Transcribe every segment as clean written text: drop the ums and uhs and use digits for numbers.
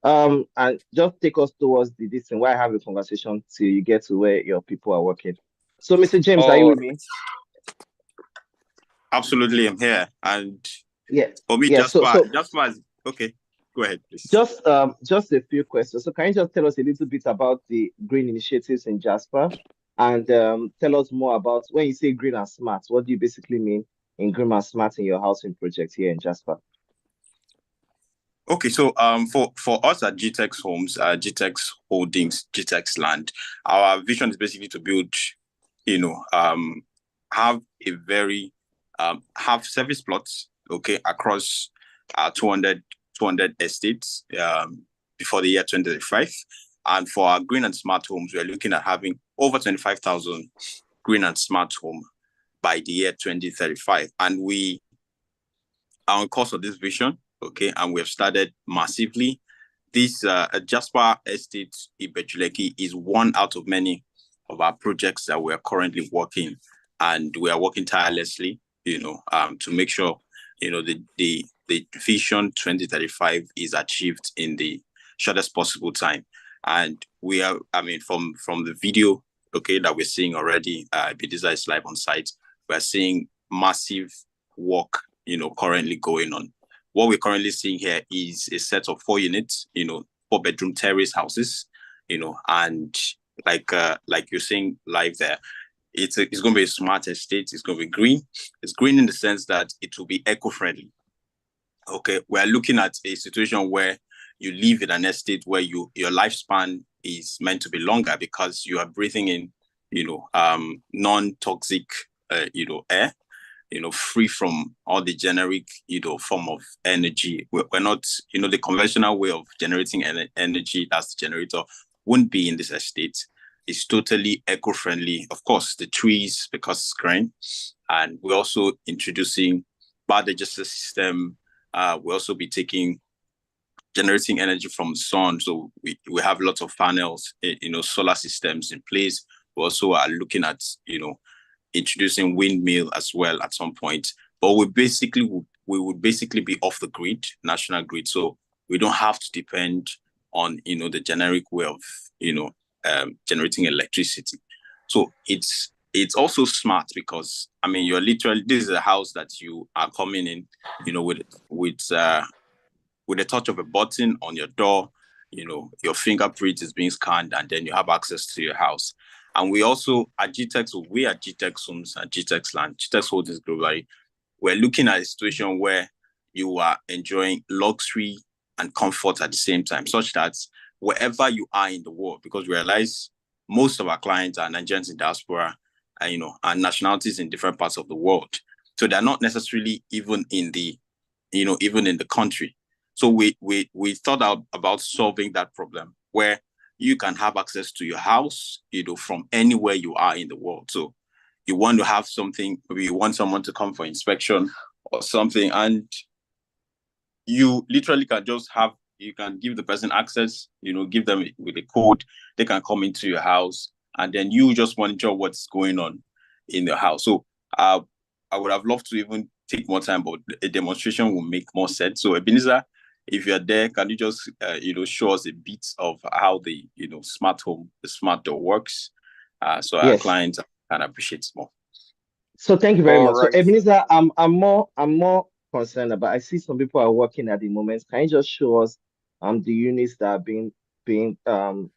And just take us towards the this thing. Why have a conversation till you get to where your people are working. So, Mr. James, are you All with me? absolutely, I'm here. And Yeah. for me, Yeah. So, Jasper, so Jasper is okay. Go ahead, please. just a few questions. So, can you just tell us a little bit about the green initiatives in Jasper, and tell us more about when you say green and smart, what do you basically mean in green and smart in your housing project here in Jasper? Okay, so for us at GTEx Homes, GTEx Holdings, GTEx Land, our vision is basically to build, you know, have a very have service plots, okay, across 200 estates before the year 2035. And for our green and smart homes, we're looking at having over 25,000 green and smart home by the year 2035. And we are on course of this vision, okay, and we have started massively. This Jasper Estate Ibejuleki is one out of many of our projects that we are currently working, and we are working tirelessly, to make sure, the vision 2035 is achieved in the shortest possible time. And we are, I mean, from the video, okay, that we're seeing already, Ebenezer is live on site. We're seeing massive work, currently going on. What we're currently seeing here is a set of 4 units, 4-bedroom terrace houses, and like you're seeing live there, it's going to be a smart estate. It's going to be green. It's green in the sense that it will be eco-friendly. Okay, we're looking at a situation where you live in an estate where your lifespan is meant to be longer because you are breathing in, non-toxic, air, free from all the generic, form of energy. We're not, the conventional way of generating energy, that's the generator, wouldn't be in this estate. It's totally eco-friendly. Of course, the trees, because it's green. And we're also introducing biodigestor system. We'll also be generating energy from the sun. So we have lots of panels, solar systems in place. We also are looking at, introducing windmill as well at some point. But we would basically be off the grid, national grid. So we don't have to depend on, the generic way of, generating electricity. So it's also smart because, I mean, this is a house that you are coming in, with the touch of a button on your door, your fingerprint is being scanned, and then you have access to your house. And we also at GTEx, we at GTEx Homes and GTEx Land, GTEx Holdings globally, we're looking at a situation where you are enjoying luxury and comfort at the same time, such that wherever you are in the world, because we realize most of our clients are Nigerians in diaspora, and nationalities in different parts of the world. So they're not necessarily even in the country. So we thought about solving that problem where you can have access to your house, from anywhere you are in the world. So you want to have something, maybe you want someone to come for inspection or something, and you literally you can give the person access, give them with a code, they can come into your house, and then you just monitor what's going on in the house. So I would have loved to even take more time, but a demonstration will make more sense. So Ebenezer, if you're there, can you just show us a bit of how the the smart door works, so our Yes. clients can appreciate more. So thank you very All much. So right. Ebenezer, I'm more concerned about. I see some people are working at the moment. Can you just show us the units that are being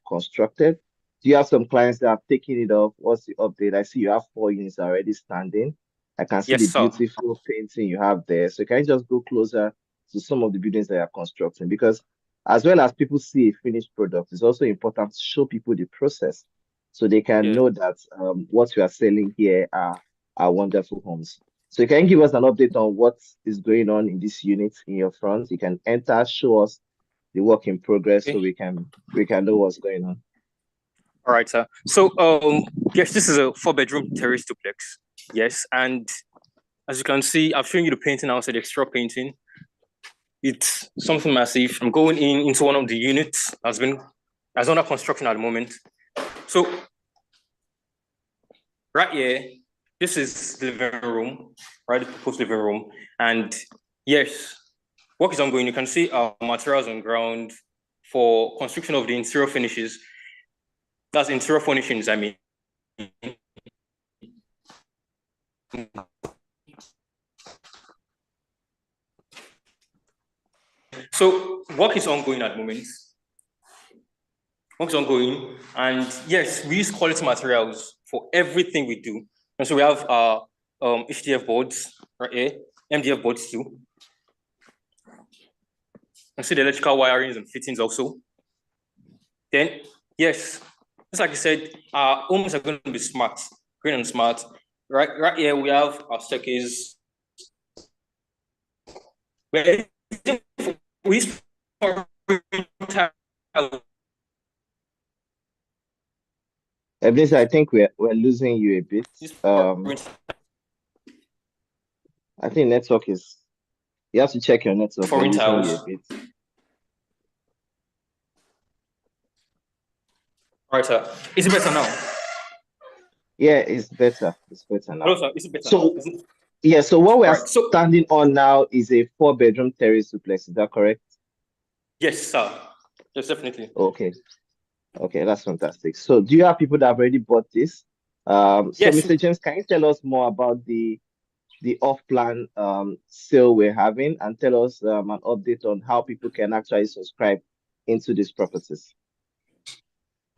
constructed? Do you have some clients that have taken it off? What's the update? I see you have 4 units already standing. I can see Yes, the sir. beautiful painting you have there. So can you just go closer to some of the buildings that you're constructing? Because as well as people see a finished product, it's also important to show people the process so they can Yeah. know that what we are selling here are wonderful homes. So you can give us an update on what is going on in this unit in your front. You can enter, show us the work in progress so Okay. we can know what's going on. All right, sir. So, yes, this is a 4-bedroom terrace duplex. Yes, and as you can see, I've shown you the painting outside, the extra painting. It's something massive. I'm going into one of the units that's under construction at the moment. So, right here, this is the living room, right? The proposed living room. And yes, work is ongoing. You can see our materials on ground, for construction of the interior finishes. That's interior furnishings, I mean. So work is ongoing at the moment. Work is ongoing, and yes, we use quality materials for everything we do. And so we have HDF boards right here, MDF boards too. And see the electrical wirings and fittings also. Then, yes, just like you said, our homes are going to be smart, green and smart. Right here, we have our staircase. We Ebenezer, I think we're losing you a bit. I think network is. You have to check your network. We're losing you a bit. All right, sir. Is it better now? Yeah, it's better. It's better now. Hello, sir. Is it better? So, yeah. So what we are standing on now is a 4-bedroom terrace duplex. Is that correct? Yes, sir. Yes, definitely. Okay. Okay, that's fantastic. So, do you have people that have already bought this? Yes. So, Mr. James, can you tell us more about the off-plan sale we're having, and tell us an update on how people can actually subscribe into these properties?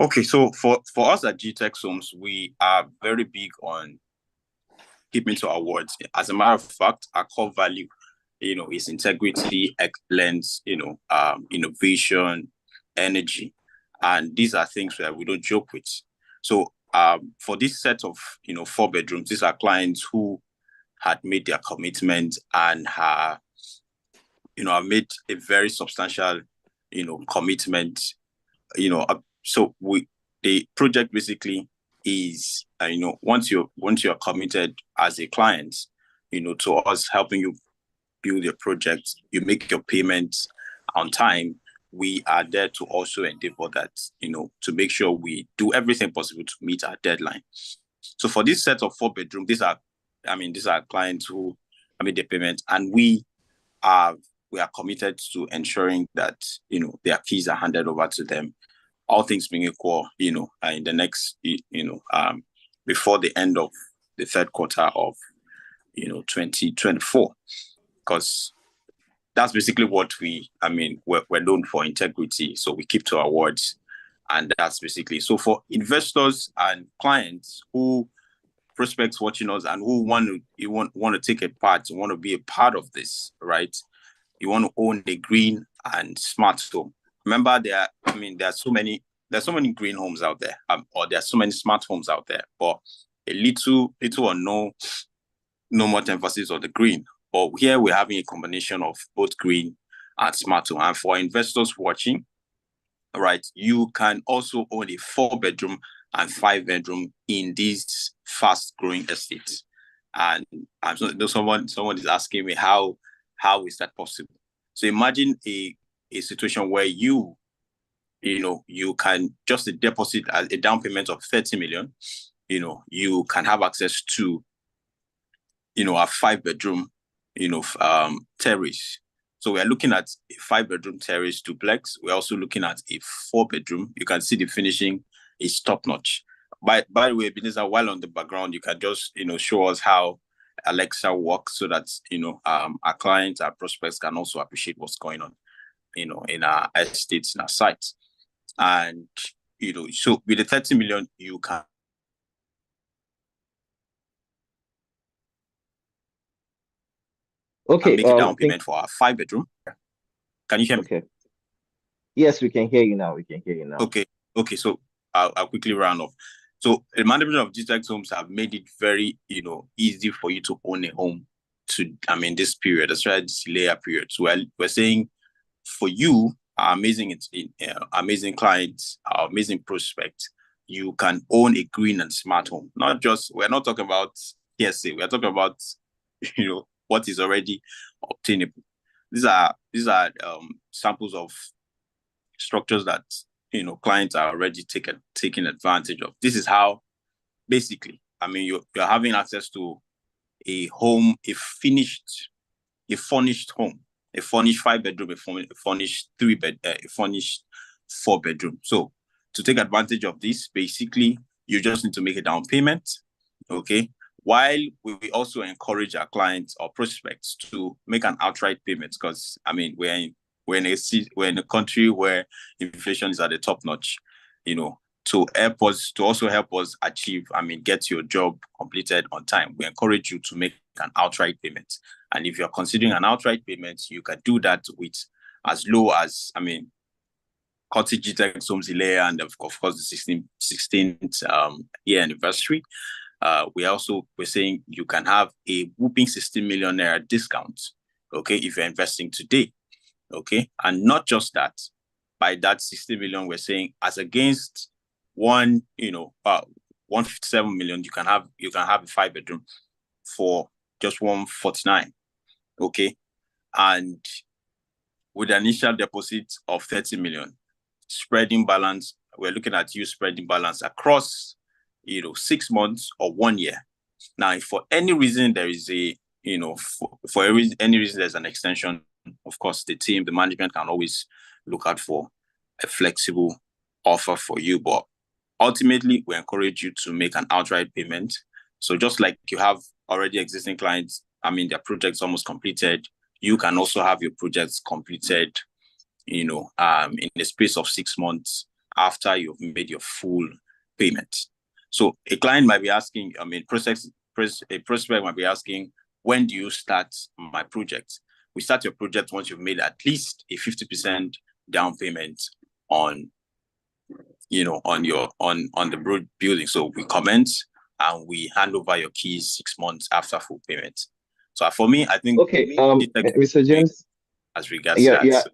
Okay, so for us at GTEx Homes, we are very big on keeping to our words. As a matter of fact, our core value, is integrity, excellence, innovation, energy, and these are things that we don't joke with. So, for this set of 4 bedrooms, these are clients who had made their commitment and have made a very substantial, commitment, so the project basically is, once you're committed as a client, to us helping you build your project, you make your payments on time. We are there to also endeavor that, to make sure we do everything possible to meet our deadline. So for this set of 4 bedroom, these are clients who made the payment, and we are committed to ensuring that, their keys are handed over to them, all things being equal, in the next, before the end of the third quarter of, 2024, because that's basically what we're known for, integrity. So we keep to our words, and that's basically. So for investors and clients prospects watching us and who want to take a part, want to be a part of this, right? You want to own a green and smart home. Remember, there are so many green homes out there, or there are so many smart homes out there, but a little or no much emphasis on the green. But here we're having a combination of both green and smart home. And for investors watching, right, you can also own a 4-bedroom and 5-bedroom in these fast-growing estates. And someone is asking me how is that possible? So imagine a situation where you can just deposit a down payment of 30 million. You can have access to a 5-bedroom terrace. So we're looking at a 5-bedroom terrace duplex. We're also looking at a 4-bedroom. You can see the finishing is top notch. By the way, Ebenezer, while on the background, you can just show us how Alexa works, so that our clients, our prospects can also appreciate what's going on in our estates, in our sites. And so with the 30 million, you can make a down payment for our 5-bedroom. Can you hear me? Okay. Yes, we can hear you now. Okay. So I'll quickly round off. So the management of GTEx Homes have made it very, easy for you to own a home this period, that's right, this layer period. So we're saying for you, our amazing clients, our amazing prospects, you can own a green and smart home. We're not talking about hearsay. We're talking about, what is already obtainable. These are samples of structures that clients are already taking advantage of. This is how, basically, you're having access to a home, a furnished home, a furnished 5-bedroom, a furnished 3-bed, a furnished 4-bedroom. So to take advantage of this, basically, you just need to make a down payment, okay? While we also encourage our clients or prospects to make an outright payment, because I mean we're in a country where inflation is at the top notch, to also help us achieve, get your job completed on time. We encourage you to make an outright payment. And if you're considering an outright payment, you can do that with as low as, Cottage GTEx Homes Ilea, and of course the 16th year anniversary. We're saying you can have a whooping 16 million naira discount, okay, if you're investing today, okay? And not just that, by that 60 million, we're saying as against 157 million, you can have a 5-bedroom for just 149, okay? And with an initial deposit of 30 million, spreading balance, we're looking at you spreading balance across 6 months or 1 year. Now, if for any reason there is any reason there's an extension, of course, the management can always look out for a flexible offer for you. But ultimately, we encourage you to make an outright payment. So just like you have already existing clients, their project's almost completed, you can also have your projects completed, in the space of 6 months after you've made your full payment. So a client might be asking, a prospect might be asking, when do you start my project? We start your project once you've made at least a 50% down payment on the building. So we commence and we hand over your keys 6 months after full payment. So for me, I think Mr. James, as regards that.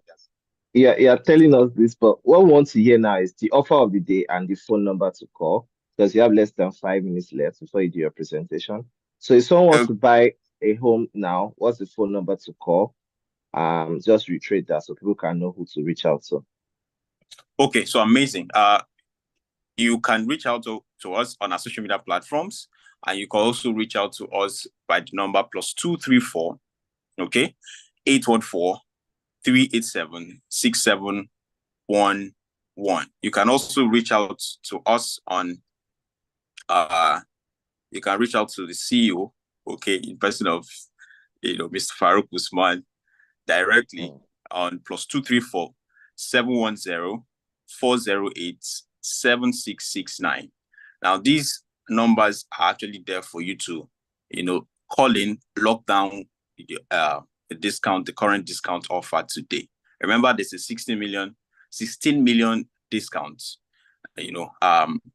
You're telling us this, but what we want to hear now is the offer of the day and the phone number to call, because you have less than 5 minutes left before you do your presentation. So if someone wants to buy a home now, what's the phone number to call? Just reiterate that so people can know who to reach out to. Okay, so amazing. You can reach out to us on our social media platforms, and you can also reach out to us by the number +234, okay, 814-387-6711. You can also reach out to us on you can reach out to the CEO, okay, in person of Mr. Farouk Usman directly on +234-710-408-7669. Now these numbers are actually there for you to call in, lock down the discount, the current discount offer today. Remember, there's a 16 million discount,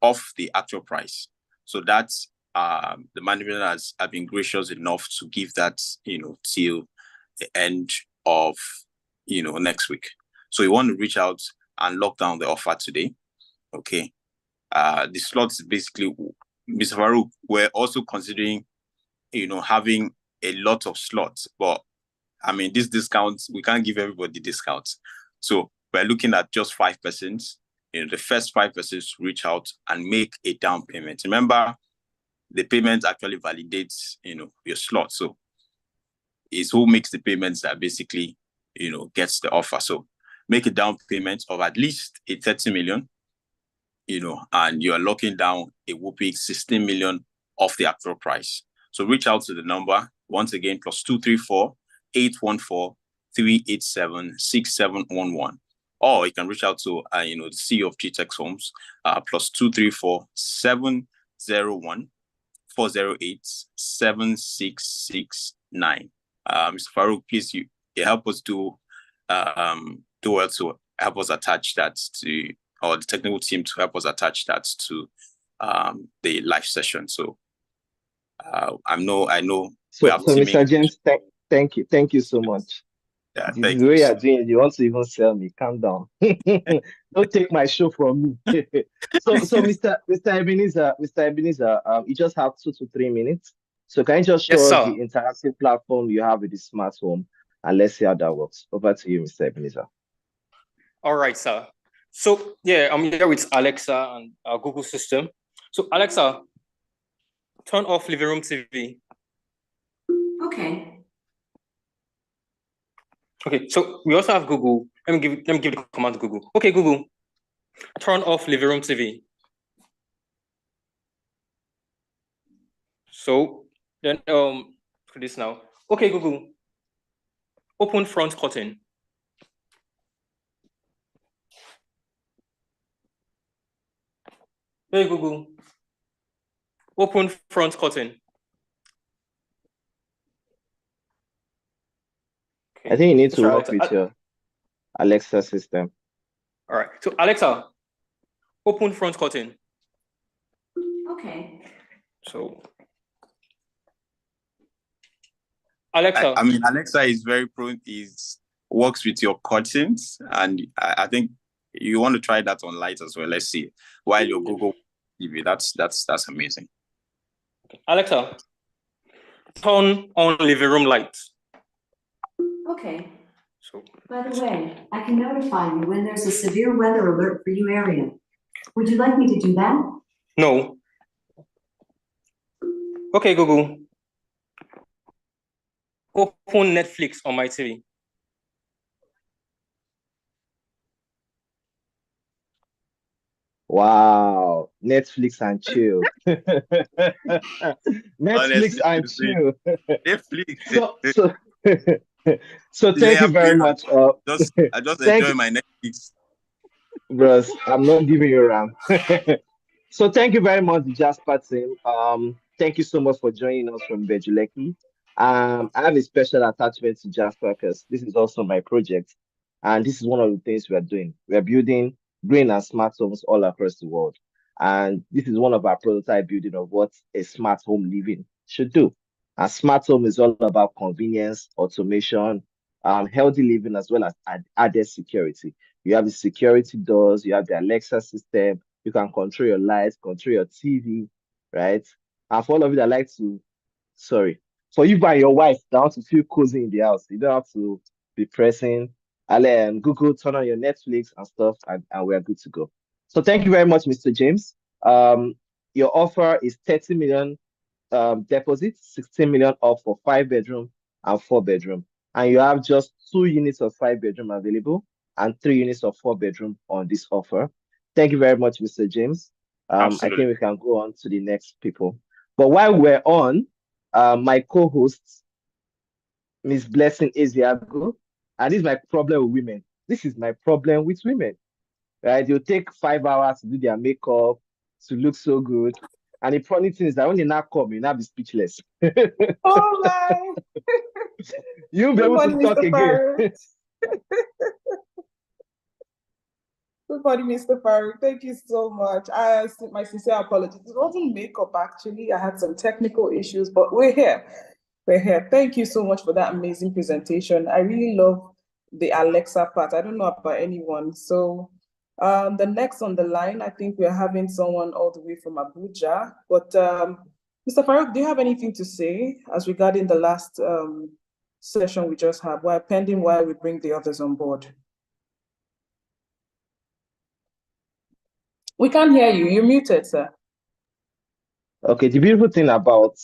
off the actual price. So that's the management has been gracious enough to give that, till the end of, next week. So you want to reach out and lock down the offer today, okay? The slots basically, Mr. Farouk, we're also considering, having a lot of slots, but these discounts, we can't give everybody discounts. So we're looking at just 5%. The first 5% reach out and make a down payment. Remember, the payment actually validates, your slot. So it's who makes the payments that basically, gets the offer. So make a down payment of at least 30 million, and you're locking down a whooping 16 million off the actual price. So reach out to the number, once again, +234-814-387-6711. Or you can reach out to, the CEO of GTEx Homes, +234-708-7669. Mr. Farouk, please, you help us do well to help us attach that to, or the technical team to help us attach that to the live session. So I know. So Mr. James, thank you so much. Yeah, this is the way you're doing it. You want to even sell me? Calm down. Don't take my show from me. so Mr. Ebenezer, you just have 2 to 3 minutes. So can you just show us the interactive platform you have with the smart home, and let's see how that works. Over to you, Mr. Ebenezer. All right, sir. So yeah, I'm here with Alexa and our Google system. So Alexa, turn off living room TV. Okay. Okay, so we also have Google. Let me give the command to Google. Okay, Google, Turn off living room TV. So then for this now. Okay, Google. Open front curtain. Hey Google. Open front curtain. I think you need to Mr. work Alexa. with your Alexa system. All right. So Alexa, open front curtain. Okay. So Alexa. I mean, Alexa is very prone. Works with your curtains, and I think you want to try that on light as well. Let's see. While your Google TV, that's amazing. Alexa, turn on living room light. Okay. So, By the way, I can notify you when there's a severe weather alert for you area. Would you like me to do that? no. Okay, Google. Open Netflix on my TV. Wow, Netflix and chill. Netflix Honestly, and chill. Netflix. So thank you very much. I just thank enjoy my Netflix. bros. I'm not giving you a ram. So thank you very much, Jasper team. Thank you so much for joining us from Bejuleki. I have a special attachment to Jasper because this is also my project, and this is one of the things we are doing. We are building green and smart homes all across the world, and this is one of our prototype building of what a smart home living should do. A smart home is all about convenience, automation, healthy living, as well as added security. You have the security doors, you have the Alexa system, you can control your lights, control your TV, right? And for all of you that like to, sorry, for you and your wife that want to feel cozy in the house, you don't have to be pressing Google, turn on your Netflix and stuff, and we're good to go. So thank you very much, Mr. James. Your offer is 30 million deposit, 16 million off for 5 bedroom and 4 bedroom. And you have just 2 units of 5 bedroom available and 3 units of 4 bedroom on this offer. Thank you very much, Mr. James. I Absolutely. think we can go on to the next people. But while we're on, my co-host, Miss Blessing Eziago, and this is my problem with women. This is my problem with women, right? They'll take 5 hours to do their makeup, to look so good. And the funny thing is that when they now come, you now be speechless. Oh my! You'll be Good able to morning, talk Mr. again. Faruk. Good morning, Mr. Faruk. Thank you so much. My sincere apologies. It wasn't makeup, actually. I had some technical issues, but we're here. We're here. Thank you so much for that amazing presentation. I really love the Alexa part. I don't know about anyone. So the next on the line, I think we're having someone all the way from Abuja. But Mr. Faruk, do you have anything to say as regarding the last session we just had, while we bring the others on board? We can't hear you. You're muted, sir. Okay, the beautiful thing about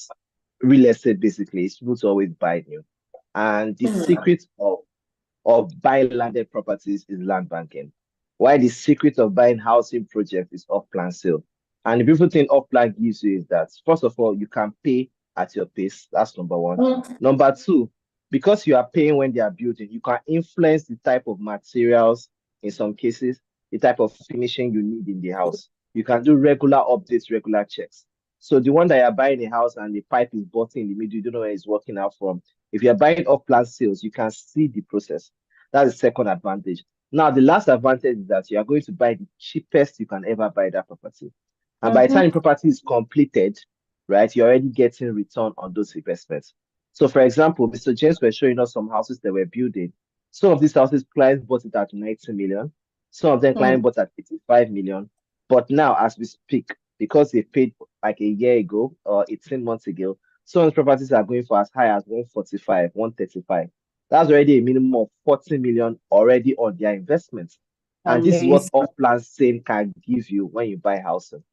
real estate basically is people to always buy new. And the secret of buying landed properties is land banking. Why the secret of buying housing projects is off-plan sale. And the beautiful thing off-plan gives you is that, first of all, you can pay at your pace. That's number one. Number two, because you are paying when they are building, you can influence the type of materials, in some cases, the type of finishing you need in the house. You can do regular updates, regular checks. So the one that you're buying a house and the pipe is busting in the middle, you don't know where it's working out from. If you're buying off-plan sales, you can see the process. That's the second advantage. Now, the last advantage is that you are going to buy the cheapest you can ever buy that property. And by the time the property is completed, right, you're already getting return on those investments. So, for example, Mr. James was showing us some houses that we're building. Some of these houses, clients bought it at 90 million. Some of them, clients bought at 85 million. But now, as we speak, because they paid like a year ago or 18 months ago, some of the properties are going for as high as 145, 135. That's already a minimum of 40 million already on their investments. And this is what off-plan sale can give you when you buy houses.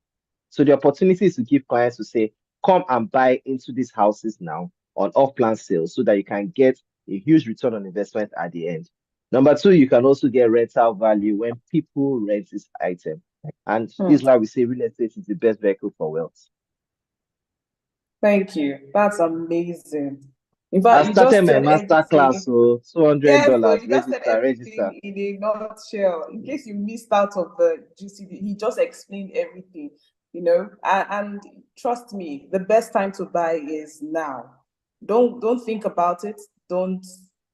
So the opportunity is to give clients to say, come and buy into these houses now on off-plan sales so that you can get a huge return on investment at the end. Number two, you can also get rental value when people rent this item. And this is why we say real estate is the best vehicle for wealth. Thank you. That's amazing. In I fact, you started just my said master class, everything. so Yes, so $200. you just said Register. everything in a nutshell. In case you missed out of the GCD, he just explained everything, you know. And trust me, the best time to buy is now. Don't think about it.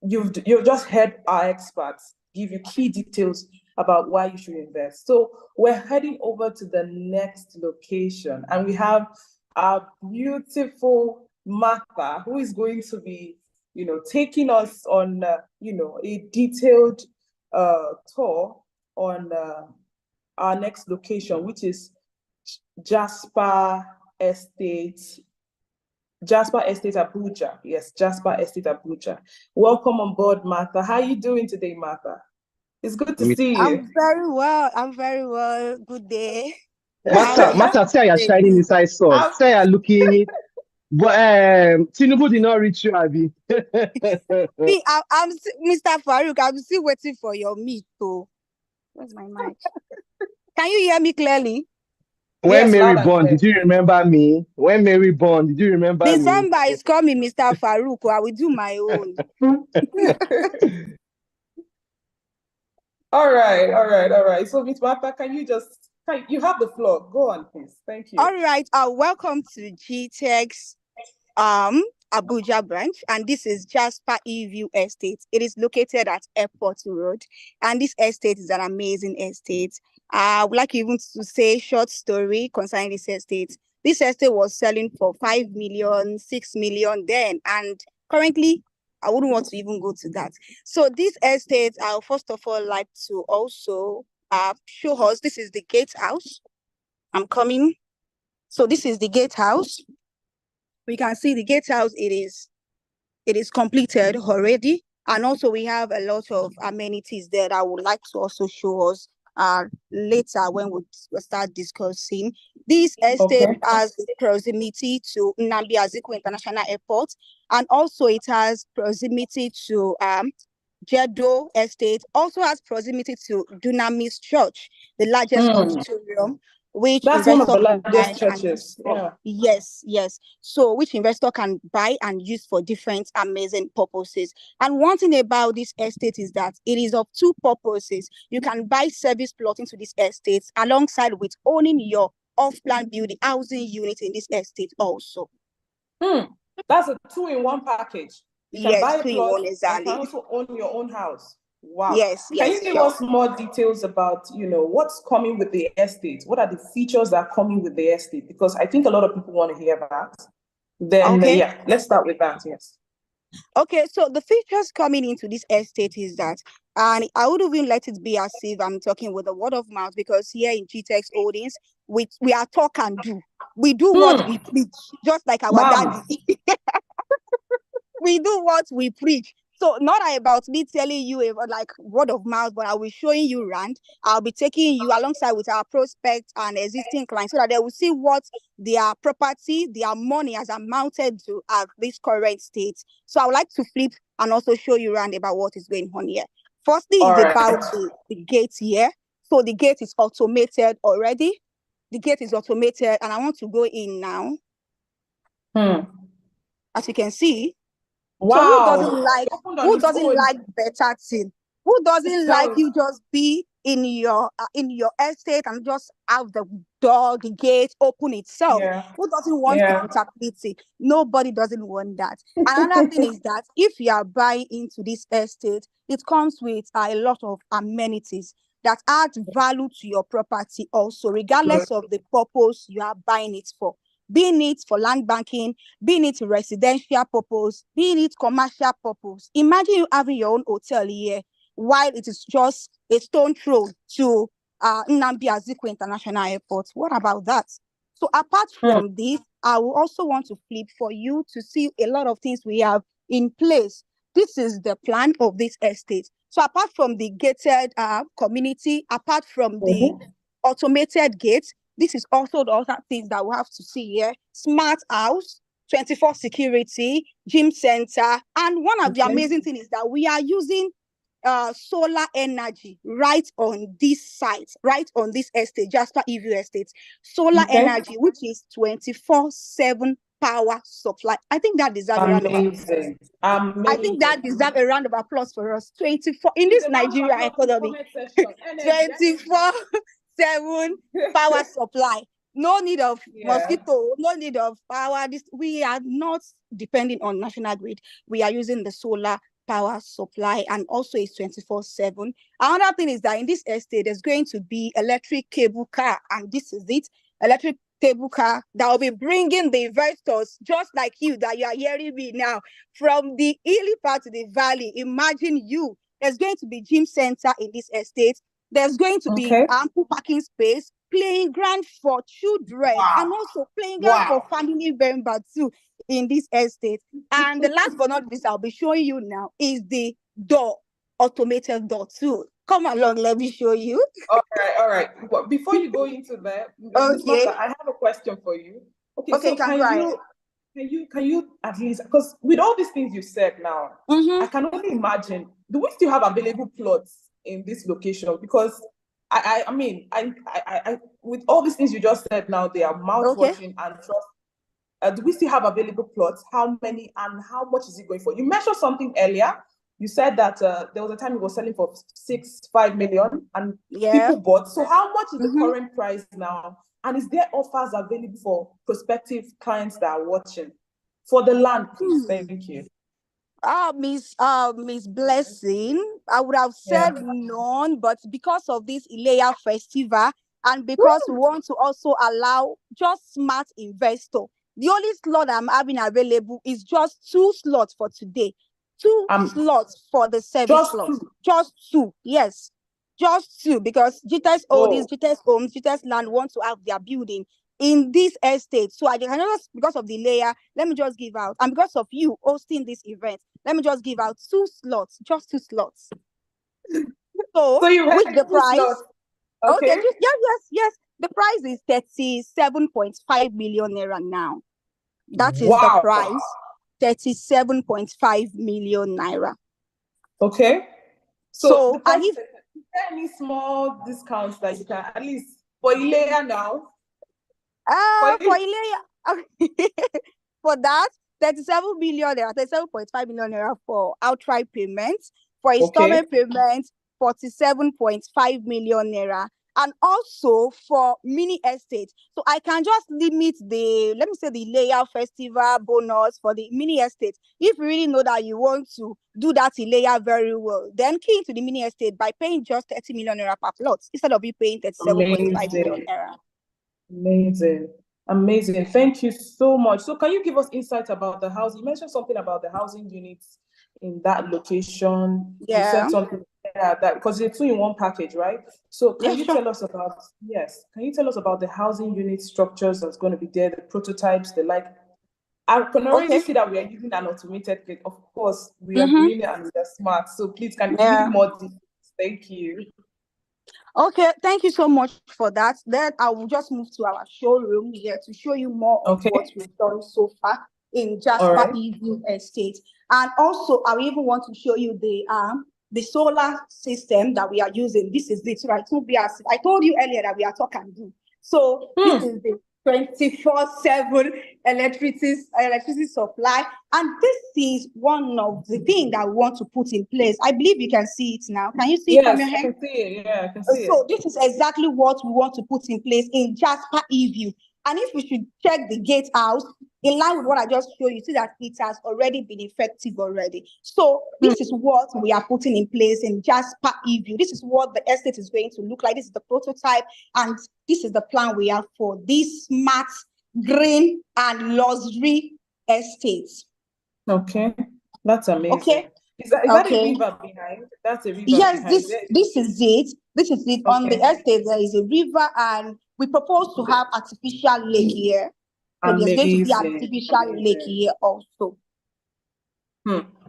You've just heard our experts give you key details about why you should invest. So we're heading over to the next location, and we have our beautiful Martha, who is going to be, taking us on, a detailed tour on our next location, which is Jasper Estate. Jasper Estate Abuja. Yes, Jasper Estate Abuja. Welcome on board, Martha. How are you doing today, Martha? It's good to see you. I'm very well. I'm very well. Good day. Martha, say you're shining inside sun. Say you're looking. But Tinubu did not reach you, Abby. See, I'm Mr. Farouk. I'm still waiting for your meet, though. Where's my mic? Can you hear me clearly? When Yes, Mary loud and born, clear. did you remember me? When Mary born, did you remember me? December is coming, Mr. Farouk. I will do my own. All right. So, Miss Martha, you have the floor. Go on, please. Thank you. All right. Welcome to GTEX Abuja branch, and this is Jasper EView Estate. It is located at Airport Road, and this estate is an amazing estate. I would like even to say a short story concerning this estate. This estate was selling for 5 million, 6 million then, and currently I wouldn't want to even go to that. So this estate, I'll first of all like to also show us. This is the gatehouse. I'm coming. So this is the gatehouse. We can see the gatehouse. It is completed already, and also we have a lot of amenities there that I would like to also show us later when we start discussing. This estate has proximity to Nnamdi Azikiwe International Airport, and also it has proximity to Jeddo Estate, also has proximity to Dunamis Church, the largest auditorium, which that's one of the investor can largest buy and churches. use for. Yeah. Yes. So which investor can buy and use for different amazing purposes. And one thing about this estate is that it is of two purposes. You can buy service plot into this estate alongside with owning your off-plan building housing unit in this estate also. That's a 2-in-1 package. You can Yes, buy a 2-in-1 plot and exactly. can also own your own house. Wow. Yes, Can you give sure. us more details about, what's coming with the estate? What are the features that are coming with the estate? Because I think a lot of people want to hear that. Then, Okay. let's start with that. Yes. Okay, so the features coming into this estate is that, and I would even let it be as if I'm talking with a word of mouth, because here in GTEX Holdings, we are talk and do. We do what we preach, just like our daddy. We do what we preach. So not about me telling you like word of mouth, but I'll be showing you around. I'll be taking you alongside with our prospects and existing clients so that they will see what their property, their money has amounted to at this current state. So I would like to flip and also show you around about what is going on here. Firstly is about the gate here. So the gate is automated already. The gate is automated, and I want to go in now. As you can see. Wow. So who doesn't like better thing? Who doesn't like you just be in your estate and just have the door, the gate open itself? Yeah. Who doesn't want comfortability? Nobody doesn't want that. Another thing is that if you are buying into this estate, it comes with a lot of amenities that add value to your property also, regardless of the purpose you are buying it for. Being it for land banking, being it residential purpose, being it commercial purpose. Imagine you having your own hotel here while it is just a stone throw to Nnamdi Azikiwe International Airport. What about that? So apart from this, I will also want to flip for you to see a lot of things we have in place. This is the plan of this estate. So apart from the gated community, apart from the automated gates, this is also the other things that we have to see here. Smart house, 24 security, gym center. And one of the amazing things is that we are using solar energy right on this site, right on this estate, Jasper EView Estate. Solar energy, which is 24/7 power supply. I think that deserves a round of applause. Amazing. I think that deserves a round of applause for us. 24 in this Nigeria economy. 24/7 power supply. No need of mosquito, no need of power. We are not depending on national grid. We are using the solar power supply, and also it's 24/7. Another thing is that in this estate, there's going to be electric cable car, and this is it, electric cable car that will be bringing the investors, just like you, that you are hearing me now, from the hilly part to the valley. Imagine you. There's going to be gym center in this estate. There's going to be ample parking space, playing ground for children, and also playing ground for family members too in this estate. And the last but not least, I'll be showing you now is the door, automated door too. Come along, let me show you. All right. But before you go into that, Ms. Martha, I have a question for you. Okay, so can you at least, because with all these things you said now, I can only imagine, do we still have available plots in this location? Because I mean, with all these things you just said now, they are mouth-watering and trust. Do we still have available plots? How many and how much is it going for? You mentioned something earlier. You said that there was a time it was selling for 5 million and people bought. So how much is the current price now? And is there offers available for prospective clients that are watching for the land, please? Thank you. Miss Blessing, I would have said none, but because of this Ileya festival, and because we want to also allow just smart investor, the only slot I'm having available is just 2 slots for today. 2 slots for the service slot. Just 2, yes. Just 2, because GTEX Holdings, GTEX Homes, GTEX Land want to have their building in this estate. So I cannot, because of the layer, let me just give out. And because of you hosting this event, let me just give out 2 slots, just 2 slots. So you with the price, okay, yes. The price is 37.5 million naira now. That is the price, 37.5 million naira. Okay. So and if is there any small discounts that you can at least for Ileya now? For Ileya, for that 37 million naira, 37.5 million naira for outright payments, for installment payments, 47.5 million naira, and also for mini estate. So I can just limit the, let me say, the Ileya festival bonus for the mini estate. If you really know that you want to do that Ileya very well, then key into the mini estate by paying just 30 million naira per plot instead of you paying 37.5 million naira. Amazing. Thank you so much. So can you give us insights about the housing? You mentioned something about the housing units in that location. You said something that because it's 2-in-1 package, right? So can you tell us about the housing unit structures that's going to be there, the prototypes, the like? I can already see that we are using an automated gate. Of course, we are doing it and we are smart. So please, can you give me more details? Thank you. Okay, thank you so much for that. Then I will just move to our showroom here to show you more of what we've done so far in Jasper EView Estate. And also, I even want to show you the solar system that we are using. This is it, right? I told you earlier that we are talk and do. So this is the 24/7 electricity supply, and this is one of the things that we want to put in place. I believe you can see it now. Can you see it from your hand? I can see it. Yeah, I can see it. So this is exactly what we want to put in place in Jasper EView. And if we should check the gatehouse, in line with what I just showed you, see that it has already been effective already. So this is what we are putting in place in Jasper EView. This is what the estate is going to look like. This is the prototype, and this is the plan we have for this smart, green, and luxury estates. Okay, that's amazing. Okay. Is that a river behind? That's a river. Yes, this is it. This is it. On the estate, there is a river, and we propose to have artificial lake here. So there's going to be artificial lake here also.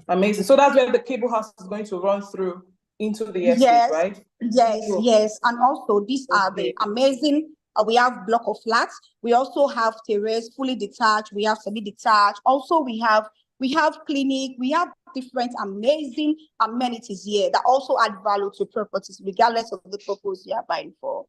Amazing. So that's where the cable house is going to run through into the estate, right? Yes. And also these are the amazing, we have block of flats. We also have terrace, fully detached. We have semi-detached. Also, we have clinic. We have different amazing amenities here that also add value to properties, regardless of the purpose you are buying for.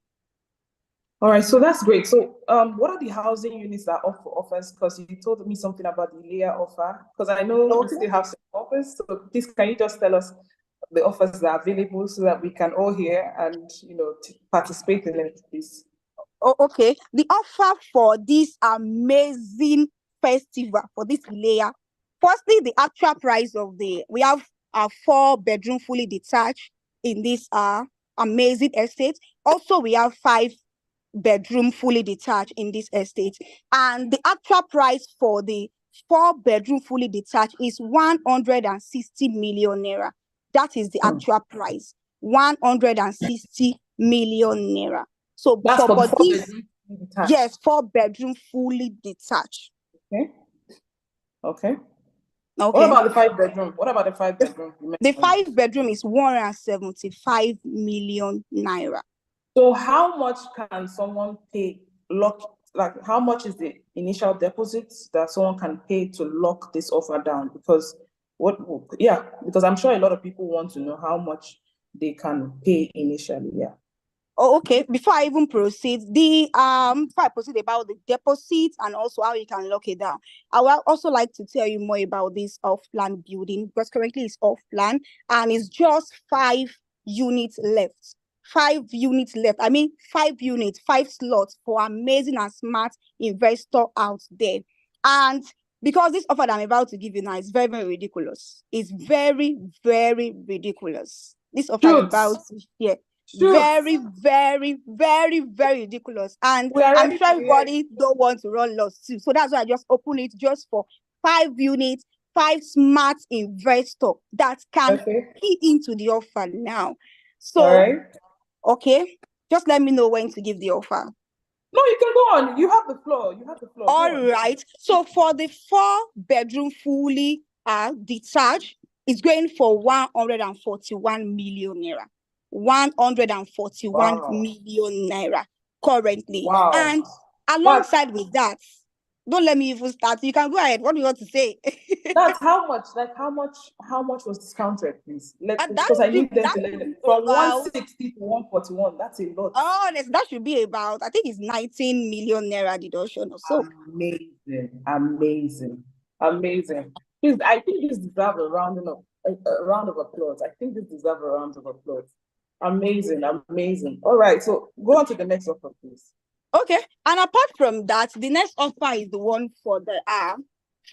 All right, so that's great. So what are the housing units that offer offers? Because you told me something about the layer offer, because I know we still have some offers. So please, can you just tell us the offers that are available so that we can all hear and, you know, participate in it, please? Oh, okay. The offer for this amazing festival, for this layer, firstly, the actual price of we have a 4-bedroom fully detached in this amazing estate. Also, we have 5-bedroom fully detached in this estate. And the actual price for the 4-bedroom fully detached is 160 million naira. That is the actual price. 160 million naira. So That's for for this, 4-bedroom detached. yes, 4-bedroom fully detached. Okay. Okay. What about the 5-bedroom? What about the 5-bedroom? The 5-bedroom is 175 million naira. So how much can someone pay like how much is the initial deposit that someone can pay to lock this offer down? Because because I'm sure a lot of people want to know how much they can pay initially. Yeah. Oh, okay. Before I even proceed, before I proceed about the deposit and also how you can lock it down, I would also like to tell you more about this off-plan building, because currently it's off-plan and it's just 5 units left. 5 units left. I mean, 5 units, 5 slots for amazing and smart investor out there. And because this offer that I'm about to give you now is very, very ridiculous. It's very, very ridiculous. This offer I'm about to share. Very, very, very, very ridiculous. And I'm sure everybody don't want to run loss too. So that's why I just open it just for 5 units, 5 smart investor that can key into the offer now. So, okay, just let me know when to give the offer. No, you can go on. You have the floor. You have the floor. All right. So for the 4-bedroom fully detached, it's going for 141 million naira. 141 million naira currently. Wow. And alongside with that, don't let me even start. You can go ahead. What do you want to say? That's how much? Like how much was discounted, please? Because I need them to let it from 160 to 141. That's a lot. Oh, that should be about, I think it's 19 million naira deduction or so. Amazing. Please, I think this deserves a round of applause. I think this deserves a round of applause. Amazing. All right, so go on to the next offer, please. Okay, and apart from that, the next offer is the one for the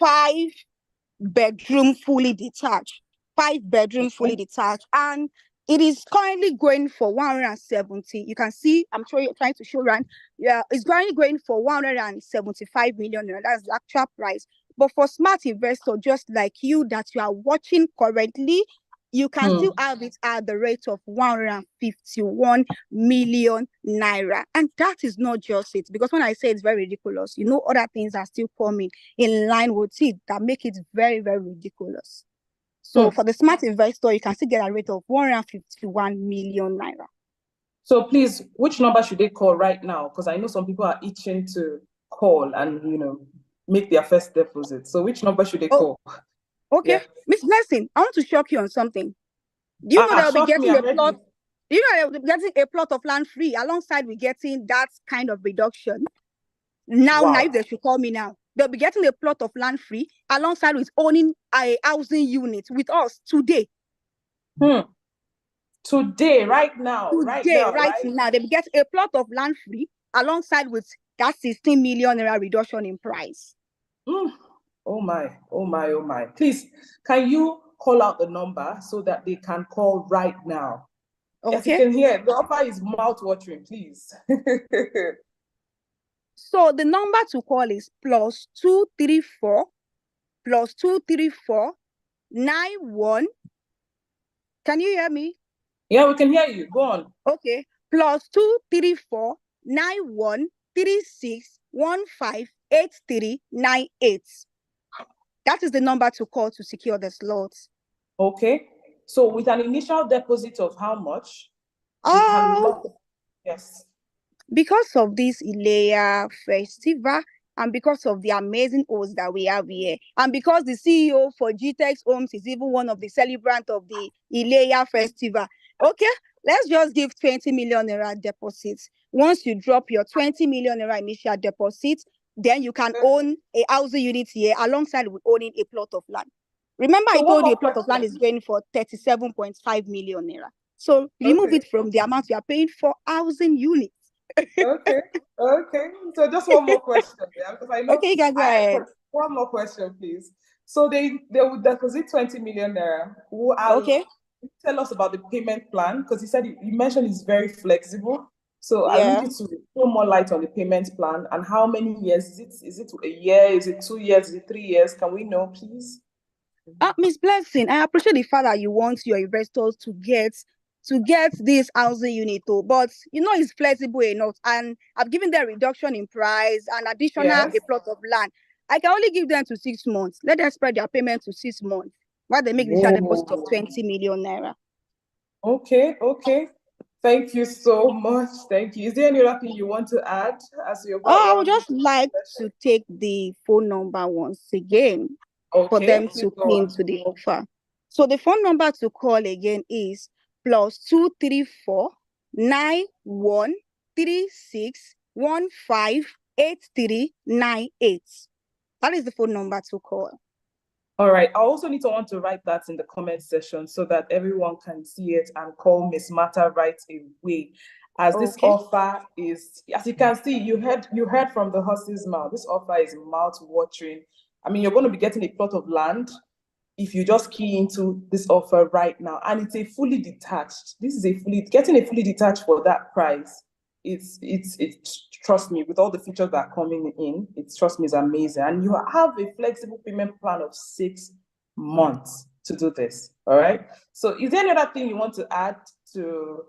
5-bedroom fully detached. 5-bedroom fully detached, and it is currently going for 170. You can see, I'm sure you're trying to show around. Yeah, it's currently going for 175 million. That's the actual price. But for smart investor just like you that you are watching currently, you can still have it at the rate of 151 million naira. And that is not just it, because when I say it's very ridiculous, you know, other things are still coming in line with it that make it very, very ridiculous. So for the smart investor, you can still get a rate of 151 million naira. So please, which number should they call right now? Because I know some people are itching to call and, you know, make their first deposit. So which number should they call? Okay, Miss Blessing, I want to shock you on something. Do you know they'll be getting a plot? Do you know they'll be getting a plot of land free alongside with getting that kind of reduction? Now they should call me now. They'll be getting a plot of land free alongside with owning a housing unit with us today. Today, right now. Right now, they get a plot of land free alongside with that 16 million naira reduction in price. Oh my. Please, can you call out the number so that they can call right now? Okay. As you can hear, the offer is mouth-watering, please. So the number to call is +234 91. Can you hear me? Yeah, we can hear you. Go on. Okay. +234 91 36 15 8398. That is the number to call to secure the slots. Okay. So with an initial deposit of how much? Oh, yes. Because of this Ilea festival and because of the amazing hosts that we have here, and because the CEO for GTEX Homes is even one of the celebrants of the Ileya Festival. Okay, let's just give 20 million naira deposits. Once you drop your 20 million naira initial deposit, then you can own a housing unit here alongside with owning a plot of land. Remember, So I one told you more a plot of land question. is going for 37.5 million naira. So remove Okay. it from the amount you are paying for housing units. Okay. So just one more question, yeah, because I know. Okay, you can go ahead. One more question, please. So they would deposit 20 million naira. Okay. Tell us about the payment plan, because you mentioned it's very flexible. So I Yeah. need you to throw more light on the payment plan and how many years is it a year? Is it 2 years? Is it 3 years? Can we know, please? Miss Blessing, I appreciate the fact that you want your investors to get this housing unit, though, but it's flexible enough, and I've given them reduction in price and additional Yes. a plot of land. I can only give them to 6 months. Let them spread their payment to 6 months while they make the initial deposit of 20 million naira. Okay. Thank you so much. Thank you. Is there any other thing you want to add as you're about I would just like to take the phone number once again for them to pin to the offer. So the phone number to call again is +234 9136 158398. That is the phone number to call. All right. I also want to write that in the comment section so that everyone can see it and call Miss Martha right away. As this offer is, as you can see, you heard from the horse's mouth. This offer is mouth-watering. I mean, you're going to be getting a plot of land if you just key into this offer right now, and it's a fully detached. This is getting a fully detached for that price. It's trust me, with all the features that are coming in, trust me, it's amazing. And you have a flexible payment plan of 6 months to do this. All right. So is there any other thing you want to add to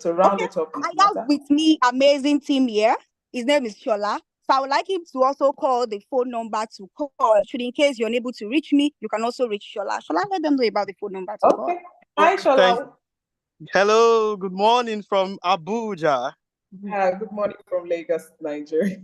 round it up? I have with me amazing team here. His name is Shola. So I would like him to also call the phone number to call. Should in case you're unable to reach me, you can also reach Shola. Shola, let them know about the phone number to call. Hi, Shola. Hello, good morning from Abuja. Good morning from Lagos, Nigeria.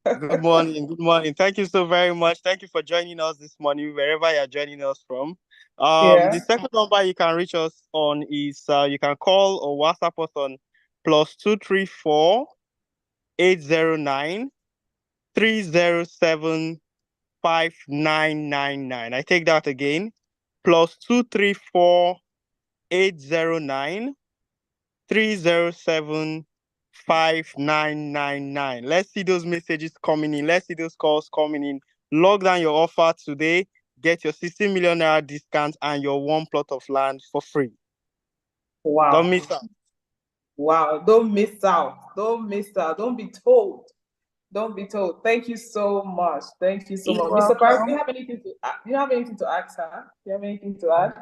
Good morning. Thank you so very much. Thank you for joining us this morning, wherever you're joining us from. The second number you can reach us on is you can call or WhatsApp us on +234 809 307 5999. I take that again. +234 809 307 5999. Let's see those messages coming in. Let's see those calls coming in. Log down your offer today. Get your 60 million naira discount and your 1 plot of land for free. Wow. Don't miss out. Wow. Don't miss out. Don't be told. Don't be told. Thank you so much. Mr. Park, do you have anything to ask her? Do you have anything to add?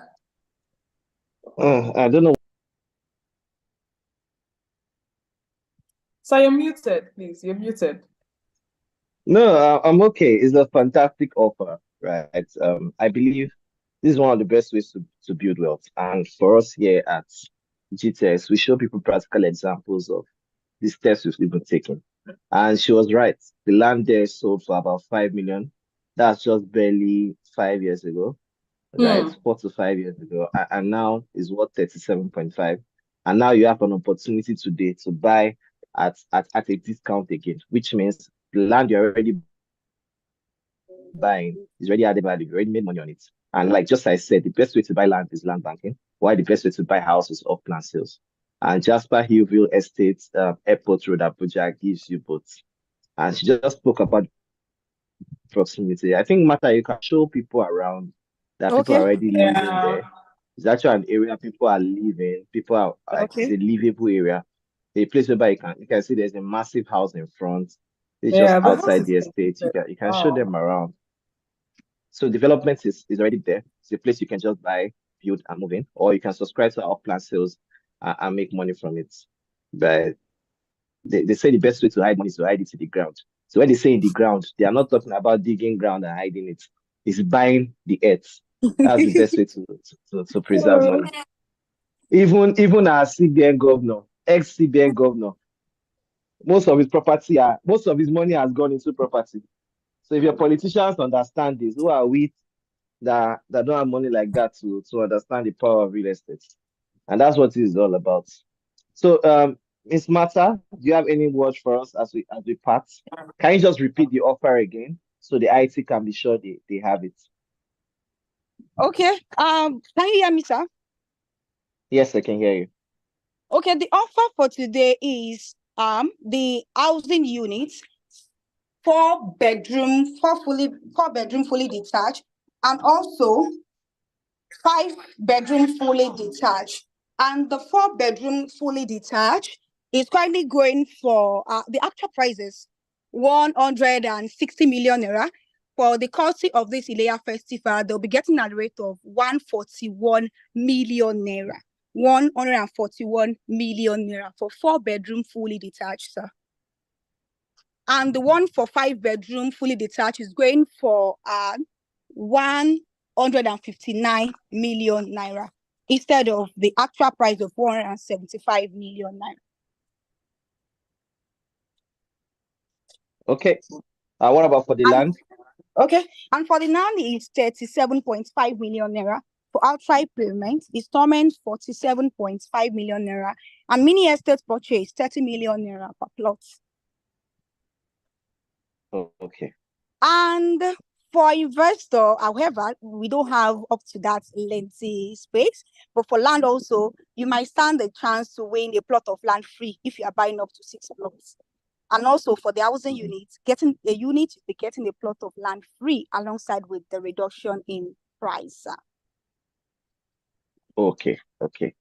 I don't know. So you're muted, please. You're muted. No, I'm okay. It's a fantastic offer, right? I believe this is one of the best ways to build wealth. And for us here at GTEX, we show people practical examples of the steps we've been taking. And she was right. The land there sold for about 5 million. That's just barely 5 years ago, right? 4 to 5 years ago. And now is worth 37.5. And now you have an opportunity today to buy at a discount again, which means the land you're already buying is already added value. You already made money on it. And like just I said, the best way to buy land is land banking, while the best way to buy houses off plan sales. And Jasper Hillville Estate, Airport Road, Abuja gives you both. And she just spoke about proximity. I think, Martha, you can show people around that people are already living there. It's actually an area people are living. People are like, it's a livable area. A place where you can see there's a massive house in front. It's just outside the estate. You can show them around. So development is already there. It's a place you can just buy, build, and move in, or you can subscribe to our plan sales and make money from it. But they say the best way to hide money is to hide it in the ground. So when they say in the ground, they are not talking about digging ground and hiding it. It's buying the earth. That's the best way to preserve money. Even our CBN governor, ex-CBN governor, most of his money has gone into property. So if your politicians understand this, who are we that don't have money like that to understand the power of real estate? And that's what it is all about. So Ms. Mata, do you have any words for us as we part? Can you just repeat the offer again so the IT can be sure they have it? Okay. Can you hear me, sir? Yes, I can hear you. Okay, the offer for today is the housing units, 4-bedroom fully detached, and also 5-bedroom fully detached. And the 4-bedroom fully detached is currently going for the actual prices 160 million naira. For the courtesy of this Ileya festival, they'll be getting at a rate of 141 million naira. 141 million naira for 4-bedroom fully detached, sir. And the one for 5-bedroom fully detached is going for 159 million naira instead of the actual price of 175 million naira. Okay. What about for the land? Okay, and for the land is 37.5 million naira. For outright payment, installment 47.5 million naira, and mini estate purchase 30 million naira per plot. Oh, okay. And for investor, however, we don't have up to that lengthy space. But for land also, you might stand a chance to win a plot of land free if you are buying up to 6 plots. And also for the housing units, getting a unit, you'll be getting a plot of land free alongside with the reduction in price. Okay, okay.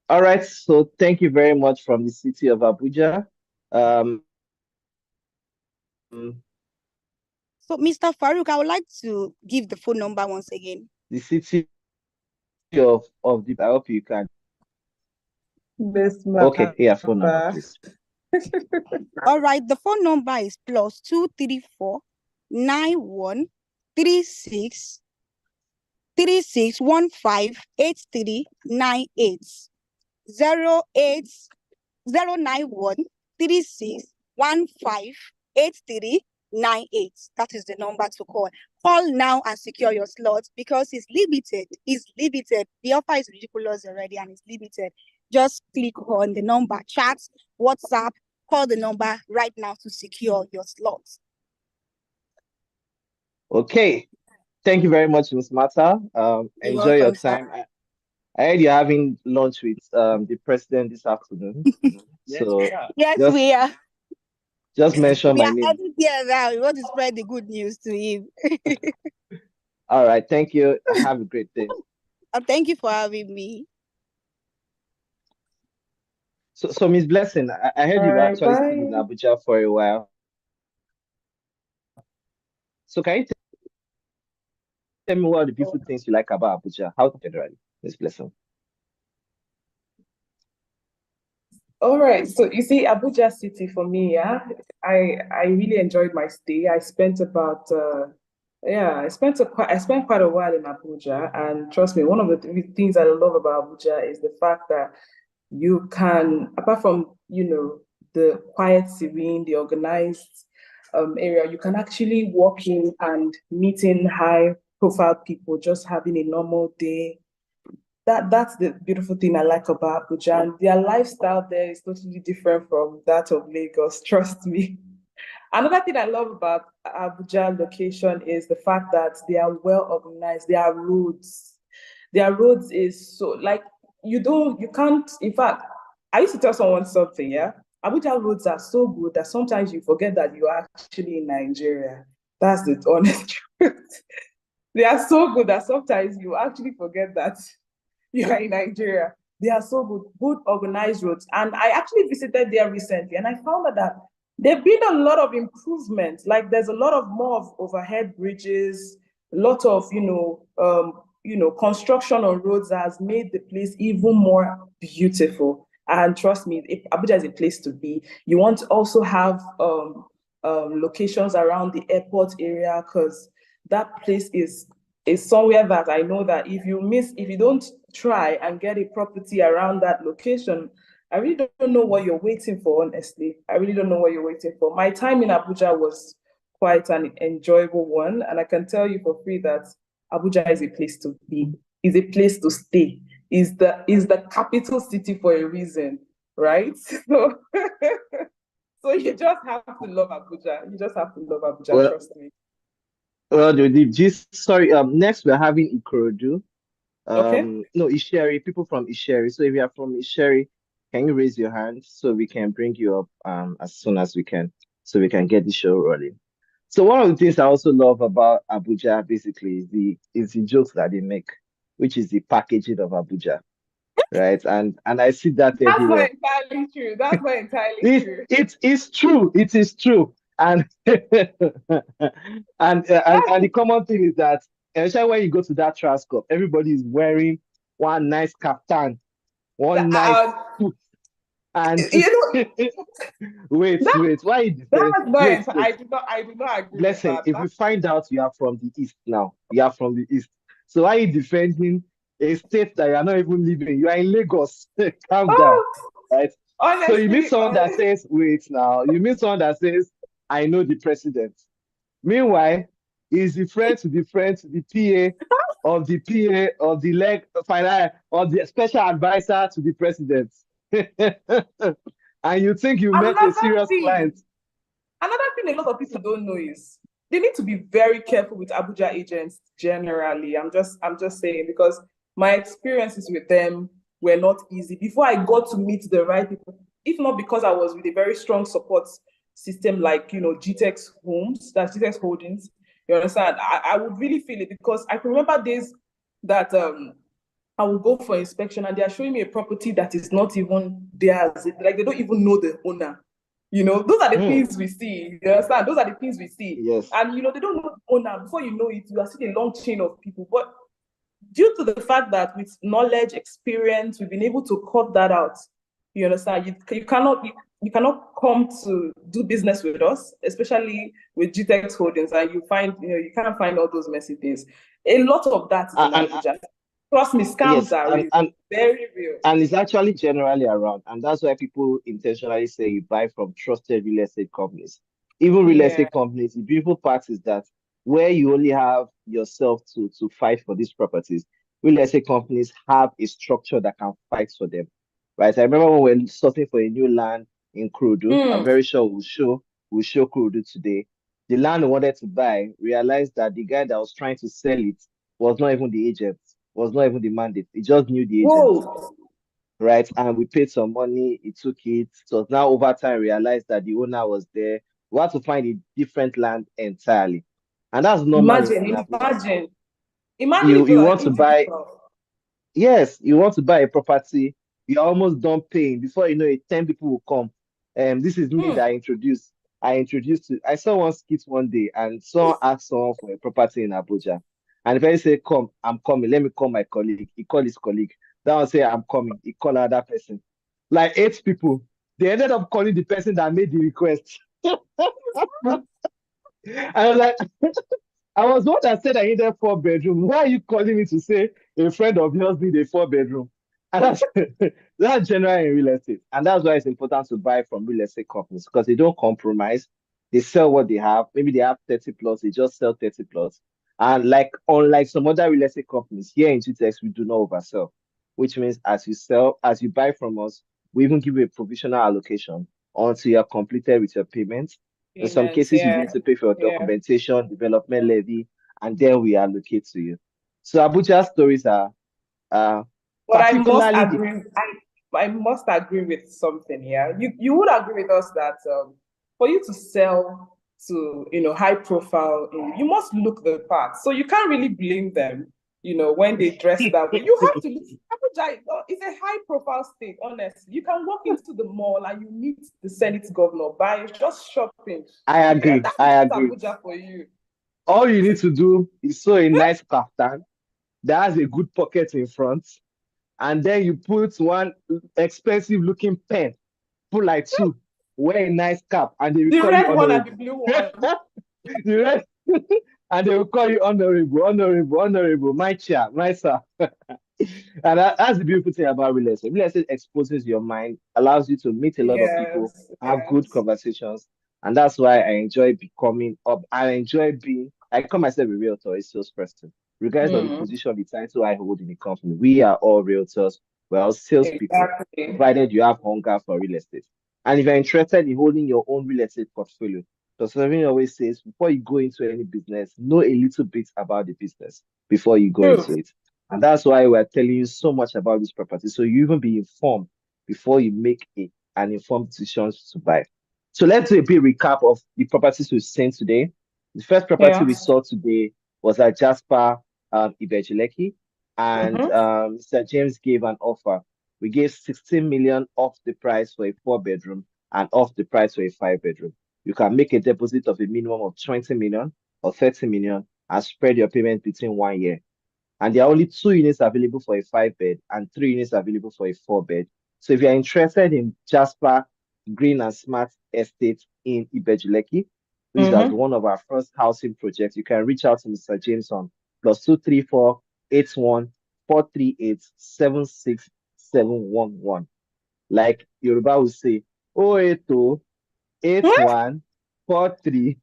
All right, so thank you very much from the city of Abuja. So, Mr. Farouk, I would like to give the phone number once again. The city of the, I hope you can. Okay, yeah, phone number, please. All right, the phone number is +234 91 36 3615 8398 08 091 3615 8398. That is the number to call. Call now and secure your slot because it's limited. It's limited. The offer is ridiculous already and it's limited. Just click on the number, chat, WhatsApp, call the number right now to secure your slot. Okay. Thank you very much, Ms. Mata. Enjoy your time. I heard you're having lunch with the president this afternoon. So yes, we are. Just mention my name. We are heading there now. We want to spread the good news to him. All right. Thank you. Have a great day. Thank you for having me. So Ms. Blessing, I heard you've actually stayed in Abuja for a while. So can you tell me what are the beautiful things you like about Abuja? How generally, Ms. Blessing? All right. So you see, Abuja City for me, yeah, I really enjoyed my stay. I spent about I spent quite a while in Abuja, and trust me, one of the things I love about Abuja is the fact that you can, apart from the quiet, serene, the organized area, you can actually walk in and meet in high-profile people, just having a normal day. That's the beautiful thing I like about Abuja. And their lifestyle there is totally different from that of Lagos, trust me. Another thing I love about Abuja location is the fact that they are well organized. Their roads is so, like, you can't, in fact, I used to tell someone something, yeah? Abuja roads are so good that sometimes you forget that you are actually in Nigeria. That's the honest truth. They are so good that sometimes you actually forget that you are in Nigeria. They are so good organized roads. And I actually visited there recently and I found that there've been a lot of improvements. Like there's a lot of more of overhead bridges, a lot of, construction on roads that has made the place even more beautiful. And trust me, Abuja is a place to be. You want to also have locations around the airport area because that place is somewhere that I know that if you don't try and get a property around that location, I really don't know what you're waiting for, honestly. I really don't know what you're waiting for. My time in Abuja was quite an enjoyable one, and I can tell you for free that Abuja is a place to be, is a place to stay, is the capital city for a reason, right? So, so you just have to love Abuja. You just have to love Abuja, Well, trust me. well, sorry. Next we're having Ikorodu. Okay. No, Isheri, people from Isheri. So if you are from Isheri, can you raise your hand so we can bring you up as soon as we can, so we can get the show rolling. So one of the things I also love about Abuja basically is the jokes that they make, which is the packaging of Abuja, right? And I see that That's not everywhere. entirely true. That's not entirely true. It is true. It is true. And and the common thing is that especially when you go to that Transcorp, everybody is wearing one nice kaftan, one nice suit. And wait, why you defend? I do not agree Blessing, with that. if we find out you are from the East now, you are from the East. So why are you defending a state that you are not even living? You are in Lagos. Calm down. Right? Honestly, So you meet someone that says, wait now, you meet someone that says, I know the president. Meanwhile, he's the friend to the PA of the PA of the leg of the special advisor to the president. And you think you met a serious client. Another thing a lot of people don't know is they need to be very careful with Abuja agents generally. I'm just saying, because my experiences with them were not easy. Before I got to meet the right people, if not because I was with a very strong support system like, GTEx Homes, that's GTEx Holdings, you understand? I would really feel it, because I can remember days that I will go for inspection and they are showing me a property that is not even theirs. Like they don't even know the owner. Those are the things we see. You understand? Those are the things we see. Yes. And, they don't know the owner. Before you know it, you are seeing a long chain of people. But due to the fact that with knowledge, experience, we've been able to cut that out. You understand? You cannot come to do business with us, especially with GTEx Holdings, and you find, you can't find all those messy things. A lot of that is in Abuja. Trust me, scams are real, very real. And it's actually generally around. And that's why people intentionally say you buy from trusted real estate companies. Even real estate companies, the beautiful part is that where you only have yourself to fight for these properties, real estate companies have a structure that can fight for them. Right? I remember when we were sourcing for a new land in Ikorodu. I'm very sure we'll show Ikorodu today. The land we wanted to buy, realized that the guy that was trying to sell it was not even the agent. Was not even the mandate. He just knew the agent. Whoa. Right? And we paid some money. He took it. So now over time, realized that the owner was there. We had to find a different land entirely. And that's normal. Imagine you want to buy. Yes, you want to buy a property. You're almost done paying. Before you know it, 10 people will come. This is me that I introduced to. I saw one skit one day, and someone asked someone for a property in Abuja. And if I say, come, I'm coming, let me call my colleague. He called his colleague. That one say, I'm coming. He called another person. Like 8 people. They ended up calling the person that made the request. And I was like, I was one that said I needed 4 bedroom. Why are you calling me to say a friend of yours need a 4 bedroom? And that's general in real estate. And that's why it's important to buy from real estate companies, because they don't compromise. They sell what they have. Maybe they have 30 plots, they just sell 30 plots. And unlike some other real estate companies, here in GTEx, we do not oversell, which means as you buy from us, we even give you a provisional allocation until you are completed with your payments. In some cases, you need to pay for your documentation, development levy, and then we allocate to you. So Abuja stories are but I must agree with something here. You would agree with us that for you to sell to high profile, you must look the part. So you can't really blame them, when they dress that way. You have to look. Abuja is a high profile state, honestly. You can walk into the mall and you meet the Senate governor by just shopping. I agree. That's Abuja for you. All you need to do is sew a nice kaftan that has a good pocket in front, and then you put one expensive looking pen, put like 2, wear a nice cap, and they will call you honorable. And the blue one. The red, and they will call you honorable, my chair, my sir. And that's the beautiful thing about real estate. Real estate exposes your mind, allows you to meet a lot of people, Yes, have good yes. conversations. And that's why I enjoy becoming up. I enjoy being, I call myself a realtor, a salesperson. Regardless of the position, the title I hold in the company, we are all realtors. We're all salespeople, Exactly. provided you have hunger for real estate. And if you're interested in holding your own real estate portfolio, so Savini always says, before you go into any business, know a little bit about the business before you go True. into it. And that's why we're telling you so much about this property. So you even be informed before you make an informed decision to buy. So let's do a bit recap of the properties we've seen today. The first property we saw today was at Jasper Ibejuleki, and Mr. James gave an offer. We gave 16 million off the price for a 4-bedroom and off the price for a 5-bedroom. You can make a deposit of a minimum of 20 million or 30 million and spread your payment between 1 year. And there are only 2 units available for a 5-bed and 3 units available for a 4-bed. So if you're interested in Jasper Green and Smart Estate in Ibejuleki, which is one of our first housing projects, you can reach out to Mr. James on +234 81 438 76711. Like Yoruba will say, 082 81 43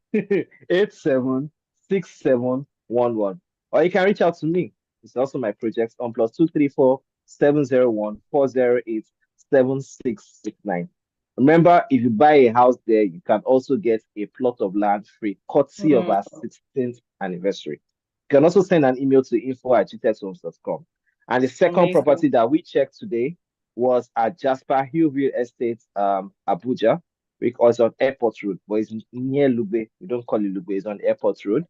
87 6711. Or you can reach out to me. It's also my project on +234 701 408 7669. Remember, if you buy a house there, you can also get a plot of land free, courtesy of our 16th anniversary. You can also send an email to info@gtexhomes.com. And the second property that we checked today was at Jasper Hillview Estate, Abuja, because on Airport Road, but it's near Lugbe. We don't call it Lugbe, it's on Airport Road.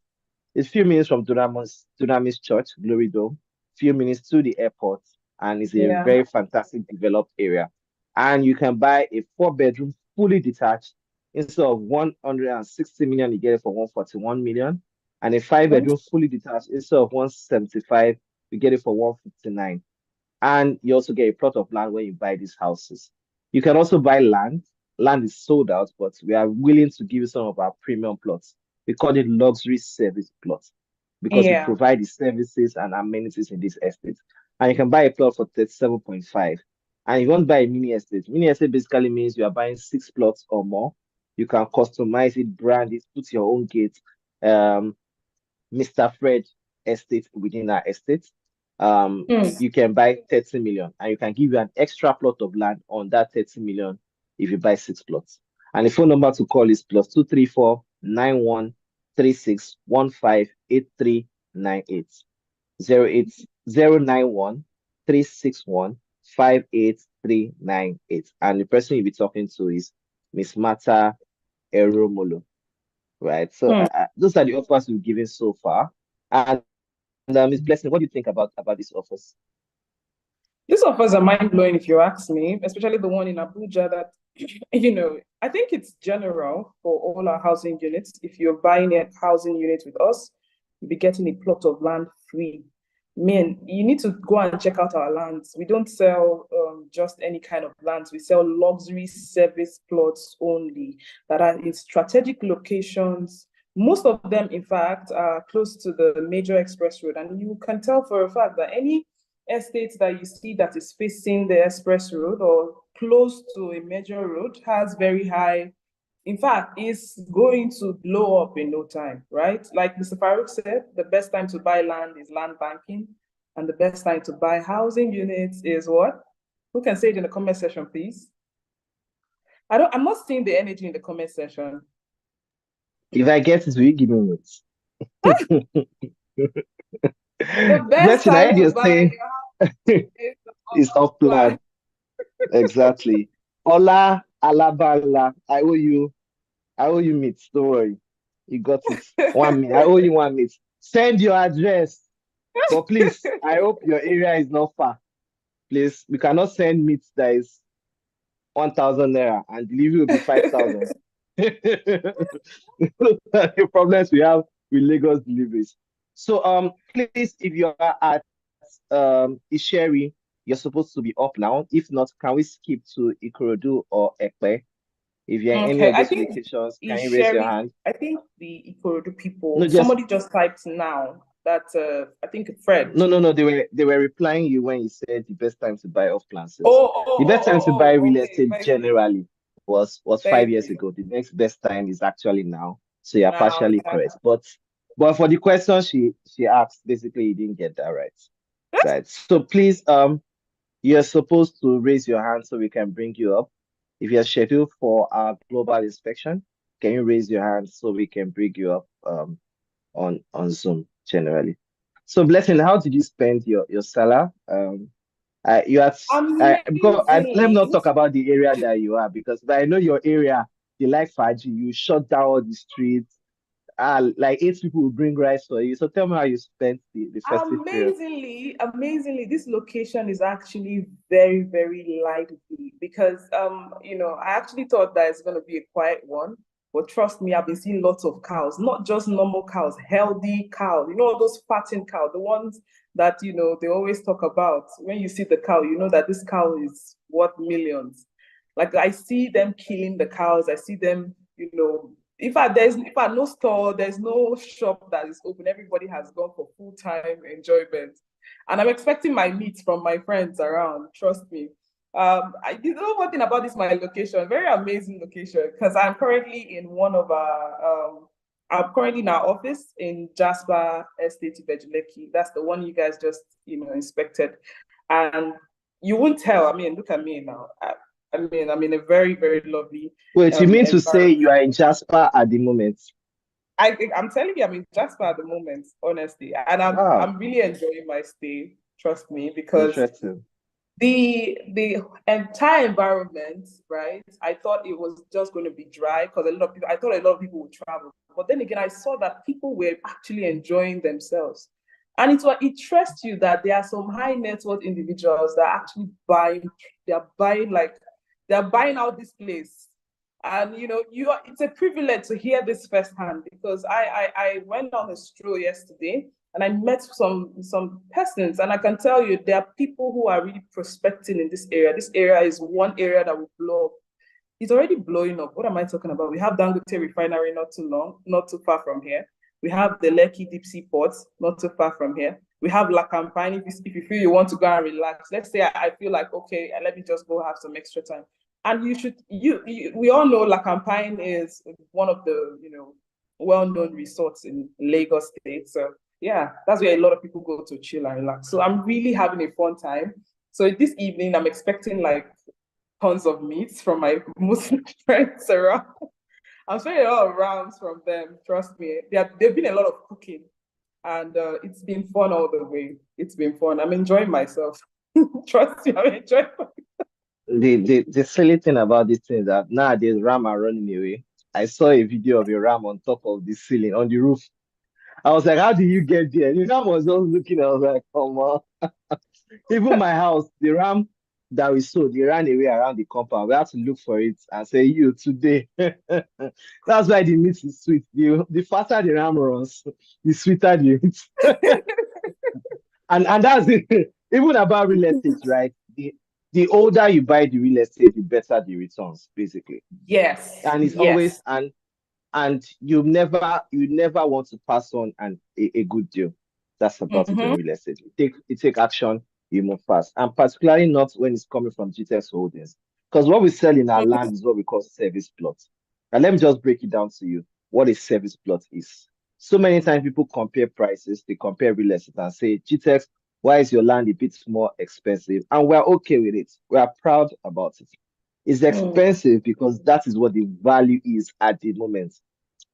It's a few minutes from Dunamis Church, Glory Dome, few minutes to the airport, and it's a very fantastic developed area. And you can buy a 4-bedroom, fully detached, instead of 160 million, you get it for 141 million. And a 5-bedroom, fully detached, instead of 175, you get it for 159. And you also get a plot of land when you buy these houses. You can also buy land. Land is sold out, but we are willing to give you some of our premium plots. We call it luxury service plots because we provide the services and amenities in this estate. And you can buy a plot for 37.5. And if you want to buy a mini estate basically means you are buying 6 plots or more. You can customize it, brand it, put your own gate. Mr. Fred Estate within our estate. You can buy 30 million and you can give you an extra plot of land on that 30 million if you buy 6 plots. And the phone number to call is +234 91 36 15 8398 09091 361 58398. And the person you'll be talking to is Miss Martha Eromolo. Right. So those are the offers we've given so far. And Ms. Blessing, what do you think about these offers? These offers are mind-blowing if you ask me, especially the one in Abuja that, I think it's general for all our housing units. If you're buying a housing unit with us, you'll be getting a plot of land free. Man, you need to go and check out our lands. We don't sell just any kind of lands. We sell luxury service plots only that are in strategic locations. Most of them, in fact, are close to the major express road. And you can tell for a fact that any estate that you see that is facing the express road or close to a major road has very high, in fact, is going to blow up in no time, right? Like Mr. Farouk said, the best time to buy land is land banking, and the best time to buy housing units is what? Who can say it in the comment section, please? I'm not seeing the energy in the comment section. If I get it, will you give me it? The best time to buy is off plan. Exactly. Ola Alabala, I owe you meat. Don't worry. You got it. 1 minute. I owe you 1 minute. Send your address. But please, I hope your area is not far. Please, we cannot send meat that is 1,000 naira and delivery will be 5,000. The problems we have with Lagos deliveries. So please, if you are at Isheri, you're supposed to be up now. If not, can we skip to Ikorodu or Ekpe? If you're in any of those locations, can you raise your hand? I think the Ikorodu people, somebody just typed now. that I think Fred. No. They were replying you when you said the best time to buy off plan sales. Oh, The best time to buy real estate thank you. generally was 5 Thank years you. ago. The next best time is actually now. So you're Now, partially correct. But for the question she asked, basically you didn't get that right. Right. So please, you're supposed to raise your hand so we can bring you up. If you're scheduled for our global inspection, can you raise your hand so we can bring you up on Zoom generally? So Blessing, how did you spend your Salah? You are because let me not talk about the area that you are, because I know your area, you like Faji, you shut down all the streets. Like 8 people will bring rice for you. So tell me how you spent the festive period. Amazingly, this location is actually very, very lively because I actually thought that it's gonna be a quiet one. But trust me, I've been seeing lots of cows, not just normal cows, healthy cows. You know, those fattened cows, the ones that, they always talk about. When you see the cow, you know that this cow is worth millions. Like I see them killing the cows. I see them, if there's no store, there's no shop that is open. Everybody has gone for full-time enjoyment. And I'm expecting my meat from my friends around, trust me. You know one thing about this, my location, very amazing location, because I'm currently in I'm currently in our office in Jasper Estate, Ibejuleki. That's the one you guys just, inspected. And you won't tell, I mean, look at me now. I'm in a very, very lovely. Wait, you mean to say you are in Jasper at the moment? I'm telling you, I'm in Jasper at the moment, honestly. And I'm really enjoying my stay, trust me, because the entire environment, right? I thought it was just going to be dry because I thought a lot of people would travel. But then again, I saw that people were actually enjoying themselves. And it trusts you that there are some high net worth individuals that are actually they're buying out this place. And it's a privilege to hear this firsthand, because I went on a stroll yesterday and I met some persons, and I can tell you there are people who are really prospecting in this area. This area is one area that will blow up. It's already blowing up. What am I talking about? We have Dangote Refinery not too far from here. We have the Lekki Deep Sea Port not too far from here. We have La Campagne. If you feel you want to go and relax, let's say I feel like, okay, let me just go have some extra time. And we all know La Campagne is one of the, well-known resorts in Lagos State. So yeah, that's where a lot of people go to chill and relax. So I'm really having a fun time. So this evening, I'm expecting like tons of meats from my Muslim friends around. I'm spending a lot of rounds from them, trust me. There've been a lot of cooking, and it's been fun all the way. It's been fun. I'm enjoying myself. Trust me, I'm enjoying myself. The silly thing about this thing is that nowadays ram are running away. I saw a video of a ram on top of the ceiling on the roof. I was like, how did you get there? The ram was just looking. I was like, come on. Even my house, the ram that we saw, they ran away around the compound. We had to look for it and say, you today. That's why the meat is sweet. The faster the ram runs, the sweeter the meat. and that's it. Even about real estate, right? The older you buy the real estate, the better the returns, basically. Yes. And it's always and you never want to pass on a good deal. That's about it in real estate. You take action, you move fast. And particularly not when it's coming from GTX Holdings. Because what we sell in our land is what we call service plots. And let me just break it down to you what a service plot is. So many times people compare prices, they compare real estate and say, GTX, why is your land a bit more expensive? And we're okay with it. We are proud about it. It's expensive because that is what the value is at the moment.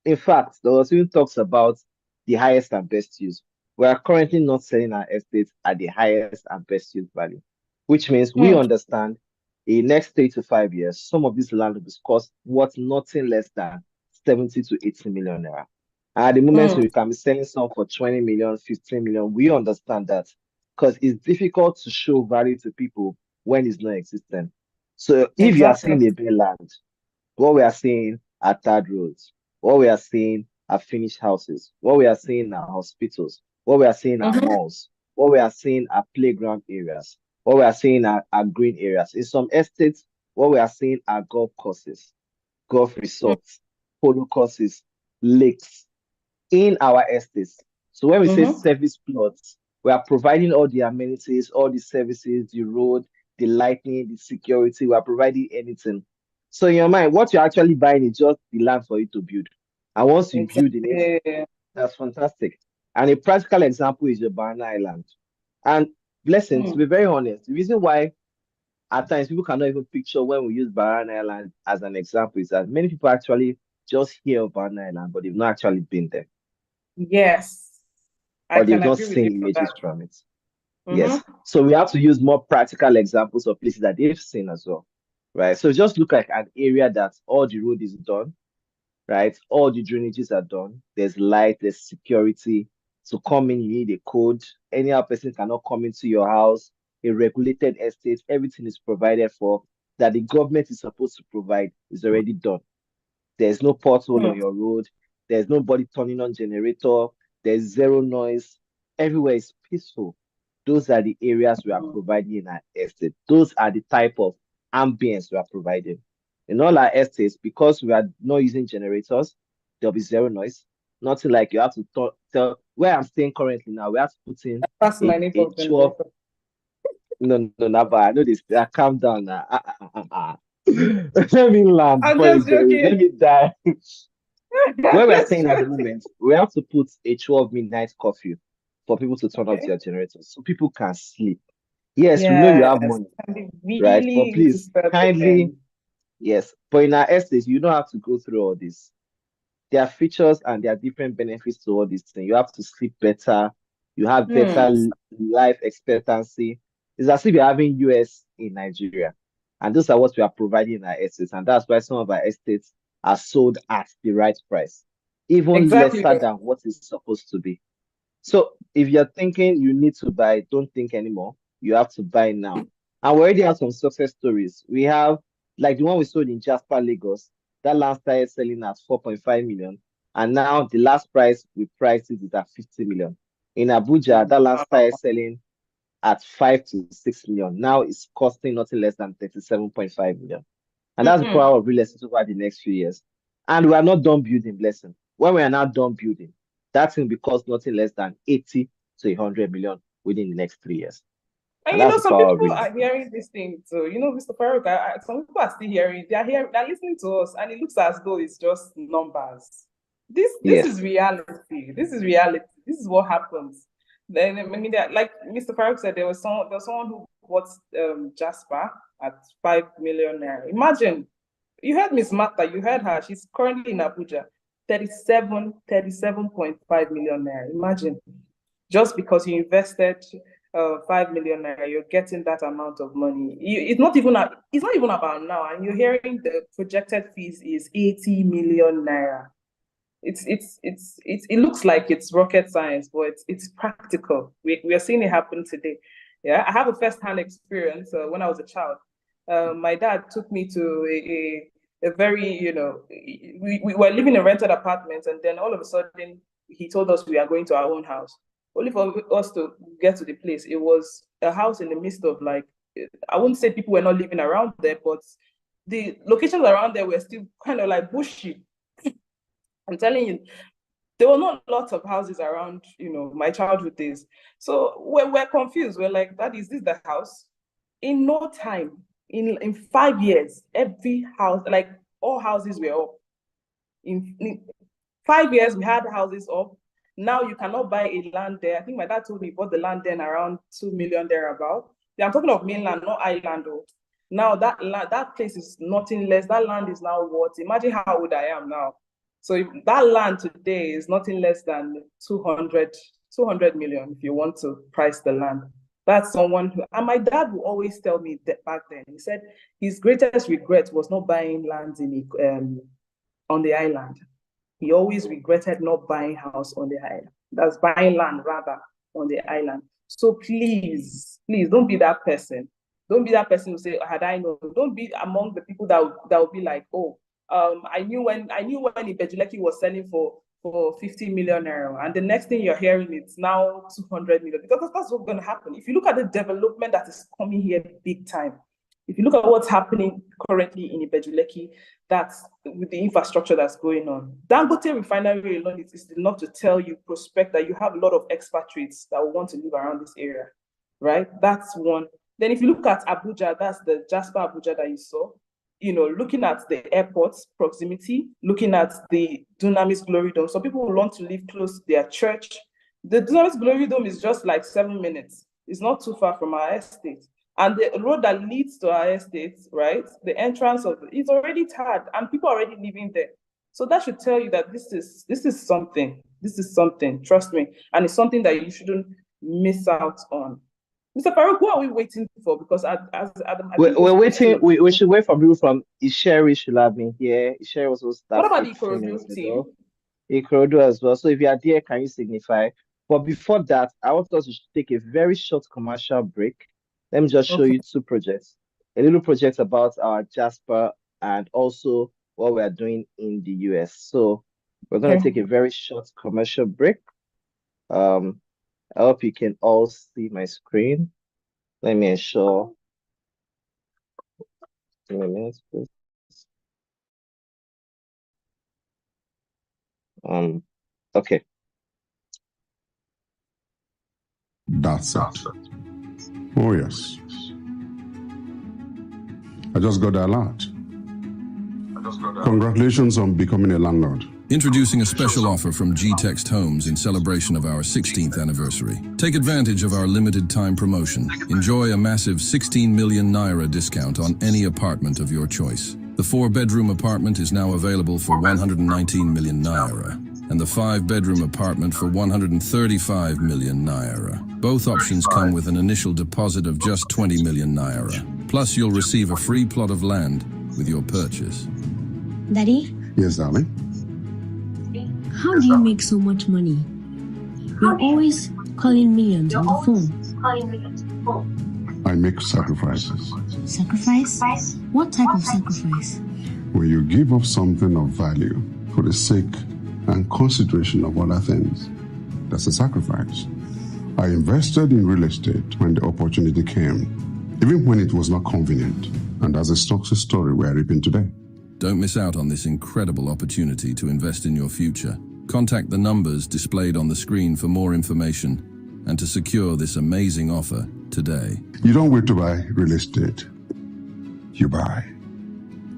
In fact, the Osun talks about the highest and best use. We are currently not selling our estates at the highest and best use value, which means we understand in the next 3 to 5 years, some of this land will cost worth nothing less than 70 to 80 million naira. At the moment, we can be selling some for 20 million, 15 million. We understand that because it's difficult to show value to people when it's not existent. So if you are seeing a bare land, what we are seeing are third roads, what we are seeing are finished houses, what we are seeing are hospitals, what we are seeing are malls, what we are seeing are playground areas, what we are seeing are green areas. In some estates, what we are seeing are golf courses, golf resorts, polo courses, lakes in our estates. So when we say service plots, we are providing all the amenities, all the services, the road, the lighting, the security. We are providing anything. So in your mind, what you're actually buying is just the land for you to build. And once you build in it, that's fantastic. And a practical example is the Banana Island. And listen, to be very honest, the reason why at times people cannot even picture when we use Banana Island as an example is that many people actually just hear of Banana Island, but they've not actually been there. Yes. Or they've not seen images from it. Yes. So we have to use more practical examples of places that they've seen as well. Right. So just look like an area that all the road is done, right? All the drainages are done. There's light, there's security. To come in, you need a code. Any other person cannot come into your house. A regulated estate, everything is provided for that the government is supposed to provide is already done. There's no pothole on your road. There's nobody turning on generator. There's zero noise. Everywhere is peaceful. Those are the areas we are providing in our estate. Those are the type of ambience we are providing. In all our estates, because we are not using generators, there'll be zero noise. Nothing like you have to tell where I'm staying currently now. We have to put in a 12. No, but I know this. Calm down now. Let me land. I'm just joking. Let me die. Where we're staying at the moment, we have to put a 12 midnight curfew for people to turn off their generators so people can sleep. Yes, we know you have money, right? But please, kindly, yes. But in our estates, you don't have to go through all this. There are features and there are different benefits to all these things. You have to sleep better. You have better life expectancy. It's as if you're having US in Nigeria. And those are what we are providing in our estates. And that's why some of our estates are sold at the right price, even lesser than what is supposed to be. So if you're thinking you need to buy, don't think anymore. You have to buy now. And we already have some success stories. We have, like the one we sold in Jasper, Lagos. That land started selling at 4.5 million. And now the last price we priced it is at 50 million. In Abuja, that land started selling at 5 to 6 million. Now it's costing nothing less than 37.5 million. And that's the power of real estate over the next few years. And we are not done building, blessing. When we are not done building, that will cost nothing less than 80 to 100 million within the next 3 years. And you know, some people are hearing this thing. So, you know, Mr. Farouk, some people are still hearing, they're listening to us, and it looks as though it's just numbers. This is reality. This is reality. This is what happens. Then, I mean, like Mr. Farouk said, there was someone who bought Jasper at 5 million naira. Imagine, you heard Miss Martha, you heard her. She's currently in Abuja, 37.5 million naira. Imagine, just because you invested 5 million naira, you're getting that amount of money. It's not even about now, and you're hearing the projected fees is 80 million naira. It looks like it's rocket science, but it's practical. We are seeing it happen today. Yeah, I have a first-hand experience. When I was a child, my dad took me to a very, you know, we were living in rented apartments, and then all of a sudden he told us we are going to our own house. Only for us to get to the place. It was a house in the midst of, like, I wouldn't say people were not living around there, but the locations around there were still kind of like bushy. I'm telling you, there were not lots of houses around, you know, my childhood days. So we're confused. We're like, Dad, is this the house? In no time, in 5 years, every house, like all houses were up. In 5 years, we had houses up. Now you cannot buy a land there. I think my dad told me he bought the land then around 2 million thereabout. I'm talking of mainland, not island though. Now that place is nothing less. That land is now what? Imagine how old I am now. So that land today is nothing less than 200 million if you want to price the land. That's someone who, and my dad would always tell me that back then, he said his greatest regret was not buying lands on the island. He always regretted not buying house on the island. That's buying land rather on the island. So please, don't be that person. Don't be that person who say, had I known. Don't be among the people that will be like, oh, I knew when Ibejuleki was selling for 50 million naira, and the next thing you're hearing it's now 200 million, because that's what's going to happen. If you look at the development that is coming here big time, If you look at what's happening currently in Ibeju-Lekki, that's with the infrastructure that's going on. Dangote refinery alone is enough to tell you, prospect, that you have a lot of expatriates that will want to live around this area, right? That's one. Then if you look at Abuja, that's the Jasper Abuja that you saw, looking at the airport's proximity, looking at the Dunamis Glory Dome. So people will want to live close to their church. The Dunamis Glory Dome is just like 7 minutes. It's not too far from our estate. And the road that leads to our estate, right, the entrance it's already tarred and people are already living there. So that should tell you that this is something. This is something, trust me. And it's something that you shouldn't miss out on. Mr. Farouk, what are we waiting for? Because we're waiting. We should wait for people from Isheri should have been here. Isheri was supposed to start. What about the Ikorodu team? Ikorodu as well. So if you are there, can you signify? But before that, I want us to take a very short commercial break. Let me just show you two projects. A little project about our Jasper and also what we are doing in the US. So we're going to take a very short commercial break. I hope you can all see my screen. Let me ensure. Give me a minute, please. Okay. That's it. Oh, yes. I just got the alert. Congratulations on becoming a landlord. Introducing a special offer from G-Text Homes in celebration of our 16th anniversary. Take advantage of our limited time promotion. Enjoy a massive 16 million naira discount on any apartment of your choice. The 4-bedroom apartment is now available for 119 million naira, and the 5-bedroom apartment for 135 million naira. Both options come with an initial deposit of just 20 million naira. Plus, you'll receive a free plot of land with your purchase. Daddy? Yes, darling? How do you make so much money? You're always calling millions on the phone. I make sacrifices. Sacrifice? What type of sacrifice? When you give up something of value for the sake and consideration of other things, that's a sacrifice. I invested in real estate when the opportunity came, even when it was not convenient. And that's a success story we are reaping today. Don't miss out on this incredible opportunity to invest in your future. Contact the numbers displayed on the screen for more information and to secure this amazing offer today. You don't wait to buy real estate. You buy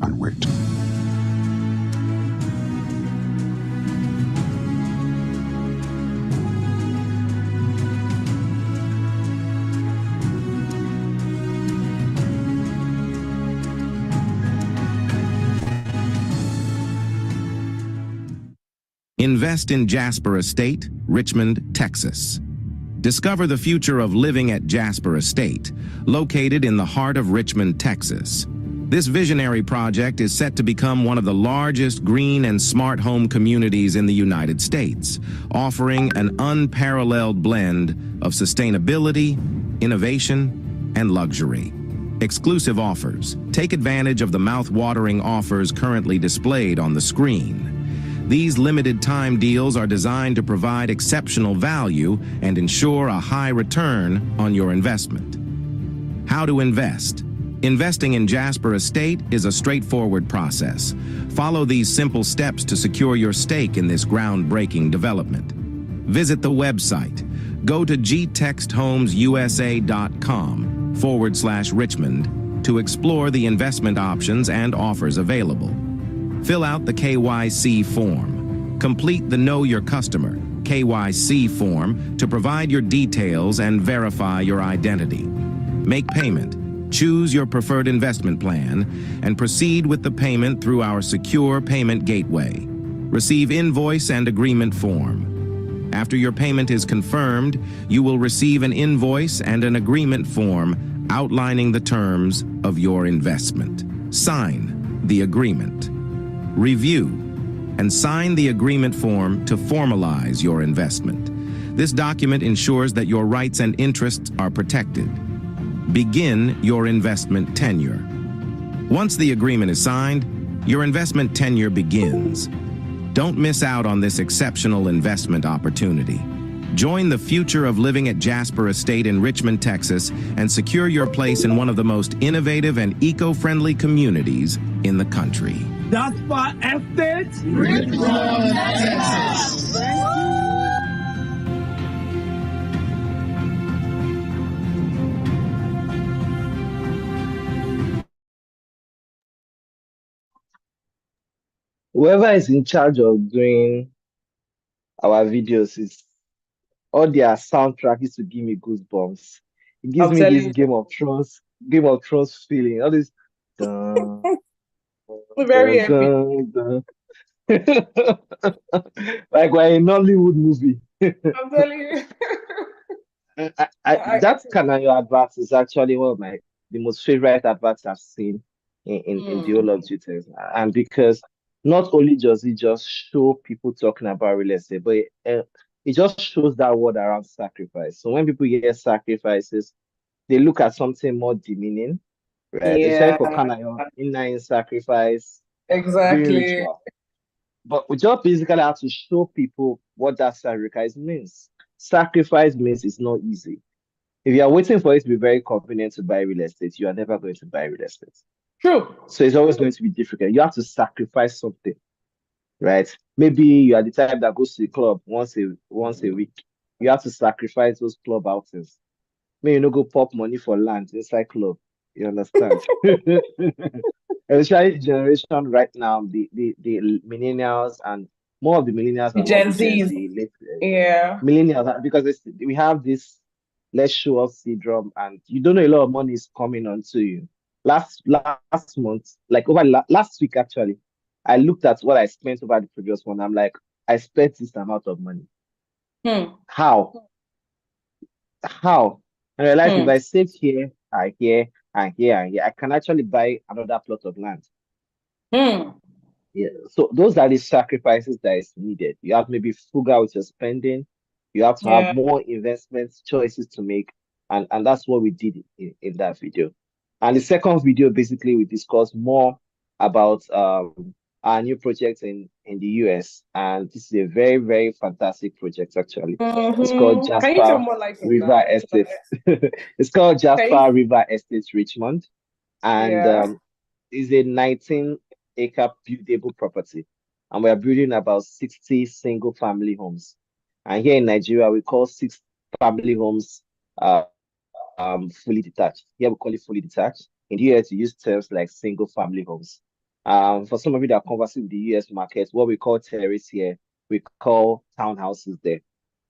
and wait. Invest in Jasper Estate, Richmond, Texas. Discover the future of living at Jasper Estate, located in the heart of Richmond, Texas. This visionary project is set to become one of the largest green and smart home communities in the United States, offering an unparalleled blend of sustainability, innovation, and luxury. Exclusive offers. Take advantage of the mouth-watering offers currently displayed on the screen. These limited time deals are designed to provide exceptional value and ensure a high return on your investment. How to invest? Investing in Jasper Estate is a straightforward process. Follow these simple steps to secure your stake in this groundbreaking development. Visit the website. Go to gtexthomesusa.com/Richmond to explore the investment options and offers available. Fill out the KYC form. Complete the Know Your Customer KYC form to provide your details and verify your identity. Make payment. Choose your preferred investment plan and proceed with the payment through our secure payment gateway. Receive invoice and agreement form. After your payment is confirmed, you will receive an invoice and an agreement form outlining the terms of your investment. Sign the agreement. Review and sign the agreement form to formalize your investment. This document ensures that your rights and interests are protected. Begin your investment tenure. Once the agreement is signed, your investment tenure begins. Don't miss out on this exceptional investment opportunity. Join the future of living at Jasper Estate in Richmond, Texas, and secure your place in one of the most innovative and eco-friendly communities in the country. Jasper Estate, Richmond, Texas. Whoever is in charge of doing our videos is all their soundtrack is to give me goosebumps. It gives me this Game of Thrones feeling. All this very epic. Like we're in a Nollywood movie. I'm telling you. That Kanayo advert is actually one of the most favorite adverts I've seen in the whole of GTEx. And because not only does it just show people talking about real estate, but it just shows that word around sacrifice. So when people hear sacrifices, they look at something more demeaning, right? Yeah. For Kanayo, in sacrifice. Exactly. But we just basically have to show people what that sacrifice means. Sacrifice means it's not easy. If you are waiting for it to be very convenient to buy real estate, you are never going to buy real estate. True. So it's always going to be difficult. You have to sacrifice something, right? Maybe you are the type that goes to the club once a week. You have to sacrifice those club outings. Maybe you don't go pop money for land inside club. You understand? Especially generation right now, the millennials and more of the millennials and Gen Zs. Yeah. Millennials, because we have this let's show off syndrome, and you don't know a lot of money is coming onto you. Last month, like over last week actually, I looked at what I spent over the previous one. I'm like, I spent this amount of money. How? And I realized if I save here, here, and here, and here, I can actually buy another plot of land. Yeah. So those are the sacrifices that is needed. You have to maybe frugal with your spending. You have to have more investment choices to make. And that's what we did in that video. And the second video, basically, we discussed more about our new project in the US. And this is a very, very fantastic project, actually. It's called Jasper River Estate. It's called Jasper River Estate Richmond. And it's a 19-acre buildable property. And we're building about 60 single-family homes. And here in Nigeria, we call 6 family homes fully detached. Here we call it fully detached. In the US, we use terms like single family homes. For some of you that are conversing with the US market, what we call terrace here, we call townhouses there.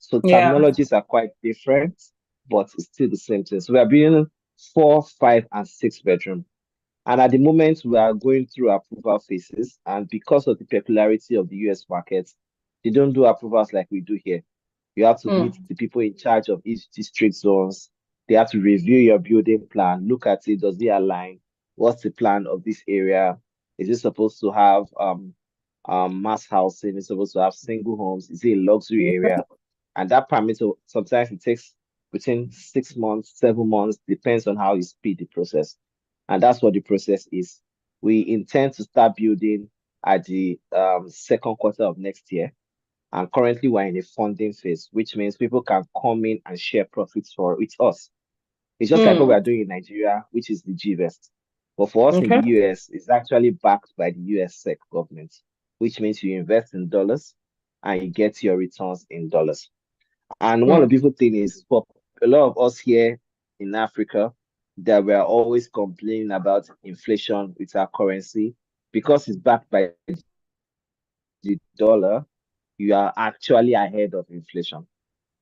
So terminologies are quite different, but it's still the same thing. So we are building 4, 5, and 6 bedroom. And at the moment, we are going through approval phases. And because of the peculiarity of the US market, they don't do approvals like we do here. You have to meet the people in charge of each district zones. They have to review your building plan, look at it, does it align? What's the plan of this area? Is it supposed to have mass housing? Is it supposed to have single homes? Is it a luxury area? And that permit, sometimes it takes between 6 months, 7 months, depends on how you speed the process. And that's what the process is. We intend to start building at the second quarter of next year. And currently we're in a funding phase, which means people can come in and share profits with us. It's just like what we're doing in Nigeria, which is the GVest. But for us in the US, it's actually backed by the US SEC government, which means you invest in dollars and you get your returns in dollars. And one of the beautiful things is for a lot of us here in Africa, that we're always complaining about inflation with our currency, because it's backed by the dollar, you are actually ahead of inflation.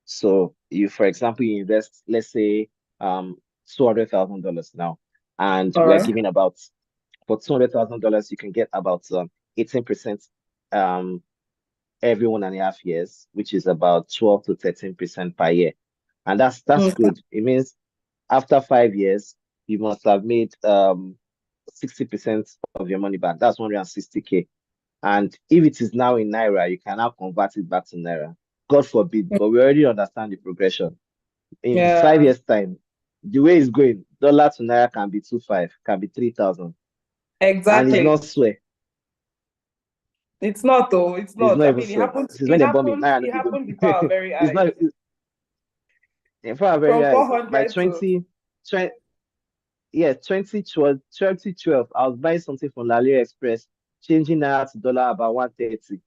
So you, for example, you invest, let's say, $200,000 now, and we're giving about, for $200,000, you can get about 18% every 1.5 years, which is about 12 to 13% per year. And that's good. It means after 5 years, you must have made 60% of your money back. That's 160K. And if it is now in Naira, you can now convert it back to Naira. God forbid, but we already understand the progression. In 5 years' time, the way it's going, dollar to Naira can be 2.5, can be 3,000. Exactly. And it's not swear. It's not though. It's not. I mean, it happened. It happened very high. In fact, very From high. 400 By to 2012, I was buying something from Lalio Express, changing that to dollar about 130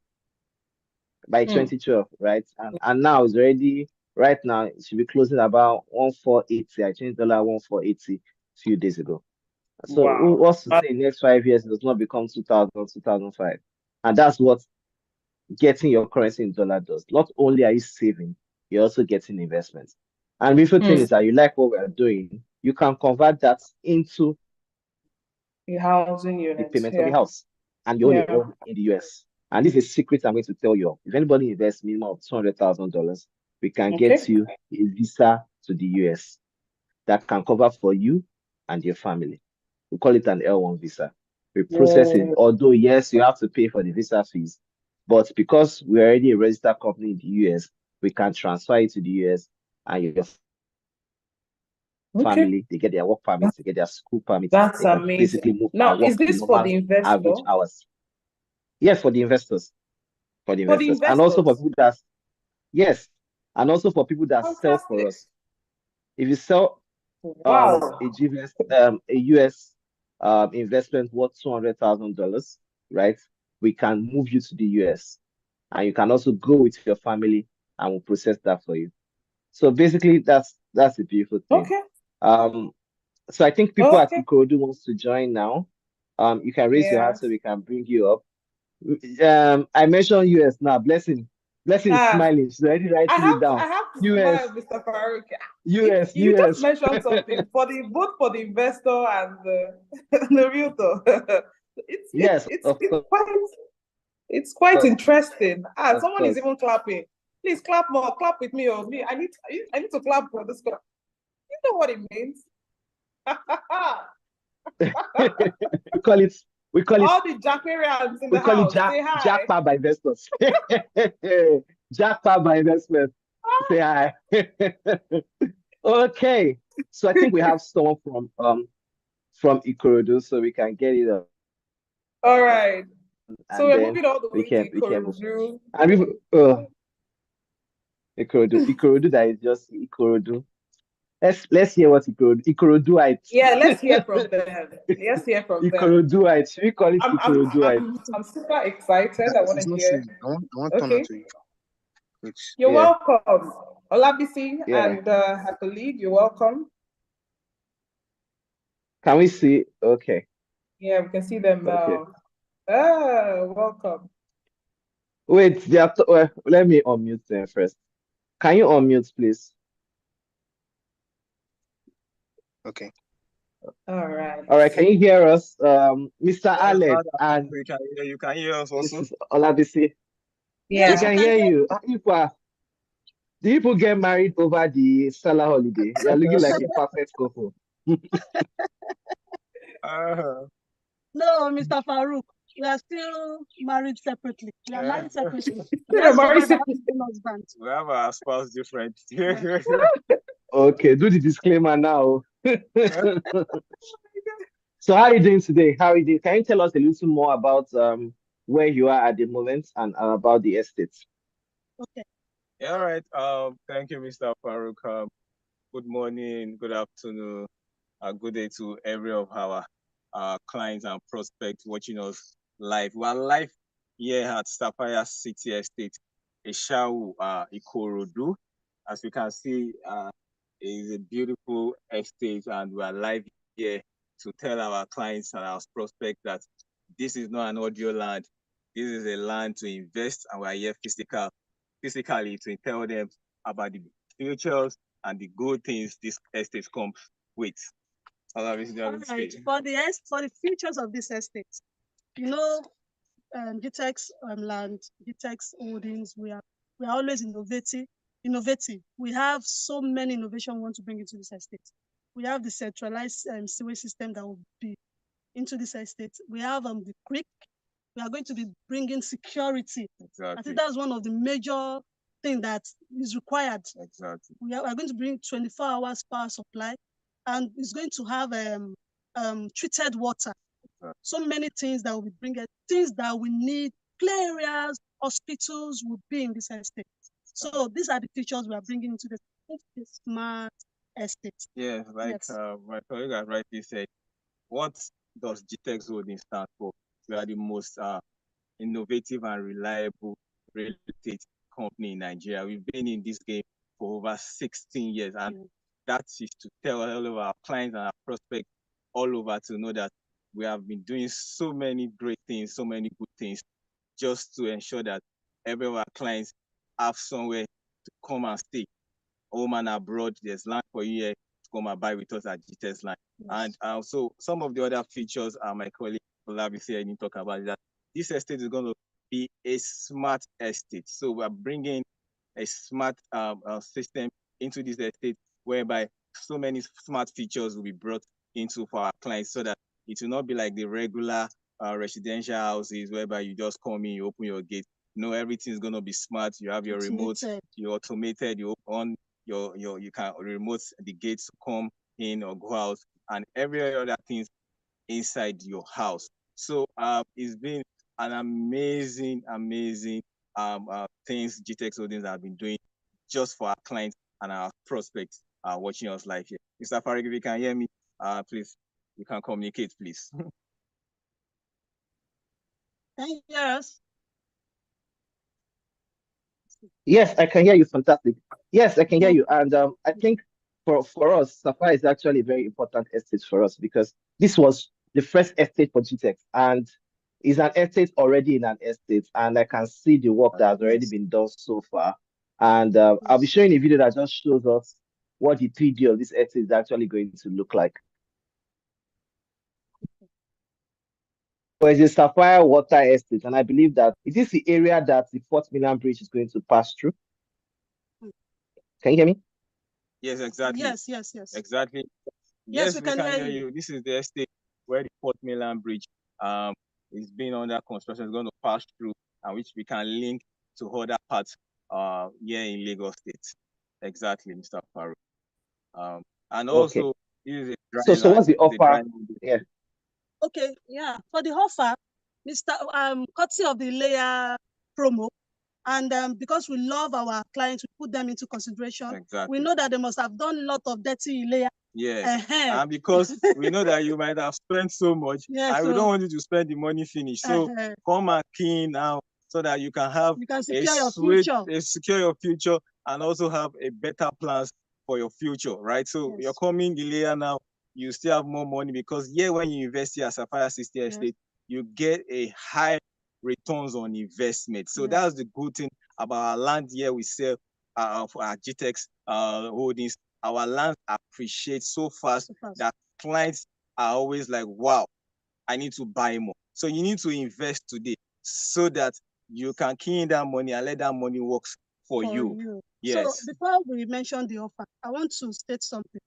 by 2012, right? And now it's already right now it should be closing about 1480. I changed dollar 1480 a few days ago. So wow. what's to say next 5 years it does not become 2000, 2005? And that's what getting your currency in dollar does. Not only are you saving, you're also getting investments. And the thing is that you like what we're doing, you can convert that into the housing unit, the payment of the house, and you only own in the US. And this is a secret I'm going to tell you. If anybody invests minimum of $200,000, we can get you a visa to the US that can cover for you and your family. We call it an L1 visa. We process it, although yes, you have to pay for the visa fees, but because we're already a registered company in the US, we can transfer it to the US, and your family, they get their work permits, they get their school permits. That's they can amazing. basically move Now, and work is this for the investor? average hours. Yes, for the investors. For the investors. And also for people that, yes, and also for people that sell for us. If you sell a US investment worth $200,000, right? We can move you to the US, and you can also go with your family, and we'll process that for you. So basically, that's a beautiful thing. So I think people at Ikorodu wants to join now. You can raise your hand so we can bring you up. I mentioned US now. Blessing is smiling. She's already writing it down. I have to US, smile, Mr. Farouk. You just mentioned something for both for the investor and the realtor. It's quite interesting. Someone is even clapping. Please clap more. Clap with me or me. I need to clap for this clap. You know what it means? We call it all the Jackparians in the house. Say hi. Jackpot by investors. Jackpot by investment. Say hi. Okay. So I think we have someone from Ikorodu, so we can get it up. All right. So we're moving all the way to Ikorodu. Ikorodu, that is just Ikorodu. Let's hear what Ikoroduites. Yeah, let's hear from them. Ikoroduites. We call it Ikoroduites. I'm super excited. I want to hear. I want to turn to you. You're welcome. Olabisi and her colleague, you're welcome. Can we see? Okay. Yeah, we can see them now. Welcome. Wait, let me unmute them first. Can you unmute, please? Okay. All right. Can you hear us, Mr. Alex? And you can hear us also. Olabisi. Yeah, we can hear you. Do people get married over the Salah holiday? You're looking like a perfect couple. No, Mr. Farouk, we are still married separately. We are married separately. We have our spouse different. Okay, do the disclaimer now. So how are you doing today? How are you doing? Can you tell us a little more about where you are at the moment and about the estates? Okay. Yeah, all right. Thank you, Mr. Farouk. Good morning, good afternoon, good day to every of our clients and prospects watching us live. We are live here at Sapphire City Estate, Eshawu, Ikorodu. As you can see, it is a beautiful estate, and we are live here to tell our clients and our prospects that this is not an audio land. This is a land to invest, and we are here physically to tell them about the futures and the good things this estate comes with. All right. For the futures of this estate, GTEx land, GTEx Holdings, we are always innovative. We have so many innovations we want to bring into this estate. We have the centralized sewage system that will be into this estate. We have the creek. We are going to be bringing security. Exactly. I think that's one of the major things that is required. Exactly. We are going to bring 24 hours power supply, and it's going to have treated water. Exactly. So many things that will be bringing, things that we need, play areas, hospitals will be in this estate. So these are the features we are bringing into this. It's smart estate. Yes, like my colleague has rightly said, what does GTEx Holdings stand for? We are the most innovative and reliable real estate company in Nigeria. We've been in this game for over 16 years, and that is to tell all of our clients and our prospects all over to know that we have been doing so many great things, so many good things, just to ensure that every of our clients have somewhere to come and stay. Home and abroad, there's land for you here to come and buy with us at GTEx Land. Yes. And so some of the other features my colleague Olabisi didn't talk about is that this estate is going to be a smart estate. So we're bringing a smart system into this estate whereby so many smart features will be brought into for our clients so that it will not be like the regular residential houses whereby you just come in, you open your gate. No, everything is going to be smart. You have your remote, you automated, you on you can remote the gates to come in or go out, and every other things inside your house. So it's been an amazing things GTEx Holdings have been doing just for our clients and our prospects watching us live here. Mr. Farid, if you can hear me, please, you can communicate, please. Can you hear us? Yes, I can hear you. Fantastic. Yes, I can hear you. And I think for us, Sapphire is actually a very important estate for us because this was the first estate for GTEx, and it's an estate already in an estate, and I can see the work that has already been done so far. And I'll be showing a video that just shows us what the 3D of this estate is actually going to look like. Well, it's a Sapphire Water Estate, and I believe that it is the area that the Fort Milan Bridge is going to pass through. Can you hear me? Yes, exactly. Yes. Exactly. Yes, we can hear you. This is the estate where the Fort Milan Bridge is being under construction. It's going to pass through, and which we can link to other parts here in Lagos State. Exactly, Mr. Farouk. And also, this is a dry so what's the offer? Yeah. Okay, yeah. For the offer, Mr. Courtesy of the layer promo, and because we love our clients, we put them into consideration. Exactly. We know that they must have done a lot of dirty layer. Yes, and because we know that you might have spent so much, and we don't want you to spend the money finish. So come and key in now so that you can have secure your future and also have a better plans for your future, right? So you're coming the layer now, you still have more money because when you invest here at Sapphire 60 Estate, you get a high returns on investment. So that's the good thing about our land here we sell for our GTEx Holdings. Our land appreciates so fast that clients are always like, wow, I need to buy more. So you need to invest today so that you can key in that money and let that money work for you. Yes. So before we mention the offer, I want to state something.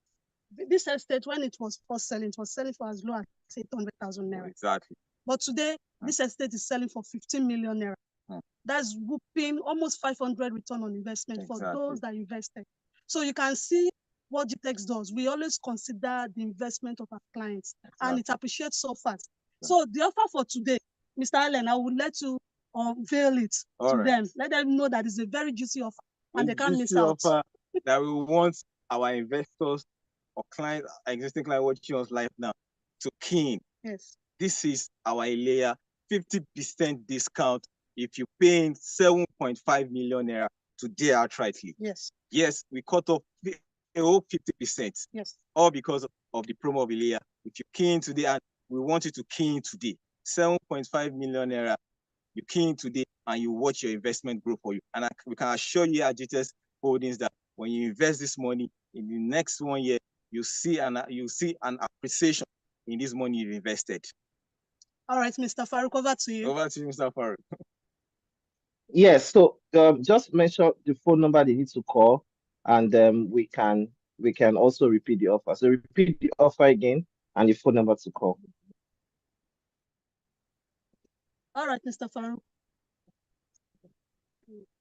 This estate, when it was first selling, it was selling for as low as 800,000 naira. Exactly. But today, this estate is selling for 15 million naira. That's whooping almost 500 return on investment for those that invested. So you can see what GTEx does. We always consider the investment of our clients, and it appreciates so fast. So the offer for today, Mr. Allen, I would let you unveil it to them. Let them know that it's a very juicy offer, and they can't miss out. Offer that we want our investors or clients, existing clients watching us live now, to key in. Yes. This is our layer 50% discount if you pay 7.5 million naira today outrightly. Yes, we cut off the whole 50%. Yes. All because of the promo of the layer. If you key in today, and we want you to key in today, 7.5 million naira, you key in today and you watch your investment grow for you. And we can assure you at GTEx Holdings that when you invest this money in the next 1 year, you see an appreciation in this money you've invested. All right, Mr. Farouk, over to you. Over to you, Mr. Farouk. Yes, so just mention the phone number they need to call, and we can also repeat the offer. So repeat the offer again and the phone number to call. All right, Mr. Farouk.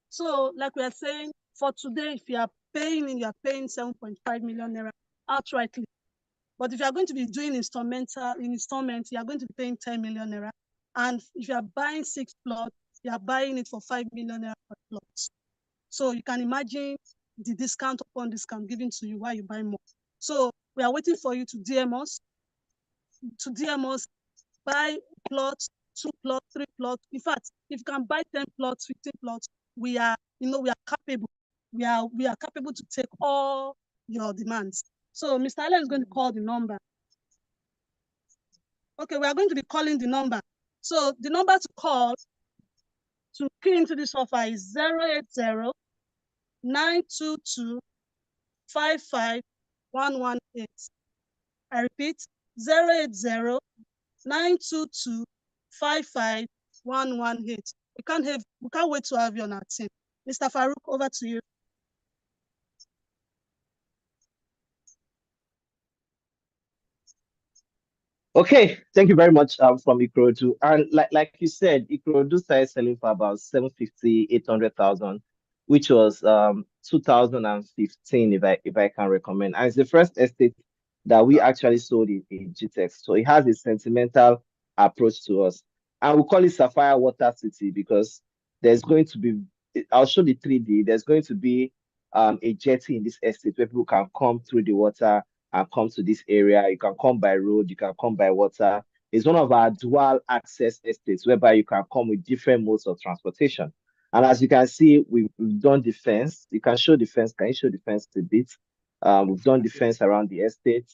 So, like we are saying, for today, if you are paying 7.5 million naira outrightly. But if you are going to be doing installments, you are going to be paying 10 million naira. And if you are buying 6 plots, you are buying it for 5 million naira per plot. So you can imagine the discount upon discount given to you while you buy more. So we are waiting for you to DM us, buy plots, 2 plots, 3 plots. In fact, if you can buy 10 plots, 15 plots, we are capable. We are capable to take all your demands. So Mr. Allen is going to call the number. Okay, we are going to be calling the number. So the number to call to key into this offer is 080 922 55118. I repeat, 080 922 55118. We can't wait to have you on our team. Mr. Farouk, over to you. Okay, thank you very much from Ikorodu. And like you said, Ikorodu started selling for about 750, 800,000, which was 2015, if I can recommend. And it's the first estate that we actually sold in GTEx. So it has a sentimental approach to us. And we call it Sapphire Water City because there's going to be, I'll show the 3D, there's going to be a jetty in this estate where people can come through the water and come to this area. You can come by road, you can come by water. It's one of our dual access estates whereby you can come with different modes of transportation. And as you can see, we've done the fence. You can show the fence. Can you show the fence a bit? We've done the fence around the estate.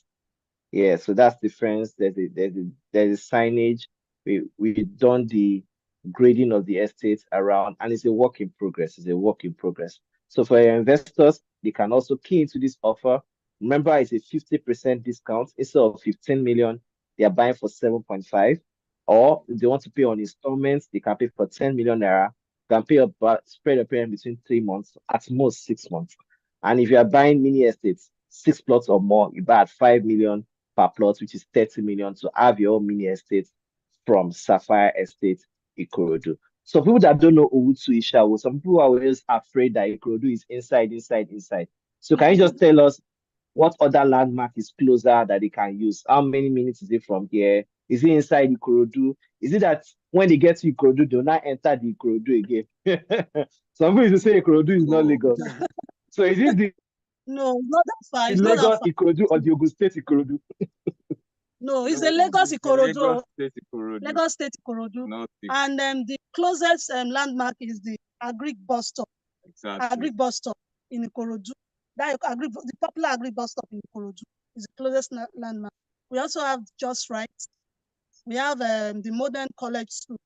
Yeah, so that's the fence. There's a signage. We've done the grading of the estate around, and it's a work in progress. It's a work in progress. So for your investors, they can also key into this offer. Remember, it's a 50% discount. Instead of 15 million, they are buying for 7.5. Or if they want to pay on installments, they can pay for 10 million naira. They can pay about spread a payment between 3 months, at most 6 months. And if you are buying mini estates, 6 plots or more, you buy at 5 million per plot, which is 30 million to have your own mini estate from Sapphire Estate Ikorodu. So people that don't know Owutu Ishawo, some people are always afraid that Ikorodu is inside. So can you just tell us what other landmark is closer that they can use? How many minutes is it from here? Is it inside Ikorodu? Is it that when they get to Ikorodu, they'll not enter the Ikorodu again? Some people used to say Ikorodu is not Lagos. So is it the No, not that far. It's Lagos not that far. Ikorodu or the Ogun State Ikorodu? No, it's the Lagos Ikorodu. Lagos State Ikorodu. Not the- And the closest landmark is the Agric bus stop. Exactly. Agric bus stop in Ikorodu. The popular Agric bus stop in Ikorodu is the closest landmark. We also have Just Right. We have the Modern College School.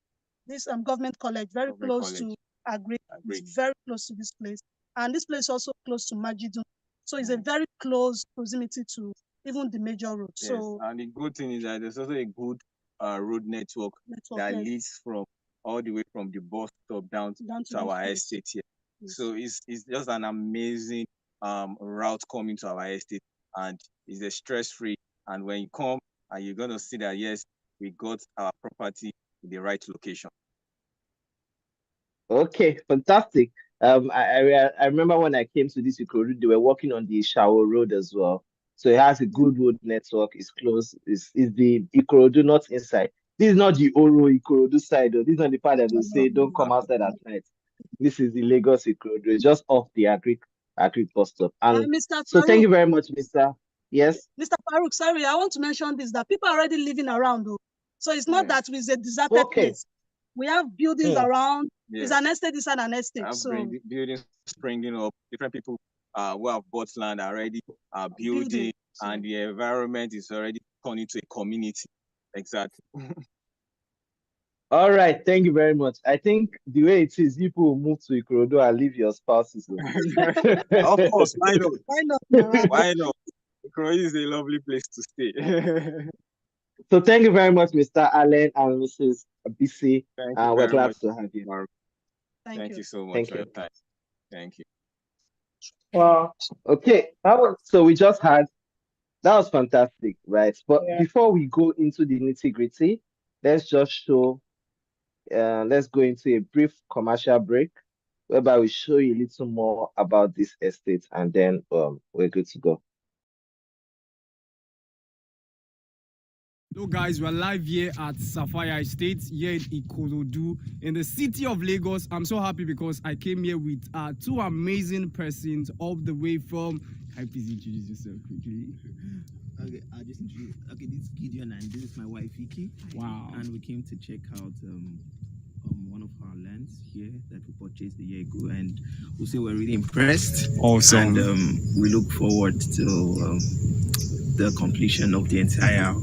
This government college, very close to Agric. It's very close to this place. And this place is also close to Majidun. So it's a very close proximity to even the major road. Yes. So And the good thing is that there's also a good road network that yes. leads from all the way from the bus stop down to our this estate here. Yes. So it's just an amazing route coming to our estate, and it's a stress-free. And when you come, and you're gonna see that yes, we got our property in the right location. Okay, fantastic. I remember when I came to this Ikorodu, they were working on the Shawo Road as well. So it has a good road network. It's close. It's the Ikorodu, not inside. This is not the Oro Ikorodu side, though. This is not the part that will say don't come outside at night. This is the Lagos Ikorodu. It's just off the Agric bus stop. And Mr. so thank Farouk, you very much, Mr. Yes. Mr. Farouk, sorry, I want to mention this, that people are already living around though. So it's not that it's a deserted place. We have buildings around. Yeah. It's an estate, it's an estate. Have So buildings springing up. Different people who have bought land already are building, and the environment is already turning to a community. Exactly. All right, thank you very much. I think the way it is, people will move to Ikorodu and leave your spouses. Of course, why not? Why not? Why not? Ikorodu is a lovely place to stay. So thank you very much, Mr. Allen and Mrs. BC. We're very glad much, to have you. Mark. Thank you so much Thank for you. your time. Thank you. Wow. Okay, so we just had, that was fantastic, right? But before we go into the nitty-gritty, let's just show, let's go into a brief commercial break, whereby we show you a little more about this estate, and then we're good to go. Hello guys, we're live here at Sapphire Estate here in Ikorodu in the city of Lagos. I'm so happy because I came here with two amazing persons all the way from. Can you please introduce yourself quickly? Okay, I'll just introduce. Okay, this is Gideon and this is my wife Vicky. Wow. And we came to check out one of our lands here that we purchased a year ago, and we'll say we're really impressed. Awesome. And we look forward to the completion of the entire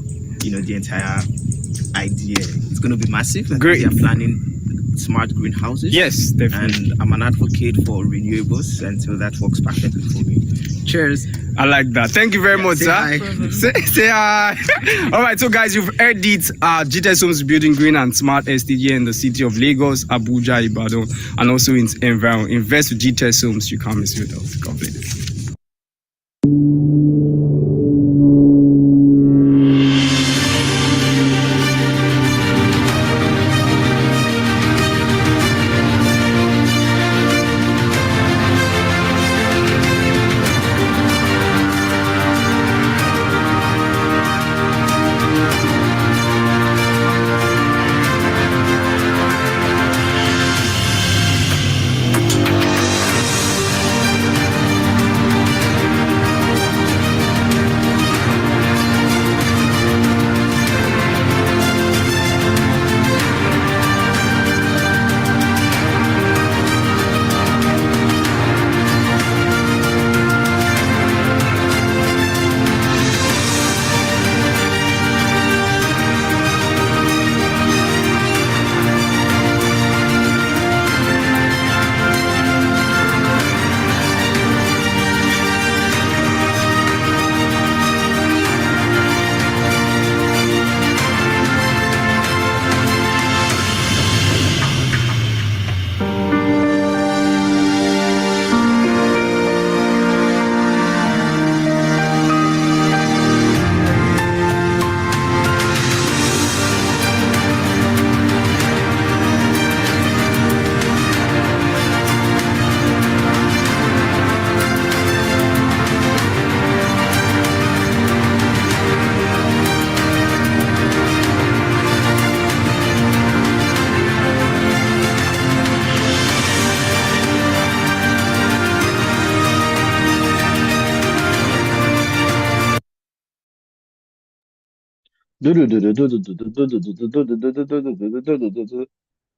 idea. It's going to be massive. Great. We are planning smart greenhouses. Yes, definitely. And I'm an advocate for renewables, and so that works perfectly for me. Cheers. I like that. Thank you very much, say sir. hi. Say hi. All right, so guys, you've heard it. GTEX Homes building green and smart estate here in the city of Lagos, Abuja, Ibadan, and also in environment. Invest with GTEX Homes. You can't miss with us. God bless.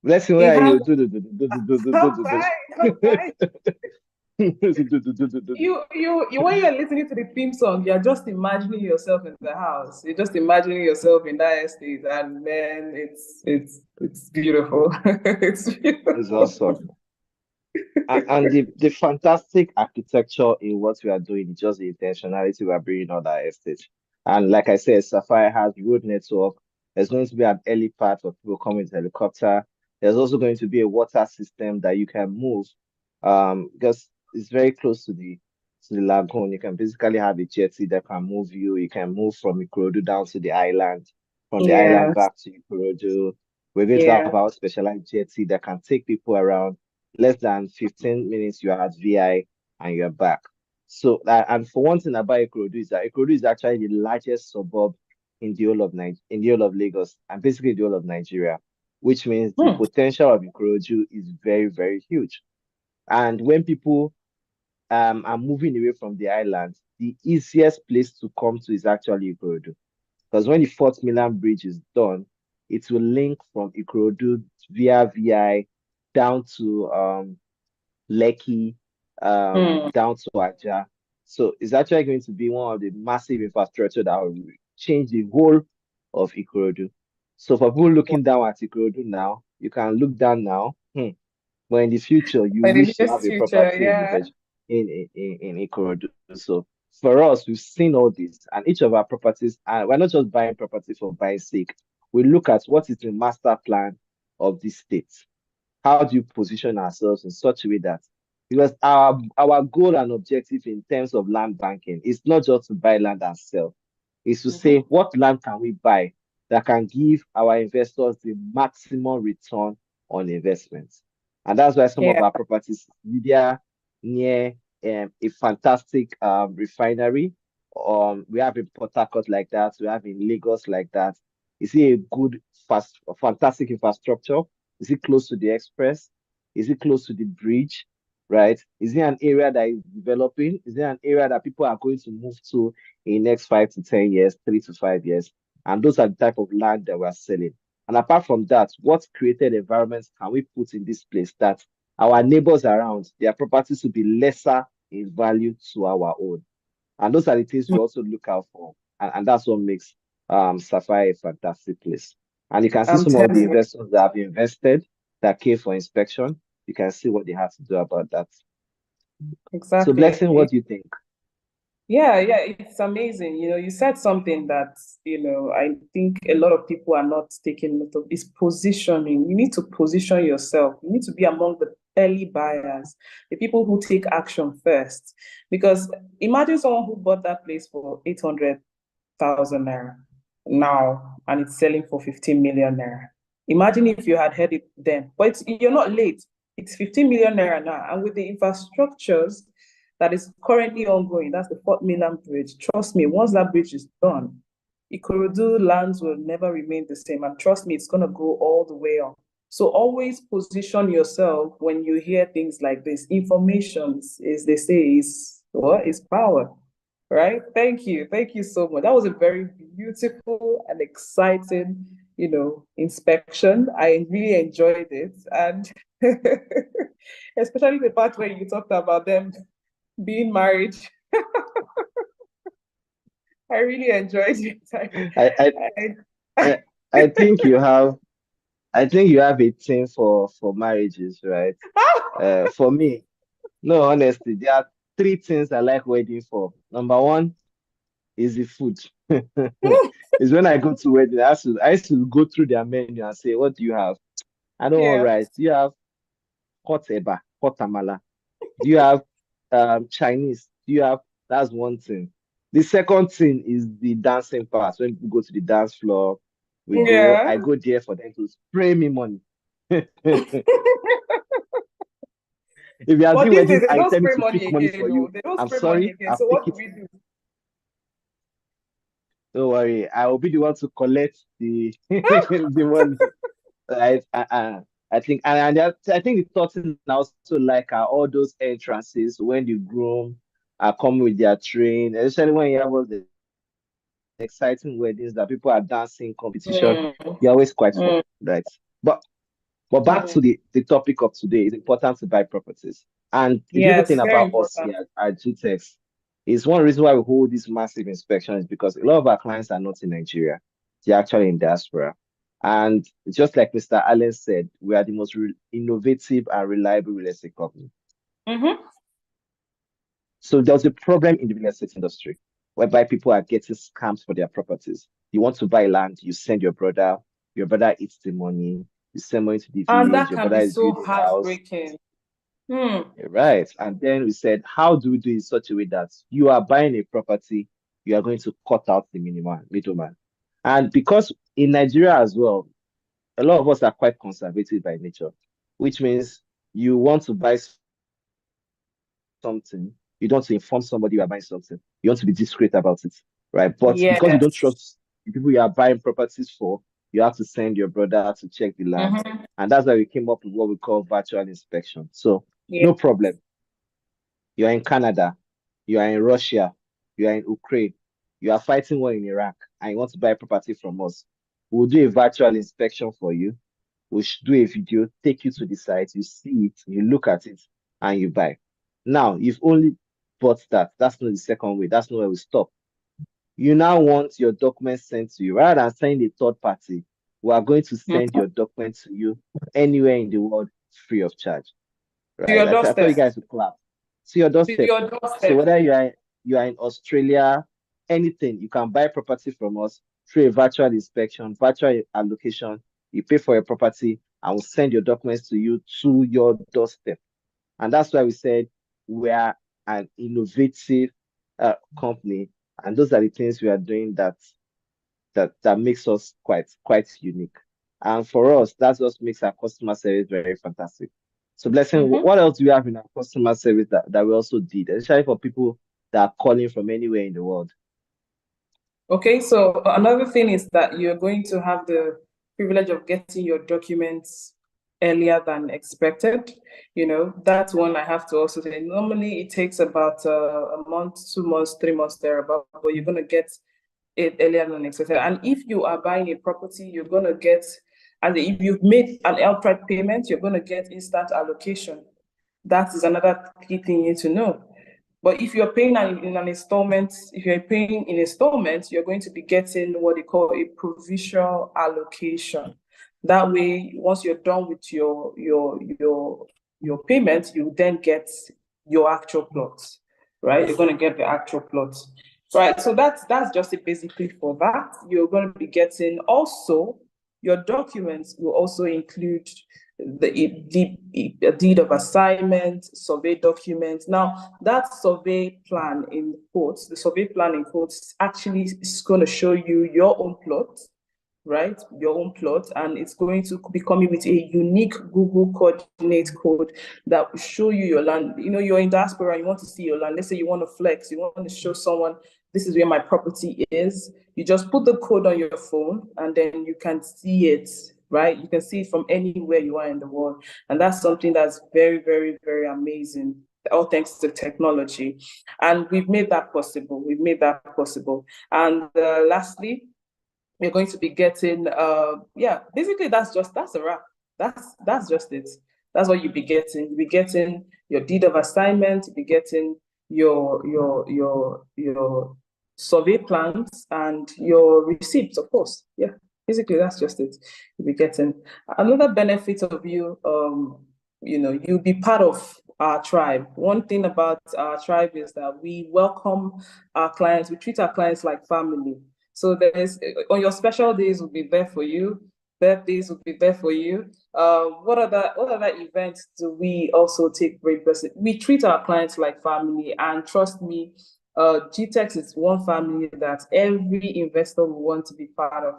Blessing, where are you? You when you're listening to the theme song, you're just imagining yourself in the house. You're just imagining yourself in that estate, and then it's beautiful. It's beautiful. It's awesome. And the fantastic architecture in what we are doing is just the intentionality we are bringing on that estate. And like I said, Sapphire has road network. There's going to be an early part of people coming with helicopter. There's also going to be a water system that you can move, because it's very close to the lagoon. You can basically have a jetty that can move you. You can move from Ikorodu down to the island, from the island back to Ikorodu. We're going to have our specialized jetty that can take people around. Less than 15 minutes, you are at VI and you're back. So, and for one thing about Ikorodu is that Ikorodu is actually the largest suburb in the whole of Lagos, and basically the whole of Nigeria, which means the potential of Ikorodu is very, very huge. And when people are moving away from the island, the easiest place to come to is actually Ikorodu. Because when the Fort Milan Bridge is done, it will link from Ikorodu via VI down to Lekki, down to Aja. So it's actually going to be one of the massive infrastructure that will change the whole of Ikorodu. So for people looking down at Ikorodu now, you can look down now. But in the future, you wish to have a property in Ikorodu. So for us, we've seen all this, and each of our properties, and we're not just buying property for buying sake. We look at what is the master plan of this state. How do you position ourselves in such a way that, because our goal and objective in terms of land banking is not just to buy land and sell, is to say what land can we buy that can give our investors the maximum return on investments. And that's why some of our properties either near a fantastic refinery, We have in Port Harcourt like that. We have in Lagos like that. Is it a good, fantastic infrastructure? Is it close to the express? Is it close to the bridge? Right? Is it an area that is developing? Is it an area that people are going to move to in the next 5 to 10 years, 3 to 5 years? And those are the type of land that we're selling. And apart from that, what created environments can we put in this place that our neighbors around, their properties will be lesser in value to our own? And those are the things we also look out for. And that's what makes Sapphire a fantastic place. And you can see some of the investors that have invested that came for inspection. You can see what they have to do about that. Exactly. So Blessing, what do you think? Yeah, it's amazing. You said something that, I think a lot of people are not taking note of, is positioning. You need to position yourself. You need to be among the early buyers, the people who take action first. Because imagine someone who bought that place for 800,000 naira now, and it's selling for 15 million naira. Imagine if you had heard it then. But you're not late. It's 15 million naira now. And with the infrastructures that is currently ongoing, that's the Fort Milan Bridge. Trust me, once that bridge is done, Ikorodu lands will never remain the same. And trust me, it's going to go all the way on. So always position yourself when you hear things like this. Information, as they say, is power, right? Thank you so much. That was a very beautiful and exciting, inspection. I really enjoyed it, and especially the part where you talked about them being married. I really enjoyed it. I think you have a thing for marriages, right? For me, no, honestly, there are 3 things I like wedding for. Number 1 is the food. It's when I go to wedding, I used to go through their menu and say, what do you have? I don't want rice. Do you have hot eba, hot amala? Do you have Chinese? Do you have? That's one thing. The second thing is the dancing part. When people go to the dance floor, I go there for them to spray me money. If you are doing wedding, I tell you to pick money for you. I'm sorry. So what do we do? Don't worry, I will be the one to collect the the money. Right? I think, and I think the thought thing I also like are all those entrances when the groom are coming with their train, especially when you have all the exciting weddings that people are dancing competition. You're always quite fun, right? But back to the topic of today, it's important to buy properties. And the beautiful thing about us here at GTEx is one reason why we hold this massive inspection is because a lot of our clients are not in Nigeria. They're actually in diaspora. And just like Mr. Allen said, we are the most innovative and reliable real estate company. So there's a problem in the real estate industry whereby people are getting scams for their properties. You want to buy land, you send your brother eats the money, you send money to the village, and that your can brother be is so building a house. heartbreaking. Right. And then we said, how do we do it in such a way that you are buying a property, you are going to cut out the middleman? And because in Nigeria as well, a lot of us are quite conservative by nature, which means you want to buy something, you don't want to inform somebody you are buying something. You want to be discreet about it, right? But because you don't trust the people you are buying properties for, you have to send your brother to check the land. And that's why we came up with what we call virtual inspection. So no problem. You are in Canada, you are in Russia, you are in Ukraine, you are fighting war in Iraq, and you want to buy property from us. We'll do a virtual inspection for you. We'll do a video, take you to the site, you see it, you look at it, and you buy. Now, you've only bought that. That's not the second way. That's not where we stop. You now want your documents sent to you. Rather than sending a third party, we are going to send your documents to you anywhere in the world free of charge. Right? To your doorstep. I thought you guys would clap. To your doorstep. To your doorstep. So whether you are in Australia, anything, you can buy property from us through a virtual inspection, virtual allocation. You pay for your property, and we'll send your documents to you to your doorstep. And that's why we said we are an innovative company, and those are the things we are doing that makes us quite unique. And for us, that's what makes our customer service very fantastic. So Blessing, what else do we have in our customer service that we also did, especially for people that are calling from anywhere in the world? Okay, so another thing is that you're going to have the privilege of getting your documents earlier than expected. You know, that's one I have to also say. Normally, it takes about a month, 2 months, 3 months thereabout, but you're going to get it earlier than expected. And if you are buying a property, you're going to get, and if you've made an outright payment, you're going to get instant allocation. That is another key thing you need to know. But if you're paying in an installment, if you're paying in installments, you're going to be getting what they call a provisional allocation. That way, once you're done with your payment, you then get your actual plot, right? You're going to get the actual plot, right? So that's just it basically for that. You're going to be getting also your documents will also include the deed of assignment, survey documents. Now, that survey plan in quotes, the survey plan in quotes actually is going to show you your own plot, right? Your own plot, and it's going to be coming with a unique Google coordinate code that will show you your land. You know, you're in diaspora, you want to see your land. Let's say you want to flex, you want to show someone, this is where my property is. You just put the code on your phone and then you can see it, right? You can see it from anywhere you are in the world. And that's something that's very, very, very amazing, all thanks to technology. And we've made that possible. We've made that possible. And lastly, we're going to be getting, basically that's a wrap. That's just it. That's what you'll be getting. You'll be getting your deed of assignment, you'll be getting your survey plans and your receipts, of course. Yeah, basically that's just it. You'll be getting another benefit of you, you'll be part of our tribe. One thing about our tribe is that we welcome our clients, we treat our clients like family. So there's, on your special days, will be there for you. Birthdays will be there for you. What other events do we also take great person? We treat our clients like family, and trust me, GTEx is one family that every investor will want to be part of.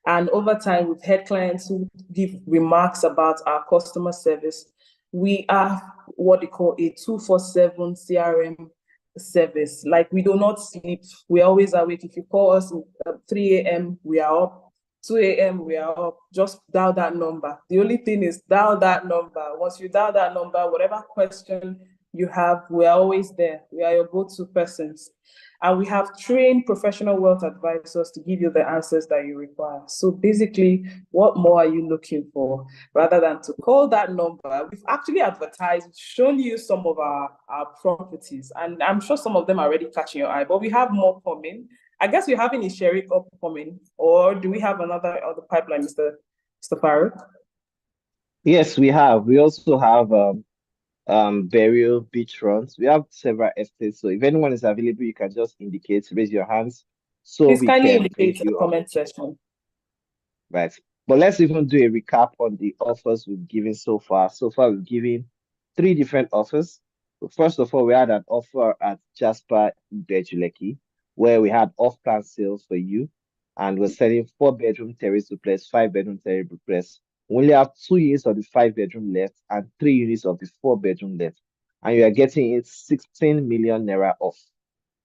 And over time, we've had clients who give remarks about our customer service. We are what they call a 24/7 CRM service. Like, we do not sleep. We're always awake. If you call us at 3 a.m., we are up. 2 a.m., we are up. Just dial that number. The only thing is dial that number. Once you dial that number, whatever question you have, we're always there. We are your go-to persons. And we have trained professional wealth advisors to give you the answers that you require. So basically, what more are you looking for? Rather than to call that number, we've actually advertised, shown you some of our properties, and I'm sure some of them are already catching your eye, but we have more coming. I guess we're having a Sherik upcoming, or do we have another other pipeline, Mr. Farouk? Yes, we have. We also have burial beachfronts. We have several estates. So if anyone is available, you can just indicate, raise your hands. So please we kindly can indicate in the comment section. Right. But let's even do a recap on the offers we've given so far. So far, we've given 3 different offers. First of all, we had an offer at Jasper Ibejuleki, where we had off-plan sales for you, and we're selling 4-bedroom terrace duplex, 5-bedroom terrace duplex. We only have 2 units of the 5-bedroom left and 3 units of the 4-bedroom left, and you are getting it 16 million naira off,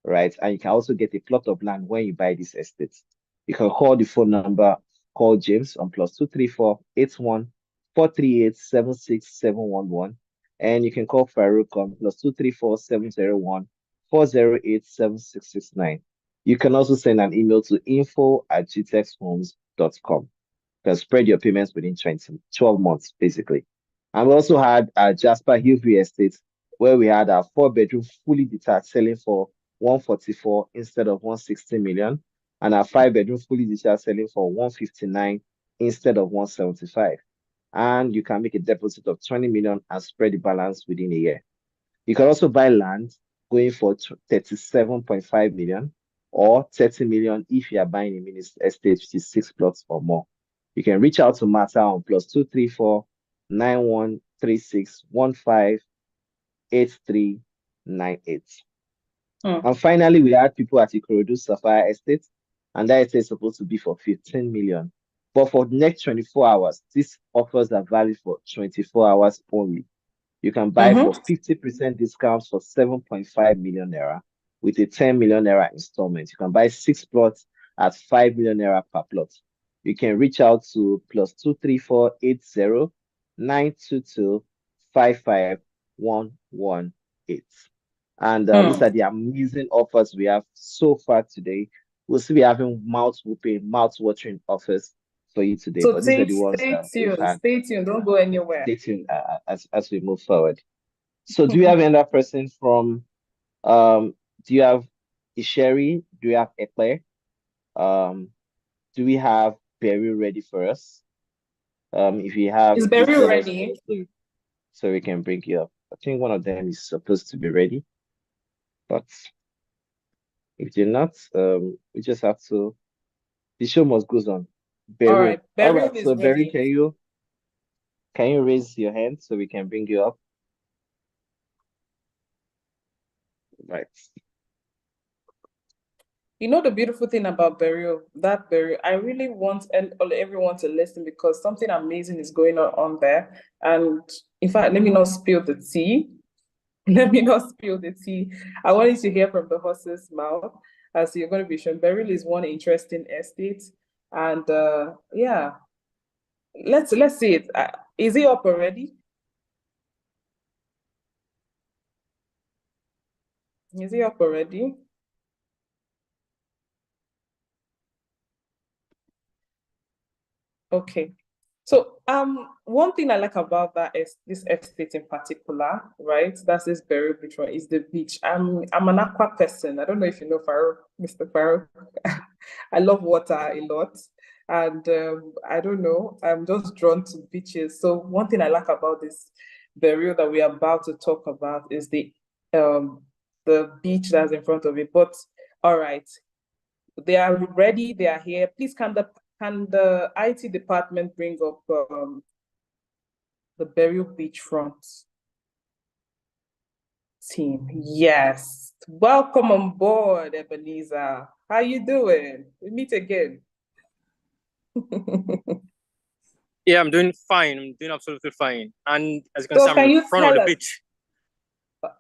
right? And you can also get a plot of land when you buy this estate. You can call the phone number, call James on +234 81 438 76711, and you can call Farouk on +234 701 408 7669. You can also send an email to info@gtexhomes.com. You can spread your payments within 12 months, basically. And we also had Jasper Hillview Estate, where we had a 4-bedroom fully detached selling for 144 instead of 160 million, and our 5-bedroom fully detached selling for 159 instead of 175. And you can make a deposit of 20 million and spread the balance within a year. You can also buy land going for 37.5 million or 30 million if you are buying a mini estate, which is 6 plots or more. You can reach out to Martha on +234 9136 158398. And finally, we had people at Ikorodu Sapphire Estate, and that estate is supposed to be for 15 million. But for the next 24 hours, these offers are valid for 24 hours only. You can buy for 50% discounts for 7.5 million naira with a 10 million naira installment. You can buy 6 plots at 5 million naira per plot. You can reach out to +23480 922 55118. And these are the amazing offers we have so far today. We'll still be having mouth-whooping, mouth-watering offers for you today. So but these are the ones stay that we've tuned. had. Stay tuned. Don't go anywhere. Stay tuned as we move forward. So do you have another person from, do you have Isheri? Do you have Ekle? Do we have Berry ready for us? If you have, Is Berry ready? So we can bring you up. I think one of them is supposed to be ready. But if they're not, we just have to, the show must go on. Berry. All right, Berry All right, so Berry, can you raise your hand so we can bring you up? Right. You know the beautiful thing about Burial, I really want everyone to listen because something amazing is going on there. And in fact, let me not spill the tea. Let me not spill the tea. I want you to hear from the horse's mouth as you're going to be shown. Burial is one interesting estate. And yeah, let's see it. Is it up already? Is it up already? Okay. So one thing I like about this estate in particular, right? That's this Berry Beach one, is the beach. I'm an aqua person. I don't know if you know Farouk, Mr. Farouk. I love water a lot. And I don't know, I'm just drawn to beaches. So one thing I like about this burial that we're about to talk about is the beach that's in front of it. But all right, they are ready, they are here. Please can the IT department bring up the burial beachfront team? Yes. Welcome on board, Ebenezer. How you doing? We meet again. Yeah, I'm doing fine. I'm doing absolutely fine. And as you can see, I'm in front of the beach.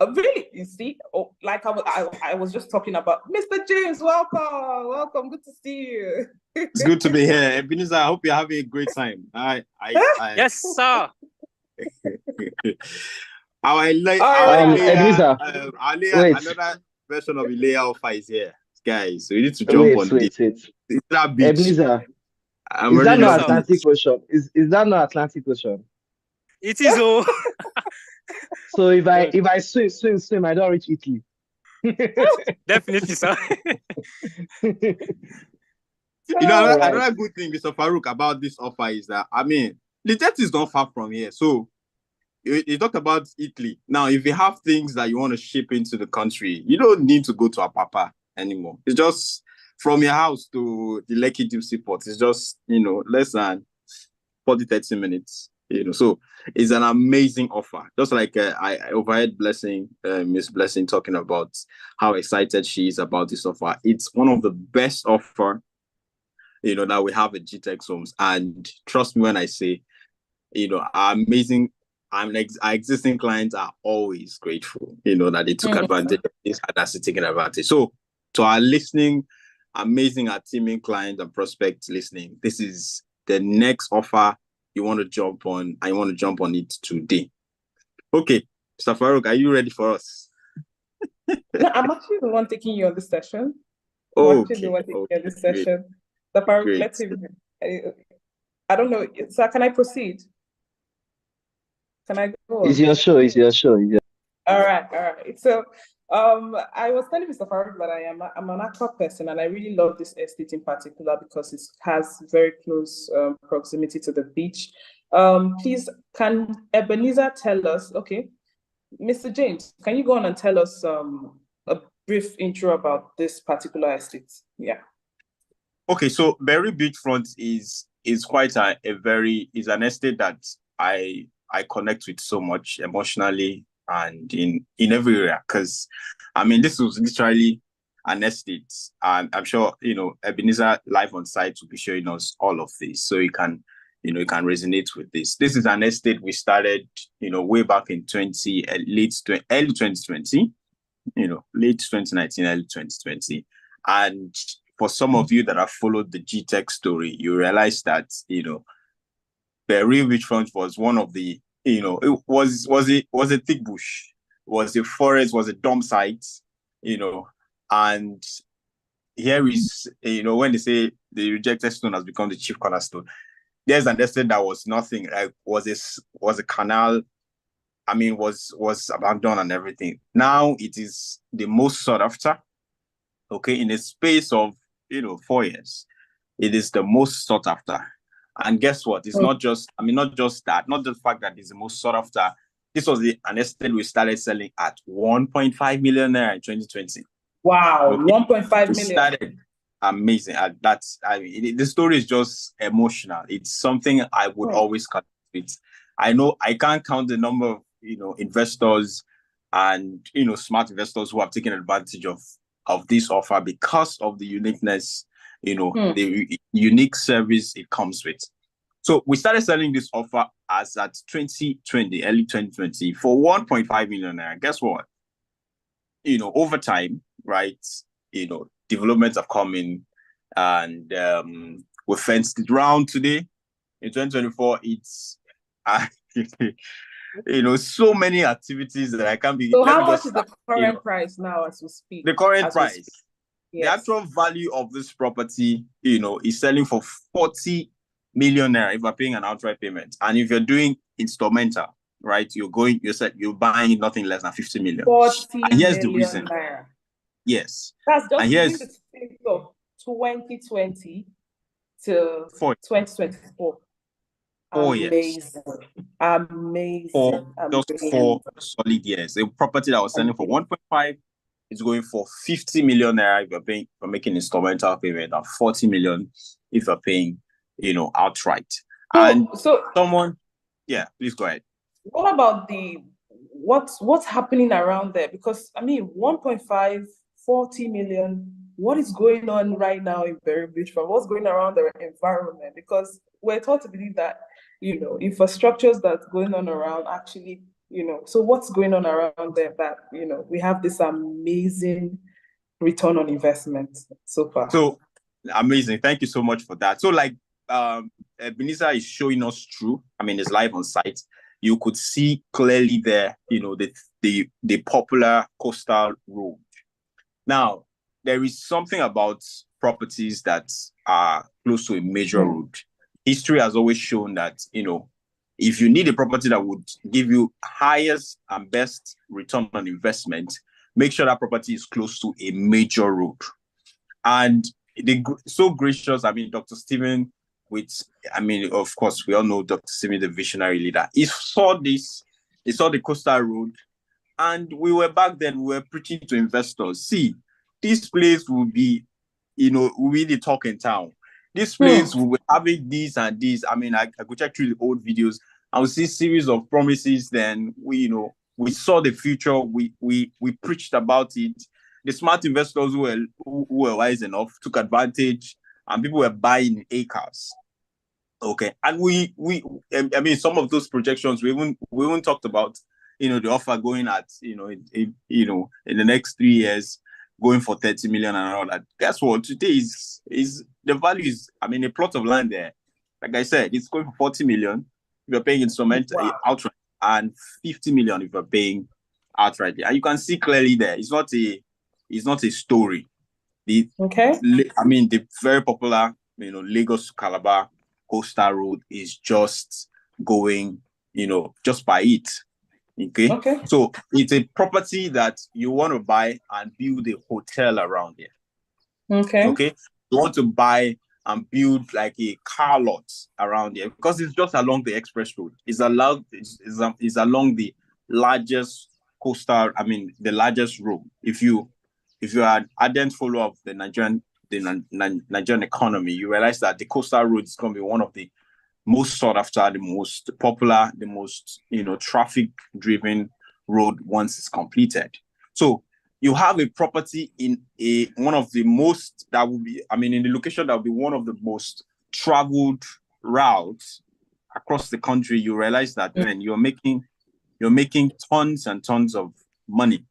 Really? You see? Oh, like I was just talking about Mr. James. Welcome. Good to see you. It's good to be here, Ebenezer. I hope you're having a great time. Yes, sir. Ebenezer, another version of Ilea Alpha is here, guys. So you need to jump on this. It's that beach. Ebenezer, is that not Atlantic Ocean? Is that not Atlantic Ocean? It is. Oh. So if I swim, I don't reach Italy. Definitely, sir. Another good thing, Mr. Farouk, about this offer is that, I mean, the jet is not far from here. So you talk about Italy. Now, if you have things that you want to ship into the country, you don't need to go to Apapa anymore. It's just from your house to the Lekki Deep Sea Port. It's just, less than 40-30 minutes. So it's an amazing offer. Just like I overheard Blessing, Miss Blessing, talking about how excited she is about this offer. It's one of the best offer, that we have at GTEx Homes. And trust me when I say, our amazing, our existing clients are always grateful, that they took advantage of this and that's taking advantage. So to our listening, amazing, our teaming clients and prospects listening, this is the next offer you want to jump on, and you want to jump on it today. Okay, Mr. Farouk, are you ready for us? No, I'm actually the one taking you on this session. Session. Mr. Farouk, let's see. I don't know. Sir, can I proceed? Can I go? It's your show. All right. So I was telling Mr. Farouk that I'm an aqua person, and I really love this estate in particular because it has very close proximity to the beach. Please, can Ebenezer tell us, okay, Mr. James, can you go on and tell us a brief intro about this particular estate? Yeah. Okay, so Berry Beachfront is quite is an estate that I connect with so much emotionally and in every area, because I mean this was literally an estate, and I'm sure Ebenezer live on site will be showing us all of this, so you can resonate with this. This is an estate we started way back in early 2020, late 2019, early 2020, and for some of you that have followed the GTEC story, you realize that, Berry Beachfront was one of the, it was a thick bush, was a forest, was a dump site, and here is, when they say the rejected stone has become the chief cornerstone, there's an estate that was nothing, like was a canal, was abandoned and everything. Now it is the most sought after, in a space of, 4 years. It is the most sought after. And guess what? It's not just that, not the fact that it's the most sought after. This was an estate we started selling at 1.5 million naira in 2020. Wow, 1.5 million. Started amazing. The story is just emotional. It's something I would always connect with. I know I can't count the number of investors and smart investors who have taken advantage of this offer because of the uniqueness, the unique service it comes with. So we started selling this offer as at 2020, early 2020, for 1.5 million naira. Guess what? Over time, right? Developments have come in, and we fenced it round today. In 2024, it's so many activities that I can't be. So how much is the current price now as we speak? The current price. Yes. The actual value of this property, is selling for 40 million naira if you're paying an outright payment. And if you're doing instrumental, right, you're buying nothing less than 50 million. 40 and here's million the reason. naira. Yes. That's just and here's the space of 2020 to 2024. Years. Amazing. Just 4 solid years. The property that was selling for 1.5 is going for 50 million naira if you're paying for making instrumental payment, and 40 million if you're paying, outright. Please go ahead. What about what's happening around there? Because 1.5, 40 million. What is going on right now in Berry Beachfront? What's going around the environment? Because we're taught to believe that, infrastructures that's going on around actually, so what's going on around there that, we have this amazing return on investment so far? So amazing. Thank you so much for that. So Ebenezer is showing us through, it's live on site. You could see clearly there, the popular coastal road. Now, there is something about properties that are close to a major road. History has always shown that, if you need a property that would give you highest and best return on investment, make sure that property is close to a major road. And so gracious, Dr. Stephen, of course, we all know Dr. Stephen, the visionary leader. He saw the coastal road, and we were back then, we were preaching to investors. See, this place will be, will be the talk in town. This place will be having this and this. I could check through the old videos. I would see series of promises. Then we saw the future. We preached about it. The smart investors who were wise enough took advantage, and people were buying acres. Okay, and some of those projections we even talked about. The offer going at in the next 3 years, going for 30 million and all that. Guess what? Today is the value is, a plot of land there. Like I said, it's going for 40 million if you're paying instrumental outright, and 50 million if you're paying outright. And you can see clearly there, it's not a story. The very popular, Lagos to Calabar coastal road is just going, just by it. Okay. So it's a property that you want to buy and build a hotel around it. Okay. You want to buy and build like a car lot around here because it's just along the express road. It's along the largest coastal, the largest road. If you are an ardent follower of the Nigerian economy, you realize that the coastal road is going to be one of the most sought after, the most popular, the most traffic-driven road once it's completed. So you have a property in one of the most that will be, in the location that will be one of the most traveled routes across the country. You realize that man, you're making tons and tons of money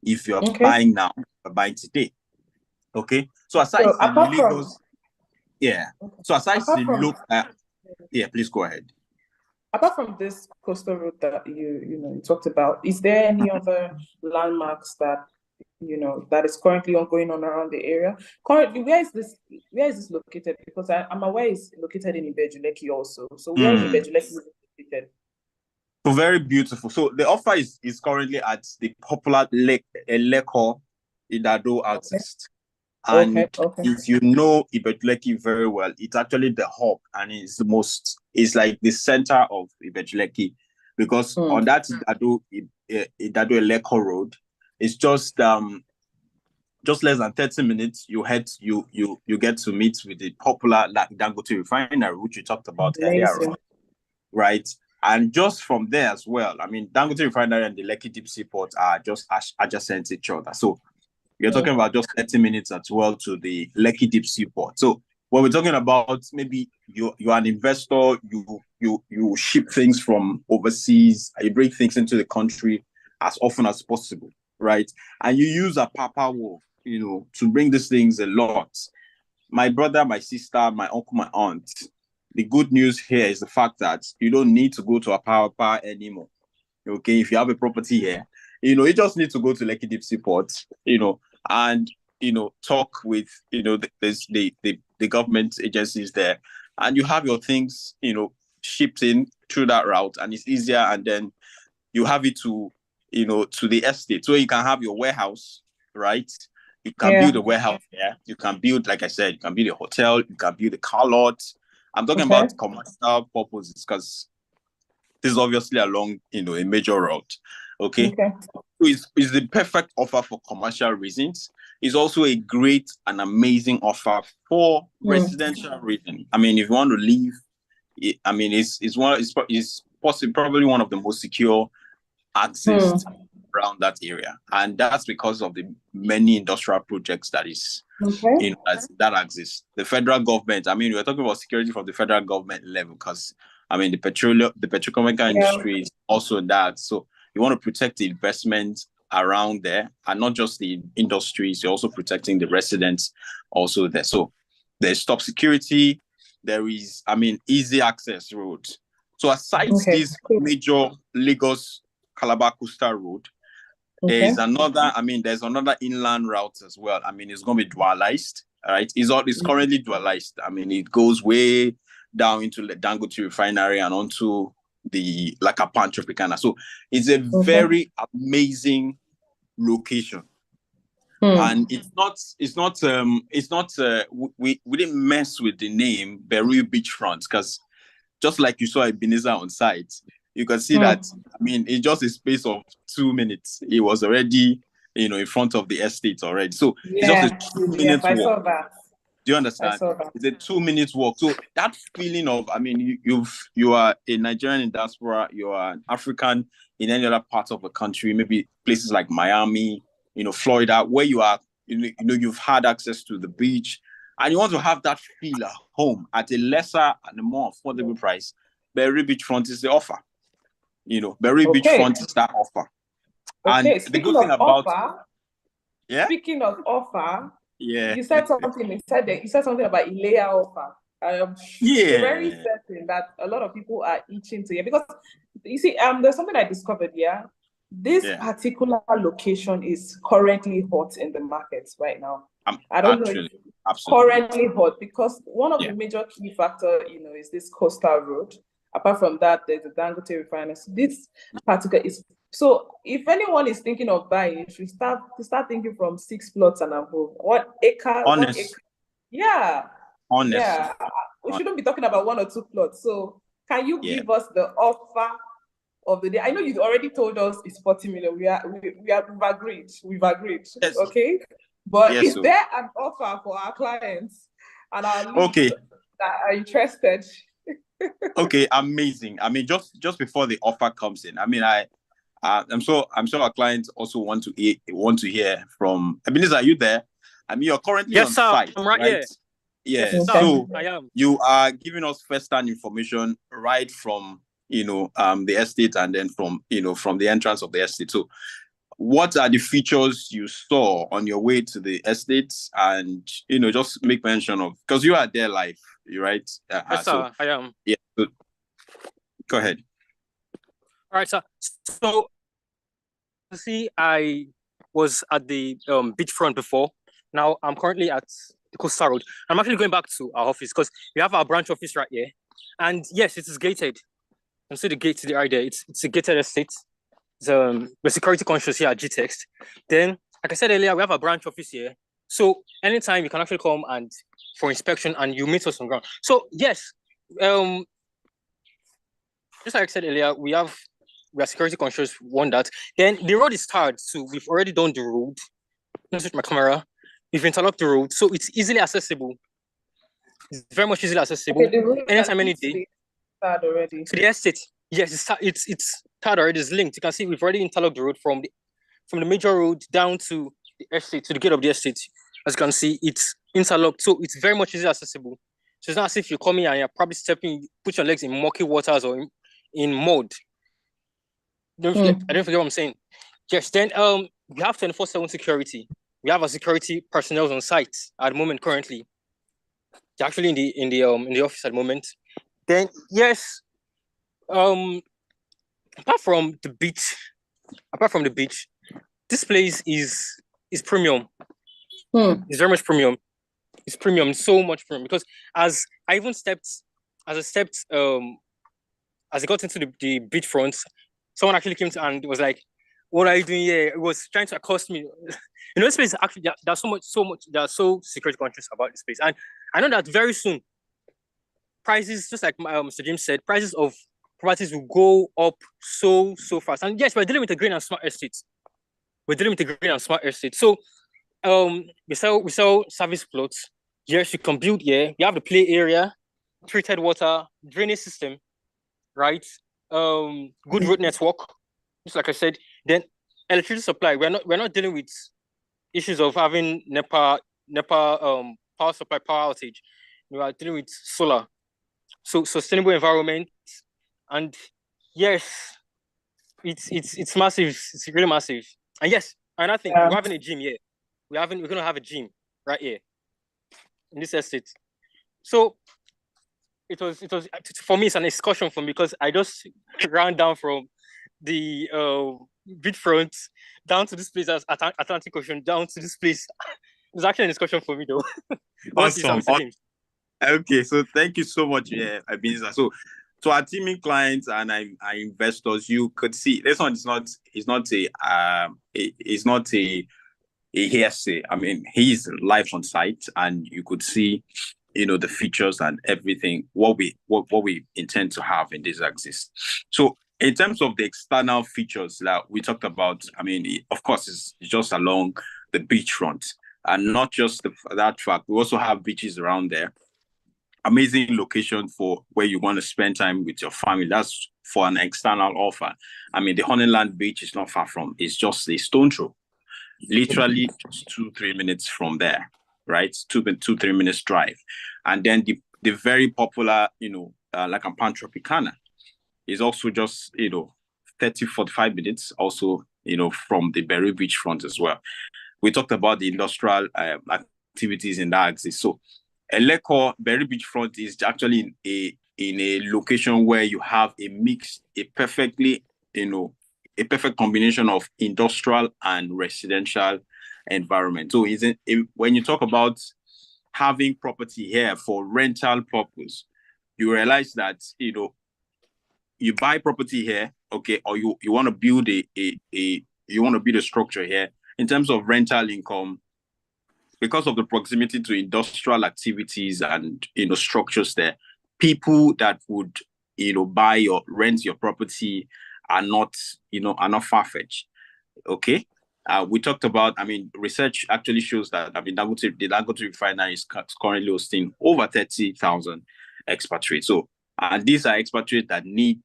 if you're buying now, or buying today. Okay, so aside from Lagos, so aside from please go ahead. Apart from this coastal route that you talked about, is there any other landmarks that that is currently ongoing on around the area? Currently, where is this located? Because I'm aware it's located in Ibeju-Lekki also. So where is Ibeju-Lekki located? So very beautiful. So the offer is currently at the popular Lekko Idado artist. And if you know Ibeju-Lekki very well, it's actually the hub, and it's like the center of Ibeju-Lekki, because on that Idado Lekko road, it's just less than 30 minutes. You get to meet with the popular Dangote refinery, which you talked about earlier on, right? And just from there as well, I mean, Dangote refinery and the Lekki Deep Sea Port are just adjacent to each other. So you're talking about just 30 minutes as well to the Lekki Deep Sea Port. So when we're talking about maybe you're an investor, you ship things from overseas, you bring things into the country as often as possible, right? And you use a Apapa Wharf, to bring these things a lot. My brother, my sister, my uncle, my aunt, the good news here is the fact that you don't need to go to Apapa anymore. Okay, if you have a property here, you just need to go to Lekki Deep Sea Port, and talk with the government agencies there, and you have your things shipped in through that route, and it's easier. And then you have it to the estate, so you can have your warehouse, right? You can build a warehouse there. You can build, like I said, you can build a hotel. You can build a car lot. I'm talking about commercial purposes, because this is obviously along a major route. Okay. It's the perfect offer for commercial reasons. It's also a great and amazing offer for residential reasons. I mean, if you want to live, I mean, it's possibly probably one of the most secure access around that area, and that's because of the many industrial projects that that exist. The federal government, I mean, we're talking about security from the federal government level, because I mean the petrochemical industry is also that. So you want to protect the investment around there, and not just the industries, you're also protecting the residents also there. So there's top security, there is, I mean, easy access roads. So aside this major Lagos Calabar Coastal Road, there's another inland route as well. I mean, it's going to be dualized, right? It's currently dualized. I mean, it goes way down into the Dangote refinery and onto the Lakapan Tropicana. So it's a very amazing location. And we didn't mess with the name Beru Beachfront, because just like you saw Ebenezer on site, you can see that, I mean, in just a space of 2 minutes, it was already, in front of the estate already. So it's just a 2 minute walk. I saw that. Do you understand? It's a 2 minute walk. So that feeling of, I mean, you are a Nigerian in diaspora, you are an African in any other part of the country, maybe places like Miami, Florida, where you are, you've had access to the beach, and you want to have that feel at home at a lesser and a more affordable price. Beru Beachfront is the offer. Beru Beachfront is that offer. And the good thing about speaking of offer, you said something. You said something about Ilea offer. I am very certain that a lot of people are itching to hear, because you see, there's something I discovered. This particular location is currently hot in the markets right now. I don't know if it's currently hot, because one of the major key factors, is this coastal road. Apart from that, there's the Dangote refinery. So this particular is, so if anyone is thinking of buying, you should start thinking from 6 plots and above. What acre? Honest. We shouldn't be talking about 1 or 2 plots. So can you give us the offer of the day? I know you already told us it's 40 million. We've agreed. Yes. Okay. But is there an offer for our clients and our leads that are interested? Okay, amazing. I mean, just before the offer comes in, I mean, I'm sure our clients also want to hear from Ebenezer. Are you there? I mean, you're currently on site. I'm right here. Yeah. So I am. You are giving us first-hand information right from the estate, and then from the entrance of the estate. So what are the features you saw on your way to the estates, and just make mention of, because you are there live, right? Yes, sir, I am. Yeah, so go ahead. All right, sir. So, see, I was at the beachfront before. Now I'm currently at the Coastal Road. I'm actually going back to our office because we have our branch office right here. And yes, it is gated. You can see the gate to the right there. It's a gated estate. We're security conscious here at GTEx. Then, like I said earlier, we have a branch office here. So anytime you can actually come and for inspection and you meet us on ground. So yes, just like I said earlier, we are security conscious, one that. Then the road is tarred, so we've already done the road. Let me switch my camera. We've interlocked the road, so it's easily accessible. It's very much easily accessible. Okay, anytime, any day. Already. To the estate, yes, it's tarred already. It's linked. You can see we've already interlocked the road from the major road down to the estate, to the gate of the estate. As you can see, it's interlocked, so it's very much easily accessible. So it's not as if you're coming and you're probably put your legs in murky waters or in mud. I don't forget what I'm saying. Yes, then we have 24/7 security. We have our security personnel on site at the moment currently. They're actually in the office at the moment. Then yes, apart from the beach, this place is premium. It's very much premium. It's premium, so much premium, because as I got into the beachfront, someone actually came to and was like, "What are you doing here?" It was trying to accost me. This place actually, there's so much. They are so security conscious about this place, and I know that very soon, prices, just like Mr. James said, prices of properties will go up so fast. And yes, we're dealing with a green and smart estate. So, we sell service plots. Yes, you can build here. We have the play area, treated water, drainage system, right? Good road network, just like I said. Then electricity supply. We're not dealing with issues of having NEPA power supply, power outage. We are dealing with solar. So sustainable environment, and yes, it's massive. It's really massive. And yes, another thing, we're having a gym here. We're gonna have a gym right here in this estate. So it was for me, it's an excursion for me, because I just ran down from the beachfront down to this place as Atlantic Ocean, down to this place. It was actually an excursion for me though. Awesome. Okay, so thank you so much, Ebenezer. So our teaming clients and our investors, you could see this one is not a hearsay. I mean, he's live on site, and you could see, the features and everything, what we intend to have in this axis. So in terms of the external features that we talked about, I mean, of course, it's just along the beachfront, and not just that fact. We also have beaches around there. Amazing location for where you want to spend time with your family. That's for an external offer. I mean, the Honeyland Beach is not far from. It's just a stone throw, literally just 2-3 minutes from there, right? 2-3 minutes drive. And then the very popular, Lacampan Tropicana is also just 30-45 minutes also, from the Berry Beach front as well. We talked about the industrial activities in that axis. So Eleko Berry Beach front is actually in a location where you have a perfect combination of industrial and residential environment. So when you talk about having property here for rental purpose, you realize that you buy property here, okay, or you want to build a structure here in terms of rental income. Because of the proximity to industrial activities and structures there, people that would buy or rent your property are not far-fetched. Okay, we talked about. I mean, research actually shows that the Dangote refinery is currently hosting over 30,000 expatriates. So, and these are expatriates that need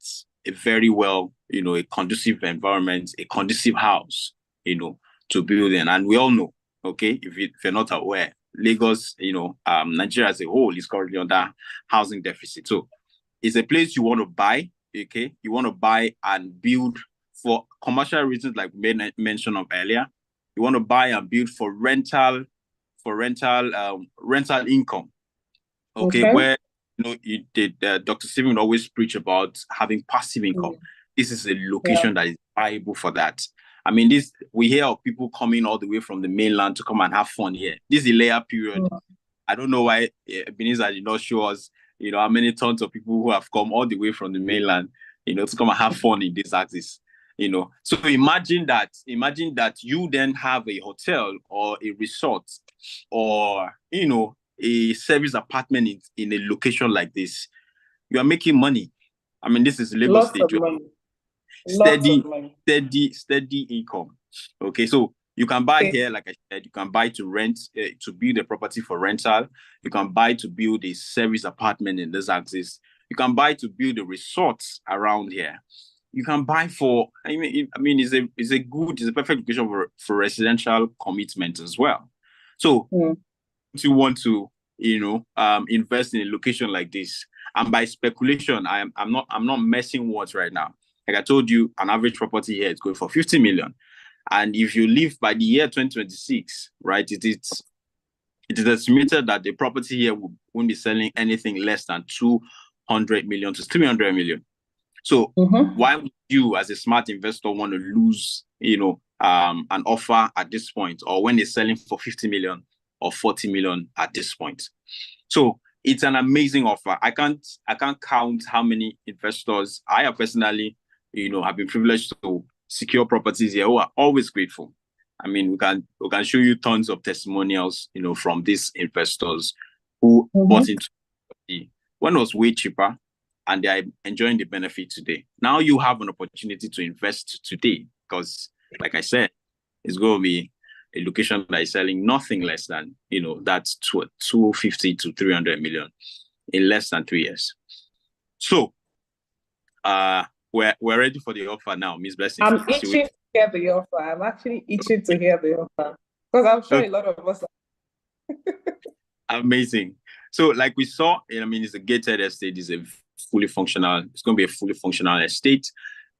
a very well, a conducive environment, a conducive house, to build in. And we all know. Okay, if you're not aware, Lagos, Nigeria as a whole is currently under housing deficit. So it's a place you want to buy, okay? You want to buy and build for commercial reasons, like we made mention of earlier. You want to buy and build for rental income. Okay. Where Dr. Stephen would always preach about having passive income. This is a location that is viable for that. I mean, we hear of people coming all the way from the mainland to come and have fun here. This is a layer period. I don't know why Ebenezer did not show us, how many tons of people who have come all the way from the mainland, to come and have fun in this axis. So imagine that you then have a hotel or a resort or, a service apartment in a location like this. You are making money. I mean, this is Lagos State. Steady income. Okay, so you can buy here, like I said, you can buy to rent, to build a property for rental. You can buy to build a service apartment in this axis. You can buy to build a resort around here. You can buy for, it's a perfect location for residential commitment as well. So if you want to, invest in a location like this, and by speculation, I'm not messing words right now. Like I told you, an average property here is going for 50 million. And if you live by the year 2026, right, it is estimated that the property here won't be selling anything less than 200 million to 300 million. So why would you, as a smart investor, want to lose, an offer at this point, or when it's selling for 50 million or 40 million at this point? So it's an amazing offer. I can't count how many investors I have personally, have been privileged to secure properties here who are always grateful. I mean, we can show you tons of testimonials, from these investors who bought into property when it was way cheaper, and they are enjoying the benefit today. Now you have an opportunity to invest today because, like I said, it's going to be a location that is selling nothing less than, that's 250 to 300 million in less than 3 years. So, we're ready for the offer now, Ms. Blessing. I'm itching to hear the offer. I'm actually itching to hear the offer because I'm sure a lot of us are. Amazing. So, like we saw, it's a gated estate. It's a fully functional. It's going to be a fully functional estate,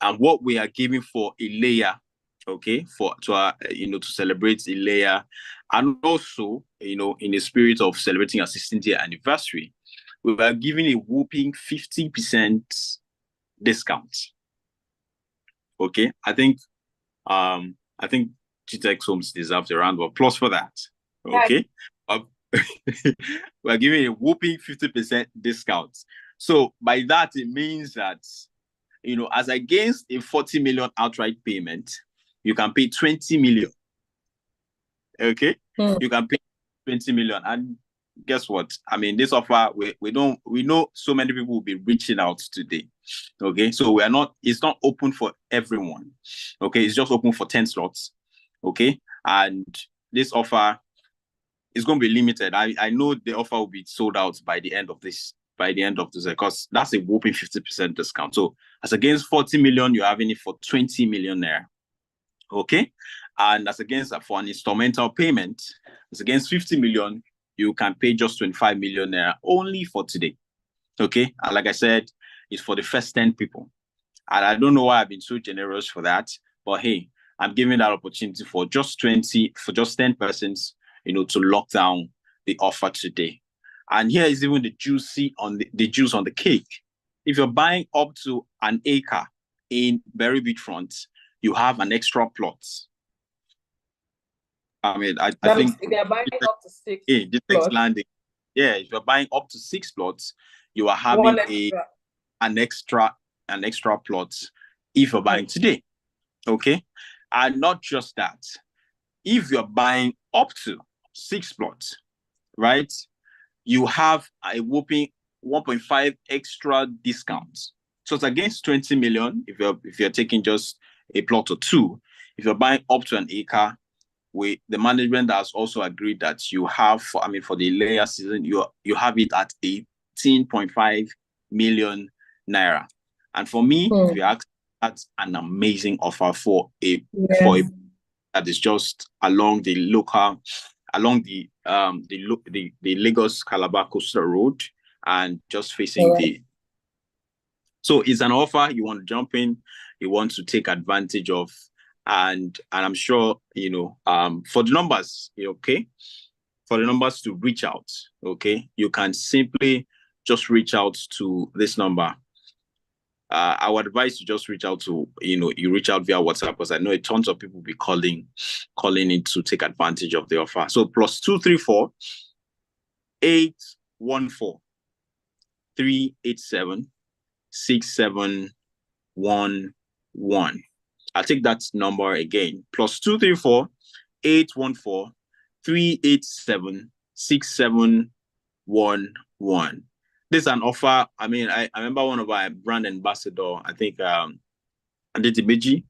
and what we are giving for Ilea, okay, to celebrate Ilea, and also, in the spirit of celebrating our 16th year anniversary, we are giving a whopping 50% discount. Okay, I think GTEx Homes deserves a round of applause for that. Okay, we're giving a whopping 50% discount. So by that, it means that, as against a 40 million outright payment, you can pay 20 million. Okay, you can pay 20 million, and guess what? I mean, this offer, we know so many people will be reaching out today. Okay, so it's not open for everyone. Okay, it's just open for 10 slots. Okay, and this offer is going to be limited. I know the offer will be sold out by the end of this because that's a whopping 50% discount. So as against 40 million, you're having it for 20 million naira. Okay, and as against for an instrumental payment, as against 50 million, you can pay just 25 million naira only for today. Okay, and like I said, it's for the first 10 people. And I don't know why I've been so generous for that, but hey, I'm giving that opportunity for just 10 persons, to lock down the offer today. And here is even the juice on the cake. If you're buying up to an acre in Berry Beachfront, you have an extra plot. I mean, I think if you're buying up to 6 plots. Landing. Yeah, if you're buying up to 6 plots, you are having an extra plot if you're buying today. Okay, and not just that. If you're buying up to 6 plots, right, you have a whopping 1.5 extra discounts. So it's against 20 million if you're taking just a plot or 2. If you're buying up to an acre, the management has also agreed that you have for the layer season, you have it at 18.5 million naira. And for me, if you ask, that's an amazing offer for a that is just along the Lagos Calabar Coastal Road and just facing So it's an offer you want to jump in, you want to take advantage of, and I'm sure, for the numbers, okay, for the numbers to reach out, okay, you can simply just reach out to this number. I would advise you just reach out to, you reach out via WhatsApp, because I know a tons of people will be calling in to take advantage of the offer. So +234 814 387 6711. I'll take that number again. +234 814 387 6711. This is an offer. I mean, I remember one of our brand ambassador, I think Adetimeji,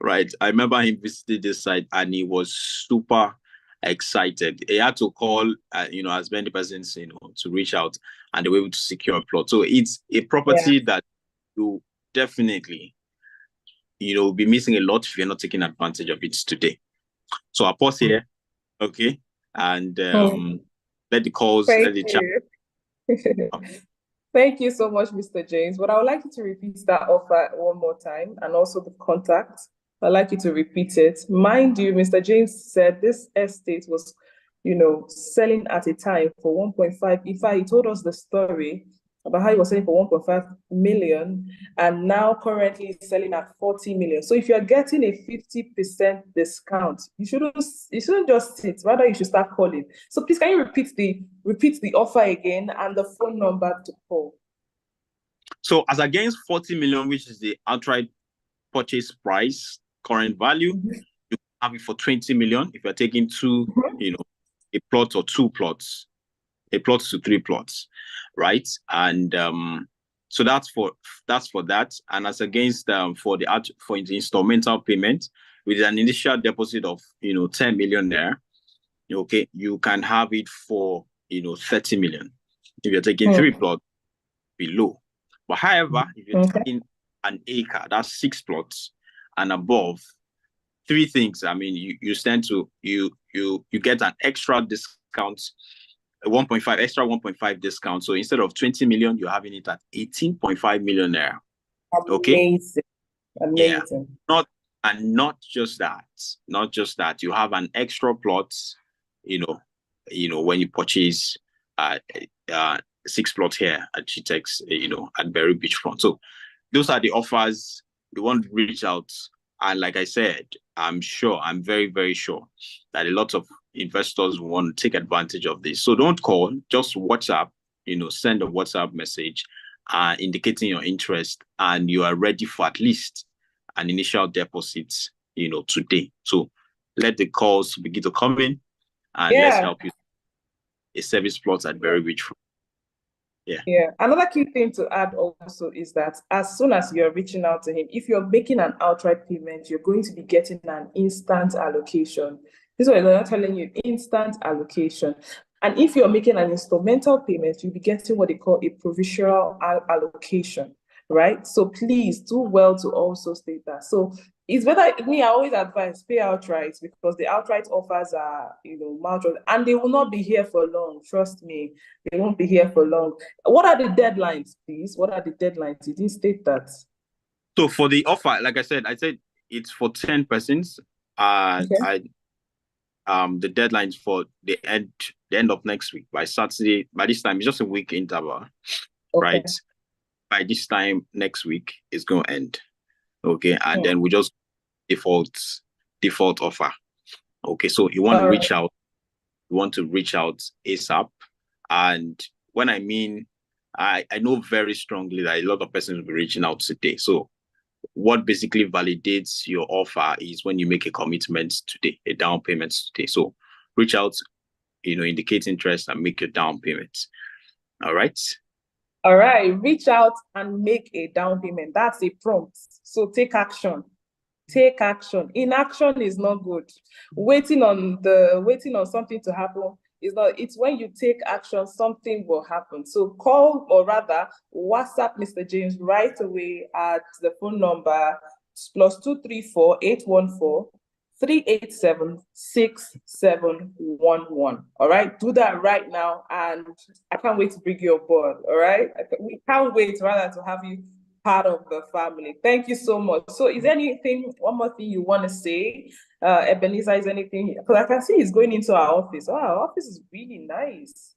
right? I remember him visited this site and he was super excited. He had to call, as many persons, to reach out, and they were able to secure a plot. So it's a property that you definitely, will be missing a lot if you're not taking advantage of it today. So I'll pause here, okay? And let the calls, let the chat. Thank you so much, Mr. James. But I would like you to repeat that offer one more time, and also the contact. I'd like you to repeat it. Mind you, Mr. James said this estate was, selling at a time for 1.5. In fact, he told us the story about how he was selling for 1.5 million, and now currently selling at 40 million. So if you're getting a 50% discount, you shouldn't just sit, rather you should start calling. So please, can you repeat the offer again and the phone number to call? So as against 40 million, which is the outright purchase price, current value, you have it for 20 million if you're taking two, a plot or two plots, a plot to three plots, right? And so that's for that. And as against for the instrumental payment with an initial deposit of 10 million there, okay, you can have it for 30 million if you're taking three plots below. But however, if you're taking an acre, that's 6 plots and above, three things. I mean, you stand to you get an extra discount, a 1.5 discount. So instead of 20 million, you're having it at 18.5 million naira. Okay. Amazing. Yeah. Not just that. You have an extra plot, when you purchase 6 plots here at GTEX, at Berry Beachfront. So those are the offers. You want to reach out. And like I said, I'm very, very sure that a lot of investors want to take advantage of this. So don't call, just WhatsApp, send a WhatsApp message indicating your interest, and you are ready for at least an initial deposit, today. So let the calls begin to come in, and let's help you a service plot at Berry Beachfront. Yeah. Another key thing to add also is that as soon as you're reaching out to him, if you're making an outright payment, you're going to be getting an instant allocation. This is what they're telling you, instant allocation. And if you're making an instrumental payment, you'll be getting what they call a provisional allocation, right? So please do well to also state that. So it's better, I always advise pay outright, because the outright offers are, and they will not be here for long. Trust me, they won't be here for long. What are the deadlines, please? What are the deadlines? You didn't state that. So for the offer, like I said it's for 10 persons. The deadlines for the end of next week, by Saturday. By this time, it's just a week interval, right? By this time next week, it's going to end. Okay, and then we just default offer. Okay, so you want to reach out. You want to reach out ASAP. And when I mean, I know very strongly that a lot of persons will be reaching out today. So what basically validates your offer is when you make a commitment today, a down payment today. So reach out, indicate interest and make your down payment. All right. All right, reach out and make a down payment. That's a prompt. So take action. Take action. Inaction is not good. Waiting on something to happen is not. It's when you take action, something will happen. So call, or rather WhatsApp Mr. James right away at the phone number +234 814 387 6711. All right, do that right now, and I can't wait to bring you aboard. All right, we can't wait rather to have you part of the family. Thank you so much. So is there one more thing you want to say? Ebenezer, is anything? Because I can see he's going into our office. Oh, our office is really nice.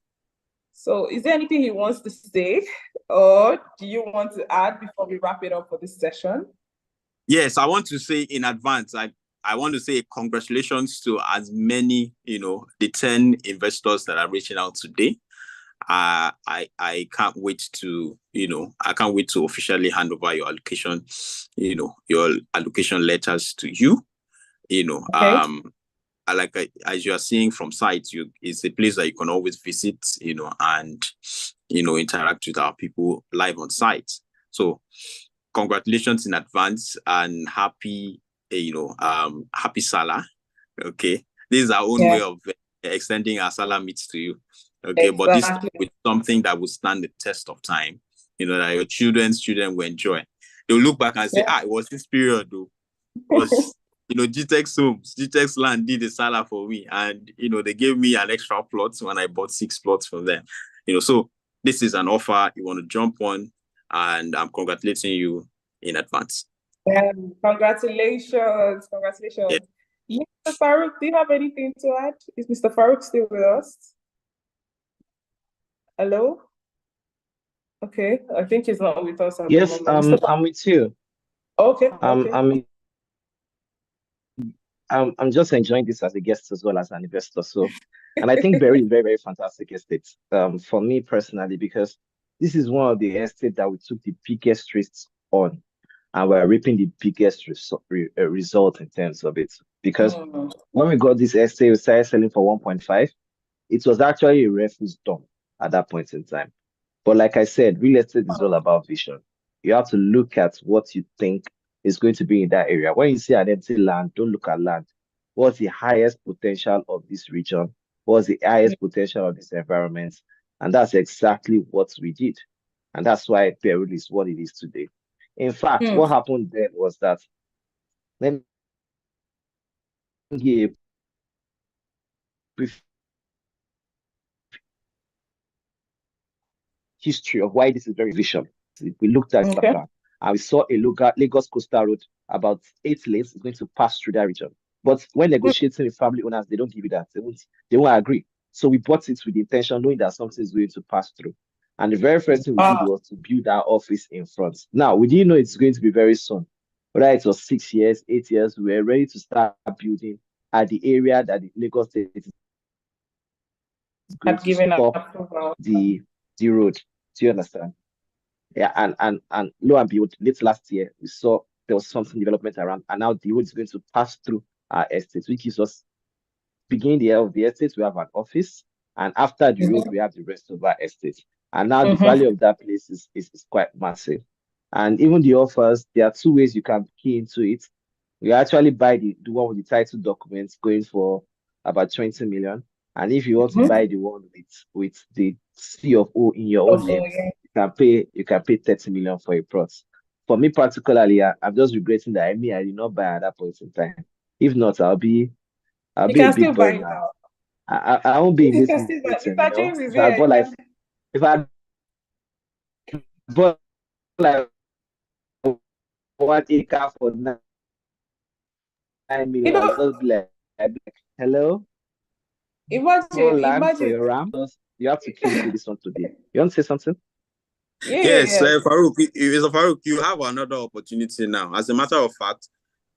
So is there anything he wants to say, or do you want to add before we wrap it up for this session? Yes, I want to say in advance, I want to say congratulations to as many, the 10 investors that are reaching out today. I can't wait to, I can't wait to officially hand over your allocation, your allocation letters to you. Okay. As you are seeing from site, it's a place that you can always visit, and interact with our people live on site. So congratulations in advance and happy Salah. Okay, this is our own way of extending our Salah meets to you. Okay, exactly. But this with something that will stand the test of time, that your children will enjoy. They'll look back and say, it was this period though. It was GTEx Homes, GTEx Land did a Salah for me, and they gave me an extra plot when I bought 6 plots from them. So this is an offer you want to jump on, and I'm congratulating you in advance. Congratulations. Yeah. Mr. Farouk, do you have anything to add? Is Mr. Farouk still with us? Hello? Okay, I think he's not with us. Yes, I'm with you. Okay. I'm just enjoying this as a guest as well as an investor. So, and I think very, very, very fantastic estate for me personally, because this is one of the estates that we took the biggest risks on, and we're reaping the biggest result in terms of it. Because when we got this estate, we started selling for 1.5. It was actually a refuse dump at that point in time. But like I said, real estate is all about vision. You have to look at what you think is going to be in that area. When you see an empty land, don't look at land. What's the highest potential of this region? What's the highest potential of this environment? And that's exactly what we did. And that's why Peru is what it is today. In fact, what happened then was that, let me give brief history of why this is very vision. We looked at the plan, and we saw a Lagos Coastal Road, about 8 lanes, is going to pass through that region. But when negotiating with family owners, they don't give you that. They won't agree. So we bought it with the intention, knowing that something is going to pass through. And the very first thing we did was to build our office in front. Now, we didn't know it's going to be very soon. Whether it was 6 years, 8 years, we were ready to start building at the area that the Lagos State is going to stop the road. Do you understand? Yeah, and lo and behold, late last year, we saw there was something development around, and now the road is going to pass through our estate, which is us beginning the of the estate, we have an office, and after the road, we have the rest of our estate. And now the value of that place is quite massive. And even the offers, there are 2 ways you can key into it. We actually buy the one with the title documents going for about 20 million. And if you want to buy the one with the C of O in your own name, you can pay 30 million for a plot. For me particularly, I'm just regretting that I did not buy at that point in time. If not, I'll be a big boy now. I won't be in this meeting, if I bought like 1 acre for 9 million, I'll just be like, hello? Imagine. For your RAM. You have to keep this one today. You want to say something? Yes, Farouk, you have another opportunity now. As a matter of fact,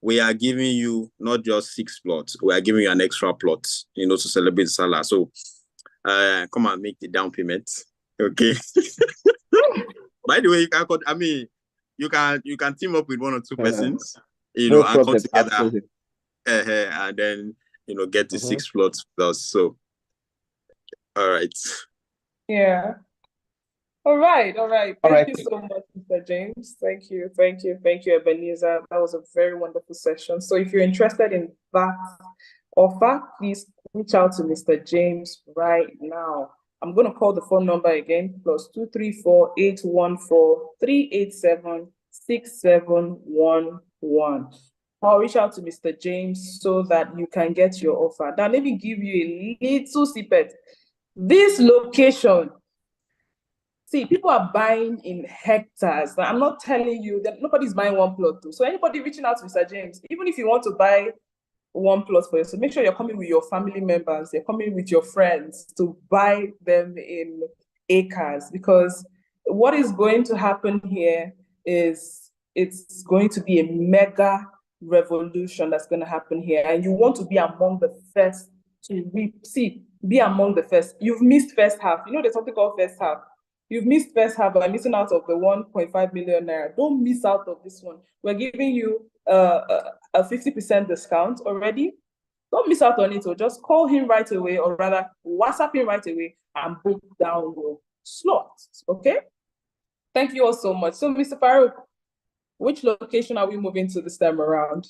we are giving you not just 6 plots, we are giving you an extra plot, to celebrate Salah. So come and make the down payment. Okay. By the way, you can team up with 1 or 2 persons, and come together, and then get the 6 plots with us. So, all right. Yeah. All right. Thank you so much, Mr. James. Thank you, Ebenezer. That was a very wonderful session. So if you're interested in that offer, please reach out to Mr. James right now. I'm going to call the phone number again, +234 814 387 6711. I'll reach out to Mr. James so that you can get your offer. Now, let me give you a little snippet. This location See, people are buying in hectares. Now, I'm not telling you that nobody's buying one plot too. So anybody reaching out to Mr. James, even if you want to buy one plot for yourself, make sure you're coming with your family members, you're coming with your friends to buy them in acres, because what is going to happen here is it's going to be a mega revolution that's going to happen here, and you want to be among the first to reap. See, be among the first. You've missed first half. You know, there's something called first half. You've missed first half by missing out of the 1.5 million naira. Don't miss out of this one. We're giving you a 50% discount already. Don't miss out on it, or just call him right away, or rather WhatsApp him right away and book down your slot. Okay? Thank you all so much. So, Mr. Farouk, which location are we moving to this time around?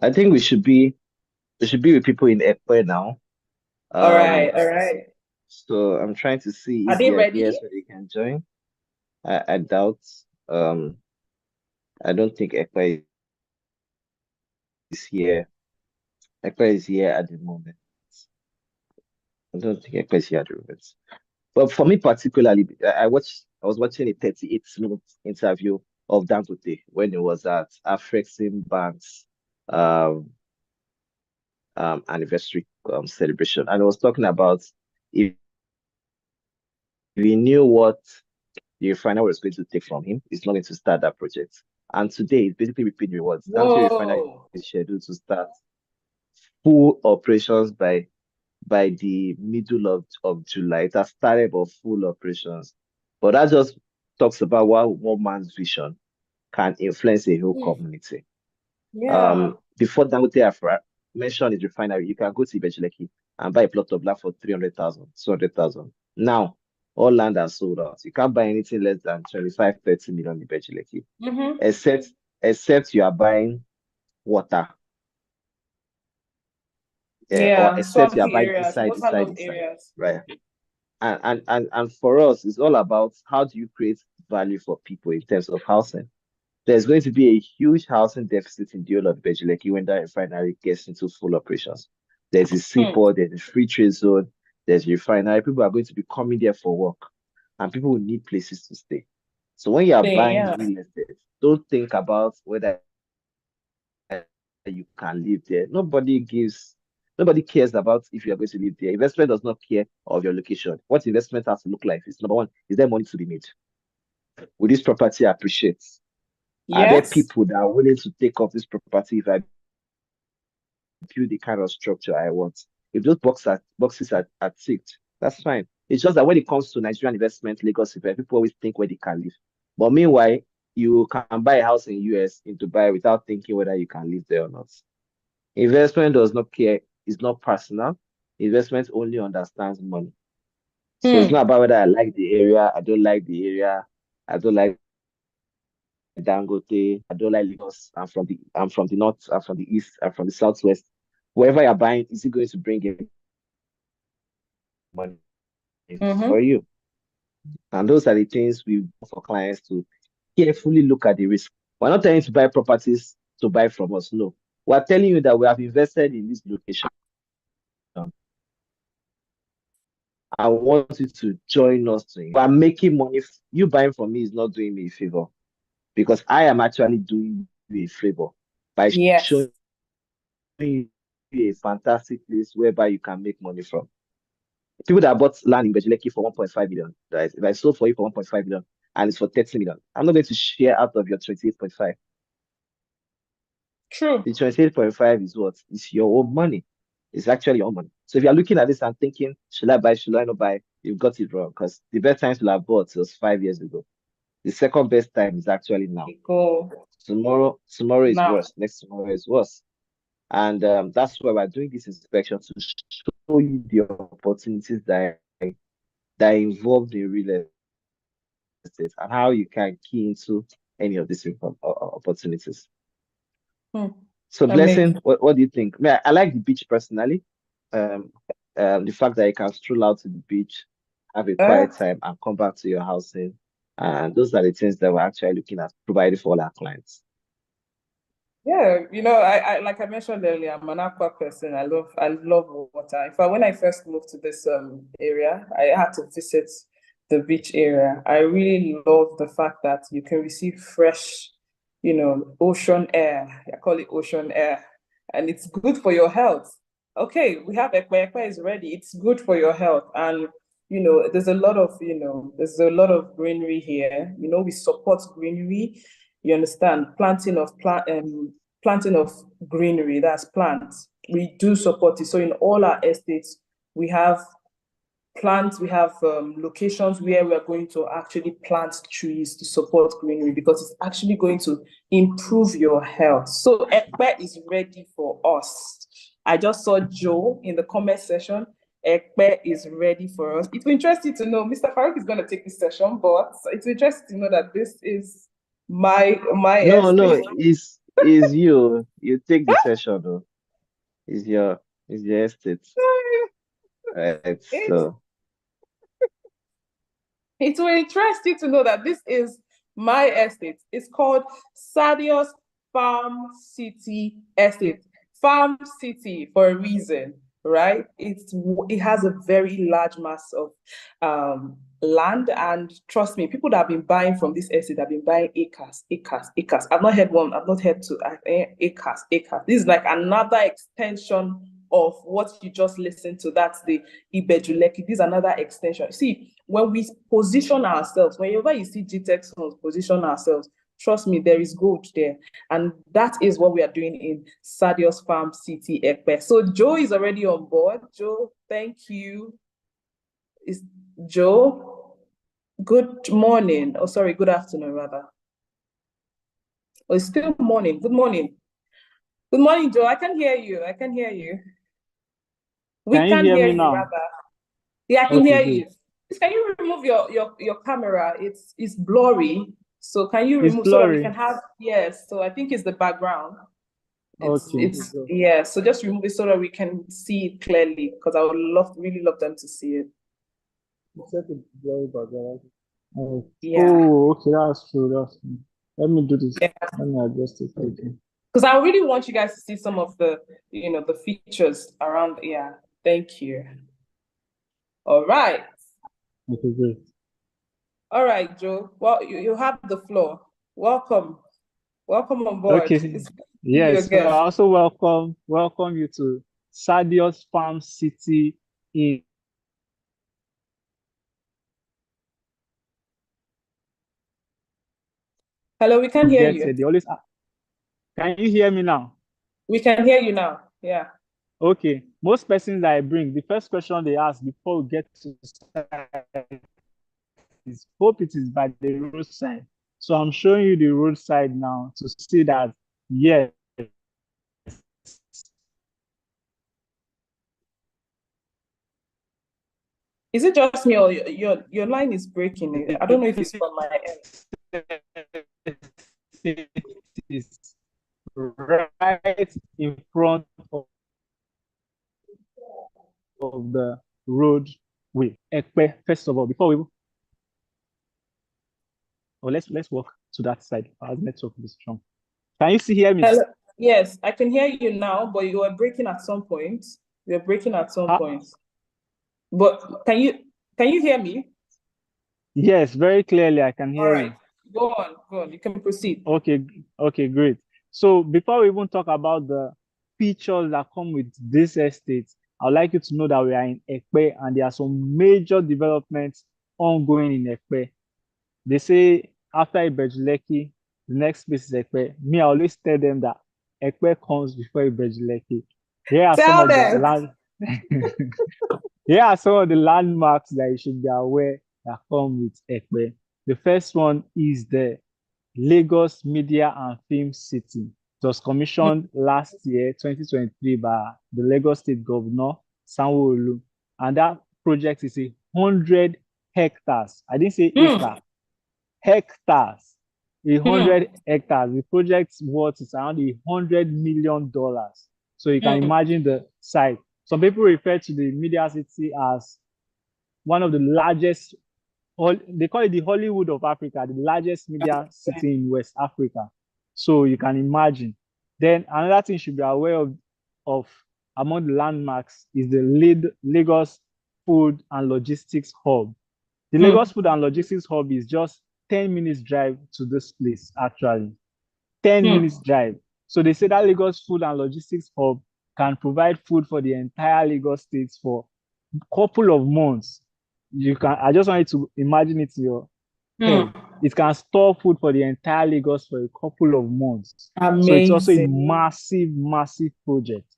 I think we should be with people in Ekpe now. All right. So I'm trying to see Are if they there are ready? PS where they can join. I doubt. I don't think Ekpe is here. Ekpe is here at the moment. I don't think Ekpe is here at the moment. But for me particularly, I was watching a 38-minute interview of Dangote when he was at Afreximbank's anniversary celebration, and I was talking about if we knew what the refinery was going to take from him, he's not going to start that project. And today, it's basically reaping rewards. Dangote Refinery is scheduled to start full operations by the middle of July. It has started of full operations. But that just talks about what one man's vision can influence a whole community. Yeah. Before Dangote mentioned his refinery, you can go to Ibejileki and buy a plot of land for 300,000, 200,000. Now, all land are sold out. You can't buy anything less than 25, 30 million in Ibejileki, except you are buying water. Or except you are buying inside. Right. And for us, it's all about how do you create value for people in terms of housing. There's going to be a huge housing deficit in the whole of Ibejileki when that refinery gets into full operations. There's a seaport, there's a free trade zone, there's a refinery. People are going to be coming there for work, and people will need places to stay. So when you are buying real estate, don't think about whether you can live there. Nobody cares about if you are going to live there. Investment does not care of your location. What investment has to look like is, number one, is there money to be made? Will this property appreciate? Yes. Are there people that are willing to take off this property if I build the kind of structure I want? If those boxes are ticked, that's fine. It's just that when it comes to Nigerian investment, Lagos, people always think where they can live. But meanwhile, you can buy a house in US, in Dubai, without thinking whether you can live there or not. Investment does not care. It's not personal. Investment only understands money. So it's not about whether I like the area, I don't like the area, I don't like Dangote, I don't like Lagos. I'm from the north, I'm from the east, I'm from the southwest. Wherever you're buying, is it going to bring in money for you? And those are the things we do for clients to carefully look at the risk. We're not telling you to buy properties to buy from us. No, we're telling you that we have invested in this location. I want you to join us to it. We're making money. You buying from me is not doing me a favor, because I am actually doing you a favor by showing you a fantastic place whereby you can make money from. People that bought land in Ibejileki for 1.5 million, right? If I sold for you for 1.5 million and it's for 30 million, I'm not going to share out of your 28.5. True. The 28.5 is what? It's your own money. It's actually your own money. So if you're looking at this and thinking, should I buy, should I not buy? You've got it wrong, because the best time to have bought was 5 years ago. The second best time is actually now. Tomorrow is worse. Next tomorrow is worse. And that's why we're doing this inspection, to show you the opportunities that are involved in real estate and how you can key into any of these opportunities. So, Blessing, what do you think? I like the beach personally. The fact that you can stroll out to the beach, have a quiet time, and come back to your housing. And those are the things that we're actually looking at providing for all our clients. Yeah, I like I mentioned earlier, I'm an aqua person. I love water. In fact, when I first moved to this area, I had to visit the beach area. I really love the fact that you can receive fresh, ocean air. I call it ocean air, and it's good for your health. Okay, we have Ekpe. Ekpe is ready. It's good for your health, and there's a lot of greenery here. We support greenery. You understand? Planting of greenery. That's plants. We do support it. So in all our estates, we have plants, we have locations where we're going to actually plant trees to support greenery because it's actually going to improve your health. So Ekpe is ready for us. I just saw Joe in the comment section. Ekpe is ready for us. It will interest you to know Mr. Farouk is going to take this session, but it's interesting to know that this is my no, it's you. You take the session though. It's your estate. Right. So it will interest you to know that this is my estate. It's called Sadios Farm City Estate. Farm City for a reason, right? It has a very large mass of land, and trust me, people that have been buying from this estate have been buying acres. I've not heard one, I've not heard two, acres. This is like another extension of what you just listened to. That's the Ibejuleki. This is another extension. See, when we position ourselves, whenever you see GTEx Homes position ourselves, trust me, there is gold there. And that is what we are doing in Sadios Farm City, Ekpe. So Joe is already on board. Joe, thank you. Is Joe, good morning. Oh, sorry, good afternoon, rather. Oh, it's still morning. Good morning. Good morning, Joe. I can hear you. We can hear you now? Rather. Yeah, I can hear you. Can you remove your camera? It's blurry. So can you remove so that we can have, yes, so I think it's the background. So just remove it so that we can see it clearly, because I would really love them to see it. Set a blurry background. Yeah. Oh, okay, that's true. Let me do this. Yeah. Let me adjust it. Because I really want you guys to see some of the, the features around. Yeah. Thank you. All right. Okay, great. All right, Joe. Well, you have the floor. Welcome on board. Okay. Yes. So I also welcome you to Sadios Farm City in. Hello, we can hear you. Can you hear me now? We can hear you now. Yeah. Okay. Most persons that I bring, the first question they ask before we get to site is, hope it is by the roadside. So I'm showing you the roadside now to see that, yes. Is it just me or your line is breaking? I don't know if it's from my end. It's right in front of the roadway. Ekpe, first of all, before we let's walk to that side. Our network is strong. Can you hear me? Hello? Yes, I can hear you now, but you were breaking at some point. You're breaking at some point. But can you hear me? Yes, very clearly I can hear you. Go on. You can proceed. Okay, great. So before we even talk about the features that come with this estate, I'd like you to know that we are in Ekpe and there are some major developments ongoing in Ekpe. They say after Ibejuleki, the next place is Ekpe. Me, I always tell them that Ekpe comes before Ibejuleki. Here are some of the landmarks that you should be aware that come with Ekpe. The first one is the Lagos Media and Film City. It was commissioned last year, 2023, by the Lagos State Governor, Sanwo-Olu. And that project is 100 hectares. I didn't say acre. Hectares. 100 hectares. The project's worth is around $100 million. So you can imagine the site. Some people refer to the Media City as one of the largest, they call it the Hollywood of Africa, the largest media city in West Africa. So you can imagine. Then another thing you should be aware of among the landmarks is the Lagos Food and Logistics Hub. The Lagos Food and Logistics Hub is just 10 minutes drive to this place, actually. 10 minutes drive. So they say that Lagos Food and Logistics Hub can provide food for the entire Lagos state for a couple of months. I just want you to imagine it in your head. It can store food for the entire Lagos for a couple of months. Amazing. So it's also a massive, massive project.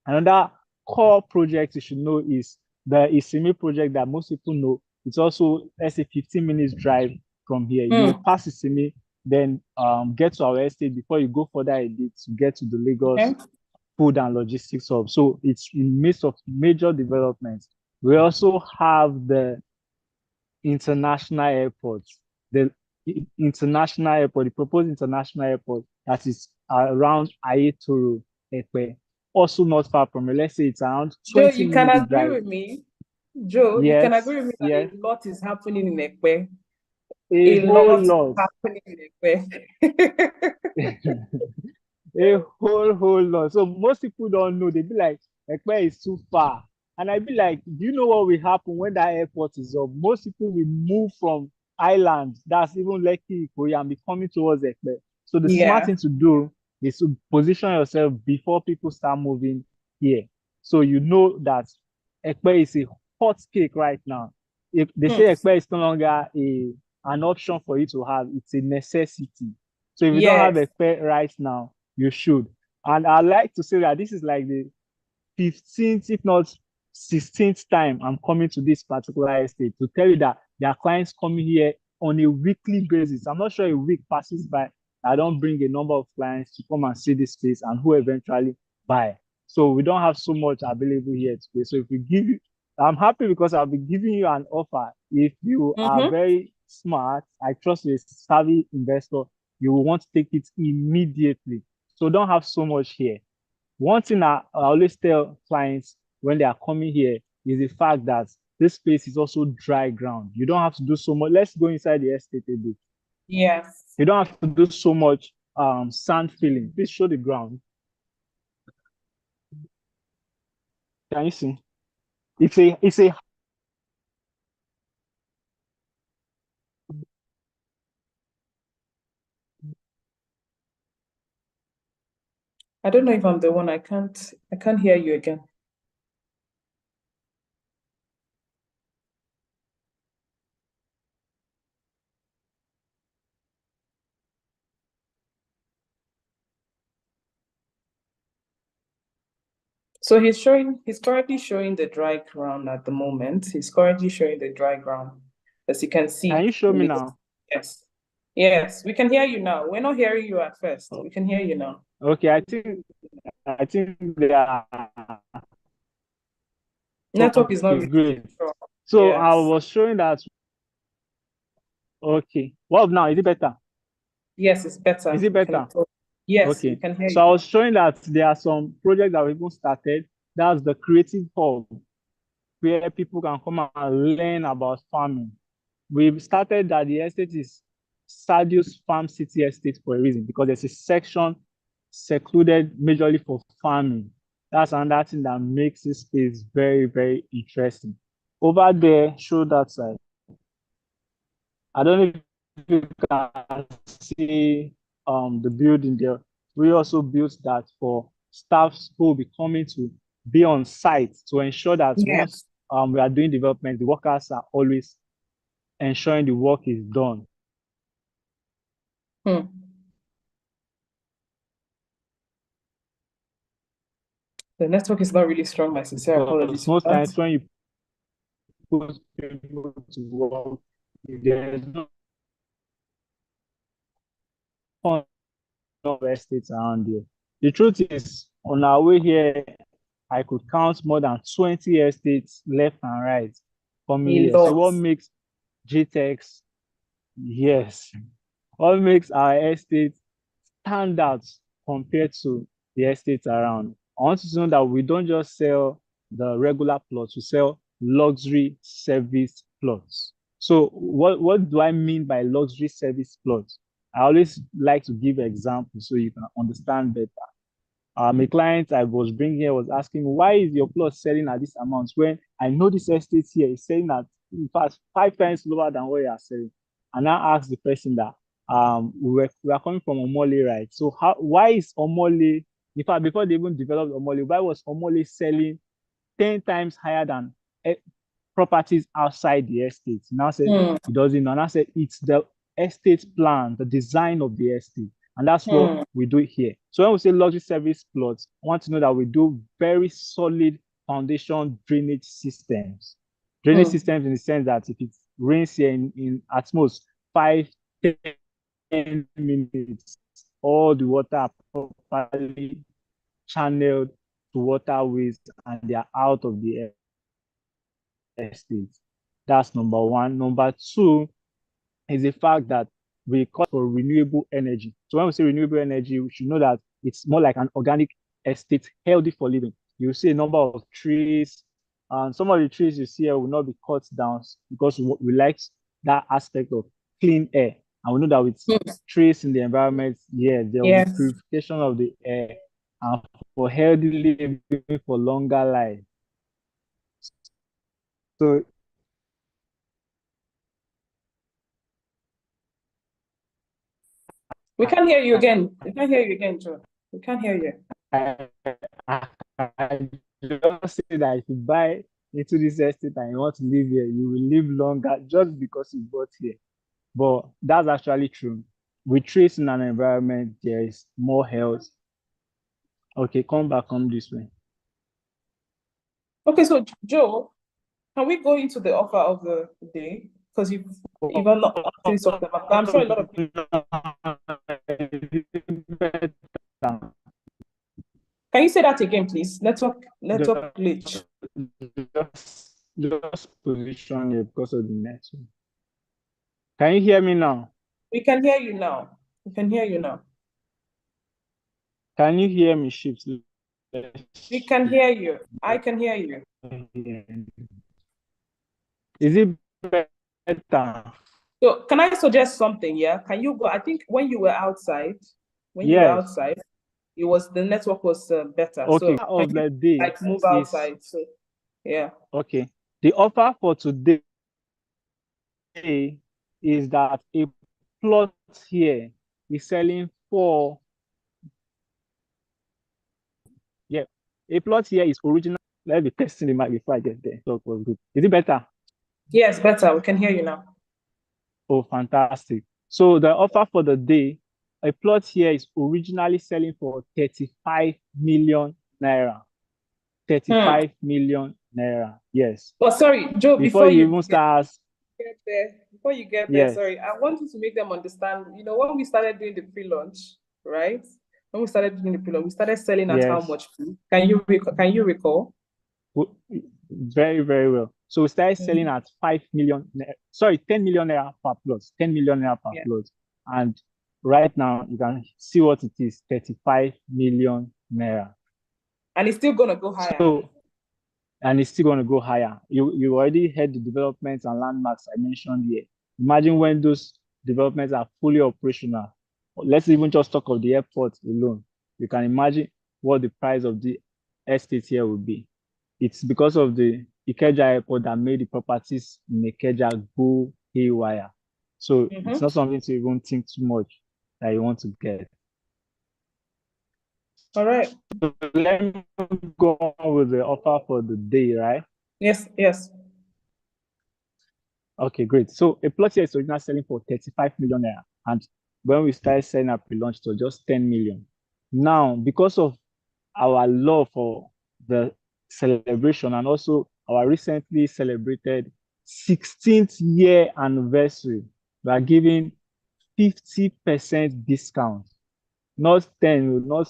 Another core project you should know is the Isimi project that most people know. It's also, let's say, 15 minutes drive from here. You pass Isimi, then get to our estate before you go further a bit to get to the Lagos Food and Logistics Hub. So it's in midst of major developments. We also have the international airport, the proposed international airport that is around Ayetoro, Ekpe, also not far from it. Let's say it's around 20 Joe, you can minutes agree drive. with me. Joe, you can agree with me that a lot is happening in Ekpe. A whole lot. Happening in Ekpe. A whole lot. So most people don't know. They be like, Ekpe is too far. And I be like, do you know what will happen when that airport is up? Most people will move from islands, that's even Lekki, Ikoyi, and be coming towards Ekpe. So the smart thing to do is to position yourself before people start moving here. So you know that Ekpe is a hot cake right now. If they say Ekpe is no longer an option for you to have, it's a necessity. So if you don't have Ekpe right now, you should. And I like to say that this is like the 15th, if not 16th time I'm coming to this particular estate to tell you that there are clients coming here on a weekly basis. I'm not sure a week passes by I don't bring a number of clients to come and see this space and who eventually buy. So we don't have so much available here today. So if we give you, I'm happy because I'll be giving you an offer. If you are very smart, I trust you're a savvy investor, you will want to take it immediately. So don't have so much here. One thing I always tell clients when they are coming here is the fact that this space is also dry ground. You don't have to do so much. Let's go inside the estate a bit. Yes. You don't have to do so much sand filling. Please show the ground. Can you see? It's a I don't know if I'm the one. I can't hear you again. So he's currently showing the dry ground at the moment. He's currently showing the dry ground. As you can see. Can you show me now? Yes. Yes, we can hear you now. We're not hearing you at first. We can hear you now. Okay, I think they are network is not really great. So yes. I was showing that. Okay. Well, now is it better? Yes, it's better. Is it better? Yes, okay. We can hear so you. I was showing that there are some projects that we even started. That's the Creative Hub, where people can come and learn about farming. We've started that the estate is Sadius Farm City Estate for a reason, because there's a section secluded majorly for farming. That's another thing that makes this space very, very interesting. Over there, show that side. I don't know if you can see the building there. We also built that for staffs who will be coming to be on site to ensure that once we are doing development, the workers are always ensuring the work is done. The network is not really strong, my sincere apologies. Most times when you put people to work, there's no estates around here. The truth is, on our way here, I could count more than 20 estates left and right coming here. So what makes GTEx, what makes our estate stand out compared to the estates around? I want you to know that we don't just sell the regular plots, we sell luxury service plots. So what do I mean by luxury service plots? I always like to give examples so you can understand better. A client I was bringing here was asking, why is your plot selling at this amount when I know this estate here is selling at in fact 5 times lower than what you are selling. And I asked the person that we are coming from Omole, right? So why is Omole, in fact, before they even developed Omole, why was Omole selling 10 times higher than properties outside the estate? Now said he doesn't know. And I said it's the estate plan, the design of the estate. And that's what we do here. So when we say luxury service plots, I want to know that we do very solid foundation drainage systems. Drainage systems in the sense that if it rains here in at most 5-10 minutes, all the water are properly channeled to waterways and they are out of the estate. That's number one. Number two is the fact that we call for renewable energy. So when we say renewable energy, we should know that it's more like an organic estate, healthy for living. You see a number of trees, and some of the trees you see here will not be cut down because we like that aspect of clean air. And we know that with trees in the environment, there will be purification of the air and for healthy living for longer life. So we can't hear you again. We can't hear you again, Joe. We can't hear you. I just say that if you buy into this estate and you want to live here, you will live longer just because you bought here. But that's actually true. With trees in an environment, there is more health. Okay, come this way. Okay, so Joe, can we go into the offer of the day? Because you've not actually talked about. I'm sure a lot of people. Can you say that again, please? Network glitch. Just position here because of the network. Can you hear me now? We can hear you now. We can hear you now. Can you hear me, Ships? We can hear you. I can hear you. Is it better? So can I suggest something? Yeah. Can you go? I think when you were outside, it was the network was better. Okay. So of the day, like move outside. So yeah. Okay. The offer for today is that a plot here is selling for. Yeah, a plot here is original. Let me test the mic before I get there. So it was good. Is it better? Yes, better. We can hear you now. Oh, fantastic. So the offer for the day, a plot here is originally selling for 35 million naira. 35 million naira. Yes. Oh, sorry, Joe. Before you even start. Before you get there, sorry, I wanted to make them understand. You know, when we started doing the pre-launch, right? When we started doing the pre-launch, we started selling at how much? Can you recall? Very, very well. So we started selling at 10 million naira per plot, 10 million naira per plot. And right now you can see what it is, 35 million naira. And it's still gonna go higher. And it's still gonna go higher. You already heard the developments and landmarks I mentioned here. Imagine when those developments are fully operational. Let's even just talk of the airport alone. You can imagine what the price of the estate here will be. It's because of the Ikeja airport that made the properties in Ikeja go haywire. So it's not something to even think too much that you want to get. All right. So let me go on with the offer for the day, right? Yes. Okay, great. So a plot here is originally selling for 35 million naira. And when we started selling our pre-launch, it was just 10 million. Now, because of our love for the celebration and also our recently celebrated 16th year anniversary, we are giving 50% discount. Not 10, not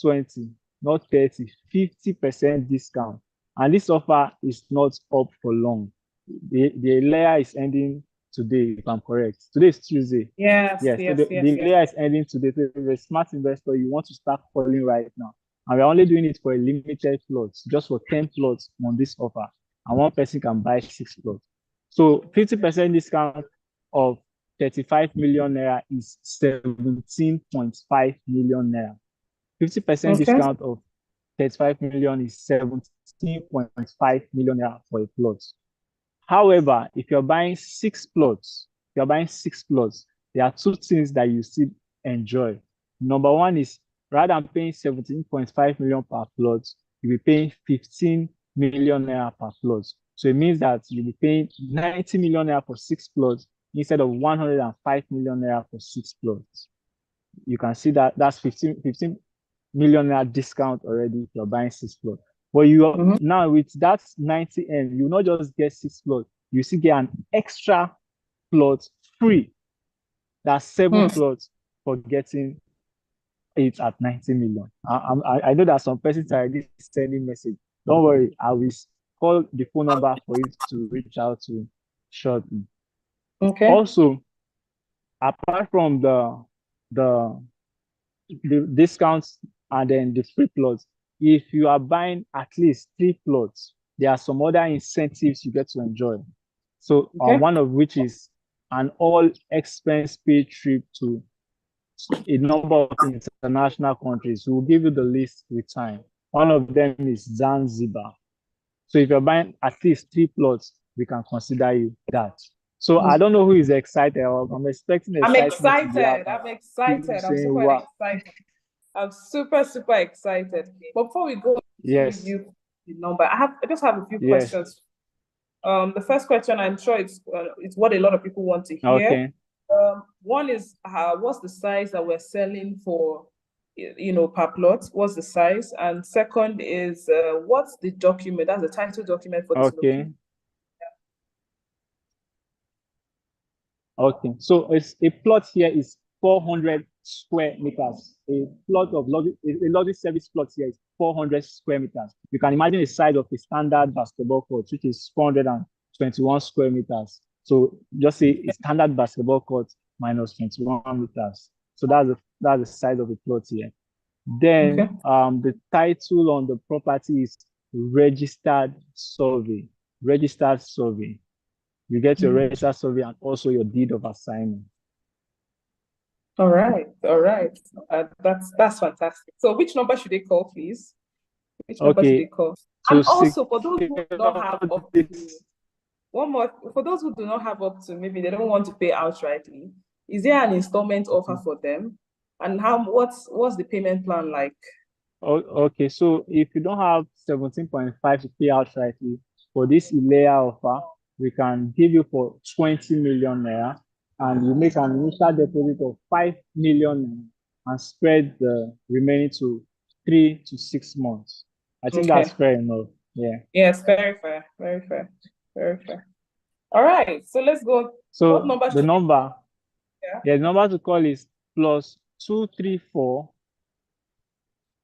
20, not 30, 50% discount. And this offer is not up for long. The layer is ending today, if I'm correct. Today is Tuesday. Yes. The layer is ending today. So if you're a smart investor, you want to start calling right now. And we're only doing it for a limited plots, just for 10 plots on this offer. And one person can buy 6 plots. So 50% discount of 35 million naira is 17.5 million naira. 50% discount of 35 million is 17.5 million naira for a plot. However, if you're buying 6 plots, there are 2 things that you still enjoy. Number one is, rather than paying 17.5 million per plot, you'll be paying 15 million naira per plot. So it means that you'll be paying 90 million naira for 6 plots instead of 105 million naira for 6 plots. You can see that that's 15 million naira discount already if you're buying 6 plots. But you are now with that 90M, you not just get 6 plots, you still get an extra plot free. That's 7 plots for getting it at 90 million. I know that some persons are already sending message. Don't worry, I will call the phone number for you to reach out to shortly. Okay. Also, apart from the discounts and then the free plots, if you are buying at least 3 plots, there are some other incentives you get to enjoy. So one of which is an all expense paid trip to a number of international countries. We'll give you the list with time. One of them is Zanzibar. So if you're buying at least 3 plots, we can consider you that. So I don't know who is excited. I'm expecting excitement. I'm excited. I'm super excited. But before we go to review the number, I just have a few questions. The first question, I'm sure it's what a lot of people want to hear. Okay. One is what's the size that we're selling for, per plot? What's the size? And second is what's the document? That's the title document for this location. Okay, so a plot here is 400 square meters. A plot of logic service plot here is 400 square meters. You can imagine the size of a standard basketball court, which is 421 square meters. So just say a standard basketball court minus 21 meters. So that's the size of the plot here. Then the title on the property is registered survey. Registered survey. You get your registered survey and also your deed of assignment. All right. That's fantastic. So which number should they call, please? Which number should they call? And also, for those who do not have up to, for those who do not have up to, maybe they don't want to pay outrightly, is there an installment offer for them? And what's the payment plan like? Okay, so if you don't have 17.5 to pay outrightly, for this ILEA offer, we can give you for 20 million naira, and you make an initial deposit of 5 million naira and spread the remaining to 3 to 6 months. I think that's fair enough. Yeah. Yes, very fair. All right, so let's go. So what number the number, the number to call is +234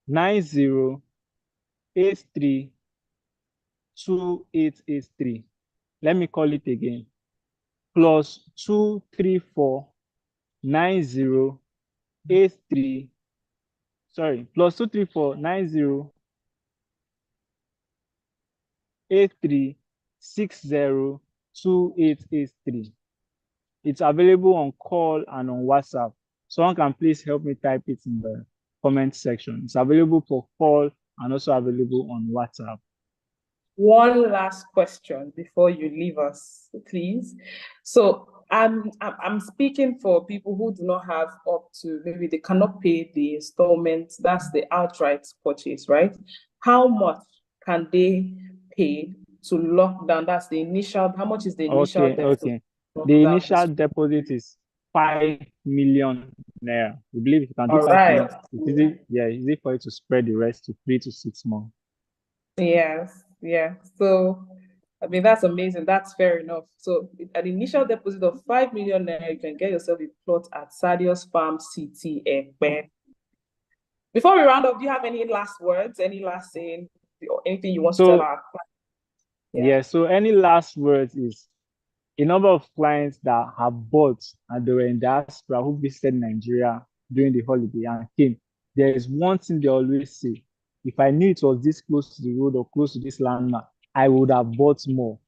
90 83 2883. Let me call it again. +234 90 83. Sorry, +234 90 83 60 2883. It's available on call and on WhatsApp. Someone can please help me type it in the comment section. It's available for call and also available on WhatsApp. One last question before you leave us, please. So I'm speaking for people who do not have up to, maybe they cannot pay the installment. That's the outright purchase, right? How much can they pay to lock down? That's the initial. How much is the initial deposit? Okay. The initial deposit is 5 million naira. We believe if you can do 5 million, it's easy. Yeah, it's easy for you to spread the rest to 3 to 6 months. Yes. Yeah. So, I mean, that's amazing. That's fair enough. So, an initial deposit of 5 million naira, you can get yourself a plot at Sadios Farm City, Ekpe. Before we round up, do you have any last words, any last saying, or anything you want to tell our clients? So any last words is a number of clients that have bought and they were in diaspora who visited Nigeria during the holiday and came. There is one thing they always say: if I knew it was this close to the road or close to this landmark, I would have bought more.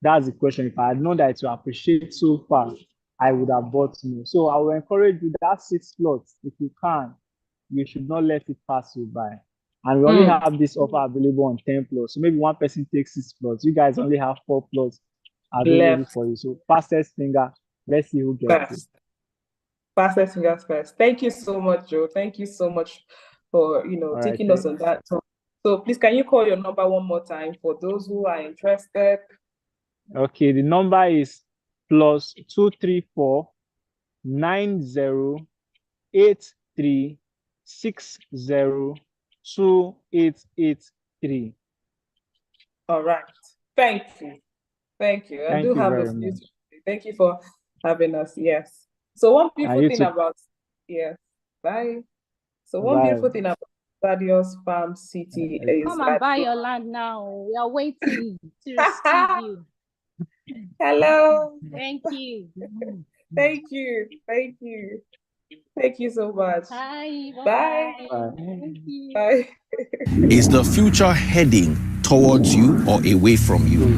That's the question. If I had known that it will appreciate so far, I would have bought more. So I will encourage you, that 6 plots, if you can, you should not let it pass you by. And we only have this offer available on 10 plots. So maybe one person takes 6 plots. You guys only have 4 plots available Left. for you. So fastest finger, let's see who gets it. Fastest fingers first. Thank you so much, Joe. Thank you so much for taking us on that talk. So please, can you call your number one more time for those who are interested? Okay, the number is +234 9083 602883. All right. Thank you. Thank you. Thank do you have very us. much. Thank you for having us. Yes. So one beautiful you thing too. about bye. So one Bye. beautiful thing about Thaddeus Farm City is Come and buy your land now. We are waiting to receive you. Hello. Thank you. Thank you. Thank you. Thank you so much. Bye. Bye. Thank you. Bye. Is the future heading towards you or away from you?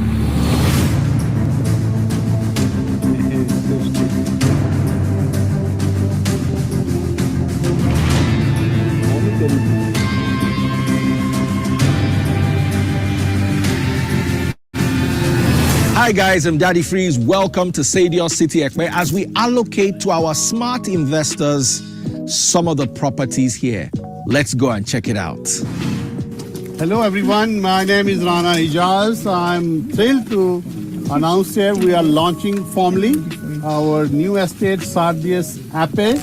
Hi guys, I'm Daddy Freeze. Welcome to Sadios City Ekpe as we allocate to our smart investors some of the properties here. Let's go and check it out. Hello everyone, my name is Rana Hijaz. I'm thrilled to announce here we are launching formally our new estate Sardius Ape.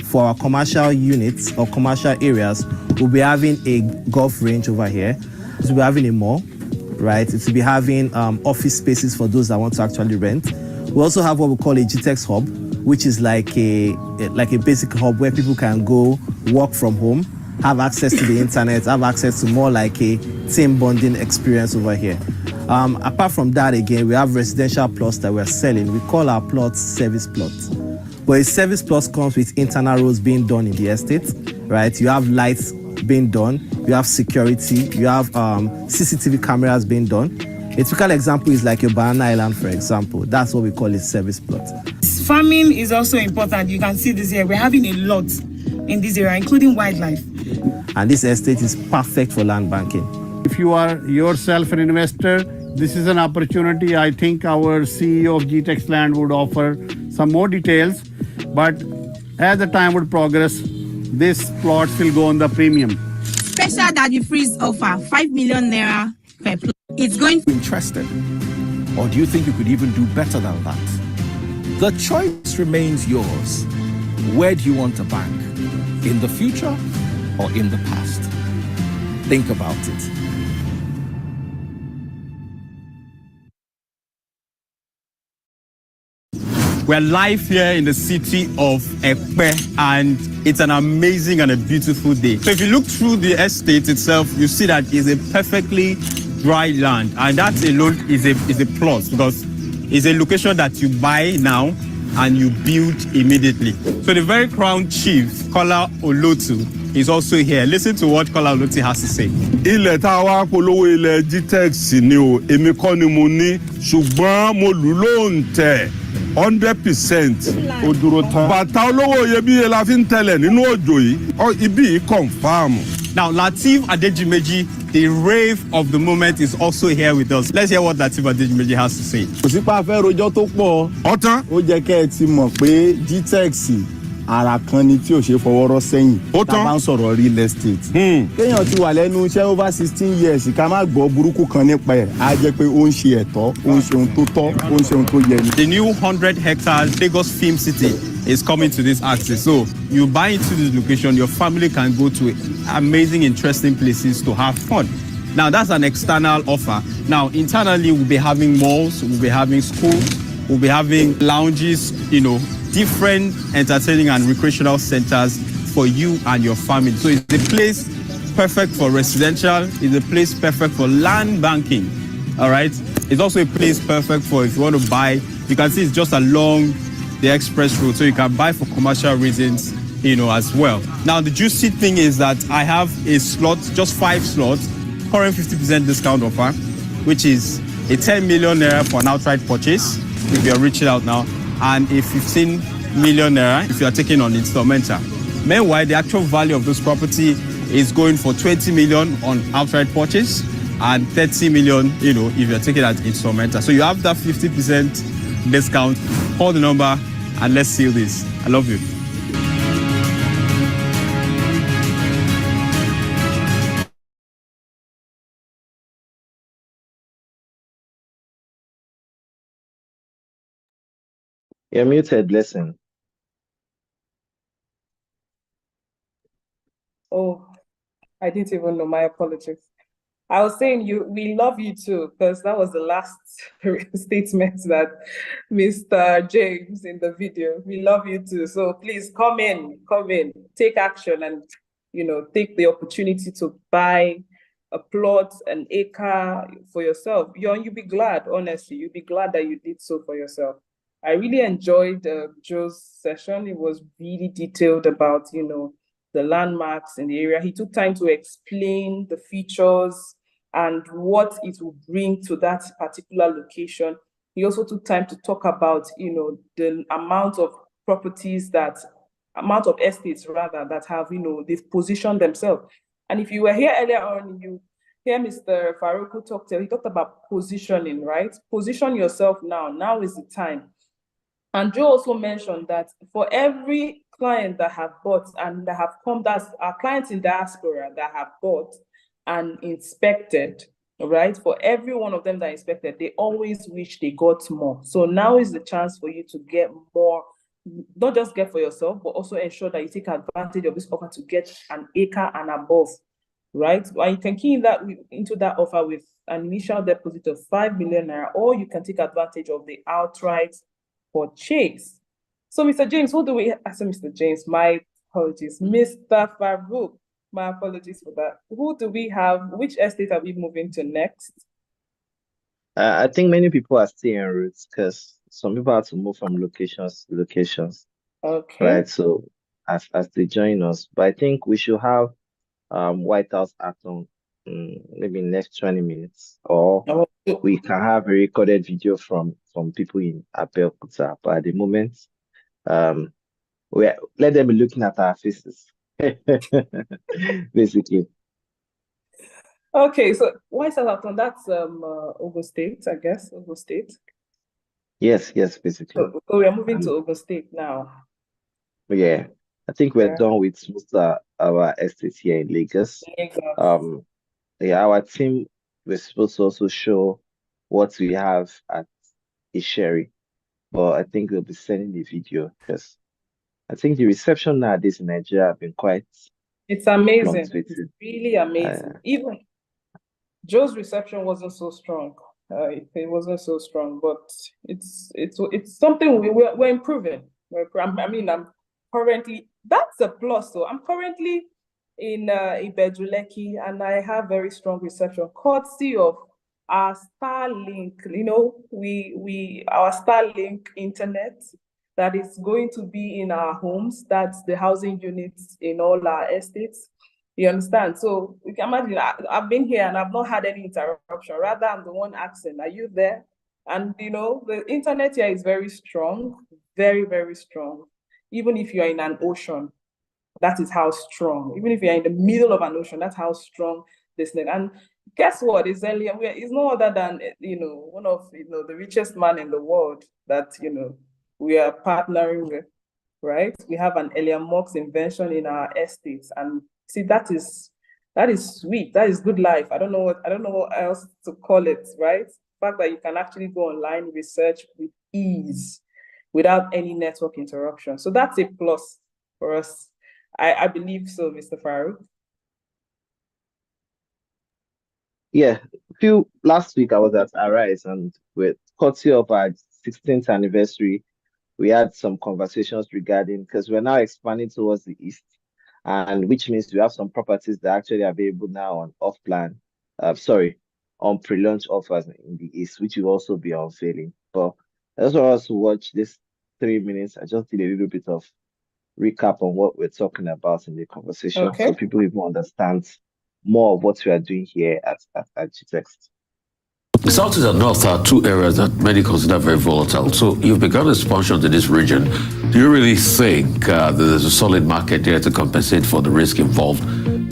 For our commercial units or commercial areas, we'll be having a golf range over here. We'll be having a mall, right? It will be having office spaces for those that want to actually rent. We also have what we call a GTEx hub, which is like a basic hub where people can go work from home, have access to the internet, have access to more like a team bonding experience over here. Apart from that, again, we have residential plots that we're selling. We call our plots service plots. But a service plot comes with internal roads being done in the estate, right? You have lights being done, you have security, you have CCTV cameras being done. A typical example is like your Banana Island, for example. That's what we call a service plot. Farming is also important. You can see this here. We're having a lot in this area, including wildlife. And this estate is perfect for land banking. If you are yourself an investor, this is an opportunity. I think our CEO of GTEx Land would offer some more details. But as the time would progress, this plots will go on the premium. Special Daddy Freeze offer 5 million naira per plot. It's going to be interested. Or do you think you could even do better than that? The choice remains yours. Where do you want to bank? In the future or in the past? Think about it. We're live here in the city of Ekpe, and it's an amazing and a beautiful day. So if you look through the estate itself, you see that it's a perfectly dry land, and that alone is a plus because it's a location that you buy now and you build immediately. So the very crown chief, Kola Olotu, is also here. Listen to what Kola Olotu has to say. Ilẹ̀ tá a wá polówó ilẹ̀ GTEx ni o, èmi kọ́ ni mo ní, ṣùgbọ́n mo lù ló ń tẹ̀ 100%. Ó dúró tán. Bàtà olówó iyebíye la fi ń tẹ̀lẹ̀ nínú òjò yìí, ibi yìí confirm. Now, Lateef Adejumeji, the rave of the moment, is also here with us. Let's hear what Lateef Adejumeji has to say. Kò sí pa fẹ́ rojọ́ tó pọ̀. Ọ̀tán. Ó jẹ́ kẹ́ ẹ ti mọ̀ pé GTEx ara kan ni tí ò ṣe fọwọ́rọ́ sẹ́yìn. Ó tán. Tá a bá ń sọ̀rọ̀ real estate. Kéèyàn ti wà lẹ́nu iṣẹ́ over 16 years ká má gbọ́ burúkú kan nípa ẹ̀. Á jẹ́ pé ó ń ṣe ẹ̀tọ́, ó ń ṣe ohun tó tọ́, ó ń ṣe ohun tó yẹ ni. The new 100 hectares Lagos Film City is coming to this axis. So you buy into this location, your family can go to amazing, interesting places to have fun. Now that's an external offer. Now internally, we'll be having malls, we'll be having schools, we'll be having lounges, different entertaining and recreational centers for you and your family. So it's a place perfect for residential, it's a place perfect for land banking, all right? It's also a place perfect for if you want to buy. You can see it's just along the express road, so you can buy for commercial reasons, as well. Now the juicy thing is that I have a slot, just 5 slots, current 50% discount offer, which is a 10 million naira for an outright purchase if you're reaching out now, and a 15 million naira if you are taking on installmental. Meanwhile, the actual value of this property is going for 20 million on outright purchase and 30 million, if you're taking that instrumental. So you have that 50% discount. Call the number and let's seal this. I love you. You're muted, Blessing. Oh, I didn't even know. My apologies. I was saying we love you too, because that was the last statement that Mr. James in the video. We love you too. So please come in, take action, and take the opportunity to buy a plot, an acre for yourself. You'll be glad, honestly. You'll be glad that you did so for yourself. I really enjoyed Joe's session. It was really detailed about, the landmarks in the area. He took time to explain the features and what it will bring to that particular location. He also took time to talk about, the amount of estates rather, that have, they've positioned themselves. And if you were here earlier on, you hear Mr. Farouk he talked about positioning, right? Position yourself now. Now is the time. And Joe also mentioned that for every client that have bought and that have come, that's our clients in diaspora that have bought and inspected, right? For every one of them that inspected, they always wish they got more. So now is the chance for you to get more, not just get for yourself, but also ensure that you take advantage of this offer to get an acre and above, right? And you can key into that offer with an initial deposit of 5 million naira, or you can take advantage of the outright purchase. So, Mr. James, Mr. James, my apologies. Mr. Farouk, my apologies for that. Who do we have? Which estate are we moving to next? I think many people are still en route because some people have to move from locations to locations. Okay. Right. So as they join us, but I think we should have White House Act on maybe next 20 minutes, or we can have a recorded video from people in Abeokuta. But at the moment, let them be looking at our faces, basically. Okay, so White House Act on, that's Ogun State, I guess. Ogun State. Yes, basically. So we are moving to Ogun State now. Yeah, I think we're done with most of our estates here in Lagos. Our team was supposed to also show what we have at Isheri, but I think we'll be sending the video because I think the reception nowadays in Nigeria have been quite. It's amazing. It's really amazing. Even Joe's reception wasn't so strong. It wasn't so strong, but it's something we're improving. I'm currently, that's a plus. So I'm currently in Ibejuleki, and I have very strong reception, courtesy of our Starlink. Our Starlink internet that is going to be in our homes. That's the housing units in all our estates. You understand? So you can imagine, I've been here and I've not had any interruption. Rather, I'm the one asking, are you there? And the internet here is very strong, very, very strong. Even if you're in an ocean, that is how strong. Even if you're in the middle of an ocean, that's how strong this net. And guess what? It's no other than one of the richest man in the world that we are partnering with, right? We have an Elian Mox invention in our estates, and see, that is sweet. That is good life. I don't know what else to call it, right? The fact that you can actually go online, research with ease without any network interruption. So that's a plus for us. I believe so, Mr. Farouk. Yeah, last week I was at Arise, and with courtesy of our 16th anniversary, we had some conversations regarding, because we're now expanding towards the east, and which means we have some properties that are actually available now on on pre-launch offers in the east, which will also be unveiling. But I just want us to watch this 3 minutes. I just did a little bit of recap on what we're talking about in the conversation, so people even understand more of what we are doing here at GTEX. The South and North are two areas that many consider very volatile. So you've begun expansion to this region. Do you really think that there's a solid market there to compensate for the risk involved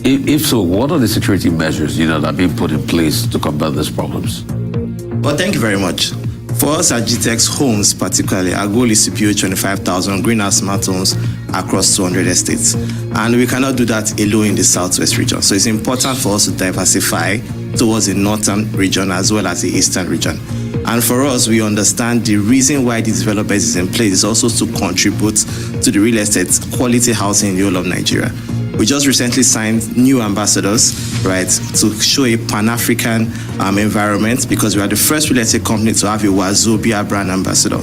If so, what are the security measures, that are being put in place to combat these problems? Well, thank you very much. For us at GTX Homes particularly, our goal is to build 25,000 greenhouse smart homes across 200 estates. And we cannot do that alone in the Southwest region. So it's important for us to diversify towards the Northern region as well as the Eastern region. And for us, we understand the reason why this development is in place is also to contribute to the real estate quality housing in the whole of Nigeria. We just recently signed new ambassadors, right, to show a Pan-African environment, because we are the first real estate company to have a Wazobia brand ambassador.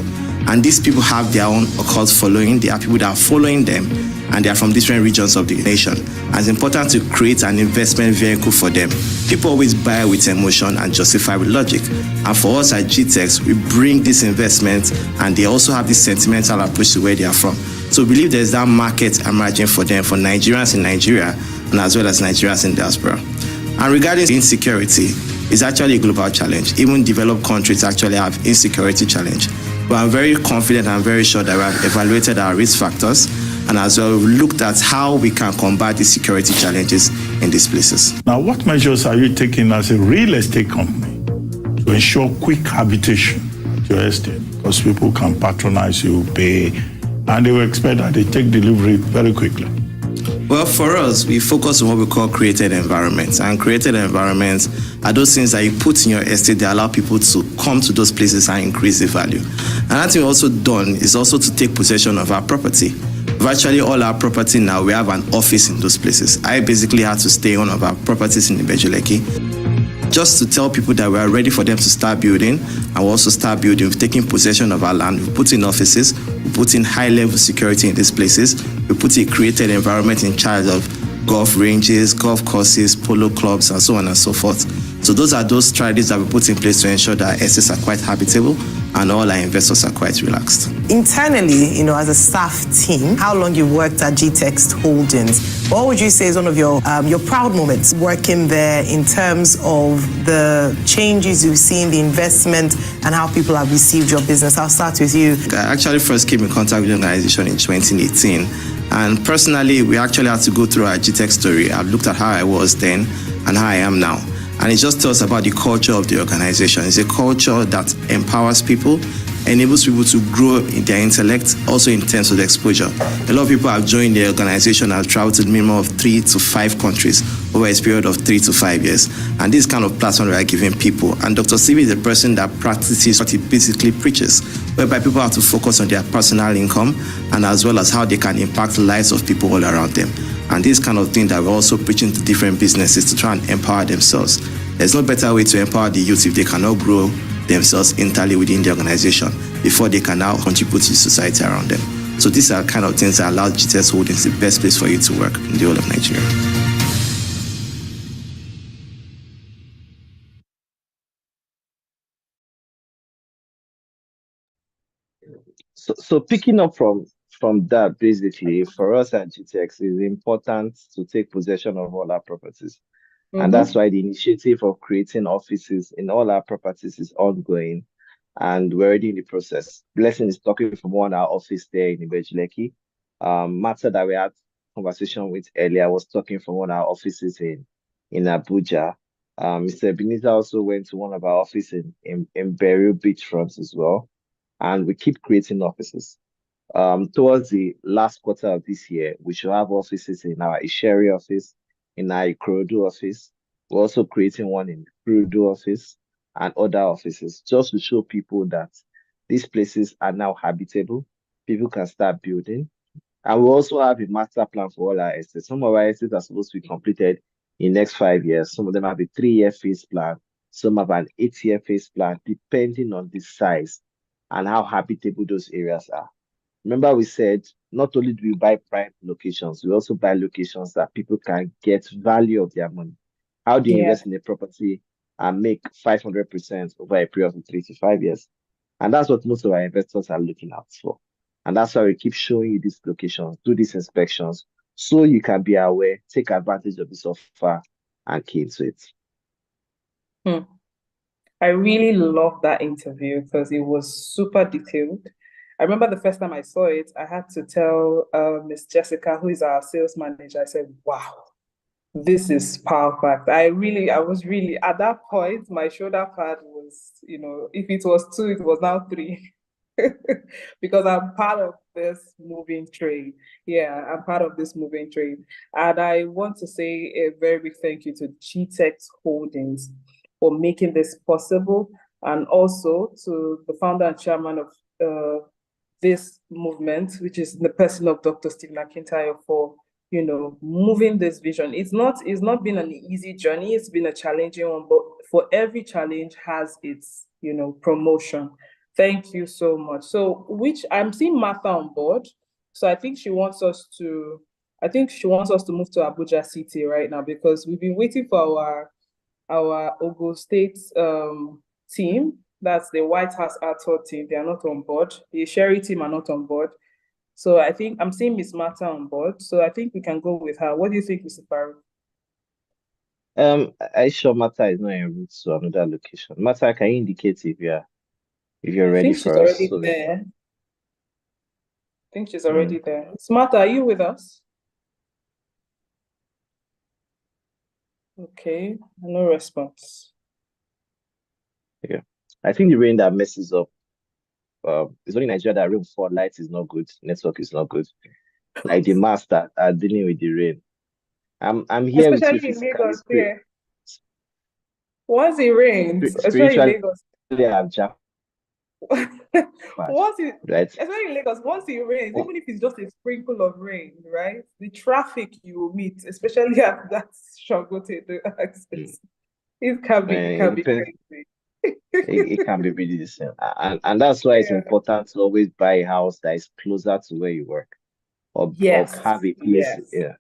And these people have their own occult following. They are people that are following them, and they are from different regions of the nation. And it's important to create an investment vehicle for them. People always buy with emotion and justify with logic. And for us at GTX, we bring this investment, and they also have this sentimental approach to where they are from. So we believe there's that market emerging for them, for Nigerians in Nigeria, and as well as Nigerians in diaspora. And regarding insecurity, it's actually a global challenge. Even developed countries actually have insecurity challenge. But I'm very confident and very sure that we have evaluated our risk factors, and as well we've looked at how we can combat the security challenges in these places. Now, what measures are you taking as a real estate company to ensure quick habitation to your estate? Because people can patronize you, pay, and they will expect that they take delivery very quickly. Well, for us, we focus on what we call created environments. And created environments are those things that you put in your estate that allow people to come to those places and increase the value. Another thing we've also done is also to take possession of our property. Virtually all our property now, we have an office in those places. I basically had to stay on one of our properties in Ibejuleki, just to tell people that we are ready for them to start building, and we'll also start building. We've taken possession of our land, we put in offices, we put in high-level security in these places, we put a created environment in charge of golf ranges, golf courses, polo clubs, and so on and so forth. So those are those strategies that we put in place to ensure that our estates are quite habitable and all our investors are quite relaxed. Internally, as a staff team, how long you worked at GTX Holdings, what would you say is one of your proud moments working there in terms of the changes you've seen, the investment, and how people have received your business? I'll start with you. I actually first came in contact with the organization in 2018. And personally, we actually had to go through our GTX story. I've looked at how I was then and how I am now. And it just tells about the culture of the organization. It's a culture that empowers people, enables people to grow in their intellect, also in terms of the exposure. A lot of people have joined the organization and have traveled to the minimum of 3 to 5 countries over a period of 3 to 5 years. And this kind of platform we are giving people. And Dr. Stevie is the person that practices what he basically preaches, whereby people have to focus on their personal income and as well as how they can impact the lives of people all around them. And this kind of thing that we're also preaching to different businesses to try and empower themselves. There's no better way to empower the youth if they cannot grow themselves internally within the organization before they can now contribute to the society around them. So these are kind of things that allow GTX Holdings the best place for you to work in the whole of Nigeria. So picking up from that, basically, for us at GTX, it's important to take possession of all our properties. Mm-hmm. And that's why the initiative of creating offices in all our properties is ongoing. And we're already in the process. Blessing is talking from one our office there in Ibejuleki. Matter that we had conversation with earlier was talking from one of our offices in Abuja. Mr. Ebenezer also went to one of our offices in Beirut Beachfront as well. And we keep creating offices. Towards the last quarter of this year, we should have offices in our Isheri office, in our Ikorodu office. We're also creating one in Ikorodu office and other offices, just to show people that these places are now habitable. People can start building. And we also have a master plan for all our estates. Some of our estates are supposed to be completed in the next 5 years. Some of them have a 3-year phase plan. Some have an 8-year phase plan, depending on the size and how habitable those areas are. Remember, we said not only do we buy prime locations, we also buy locations that people can get value of their money. How do you invest in a property and make 500% over a period of 3 to 5 years? And that's what most of our investors are looking out for. And that's why we keep showing you these locations, do these inspections, so you can be aware, take advantage of this offer, and key into it. I really love that interview because it was super detailed. I remember the first time I saw it, I had to tell Miss Jessica, who is our sales manager, I said, wow, This is power fact. I was really at that point, my shoulder pad was, if it was 2, it was now 3. Because I'm part of this moving train. Yeah, I'm part of this moving train. And I want to say a very big thank you to GTEx Holdings for making this possible, and also to the founder and chairman of this movement, which is the person of Dr. Stephen Akintayo, for moving this vision. It's not been an easy journey. It's been a challenging one, but for every challenge has its promotion. Thank you so much. So, which I'm seeing Martha on board. So I think she wants us to move to Abuja City right now, because we've been waiting for our Ogun State team. That's the White House Arthur team. They are not on board. The Sherry team are not on board. So I think I'm seeing Miss Martha on board. So I think we can go with her. What do you think, Mr. Farouk? I sure Martha is not en route to another location. Martha, can you indicate if you're I ready think she's for us? already there. I think she's already there. Miss Martha, are you with us? Okay, no response. Yeah. I think the rain that messes up, it's only Nigeria that rain for light is not good, network is not good. Like the masts that are dealing with the rain. I'm here Especially with you in physically. Lagos, yeah. Once it rains, especially in Spiritually, Lagos. I'm jacked. Once it, Right? especially in Lagos, once it rains, even if it's just a sprinkle of rain, right? The traffic you will meet, especially at that Shangote access, it can be depends. crazy. It can be really the same. And that's why it's Yeah. important to always buy a house that is closer to where you work, or Yes. have a place. Yes. Yeah.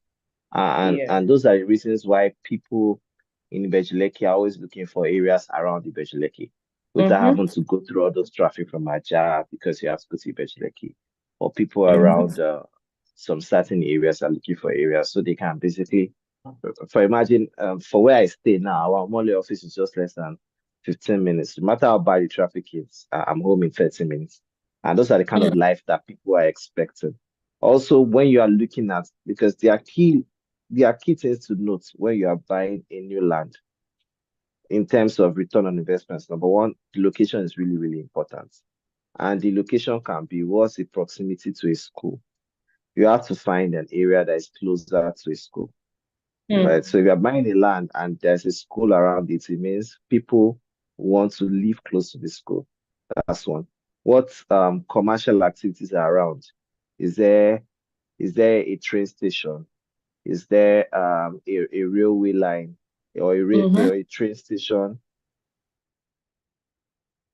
Yes. And those are the reasons why people in Ibejuleki are always looking for areas around Ibejuleki, without having to go through all those traffic from Aja because you have to go to Ibejuleki, or people around some certain areas are looking for areas so they can basically, for imagine, for where I stay now, our Mole office is just less than 15 minutes. No matter how bad the traffic is, I'm home in 30 minutes. And those are the kind of life that people are expecting. Also, when you are looking at, because there are key things to note when you are buying a new land in terms of return on investments. Number one, the location is really, really important. And the location can be, what's the proximity to a school? You have to find an area that is closer to a school. Right. So if you're buying a land and there's a school around it, it means people want to live close to the school. That's one. What commercial activities are around? Is there a train station? Is there a railway line or a train station?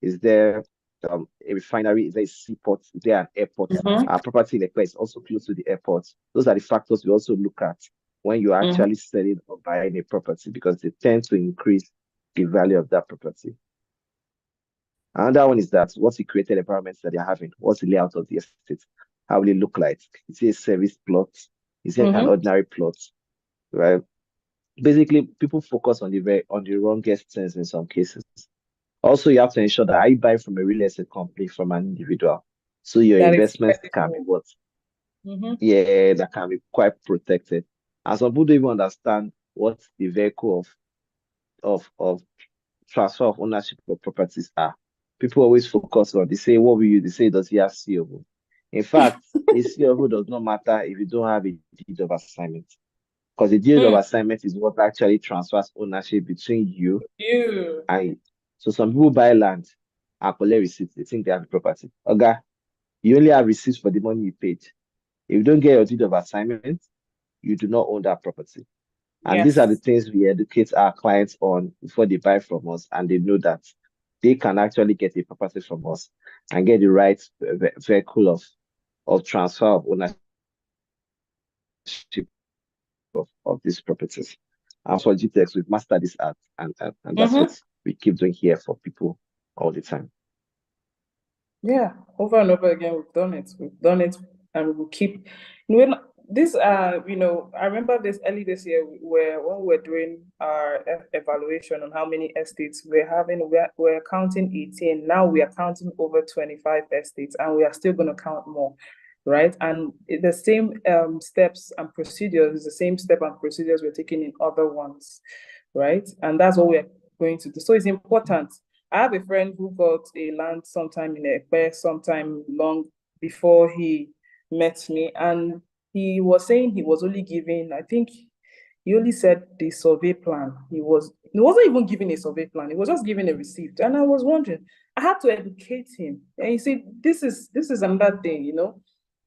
Is there a refinery? Is there a seaport? Is there an airport? Our property in Ekpe is also close to the airport. Those are the factors we also look at when you're actually selling or buying a property, because they tend to increase the value of that property. Another one is that what's the created environments that they're having? What's the layout of the estate? How will it look like? Is it a service plot? Is it an ordinary plot? Right? Basically, people focus on the wrongest things in some cases. Also, you have to ensure that I buy from a real estate company from an individual, so your investments can be what? Yeah, that can be quite protected. And some people don't even understand what the vehicle of transfer of ownership of properties are. People always focus on, they say, what will you? They say, does he have COO? In fact, a COO does not matter if you don't have a deed of assignment, because the deed of assignment is what actually transfers ownership between you and it. So some people buy land and collect receipts. They think they have the property. Okay, you only have receipts for the money you paid. If you don't get your deed of assignment, you do not own that property. And these are the things we educate our clients on before they buy from us, and they know that they can actually get a property from us and get the right vehicle of transfer of ownership of these properties. And for GTEx, we've mastered this art, and that's what we keep doing here for people all the time. Yeah, over and over again, we've done it, and we will keep. This, I remember this early this year when we were doing our evaluation on how many estates we're having. We're counting 18. Now we are counting over 25 estates, and we are still going to count more. right? And the same steps and procedures, the same step and procedures we're taking in other ones, right? And that's what we're going to do. So it's important. I have a friend who got a land sometime in Ekpe, sometime long before he met me, and he was saying he was only given, I think he only said the survey plan. He wasn't even given a survey plan. He was just given a receipt. And I was wondering, I had to educate him. And he said, this is another thing,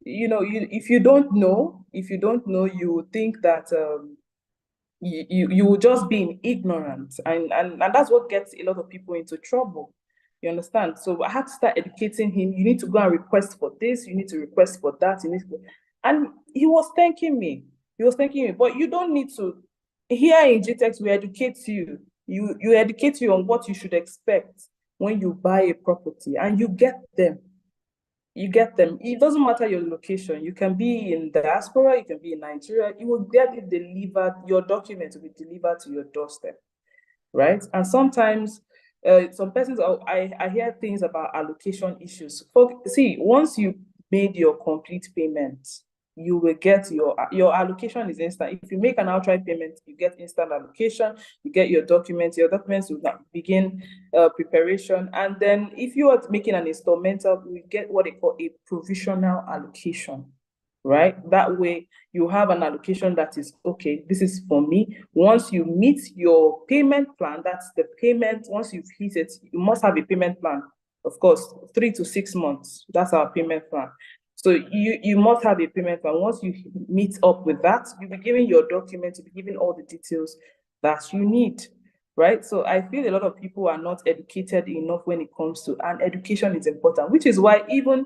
if you don't know, you would think that you will just be in ignorance. And that's what gets a lot of people into trouble. You understand? So I had to start educating him. You need to go and request for this. You need to request for that. And he was thanking me. But you don't need to. Here in GTEx, we educate you. You educate you on what you should expect when you buy a property, and you get them. It doesn't matter your location. You can be in diaspora, you can be in Nigeria. You will get it delivered. Your documents will be delivered to your doorstep, right? And sometimes some persons, I hear things about allocation issues. See, once you made your complete payment, you will get your allocation is instant. If you make an outright payment, you get instant allocation, you get your documents will begin preparation. And then if you are making an installmental, we get what they call a provisional allocation, right? That way you have an allocation that is, okay, this is for me. Once you meet your payment plan, that's the payment. Once you've hit it, you must have a payment plan. Of course, 3 to 6 months, that's our payment plan. So you must have a payment plan. Once you meet up with that, you'll be giving your documents, you'll be giving all the details that you need, right? So I feel a lot of people are not educated enough when it comes to, and education is important, which is why even,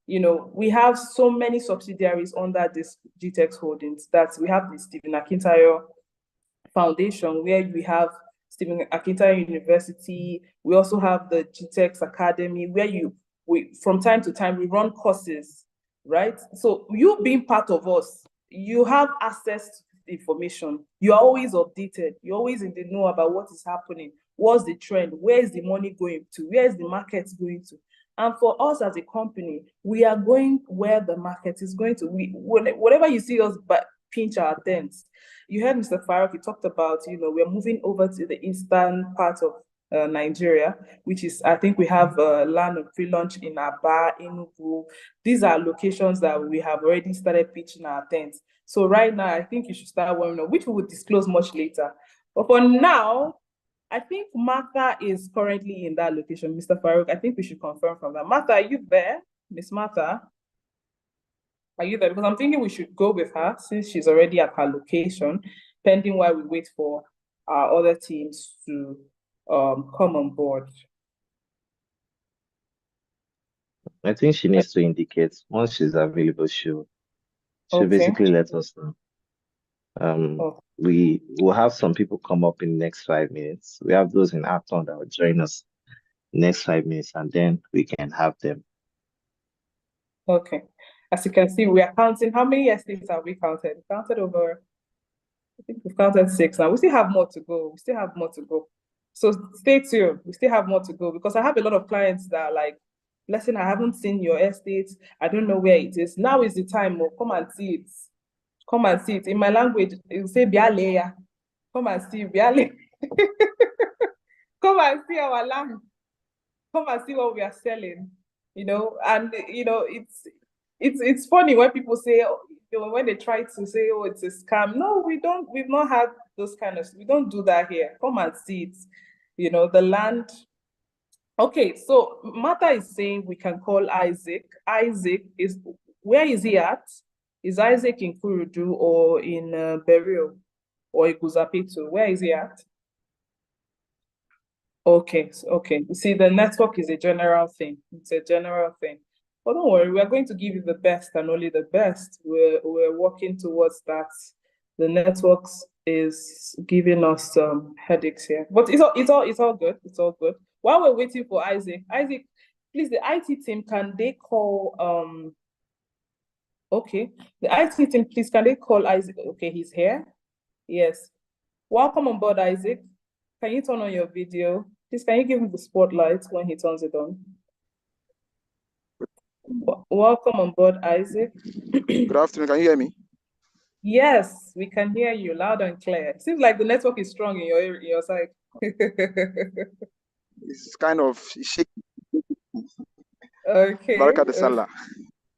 we have so many subsidiaries under this GTEx Holdings, that we have the Stephen Akintayo Foundation, where we have Stephen Akintayo University. We also have the GTEx Academy, where from time to time, we run courses, right? So you being part of us, you have access to information. You are always updated. You're always in the know about what is happening. What's the trend? Where is the money going to? Where is the market going to? And for us as a company, we are going where the market is going to. Whatever you see us pinch our tents. You heard Mr. Farouk, he talked about, we're moving over to the eastern part of Nigeria, which is, I think we have land of pre-launch in Aba, Enugu. These are locations that we have already started pitching our tents. So right now, I think you should start warming up, which we will disclose much later. But for now, I think Martha is currently in that location. Mr. Farouk, I think we should confirm from that. Martha, are you there? Miss Martha? Are you there? Because I'm thinking we should go with her since she's already at her location, pending while we wait for our other teams to come on board. I think she needs to indicate once she's available. She'll basically let us know. We will have some people come up in the next 5 minutes. We have those in Acton that will join us next 5 minutes, and then we can have them. Okay. As you can see, we are counting. How many estates have we counted? We counted over, I think we've counted 6 now. We still have more to go. So stay tuned. We still have more to go, because I have a lot of clients that are like, listen, I haven't seen your estate. I don't know where it is. Now is the time. Come and see it. Come and see it. In my language, it will say Bialeya. Come and see Biale. Come and see our land. Come and see what we are selling. And it's funny when people say, when they try to say, oh, it's a scam. No, we don't. We've not had those we don't do that here. Come and see it. The land. Okay, so Martha is saying we can call Isaac. Isaac where is he at? Is Isaac in Kurudu or in Berio or Iguzapitu? Where is he at? Okay. You see, the network is a general thing. It's a general thing. But don't worry, we are going to give you the best and only the best. We're working towards that. The networks is giving us some headaches here, but it's all good. It's all good. While we're waiting for Isaac, please, the IT team, can they call? Okay, the IT team, please, can they call Isaac? Okay, he's here. Yes. Welcome on board, Isaac. Can you turn on your video? Please, can you give him the spotlight when he turns it on? Welcome on board, Isaac. Good afternoon. Can you hear me? Yes, we can hear you loud and clear. Seems like the network is strong in your side. It's kind of shaky. Okay. Baraka de Salah.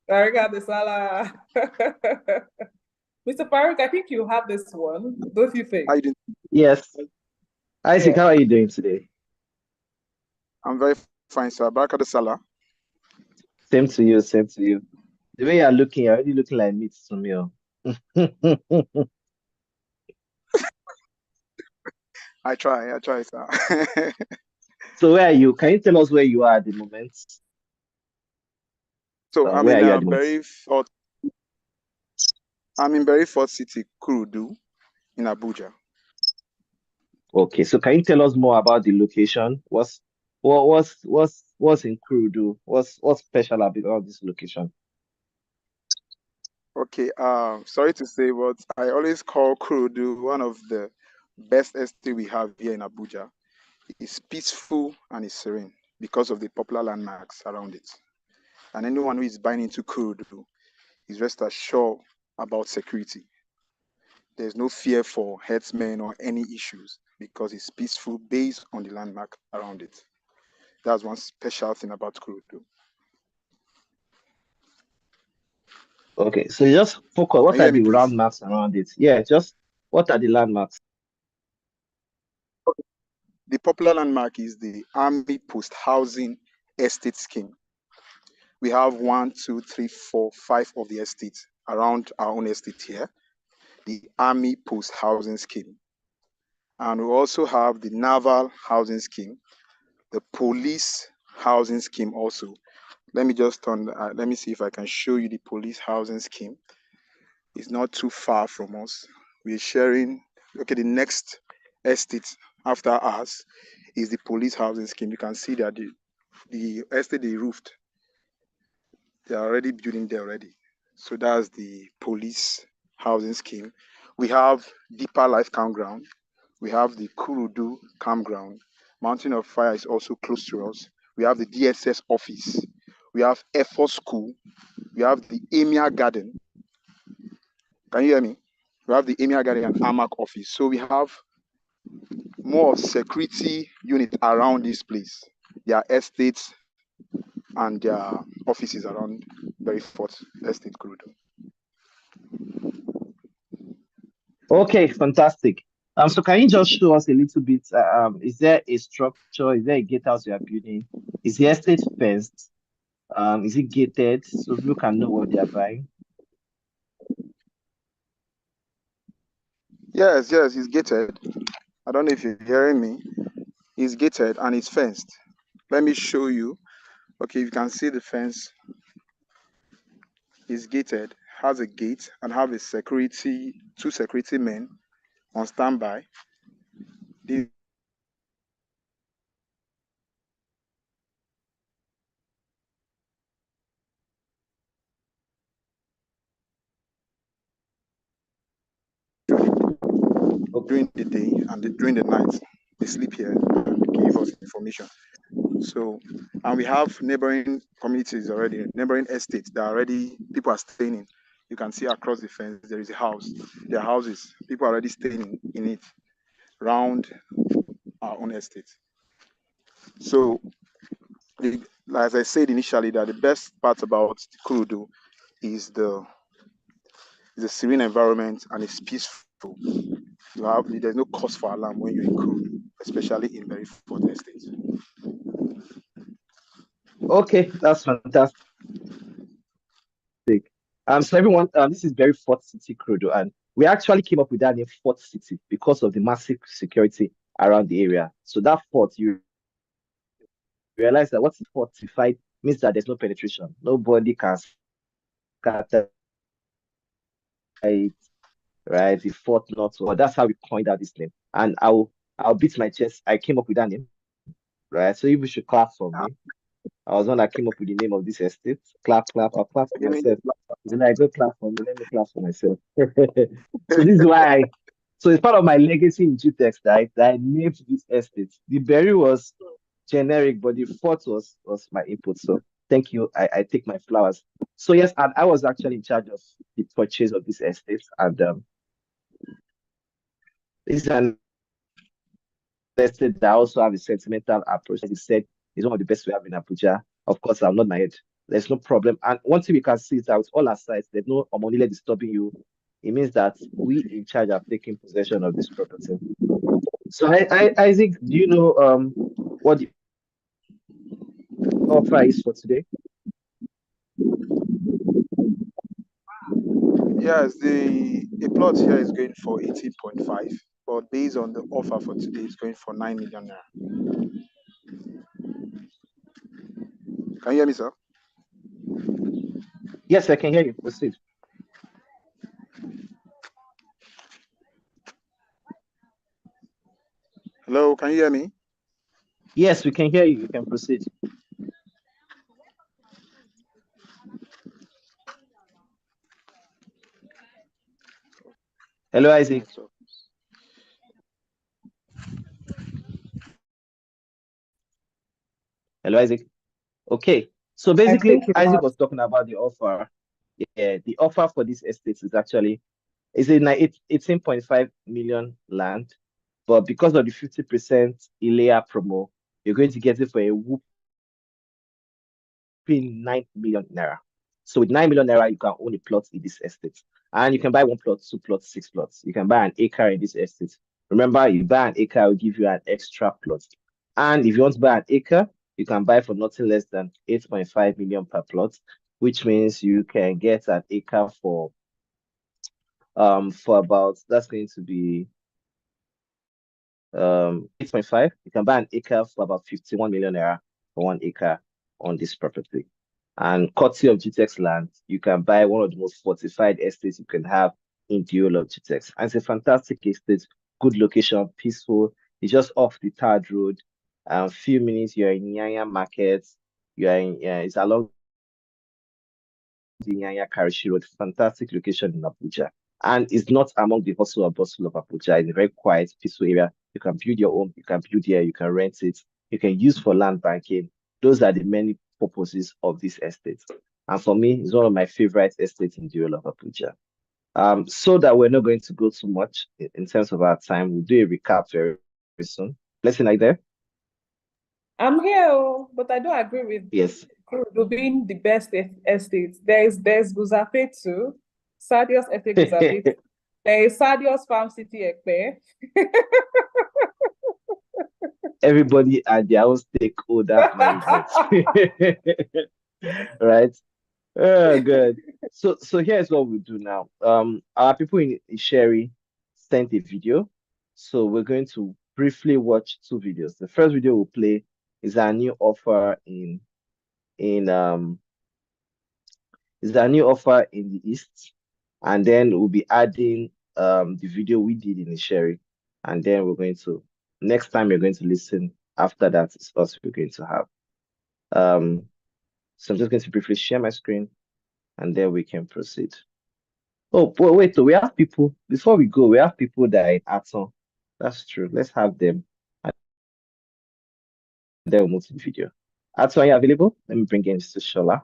Baraka de Salah. Mr. Farouk, I think you have this one. Don't you think? How you doing? Yes. Isaac, Yeah. how are you doing today? I'm very fine, sir. Baraka de Salah. Same to you, same to you. The way you're looking, you're already looking like meat to me. I try, sir. So where are you? Can you tell us where you are at the moment? So I'm Where are you at in the moment? Berry Fort City, Kurudu, in Abuja. Okay, so can you tell us more about the location? What's in Kurudu? What's special about this location? Okay, sorry to say, but I always call Kurudu one of the best estates we have here in Abuja. It's peaceful and it's serene because of the popular landmarks around it. And anyone who is buying into Kurudu is rest assured about security. There's no fear for herdsmen or any issues because it's peaceful based on the landmark around it. That's one special thing about Kurudu. Okay, so just focus. What Can you are hear me, the please? landmarks around it? Yeah, just what are the landmarks? The popular landmark is the Army Post Housing Estate Scheme. We have 1, 2, 3, 4, 5 of the estates around our own estate here. The Army Post Housing Scheme. And we also have the Naval Housing Scheme, the Police Housing Scheme also. Let me just let me see if I can show you the Police Housing Scheme. It's not too far from us. We're sharing, okay, the next estate after us is the Police Housing Scheme. You can see that the estate they roofed, they're already building there already. So that's the Police Housing Scheme. We have Deeper Life Campground. We have the Kurudu Campground. Mountain of Fire is also close to us. We have the DSS office. We have Air Force School. We have the Emir Garden. Can you hear me? We have the Emir Garden and AMAC office. So we have more security units around this place. There are estates and their offices around Berry Fort Estate, Kurudu. Okay, fantastic. So can you just show us a little bit? Is there a structure? Is there a gatehouse you are building? Is the estate fenced? Is it gated so people can know what they are buying? Yes, it's gated. I don't know if you're hearing me. It's gated and it's fenced. Let me show you. Okay, you can see the fence is gated, has a gate, and have a two security men on standby. During the day and during the night, they sleep here and give us information. So, and we have neighboring communities already, neighboring estates that already people are staying in. You can see across the fence there is a house. There are houses. People are already staying in it, around our own estate. So, as I said initially, that the best part about Kurudu is the serene environment and it's peaceful. There's no cause for alarm when you're in Kurudu, especially in Berry Fort Estate. Okay, that's fantastic. So everyone, this is Berry Fort City Kurudu, and we actually came up with that name Fort City because of the massive security around the area. So that fort, you realize that what's fortified means that there's no penetration. Nobody can scatter it, right? The fort not. So that's how we coined out this name. And I'll beat my chest. I came up with that name, right? So if you should clap for me. I was one that came up with the name of this estate. Clap, I'll clap for myself. Then I go clap for me, let me clap for myself. So this is why so it's part of my legacy in GTEx that I named this estate. The berry was generic, but the fort was my input. So Thank you. I take my flowers. So yes, and I was actually in charge of the purchase of this estate, and this is an estate that also have a sentimental approach. As you said, it's one of the best we have in Abuja. Of course, I'm not married. There's no problem. And one thing we can see is that with all our sites, there's no Omonile disturbing you. It means that we in charge are taking possession of this property. So Isaac, do you know what the offer is for today? Yes, the plot here is going for 18.5, but based on the offer for today, it's going for 9 million naira. Can you hear me, sir? Yes, I can hear you. Proceed. Hello, can you hear me? Yes, we can hear you. You can proceed. Hello, Isaac. Hello, Isaac. Okay, so basically, Isaac was talking about the offer. Yeah, the offer for this estate is actually it's a 18.5 million land, but because of the 50% ILEA promo, you're going to get it for a whooping 9 million naira. So with 9 million naira, you can own a plot in this estate. And you can buy 1 plot, 2 plots, 6 plots. You can buy an acre in this estate. Remember, you buy an acre, will give you an extra plot. And if you want to buy an acre, you can buy for nothing less than 8.5 million per plot, which means you can get an acre for about, that's going to be 8.5. You can buy an acre for about 51 million naira for 1 acre on this property. And courtesy of GTEx land, you can buy one of the most fortified estates you can have in the whole of GTEx. And it's a fantastic estate, good location, peaceful. It's just off the Third Road. Few minutes, you're in Nyanya Market. You're in, it's along the Nyanya Karishi Road. Fantastic location in Abuja. And it's not among the hustle or bustle of Abuja. It's a very quiet, peaceful area. You can build your own, you can build here, you can rent it, you can use for land banking. Those are the many purposes of this estate. And for me, it's one of my favorite estates in the whole of Abuja. So that we're not going to go too much in terms of our time, we'll do a recap very, very soon. Blessing, are you there? I'm here, but I don't agree with yes being the best estate. There's Guzape too, Sadios Estate Guzape. There is Sadios Farm City Ekpe. Everybody at their own stakeholder right? Oh, good. So here's what we'll do now. Our people in Sherry sent a video, so we're going to briefly watch 2 videos. The first video we'll play is our new offer in the East, and then we'll be adding the video we did in Sherry, and then we're going to next time you're going to listen. After that is us we're going to have. So I'm just going to briefly share my screen, and then we can proceed. Oh, wait, we have people before we go. We have people that are in Aton. That's true. Let's have them. And then we'll move to the video. Aton, are you available? Let me bring in Mr. Shola.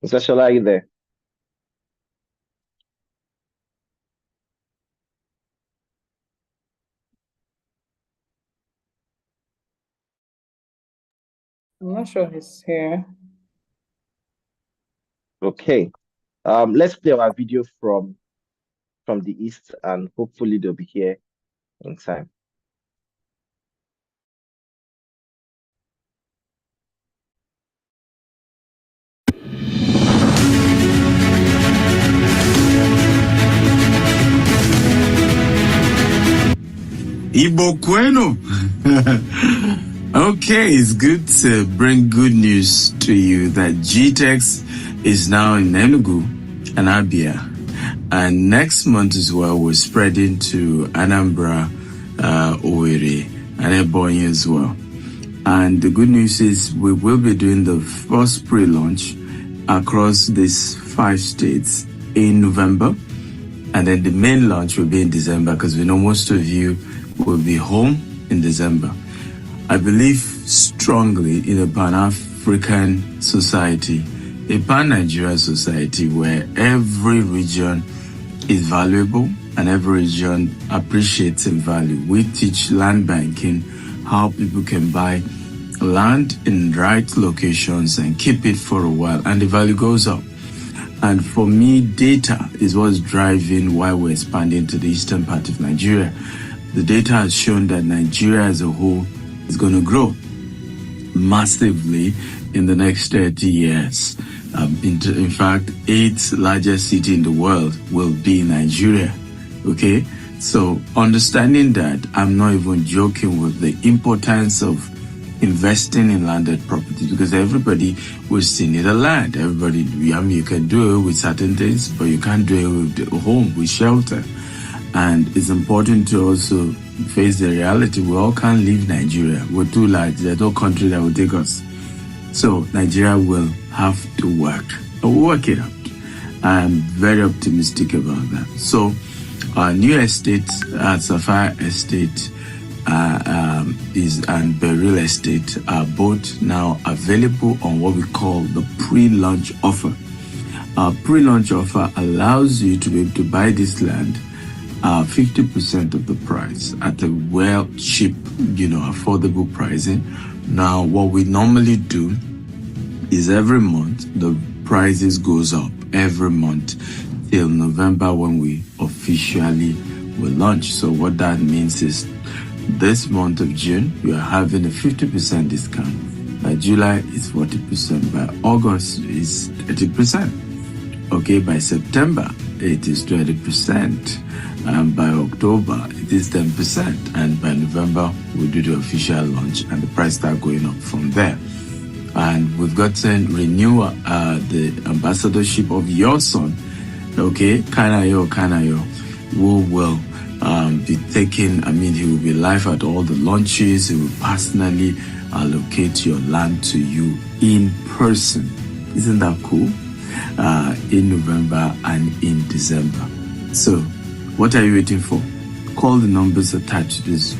Mr. Shola, are you there? I'm not sure he's here. Okay. Let's play our video from the East, and hopefully they'll be here in time. Ibo Bueno. Okay, it's good to bring good news to you that GTEx is now in Enugu and Abia. And next month as well, we're spreading to Anambra, Owerri, and Ebonyi as well. And the good news is we will be doing the first pre-launch across these 5 states in November. And then the main launch will be in December, because we know most of you will be home in December. I believe strongly in a Pan-African society, a Pan-Nigeria society where every region is valuable and every region appreciates in value. We teach land banking, how people can buy land in right locations and keep it for a while, and the value goes up. And for me, data is what's driving why we're expanding to the eastern part of Nigeria. The data has shown that Nigeria as a whole is going to grow massively in the next 30 years. In fact, 8th largest city in the world will be Nigeria. Okay? So understanding that, I'm not even joking with the importance of investing in landed property, because everybody will still need a land. Everybody, you can do it with certain things, but you can't do it with a home, with shelter. And it's important to also face the reality. We all can't leave Nigeria. We're too large. There's no country that will take us. So Nigeria will have to work. We'll work it out. I'm very optimistic about that. So our new estate, Sapphire Estate, and Beryl Estate are both now available on what we call the pre-launch offer. Our pre-launch offer allows you to be able to buy this land 50% of the price at a cheap, affordable pricing. Now, what we normally do is every month the prices goes up every month till November when we officially will launch. So what that means is this month of June, we are having a 50% discount. By July, it's 40%. By August, it's 30%. Okay, by September, it is 20%. And by October, it is 10%. And by November, we'll do the official launch and the price start going up from there. And we've gotten renewal, the ambassadorship of your son, okay, Kanayo, who will be taking, he will be live at all the launches. He will personally allocate your land to you in person. Isn't that cool? In November and in December. So, what are you waiting for? Call the numbers attached to this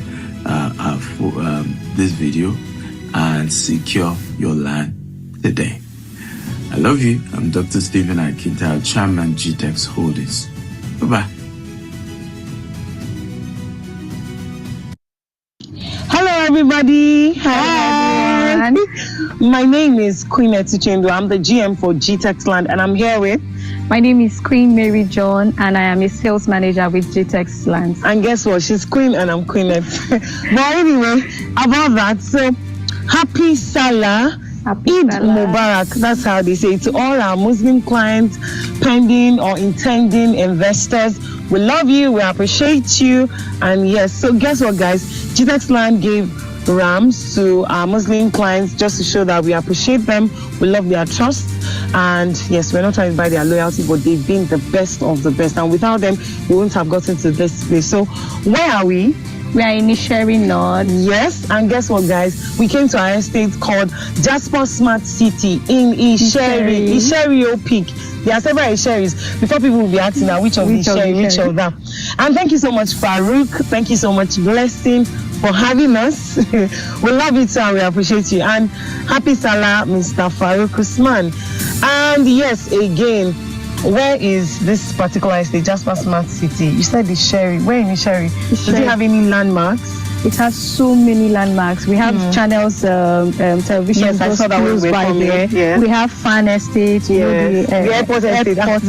this video and secure your land today. I love you. I'm Dr. Stephen Akinta, Chairman GTEx Holdings. Bye-bye. Hello, everybody. Hi. My name is Queen Etichendo. I'm the GM for GTEx Land, and I'm here with... My name is Queen Mary John, and I am a sales manager with GTEx Land. And guess what? She's Queen, and I'm Queenette. But anyway, about that, so happy Salah. Eid Mubarak, that's how they say it to all our Muslim clients, pending or intending investors. We love you, we appreciate you, and yes, so guess what, guys? GTEx Land gave rams to our Muslim clients just to show that we appreciate them, we love their trust, and yes, we're not trying to buy their loyalty, but they've been the best of the best, and without them, we wouldn't have gotten to this place. So where are we? We are in Isheri North. Yes, and guess what, guys? We came to our estate called Jasper Smart City in Isheri. Isheri Peak. There are several Isheris. Before people will be asking now which of the Isheri, which of them. And thank you so much, Farouk. Thank you so much, Blessing, for having us. We love it, and we appreciate you. And happy Salah, Mr. Farouk Usman. And yes, again, where is this particular estate, Jasper Smart City? You said Isheri. Where in Isheri? Does it have any landmarks? It has so many landmarks. We have Channels television. Yes, I saw that one by there. Yeah. We have Fan Estate. Yes. The airport estate. That's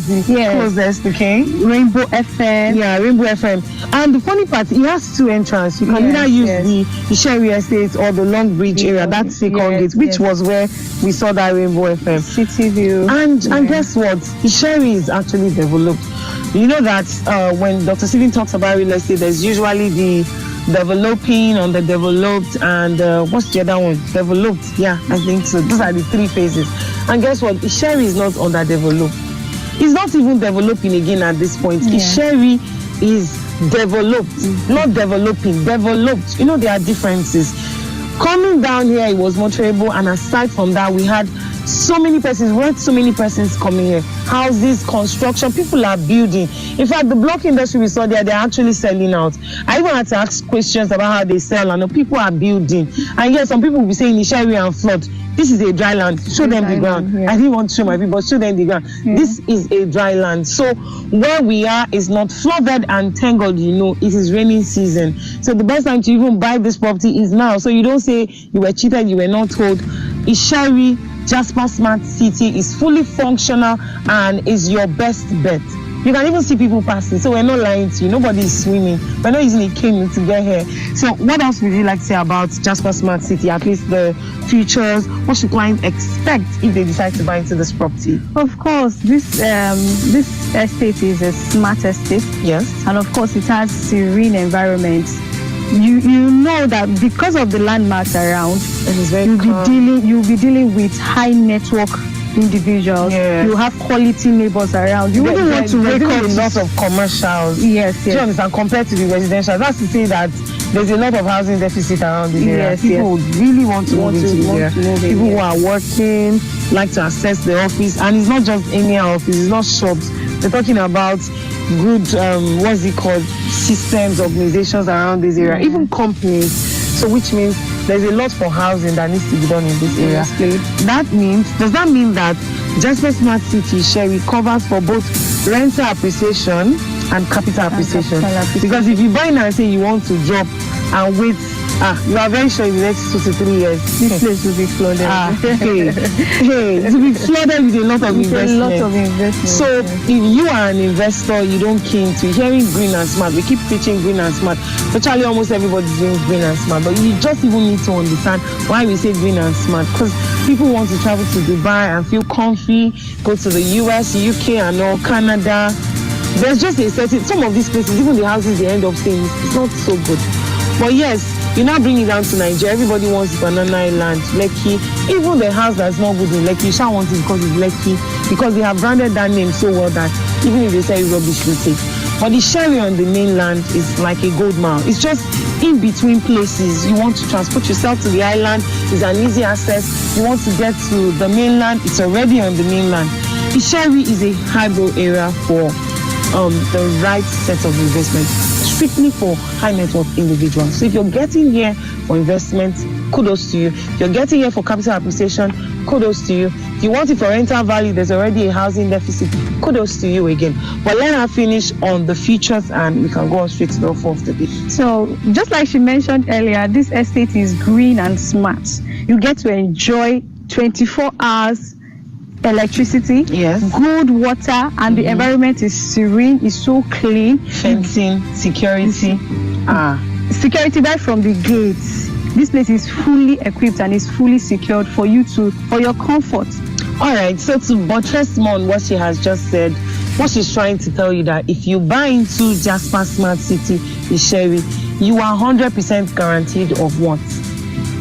the closest, okay? Rainbow FM. Yeah, Rainbow FM. And the funny part, it has two entrances. You can either use the Isheri Estate or the Long Bridge area. That's second gate, which was where we saw that Rainbow FM. City View. And guess what? Isheri is actually developed. You know that when Dr. Stephen talks about real estate, there's usually the developing, underdeveloped, and what's the other one? Developed. Yeah, I think so. Those are the three phases. And guess what? Isheri is not underdeveloped. It's not even developing again at this point. Isheri is developed, not developing, developed. You know, there are differences. Coming down here, it was motorable, and aside from that, we had So many persons coming here. Houses, construction, people are building. In fact, the block industry we saw there, they're actually selling out. I even had to ask questions about how they sell, and people are building. And yes, some people will be saying Ishari and flood. This is a dry land. Show them the ground. I didn't want to show my people, but show them the ground. This is a dry land. So where we are is not flooded, and thank God, it is raining season. So the best time to even buy this property is now. So you don't say you were cheated, you were not told. Ishari Jasper Smart City is fully functional and is your best bet. You can even see people passing, so we're not lying to you. Nobody is swimming. We're not using a canoe to get here. So what else would you like to say about Jasper Smart City? At least the features. What should clients expect if they decide to buy into this property? Of course, this estate is a smart estate. Yes. And of course, it has serene environment. You know that because of the landmarks around, you'll be dealing with high network individuals. You have quality neighbors around. You wouldn't want to wake up a lot of commercials. Yes. Do you understand? Compared to the residential, that's to say that there's a lot of housing deficit around the area. People would really want to move into the area. People who are working like to access the office, and it's not just any office. It's not shops. They're talking about good systems, organizations around this area, even companies. So which means there's a lot for housing that needs to be done in this area. Does that mean that Jasper Smart City Sherry covers for both rental appreciation and capital appreciation? Because if you buy now and say you want to drop and wait, you are very sure in the next 2 to 3 years this place will be flooded. It will be flooded with a lot of investment. So if you are an investor, you don't keen to hearing green and smart. We keep preaching green and smart. Virtually almost everybody's doing green and smart, but you just even need to understand why we say green and smart. Because people want to travel to Dubai and feel comfy, go to the US, UK and all, Canada. There's just a certain, some of these places, even the houses they end up staying, it's not so good. But yes, you now bring it down to Nigeria. Everybody wants Banana Island, Lekki. Even the house that's not good in Lekki, you shall want it because it's Lekki, because they have branded that name so well that even if they say rubbish, we take. But the Sherry on the mainland is like a gold mine. It's just in between places. You want to transport yourself to the island, it's an easy access. You want to get to the mainland, it's already on the mainland. The Sherry is a hybrid area for the right set of investment, strictly for high net worth individuals. So if you're getting here for investment, kudos to you. If you're getting here for capital appreciation, kudos to you. If you want it for rental value, there's already a housing deficit, kudos to you again. But let her finish on the features and we can go on straight to the offer of the day. So just like she mentioned earlier, this estate is green and smart. You get to enjoy 24 hours electricity, good water, and the environment is serene, is so clean. Fencing, security. Security right from the gates. This place is fully equipped and is fully secured for your comfort. All right, so to buttress more on what she has just said, what she's trying to tell you that if you buy into Jasper Smart City Isheri, you are 100% guaranteed of what?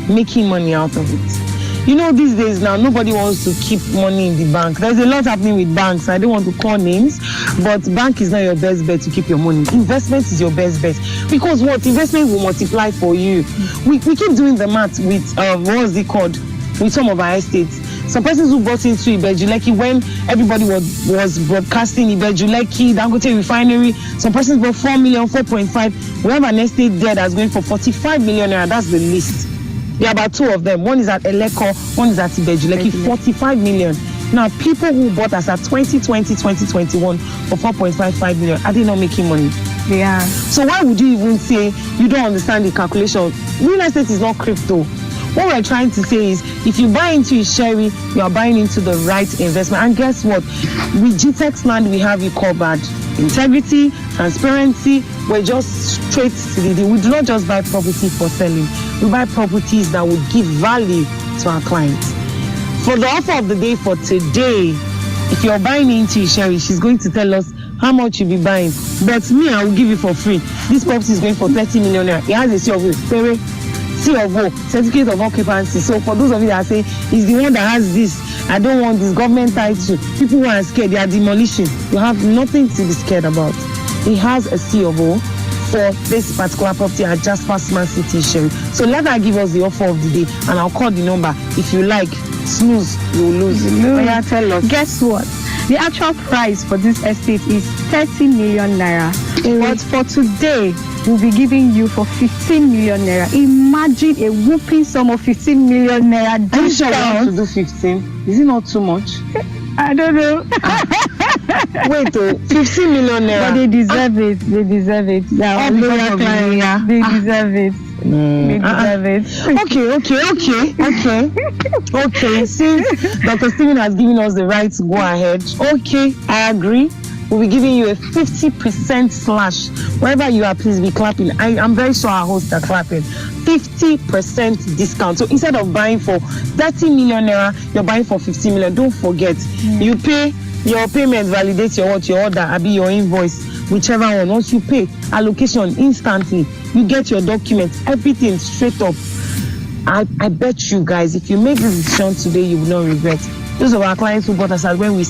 Making money out of it. You know, these days now, nobody wants to keep money in the bank. There's a lot happening with banks. I don't want to call names, but bank is not your best bet to keep your money. Investment is your best bet. Because what? Investment will multiply for you. We keep doing the math with, what's it called? With some of our estates. Some persons who bought into Ibejuleki when everybody was broadcasting Ibejuleki, Dangote Refinery. Some persons bought 4 million, 4.5. We have an estate there that's going for 45 million naira. That's the list. There are about 2 of them. One is at Eleko, one is at Ibejuleki, 45 million. Now, people who bought us at 2020, 2021 for 4.55 million, are they not making money? They are. So why would you even say you don't understand the calculation? Real estate is not crypto. What we're trying to say is, if you buy into Isheri, you are buying into the right investment. And guess what? With GTEX Land, we have you covered. Integrity, transparency, we're just straight to the deal. We do not just buy property for selling. We buy properties that would give value to our clients. For the offer of the day for today, if you're buying into Isheri, she's going to tell us how much you'll be buying. But me, I will give you for free. This property is going for 30 million naira. It has a C of O, certificate of occupancy. So for those of you that say it's the one that has this, I don't want this government title. People who are scared, they are demolishing. You have nothing to be scared about. It has a C of O for this particular property at Jasper Smart City Isheri. So let her give us the offer of the day and I'll call the number if you like snooze, you lose. Oh, yeah, tell us. Guess what? The actual price for this estate is 30 million naira. But for today, we'll be giving you for 15 million naira. Imagine a whooping sum of 15 million naira Are you sure we have to discount. do 15? Is it not too much? I don't know. Wait, 15 million naira. But they deserve it. They deserve it. They are All because loyal of clients. Leah. They deserve it. They deserve it. Okay. Since Dr. Stephen has given us the right to go ahead, okay, I agree. We'll be giving you a 50% slash. Wherever you are, please be clapping. I'm very sure our hosts are clapping. 50% discount. So instead of buying for 30 million naira, you're buying for 15 million. Don't forget, you pay your payment, validates your order, abi your invoice, whichever one. Once you pay, allocation instantly, you get your documents, everything straight up. I bet you guys, if you make this decision today, you will not regret. Those of our clients who bought us out when we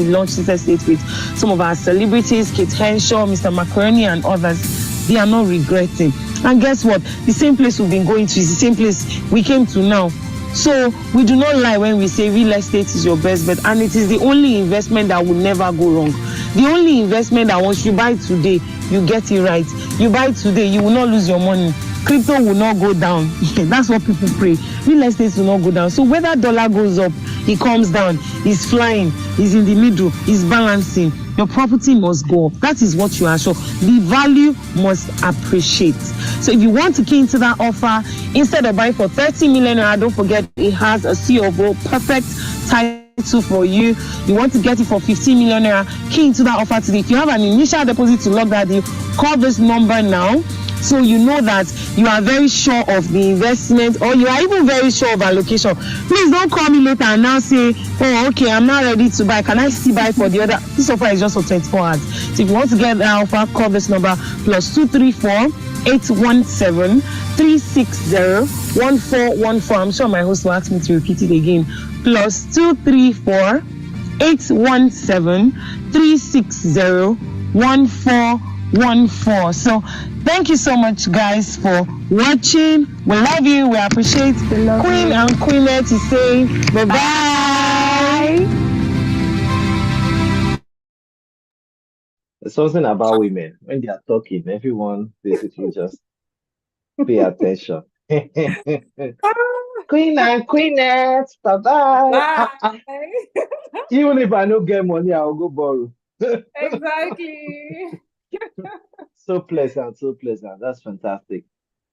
launched this estate with some of our celebrities, Kate Henshaw, Mr. Macaroni, and others, they are not regretting. And guess what? The same place we've been going to is the same place we came to now. So we do not lie when we say real estate is your best bet, and it is the only investment that will never go wrong. The only investment that once you buy today, you get it right. You buy today, you will not lose your money. Crypto will not go down. That's what people pray. Real estate will not go down. So whether dollar goes up, it comes down, it's flying, it's in the middle, it's balancing, your property must go up. That is what you are sure. The value must appreciate. So if you want to key into that offer, instead of buying for 30 million, don't forget it has a COO, perfect title for you. You want to get it for 15 million naira, key into that offer today. If you have an initial deposit to lock that deal, call this number now. So you know that you are very sure of the investment, or you are even very sure of allocation. Please don't call me later and now say, oh, okay, I'm not ready to buy. Can I still buy for the other? This offer is just for 24 hours. So if you want to get that offer, call this number +234-817-360-1414. I'm sure my host will ask me to repeat it again. +234-817-360-1414. So thank you so much, guys, for watching. We love you. We appreciate Queen and Queenette is saying bye-bye. There's something about women. When they are talking, everyone basically just pay attention. Queen and Queenette, bye-bye. Even if I don't get money, I'll go borrow. Exactly. So pleasant. That's fantastic.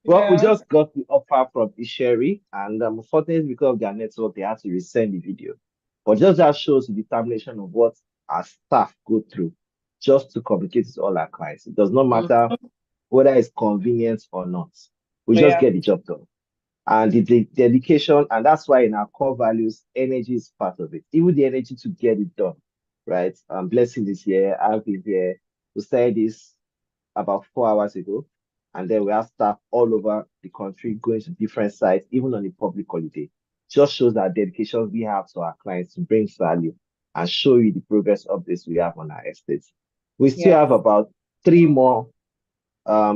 Well, we just got the offer from Isheri, and unfortunately, because of their network, they had to resend the video. But that shows the determination of what our staff go through just to communicate with all our clients. It does not matter whether it's convenient or not. We just get the job done. And the dedication, and that's why in our core values, energy is part of it. Even the energy to get it done, right? Blessing is here. I've been here. We started this about 4 hours ago, and then we have staff all over the country going to different sites, even on a public holiday. Just shows our dedication we have to our clients to bring value and show you the progress updates we have on our estates. We still have about 3 more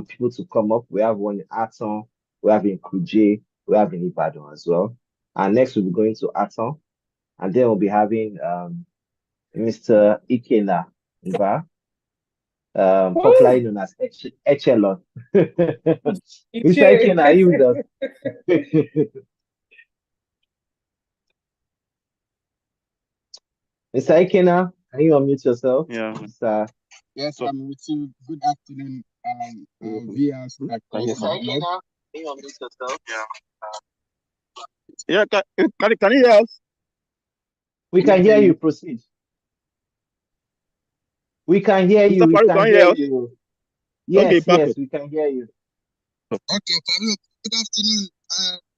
people to come up. We have one in Aton, we have in Kuje, we have in Ibadan as well. And next we'll be going to Aton, and then we'll be having Mr. Ikena Mba, popularly known as Echelon. Mr. Ikena, are you with us? Mr. Ikena, can you unmute yourself? Yeah. Yes, I'm with you. Good afternoon, viewers. Mr. Ikena, can you unmute yourself? Yeah. Can you hear us? We can hear you. Proceed. We can hear you. We can hear you. Yes, okay, yes, we can hear you. Okay, Farouk. Good afternoon,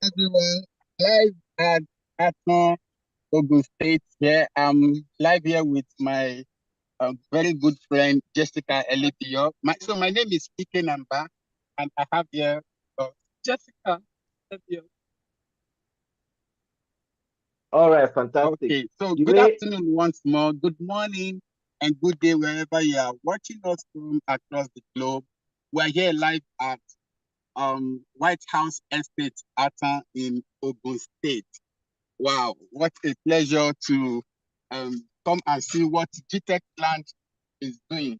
everyone. Live at Aton, Ogun State. Here, I'm live here with my very good friend Jessica Elipio. So my name is Ike Namba, and I have here Jessica Elipio. All right, fantastic. Okay, so good afternoon once more. Good morning and good day wherever you are watching us from across the globe. We're here live at White House Estate Aton in Ogun State. Wow, what a pleasure to come and see what GTech Land is doing,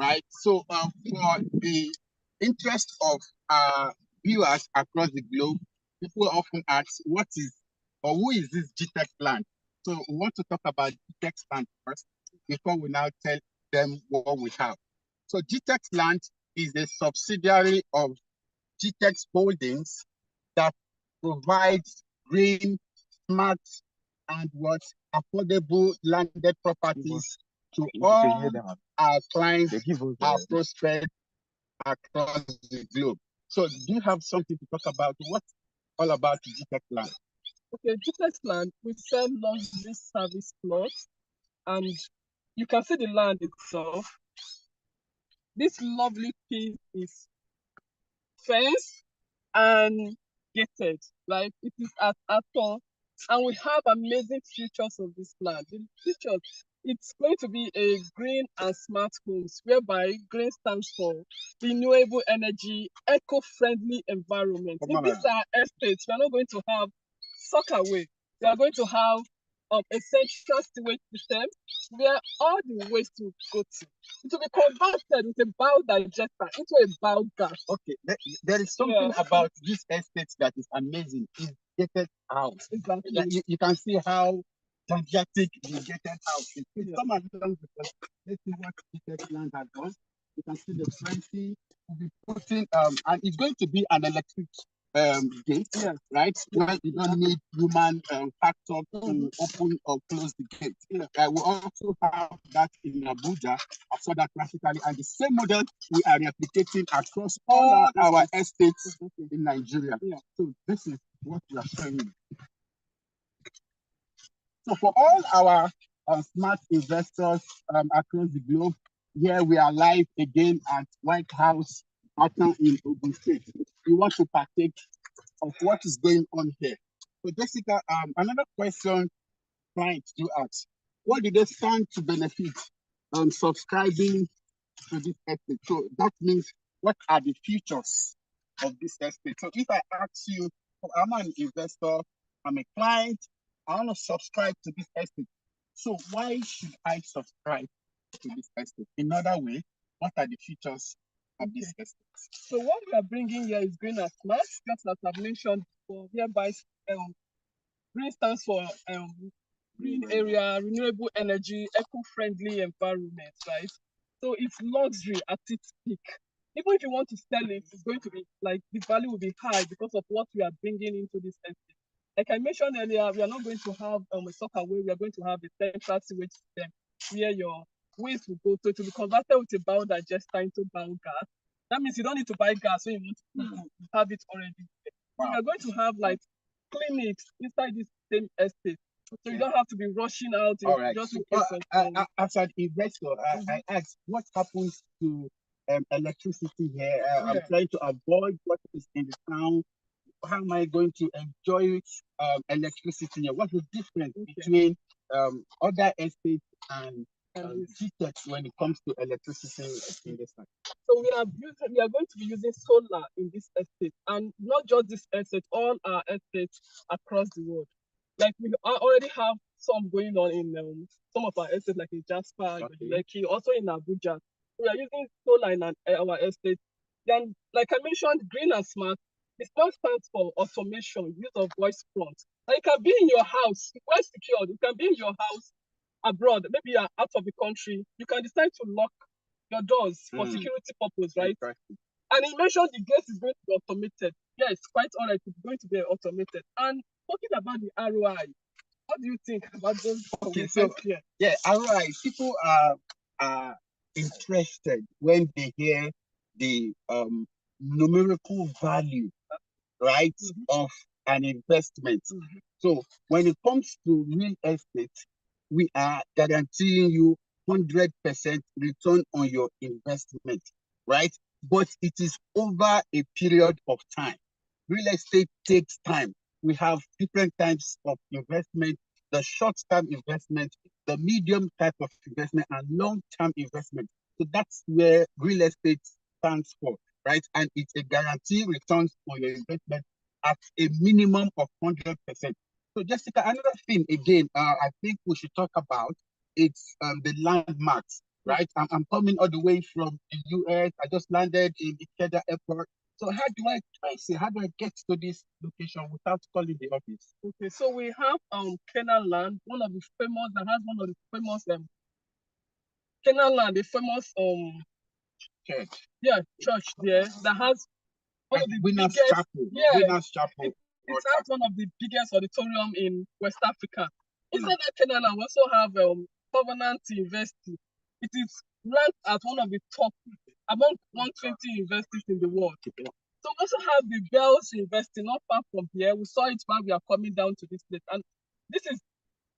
right? So for the interest of viewers across the globe, people often ask, what is or who is this GTech Land? So we want to talk about GTech Land first before we now tell them what we have. So GTech Land is a subsidiary of GTech Holdings that provides green, smart, and what affordable landed properties to all our clients, our prospects across the globe. So do you have something to talk about? What's all about GTech Land? Okay, GTech Land, we sell luxury service plots, and you can see the land itself. This lovely piece is fenced and gated, like it is at all. And we have amazing features of this land. The features, it's going to be a green and smart homes, whereby green stands for renewable energy, eco-friendly environment. In these estates, we are not going to have sockaway. We are going to have a central sewage system where all the waste will go to. It will be converted with a biodigester into a biogas. Okay, there is something about this estate that is amazing. It's gated house. Exactly. You can see how gigantic the gated house is. Come along with us. Let's see what GTech Land has done. You can see the fencing. We'll be putting and it's going to be an electric gate, right? Where you don't need human factor to open or close the gate. We also have that in Abuja. I saw that practically, and the same model we are replicating across all our estates in Nigeria. So this is what we are showing you. So for all our smart investors across the globe, here we are live again at White House Pattern in Ogun State. We want to partake of what is going on here. So Jessica, another question clients do ask, what do they stand to benefit subscribing to this estate? So that means, what are the features of this estate? So if I ask you, I'm an investor, I'm a client, I want to subscribe to this estate. So why should I subscribe to this estate? In other way, what are the features of this estate? So what we are bringing here is green and smart, just as I've mentioned before, hereby green stands for green area, renewable energy, eco-friendly environment, right? So it's luxury at its peak. Even if you want to sell it, it's going to be like the value will be high because of what we are bringing into this estate. Like I mentioned earlier, we are not going to have a sockaway, we are going to have a central sewage system where your waste will go. So it will be converted with a biodigester into biogas. That means you don't need to buy gas when you want to have it already. Wow. We are going to have like clinics inside this same estate. So you don't have to be rushing out. All right. Just as an investor, I ask, what happens to electricity here? I'm trying to avoid what is in the town. How am I going to enjoy electricity here? What's the difference between other estates and GTech when it comes to electricity in this town? So we are going to be using solar in this estate, and not just this estate, all our estates across the world. Like we already have some going on in some of our estates, like in Jasper, Lekki, also in Abuja. We are using solar in our estate. Then, like I mentioned, green and smart. The smart stands for automation, use of voice prompts. It can be in your house, well secured. It can be in your house abroad. Maybe you are out of the country. You can decide to lock your doors for security purpose, right? And he mentioned the gate is going to be automated. Yes, quite all right. It's going to be automated. And talking about the ROI, what do you think about those? Okay, so ROI. People are interested when they hear the numerical value, right, of an investment. So when it comes to real estate, we are guaranteeing you 100% return on your investment, right? But it is over a period of time. Real estate takes time. We have different types of investment, the short-term investment, the medium type of investment, and long-term investment. So that's where real estate stands for, right? And it's a guarantee returns on your investment at a minimum of 100%. So Jessica, another thing again, I think we should talk about it's the landmarks, right? I'm coming all the way from the US. I just landed in Ikeda Airport. So how do I get to this location without calling the office? Okay, so we have Canaan Land, one of the famous Canaan Land, the famous church there that has one of the Winners biggest Chapel. Winners Chapel. It has one of the biggest auditorium in West Africa. Inside that Canaan Land, we also have Covenant University. It is ranked as one of the top among 120 universities in the world. So we also have the Bells University not far from here. We saw it while we are coming down to this place. And this is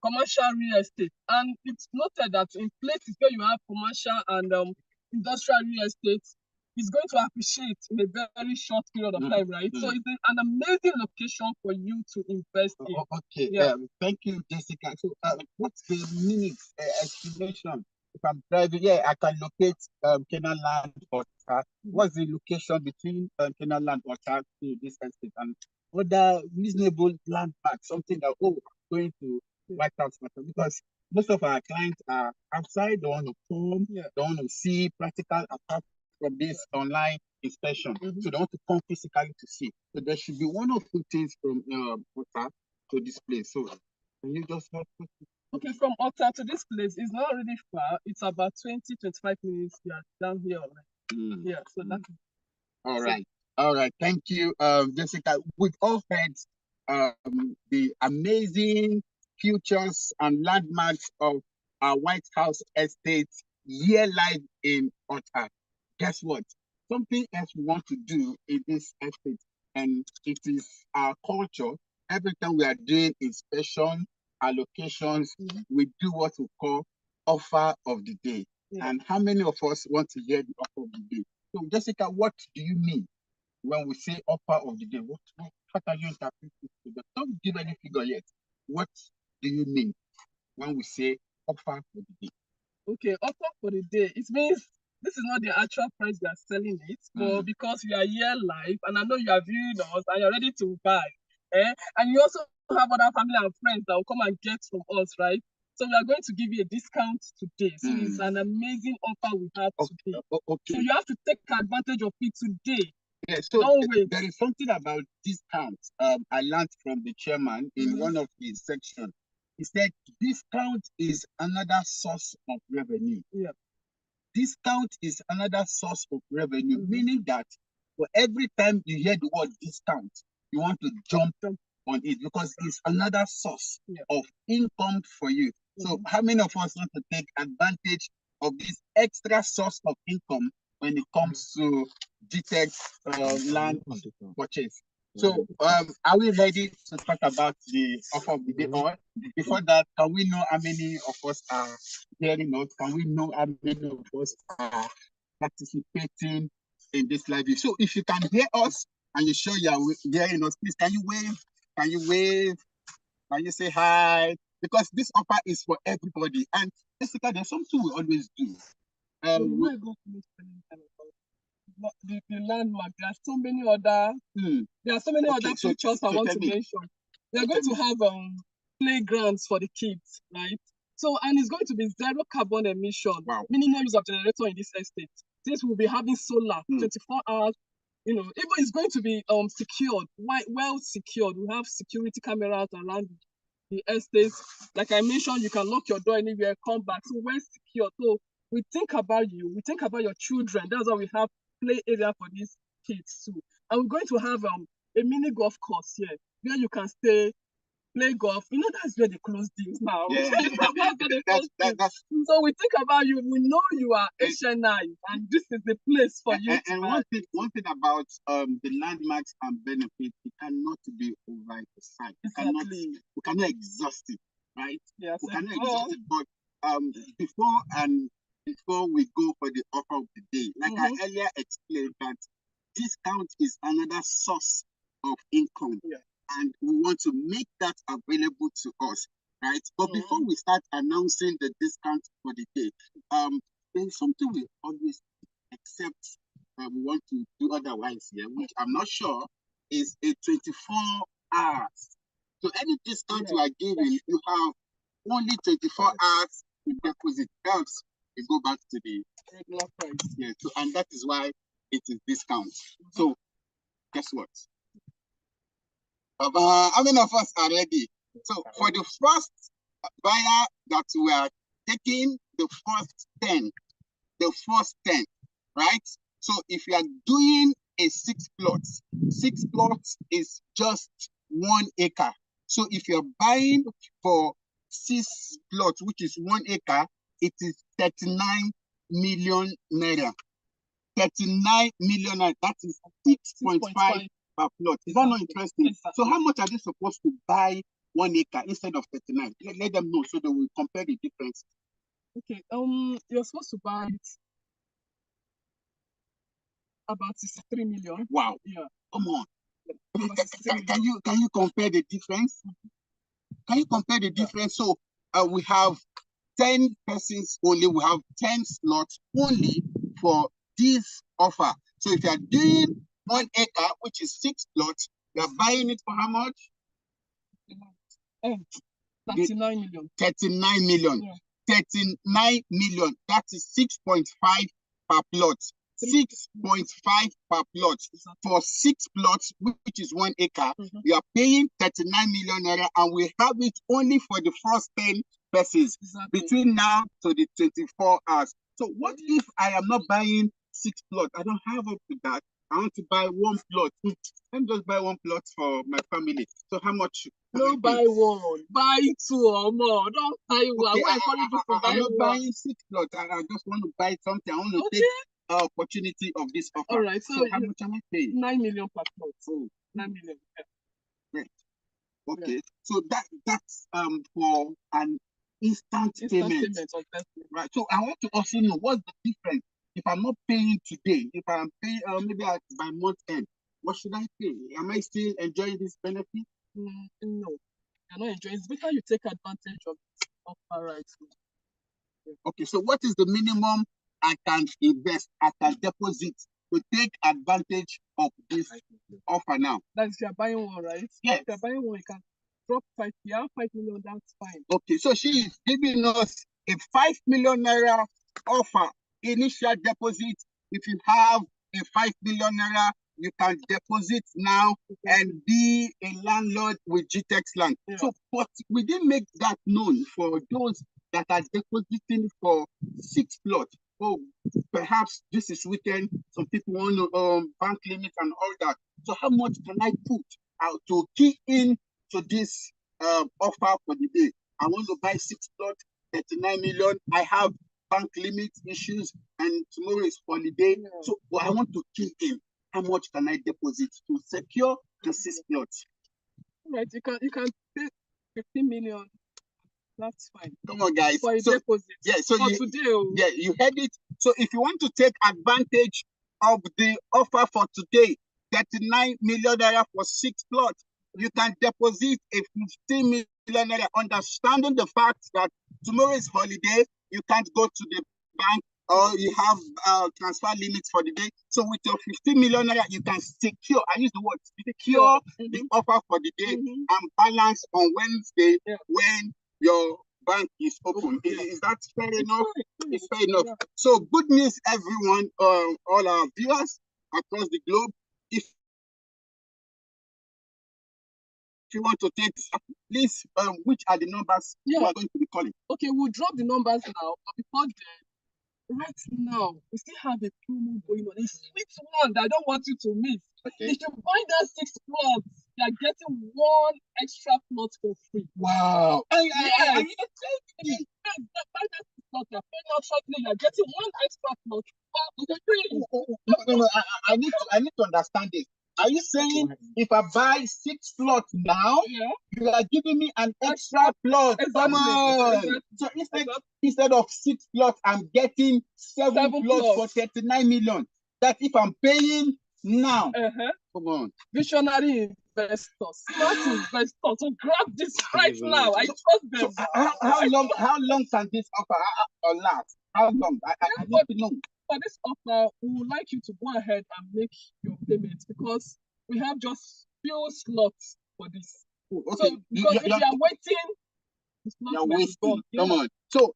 commercial real estate. And it's noted that in places where you have commercial and industrial real estate, it's going to appreciate in a very short period of time, right? So it's an amazing location for you to invest in. Okay, Yeah. Thank you, Jessica. So what's the minute estimation? If I'm driving, I can locate Canaan Land or what's the location between Canaan Land or to this estate and other reasonable landmarks, something that going to White House matter, because most of our clients are outside, they want to come, they want to see practical apart from this online inspection. So they want to come physically to see. So there should be one or two things from Ota to this place. So can you just help us? Okay, from Ota to this place is not really far. It's about 20-25 minutes down here already. Yeah, so that's all right. All right. Thank you, Jessica. We've all heard the amazing features and landmarks of our White House estate here live in Ota. Guess what? Something else we want to do in this estate, and it is our culture. Every time we are doing inspection, allocations, we do what we call offer of the day. And how many of us want to hear the offer of the day? So, Jessica, what do you mean when we say offer of the day? What are you interpreting? Don't give any figure yet. What do you mean when we say offer for the day? Okay, offer for the day. It means this is not the actual price they are selling it, but because you are here live and I know you are viewing us and you're ready to buy, and you also have other family and friends that will come and get from us, right? So we are going to give you a discount today. So it's an amazing offer we have today. Okay. So you have to take advantage of it today. Yeah, so there is something about discounts. I learned from the chairman in one of his sections. He said discount is another source of revenue. Yeah. Discount is another source of revenue, meaning that for every time you hear the word discount, you want to jump on it because it's another source of income for you. So how many of us want to take advantage of this extra source of income when it comes to GTEX land purchase? So are we ready to talk about the offer of the day? Or before that, can we know how many of us are hearing us? Can we know how many of us are participating in this live? So if you can hear us and you show you are hearing us, please can you wave? Can you wave? Can you say hi? Because this offer is for everybody. And Jessica, there's something we always do. The landmark. There are so many other. There are so many other features I want to mention. We are going to have playgrounds for the kids, right? So and it's going to be zero carbon emission, meaning no use of generator in this estate. Since we'll be having solar 24 hours. Even it's going to be secured, well secured. We have security cameras around the estate. Like I mentioned, you can lock your door anywhere, come back. So well secured. So we think about you. We think about your children. That's why we have play area for these kids too. And we're going to have a mini golf course here where you can stay, play golf. That's where they close deals now. So we think about you. We know you are HNI, and this is the place for you. And one thing about the landmarks and benefits, it cannot be overemphasized. Exactly. We cannot exhaust it, right? Yes. We cannot exhaust it. But before we go for the offer of the day, like I earlier explained, that discount is another source of income. Yeah. And we want to make that available to us, right? But before we start announcing the discount for the day, there's something we always accept we want to do otherwise here, which I'm not sure is a 24 hours So any discount you are giving, you have only 24 hours to deposit. Else, you go back to the regular price. Yeah, so, and that is why it is discount. So guess what? How many of us are ready? So for the first buyer that we are taking the first 10, right? So if you are doing a 6 plots is just 1 acre. So if you're buying for 6 plots, which is 1 acre, it is 39 million naira. 39 million naira, that is 6.5 per plot. Is that not interesting? So how much are they supposed to buy 1 acre instead of 39? Let them know so they will compare the difference. Okay, you're supposed to buy it about 63 million. Wow. Yeah. Come on. Can you compare the difference? Can you compare the difference? So we have 10 persons only, we have 10 slots only for this offer. So if you are doing 1 acre, which is 6 plots, you are buying it for how much? 39 million. 39 million. Yeah. 39 million. That is 6.5 per plot. 6.5 per plot. For 6 plots, which is 1 acre, you are paying 39 million naira, and we have it only for the first 10 persons between now to the 24 hours. So what if I am not buying 6 plots? I don't have up to that. I want to buy 1 plot. Let me just buy 1 plot for my family. So how much? No, buy 1. Buy 2 or more. Don't buy 1. Okay, I'm not buying 6 plots. I just want to buy something. I want to take opportunity of this offer. All right. So how much am I paying? 9 million per plot. Oh. 9 million. Yeah. Great. Okay. Yeah. So that's for an instant payment. Right. So I want to also know what's the difference. If I'm not paying today, if I'm paying maybe by month end, what should I pay? Am I still enjoying this benefit? No, you're not enjoying. It's better you take advantage of this offer right now. Yeah. Okay, so what is the minimum I can invest, I can deposit to take advantage of this offer now? That's if you're buying 1, right? Yes. If you're buying 1, you can drop 5. You have 5 million, that's fine. Okay, so she is giving us a 5 million naira offer. Initial deposit. If you have a 5 million naira, you can deposit now and be a landlord with GTEx land. Yeah. So, but we didn't make that known for those that are depositing for 6 plots. Oh, perhaps this is weekend. Some people want to bank limit and all that. So, how much can I put out to key in to this offer for the day? I want to buy 6 plots, 39 million. I have bank limit issues, and tomorrow is holiday. Yeah. So I want to key in. How much can I deposit to secure the 6 plots? Right, you can pay 15 million. That's fine. Come on, guys. For a deposit. Yeah, so you heard it. So if you want to take advantage of the offer for today, 39 million naira for 6 plots, you can deposit a 15 million naira, understanding the fact that tomorrow is holiday. You can't go to the bank, or you have transfer limits for the day. So with your 15 million naira, you can secure, I use the word, secure the offer for the day and balance on Wednesday when your bank is open. Is that fair enough? It's fair enough. Yeah. So good news, everyone, all our viewers across the globe. If you want to take, please, which are the numbers you are going to be calling? Okay, we'll drop the numbers now, but before then, right now, we still have a promo going on. A sweet one that I don't want you to miss. Okay. If you buy that 6 plots, you are getting 1 extra plot for free. Wow. Buy that 6 plots, you're paying out shortly, you're getting 1 extra plot for free. No, I need to understand this. Are you saying if I buy 6 plots now, you are giving me an extra plot? Exactly. Come on. Exactly. So instead of 6 plots, I'm getting 7 plots for 39 million. That if I'm paying now. Come on. Visionary investors, smart investors, so grab this right now. I trust them. So how long can this offer last? How long? I need to know. For this offer, we would like you to go ahead and make your payments because we have just few slots for this. Okay, because if you are waiting, it's not you're like wasting. God. Come on. So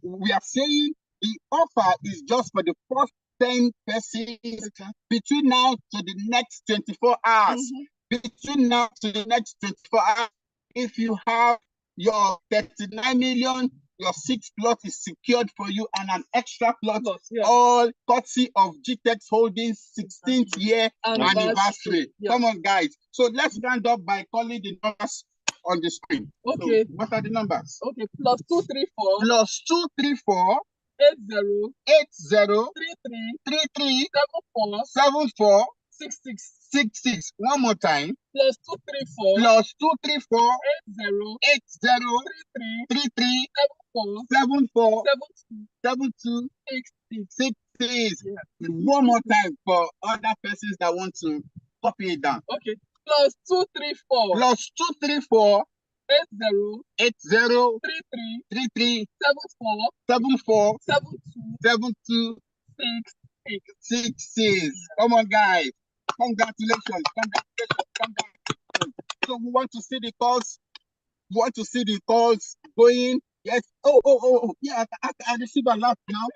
we are saying the offer is just for the first 10 persons between now to the next 24 hours. Between now to the next 24 hours, if you have your 39 million, your 6th plot is secured for you and an extra plot, all courtesy of GTEX Holdings 16th year anniversary. Come on, guys. So let's round up by calling the numbers on the screen. Okay. So what are the numbers? Okay, plus 234. Plus 234 80 33 74 66. One more time. Plus 234 80 74 72 66. One more time for other persons that want to copy it down. Okay. Plus 234 80 33 74 72 66. Come on, guys. Congratulations. So we want to see the calls. We want to see the calls going. Yes. Oh. Yeah, I received a lot now.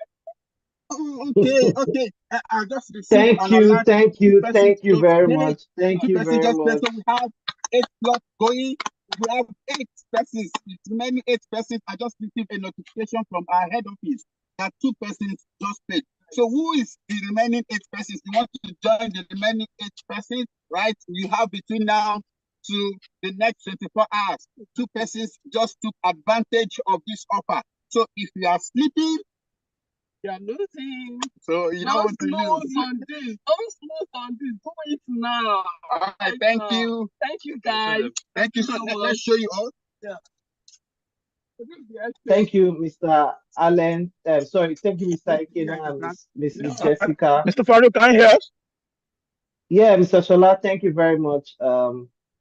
Oh, okay. I just received Thank you very much. Thank you very much. So we have 8 slots going. We have 8 persons. It's remaining 8 persons. I just received a notification from our head office that 2 persons just paid. So who is the remaining 8 persons? You want to join the remaining 8 persons, right? You have between now to the next 24 hours. 2 persons just took advantage of this offer. So if you are sleeping, you are losing. So you don't want to lose. Don't smooth on this. Do it now. All right, thank you. Thank you, guys. Thank you so much. Let's show you all. Yeah. Thank you, Mr. Allen. Thank you, Mr. Ikena and Mrs. Jessica. Mr. Farouk, can you hear us? Yeah, Mr. Shola, thank you very much.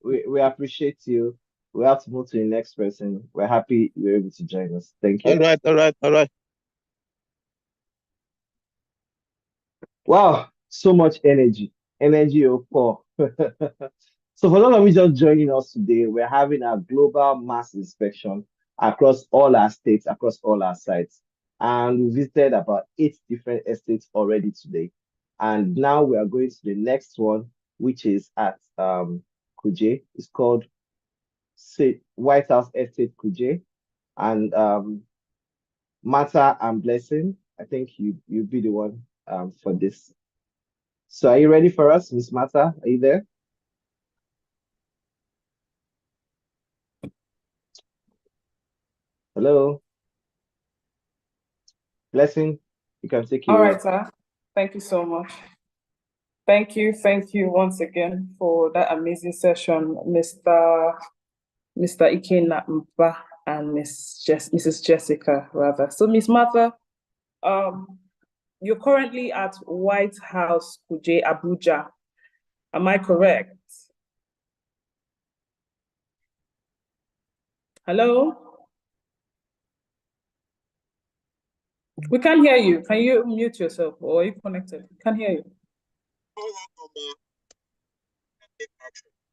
We appreciate you. We have to move to the next person. We're happy you're able to join us. Thank you. All right. Wow, so much energy for. So for those of you just joining us today, we're having a global mass inspection across all our states, across all our sites. And we visited about 8 different estates already today. And now we are going to the next one, which is at Kuje. It's called White House Estate Kuje. And Martha and Blessing, I think you'll be the one for this. So are you ready for us, Miss Martha? Are you there? Hello? Blessing, you can take it. All right, sir. Thank you so much. Thank you once again for that amazing session, Mr. Ikena Mba and Mrs. Jessica, rather. So, Miss Martha, you're currently at White House Kuje, Abuja. Am I correct? Hello? We can't hear you. Can you mute yourself or are you connected? Can't hear you.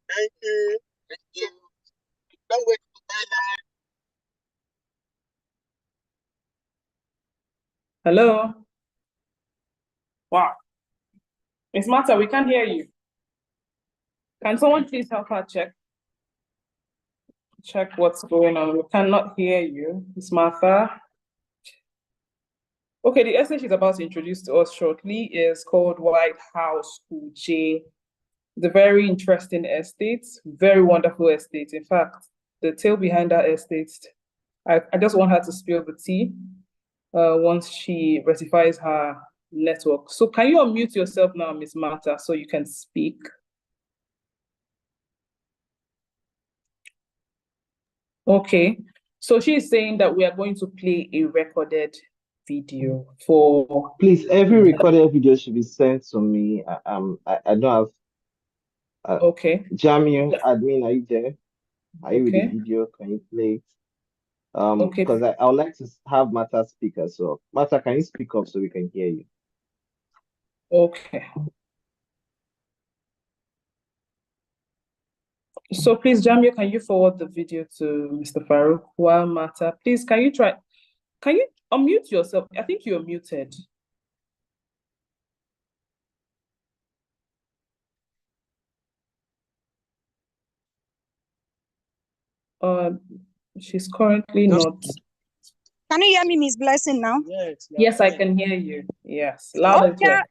Thank you. Don't wait to buy that. Hello? Wow. Miss Martha, we can't hear you. Can someone please help her check what's going on? We cannot hear you, Miss Martha. Okay, the estate she's about to introduce to us shortly is called White House Kuje. The very interesting estate, very wonderful estate. In fact, the tale behind that estate, I just want her to spill the tea once she rectifies her network. So can you unmute yourself now, Miss Martha, so you can speak? Okay, so she's saying that we are going to play a recorded video for... Please, every recorded video should be sent to me. I don't have... okay. Jamie, admin, are you there? Are you with Okay. the video? Can you play it? Okay. Because I would like to have Martha speak as well. Martha, can you speak up so we can hear you? Okay. So please, Jamia, can you forward the video to Mr. Farouk while Mata? Please, can you unmute yourself? I think you're muted. She's currently not. Can you hear me, Miss Blessing, now? Yes, I can hear you. Yes, loud and clear.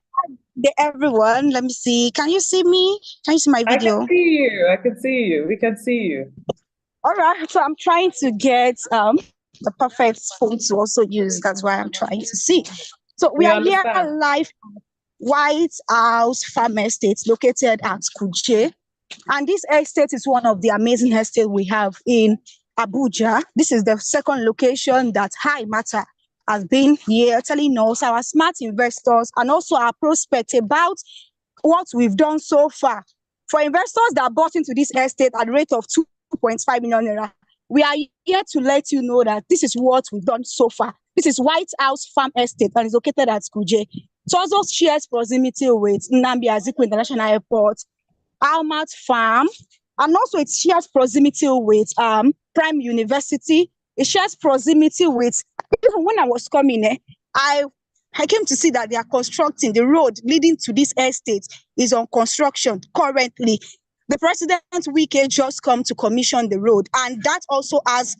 Everyone, let me see. Can you see me? Can you see my video? I can see you. I can see you. We can see you. All right. So I'm trying to get the perfect phone to also use. That's why I'm trying to see. So we are here live at White House Farm Estate located at Kuje. And this estate is one of the amazing estates we have in Abuja. This is the second location that Hi Mata has been here telling us, our smart investors, and also our prospects about what we've done so far. For investors that bought into this estate at a rate of 2.5 million naira, we are here to let you know that this is what we've done so far. This is White House Farm Estate and is located at Kuje. It also shares proximity with Nnamdi Azikiwe International Airport, Almat Farm, and also it shares proximity with Prime University. It shares proximity with, even when I was coming, I came to see that they are constructing the road leading to this estate is on construction currently. The President Wike just come to commission the road, and that also has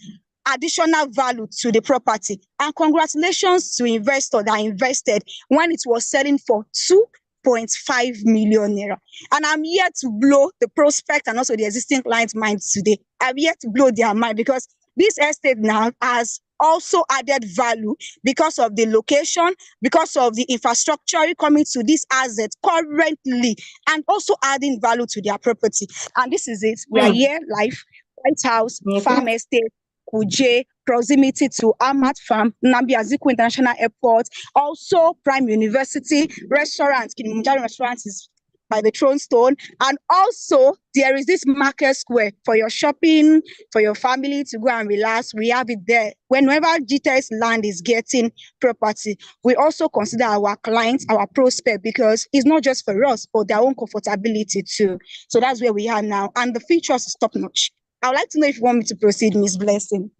additional value to the property. And congratulations to investors that invested when it was selling for 2.5 million naira. And I'm here to blow the prospect and also the existing clients' minds today. I'm here to blow their mind because this estate now has also added value because of the location, because of the infrastructure coming to this asset currently, and also adding value to their property. And this is it. We are here live, White House, Farm Estate, Kuje, proximity to Ahmad Farm, Nnamdi Azikiwe International Airport, also Prime University, restaurants, Kilimanjaro Restaurant is by the Throne Stone, and also there is this market square for your shopping, for your family to go and relax. We have it there. Whenever GTEX land is getting property, we also consider our clients, our prospect, because it's not just for us, for their own comfortability too. So that's where we are now, and the features is top notch. I would like to know if you want me to proceed, Miss Blessing.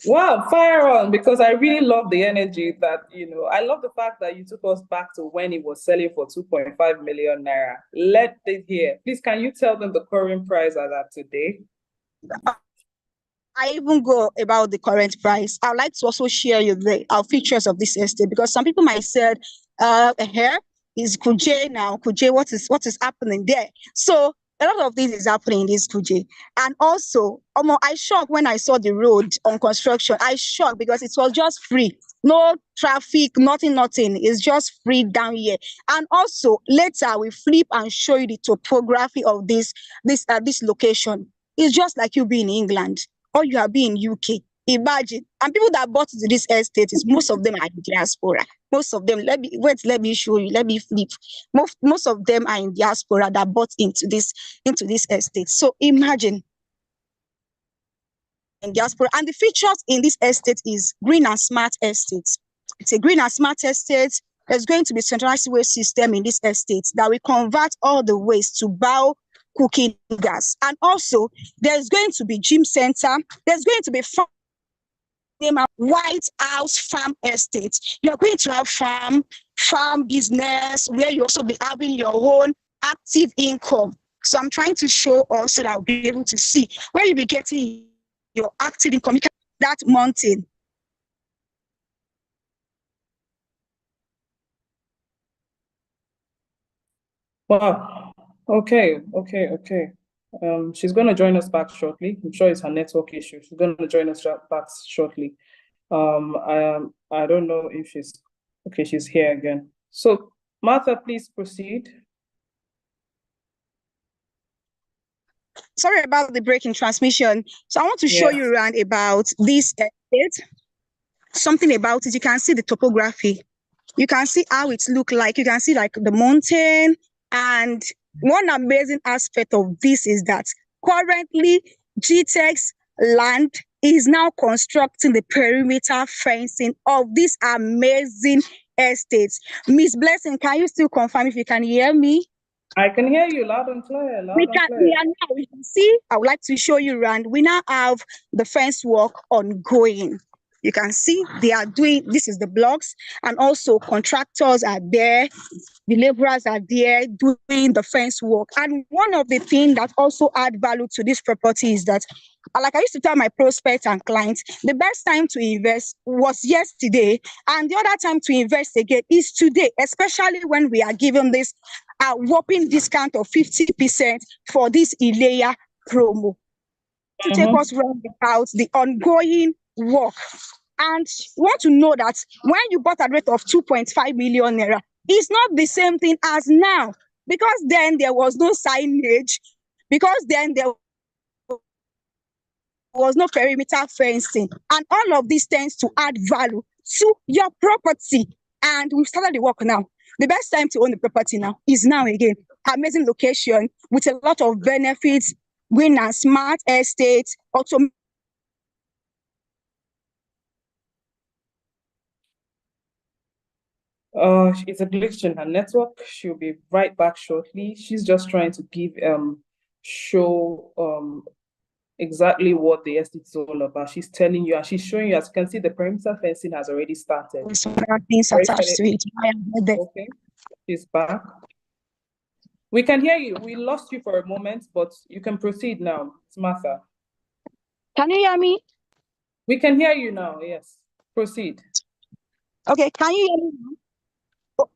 Wow, fire on, because I really love the energy that, I love the fact that you took us back to when it was selling for 2.5 million naira. Let it hear. Please, can you tell them the current price at that today? I even go about the current price. I would like to also share you our features of this estate, because some people might say, here is Kuje now. Kuje, what is happening there? So a lot of this is happening in this Kuje. And also, I shocked when I saw the road on construction. I shocked because it was just free. No traffic, nothing. It's just free down here. And also, later we flip and show you the topography of this location. It's just like you be in England or you are being in UK. Imagine. And people that bought into this estate, most of them are in diaspora. Most of them, let me show you, let me flip. Most of them are in diaspora that bought into this estate. So imagine in diaspora. And the features in this estate is green and smart estates. It's a green and smart estate. There's going to be centralized waste system in this estate that will convert all the waste to bio cooking gas. And also there's going to be gym center. There's going to be White House Farm Estate. You're going to have farm business where you also be having your own active income. So I'm trying to show us so that I'll be able to see where you'll be getting your active income. You can that mountain. Wow. Okay. She's going to join us back shortly. I'm sure it's her network issue. She's going to join us back shortly. I don't know if she's here again. So Martha, please proceed. Sorry about the break in transmission. So I want to show you around about this estate. Something about it. You can see the topography. You can see how it looks like. You can see like the mountain. And one amazing aspect of this is that currently GTEX land is now constructing the perimeter fencing of this amazing estate. Miss Blessing, can you still confirm if you can hear me? I can hear you loud and clear. We can see, I would like to show you around. We now have the fence work ongoing. You can see they are doing, this is the blocks, and also contractors are there, the laborers are there doing the fence work. And one of the things that also add value to this property is that, like I used to tell my prospects and clients, the best time to invest was yesterday, and the other time to invest again is today, especially when we are given this whopping discount of 50% for this Ilea promo. To take us round about the ongoing work. And want to know that when you bought at a rate of 2.5 million naira, it's not the same thing as now, because then there was no signage, because then there was no perimeter fencing, and all of these tends to add value to your property. And we've started the work now. The best time to own the property now is now again. Amazing location with a lot of benefits, green and smart estate, it's a glitch in her network. She'll be right back shortly. She's just trying to give show exactly what the estate is all about. She's telling you and she's showing you, as you can see, the perimeter fencing has already started. Things attached to it. Okay, she's back. We can hear you. We lost you for a moment, but you can proceed now. It's Martha. Can you hear me? We can hear you now. Yes, proceed. Okay, can you hear me now?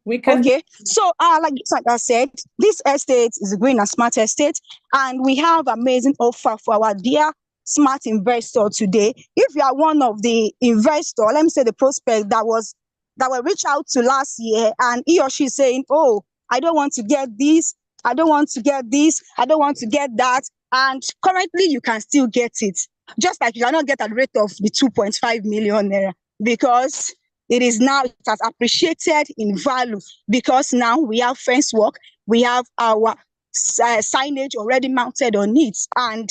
We can. Okay, so like I said, this estate is a green and smart estate, and we have amazing offer for our dear smart investor today. If you are one of the investor, let me say the prospect that were reached out to last year, and he or she is saying, oh, I don't want to get this, I don't want to get this, I don't want to get that, and currently you can still get it, just like you cannot get a rate of the 2.5 million naira, because it is now, it has appreciated in value, because now we have fence work, we have our signage already mounted on it, and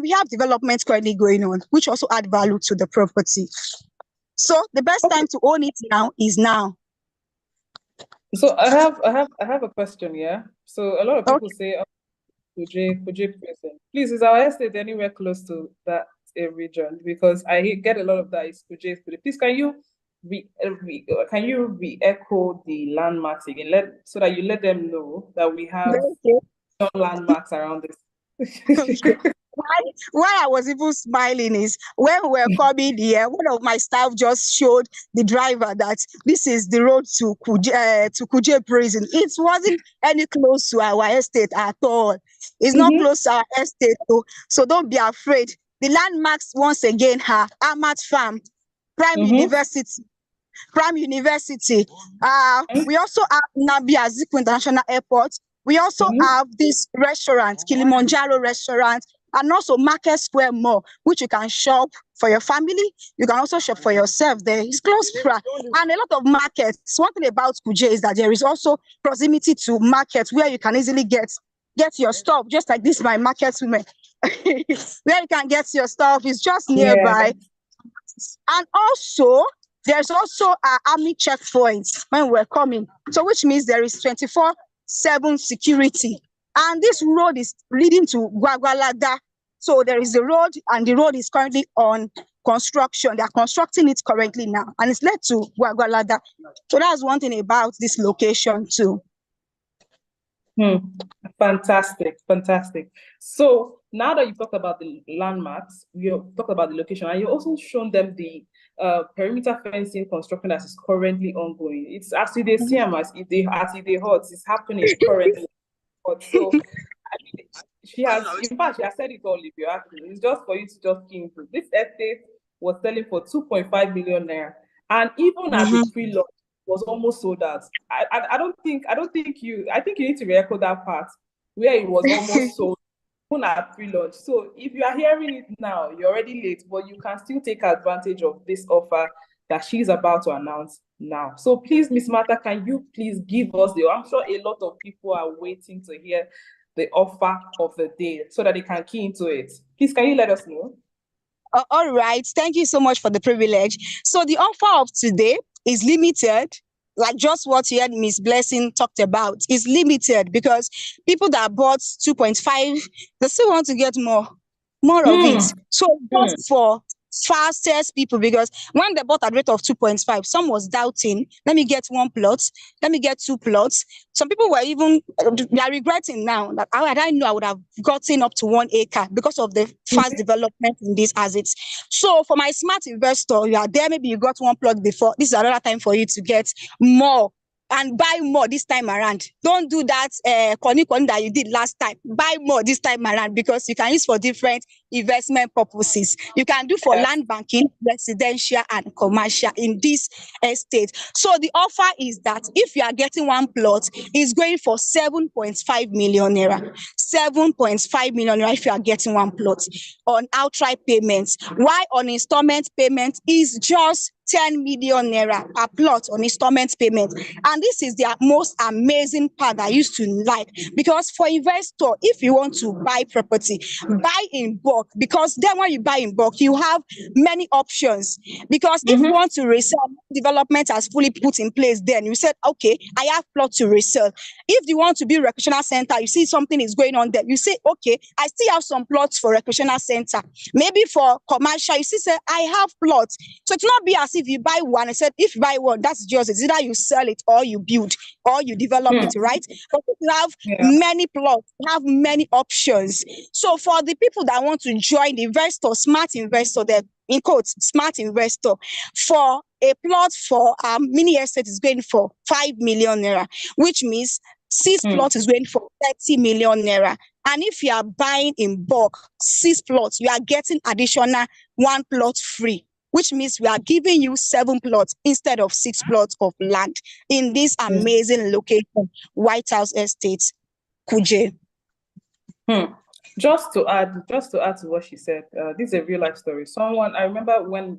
we have developments currently going on, which also add value to the property. So the best time to own it now is now. So I have a question, yeah. So a lot of people say, oh, Kuje prison. Please, is our estate anywhere close to that region? Because I get a lot of that is Kuje. Please, can you re-echo the landmarks again, so that you let them know that we have landmarks around this. Why I was even smiling is when we were coming here, one of my staff just showed the driver that this is the road to Kuje prison. It wasn't any close to our estate at all. It's not close to our estate, though. So don't be afraid. The landmarks once again are Amat Farm, Prime University. We also have Nnamdi Azikiwe International Airport. We also have this restaurant, Kilimanjaro restaurant, and also Market Square Mall, which you can shop for your family. You can also shop for yourself there. It's close by. And a lot of markets. One thing about Kuje is that there is also proximity to markets where you can easily get your stuff, just like this, my market women. Where you can get your stuff is just nearby. Yeah. And also, there's also army checkpoints when we're coming. So which means there is 24/7 security. And this road is leading to Gwagwalada. So there is a road, and the road is currently on construction. They are constructing it currently now, and it's led to Gwagwalada. So that's one thing about this location too. Fantastic. So now that you talked about the landmarks, you talked about the location, and you also shown them the perimeter fencing construction that is currently ongoing. It's actually they see them as if they hot. It's happening currently. So she has, in fact, she has said it all. If you ask me, it's just for you to just key into. This estate was selling for 2.5 million naira, and even at the pre-launch was almost sold out. I think you need to re-echo that part where it was almost sold even at pre-launch. So if you are hearing it now, you're already late, but you can still take advantage of this offer that she's about to announce now. So please, Miss Martha, can you please give us I'm sure a lot of people are waiting to hear the offer of the day so that they can key into it. Please, can you let us know? All right. Thank you so much for the privilege. So the offer of today is limited. like just what you had Miss Blessing talked about, is limited because people that bought 2.5, they still want to get more of it. So just for fastest people, because when they bought at rate of 2.5, some was doubting, let me get 1 plot, let me get 2 plots. Some people were even, they are regretting now that I know I would have gotten up to 1 acre because of the fast development in these assets. So for my smart investor, you are there, maybe you got 1 plot before, this is another time for you to get more and buy more this time around. Don't do that corny that you did last time. Buy more this time around because you can use for different investment purposes. You can do for land banking, residential and commercial in this estate. So the offer is that if you are getting 1 plot, it's going for 7.5 million naira. 7.5 million naira if you are getting 1 plot on outright payments. Why on installment payment is just 10 million naira per plot on installment payment. And this is the most amazing part I used to like, because for investor, if you want to buy property, buy in bulk, because then when you buy in bulk, you have many options. Because if you want to resell, development has fully put in place, then you said, okay, I have plot to resell. If you want to be recreational center, you see something is going on there, you say, okay, I still have some plots for recreational center. Maybe for commercial, you see, say, I have plots. So it's not be as if you buy one, I said, if you buy one, that's yours. It's either you sell it or you build or you develop it, right? But if you have many plots, you have many options. So for the people that want to join the investor, smart investor, the in quotes, smart investor, for a plot for mini estate is going for 5 million naira, which means 6 plots is going for 30 million naira. And if you are buying in bulk 6 plots, you are getting additional 1 plot free, which means we are giving you 7 plots instead of 6 plots of land in this amazing location, White House Estate, Kuje. Just to add to what she said, this is a real life story. I remember when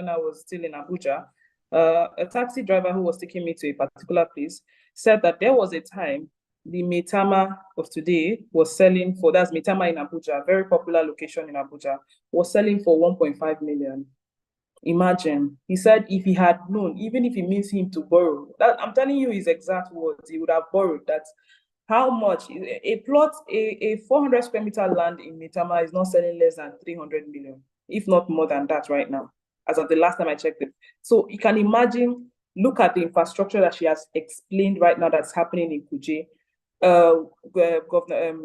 I was still in Abuja, a taxi driver who was taking me to a particular place said that there was a time the Maitama of today was selling for, that's Maitama in Abuja, very popular location in Abuja, was selling for 1.5 million. Imagine, he said if he had known, even if it means him to borrow, that I'm telling you his exact words, he would have borrowed that. How much? A plot, a 400 square meter land in Maitama is not selling less than 300 million, if not more than that right now, as of the last time I checked it. So you can imagine, look at the infrastructure that she has explained right now that's happening in Kuje. Governor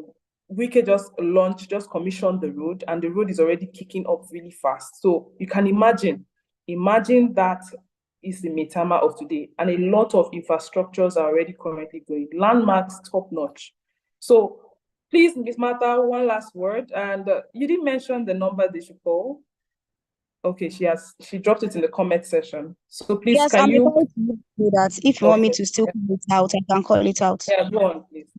Wike just commissioned the road, and the road is already kicking up really fast. So you can imagine that is the Maitama of today, and a lot of infrastructures are already currently going. Landmarks top notch. So please, Ms. Martha, one last word, and you didn't mention the number they should call. Okay, she dropped it in the comment section. So please, yes, can you about to do that? If you want me to still call it out, I can call it out. Yeah, go on, please.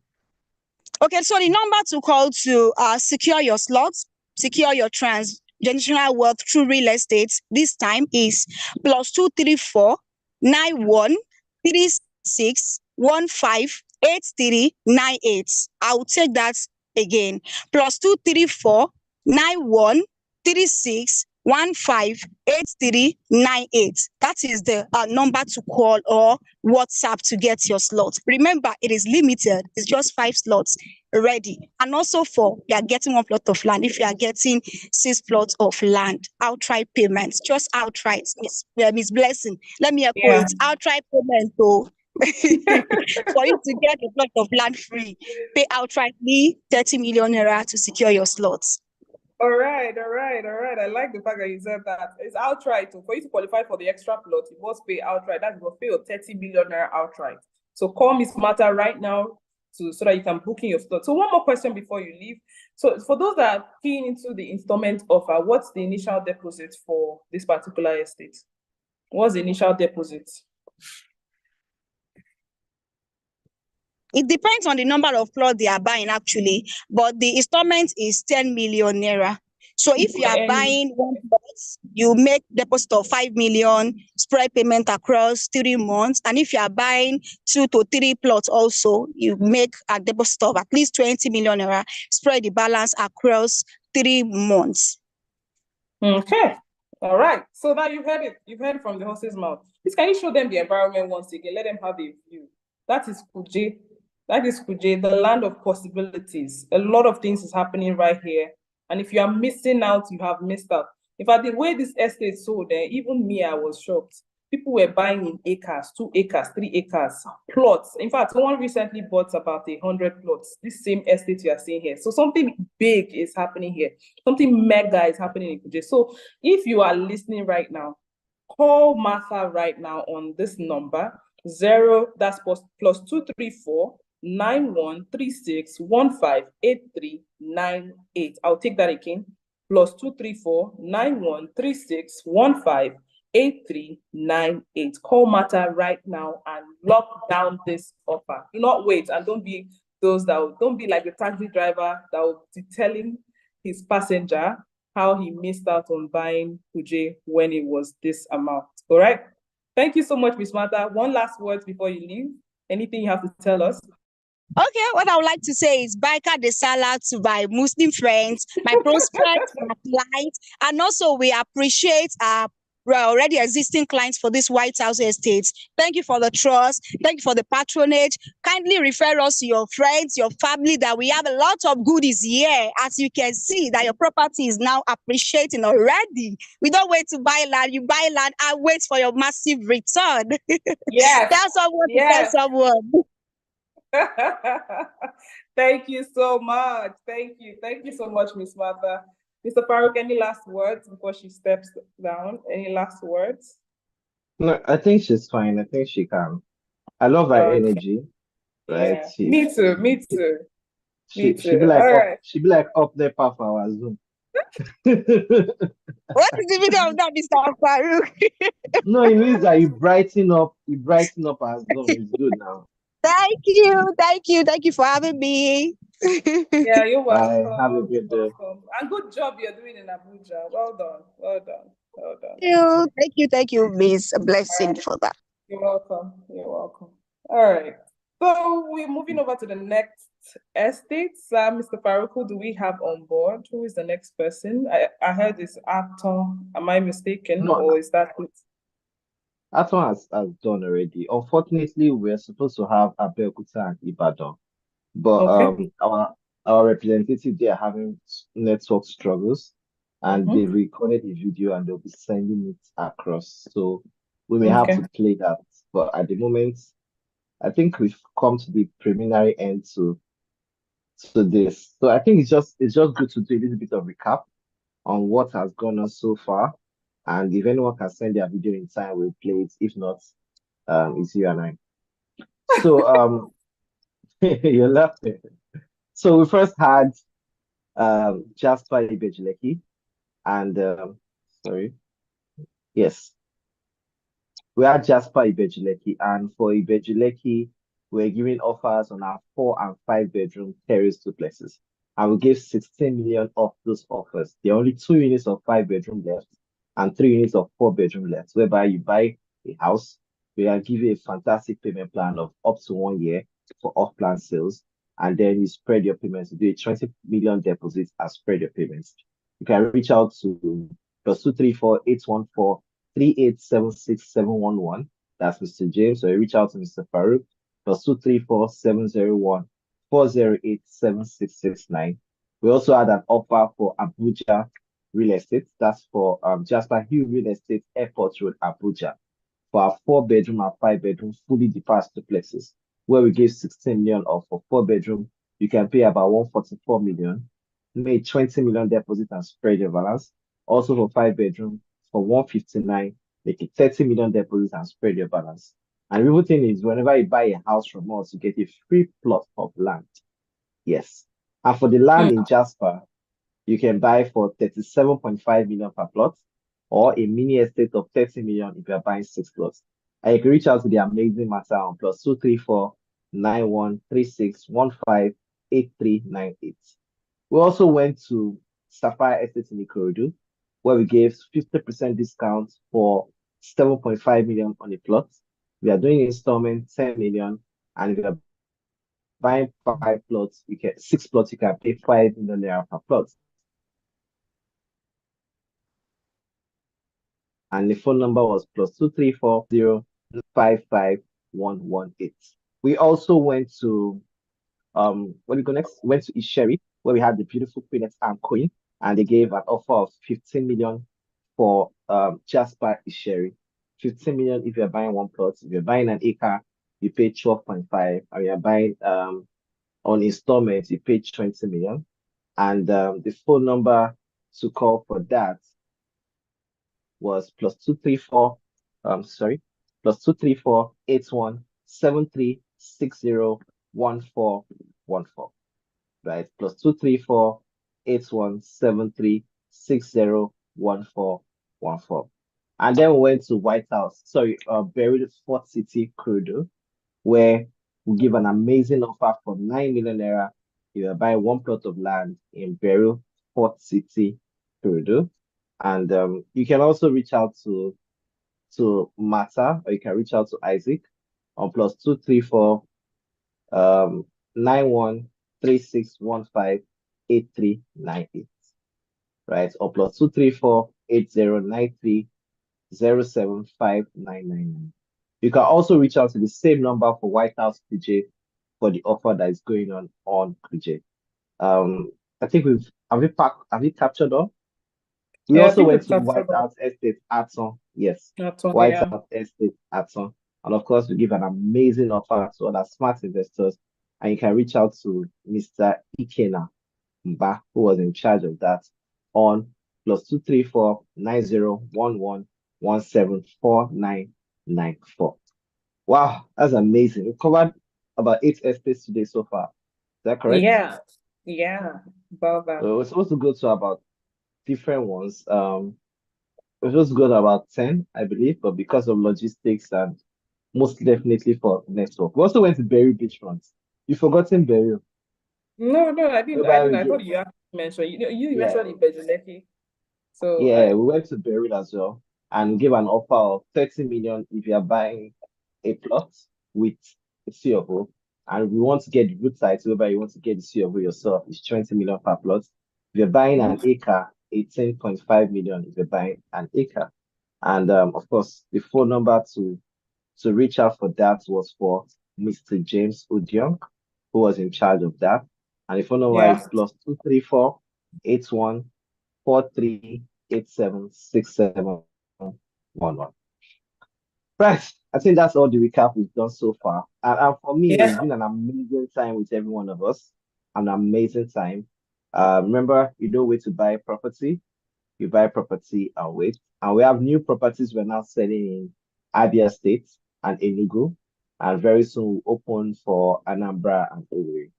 Okay, so the number to call to secure your slots, secure your transgenerational wealth through real estate this time is +234 91 36 15 8398. I'll take that again. +234 91 36 15 8398. That is the number to call or WhatsApp to get your slot. Remember, it is limited. It's just 5 slots ready. And also you are getting 1 plot of land. If you are getting 6 plots of land, outright payments, just outright. Miss Blessing, let me echo it. Outright payment, though. For you to get a plot of land free, pay outrightly 30 million naira to secure your slots. All right. I like the fact that you said that. It's outright. For you to qualify for the extra plot, you must pay outright. That must pay your 30 million naira outright. So call Ms. Martha right now so that you can book in your slot. So one more question before you leave. So for those that are keying into the installment offer, what's the initial deposit for this particular estate? What's the initial deposit? It depends on the number of plots they are buying, actually, but the installment is 10 million naira. So if you are buying 1 plot, you make deposit of 5 million, spread payment across 3 months. And if you are buying 2 to 3 plots also, you make a deposit of at least 20 million naira, spread the balance across 3 months. Okay. All right. So now you've heard it. You've heard it from the horse's mouth. Please, can you show them the environment once again? Let them have a view. That is Kuje. That is Kuje, the land of possibilities. A lot of things is happening right here. And if you are missing out, you have missed out. In fact, the way this estate sold, even me, I was shocked. People were buying in acres, 2 acres, 3 acres, plots. In fact, someone recently bought about 100 plots, this same estate you are seeing here. So something big is happening here. Something mega is happening in Kuje. So if you are listening right now, call Martha right now on this number, that's plus 234 9136 158398. I'll take that again. Plus 234 9136 158398. Call Martha right now and lock down this offer. Do not wait, and don't be like the taxi driver that will be telling his passenger how he missed out on buying Kuje when it was this amount. All right. Thank you so much, Ms. Martha. One last word before you leave. Anything you have to tell us? Okay, what I would like to say is Baika de Salah to my Muslim friends, my prospects, my clients, and also we appreciate our already existing clients for this White House estates. Thank you for the trust. Thank you for the patronage. Kindly refer us to your friends, your family, that we have a lot of goodies here. As you can see, that your property is now appreciating already. We don't wait to buy land. You buy land and wait for your massive return. Yes. Tell someone to tell someone. Thank you so much. Thank you so much, Miss Martha. Mr. Farouk, any last words before she steps down? Any last words? No, I think she's fine. I think she can. I love her energy. Right? Yeah. Me too. She be like she be like up there for our Zoom. What is the meaning of that, Mr. Farouk? No, it means that you brighten up our Zoom. It's good now. Thank you for having me. Yeah, you're welcome. Bye. Have a good day. And good job you're doing in Abuja. Well done. Thank you, Miss. A blessing for that. You're welcome. All right. So we're moving over to the next estate. Mr. Farouk, who do we have on board? Who is the next person? I heard it's Aton. Am I mistaken? No, or is that it? Aton has done already. Unfortunately, we're supposed to have Abeokuta and Ibadan. But Okay. Our representative, they are having network struggles, and they recorded a video and they'll be sending it across. So we may have to play that. But at the moment, I think we've come to the preliminary end to this. So I think it's just good to do a little bit of recap on what has gone on so far. And if anyone can send their video in time, we'll play it. If not, it's you and I. So you're laughing. So we first had Jasper Ibejileki, and we had Jasper Ibejileki, and for Ibejileki, we're giving offers on our 4 and 5 bedroom terrace duplexes, and we gave 16 million of those offers. There are only 2 units of 5 bedroom left and 3 units of 4 bedroom left, whereby you buy a house, we are giving a fantastic payment plan of up to 1 year for off-plan sales, and then you spread your payments. You do a 20 million deposit and spread your payments. You can reach out to +234 814 3876 711. That's Mr. James. Or you reach out to Mr. Farouk +234 701 408 7669. We also had an offer for Abuja Real Estate. That's for Jasper Hill Real Estate, Airport Road, Abuja, for our 4 bedroom and 5 bedroom fully detached duplexes, where we gave 16 million off. For 4 bedroom, you can pay about 144 million, made 20 million deposit and spread your balance. Also for 5 bedroom, for 159, make a 30 million deposit and spread your balance. And the real thing is, whenever you buy a house from us, you get a free plot of land. Yes. And for the land in Jasper, you can buy for 37.5 million per plot, or a mini estate of 30 million if you're buying 6 plots. And you can reach out to the amazing Martha on +234 9136 158398. We also went to Sapphire Estate in Ikorodu, where we gave 50% discount for 7.5 million on a plot. We are doing installment 10 million, and if you're buying 5 plots, 6 plots, you can pay 5 million naira per plot. and the phone number was +234-055-118. We also went to where we go next? Went to Isheri, where we had the beautiful Queen and Queen, and they gave an offer of 15 million for Jasper Isheri. 15 million if you're buying one plot. If you're buying an acre, you pay 12.5, and you're buying on installments, you pay 20 million. And the phone number to call for that was +234-8173601414. Right, +234-8173601414. And then we went to White House, buried Fort City Corridor, where we give an amazing offer for 9 million naira. You buy one plot of land in Beryl, Fort City Corridor. And you can also reach out to Mata, or you can reach out to Isaac on +234 9136158398, right? Or +234 8093075999. You can also reach out to the same number for White House PJ for the offer that is going on PJ. I think have we captured all? We also went to White House Estate Aton. Yes, White House Estate Aton. And of course, we give an amazing offer to other smart investors. And you can reach out to Mr. Ikena Mba, who was in charge of that, on +234 9011174994. Wow, that's amazing. We covered about 8 estates today so far. Is that correct? Yeah, about that. So we're supposed to go to about different ones. We're supposed to go to about 10, I believe, but because of logistics and most definitely for network. We also went to Berry Beachfront. You've forgotten Berry. No, I didn't. I thought you mentioned. You mentioned Ibejuleki. So yeah, we went to Berry as well and gave an offer of 30 million if you are buying a plot with a CFO. And we want to get the root site, whereby you want to get the CFO yourself, it's 20 million per plot. If you're buying an acre, 18.5 million if you're buying an acre. And of course, the phone number to reach out for that was for Mr. James Udiong, who was in charge of that. And the phone number is +234 8143876711. Right. I think that's all the recap we've done so far. And for me, it's been an amazing time with every one of us. An amazing time. Remember, you know where to buy property. You buy property and wait. And we have new properties we're now selling in Abia State and Enugu. And very soon we'll open for Anambra and Owerri.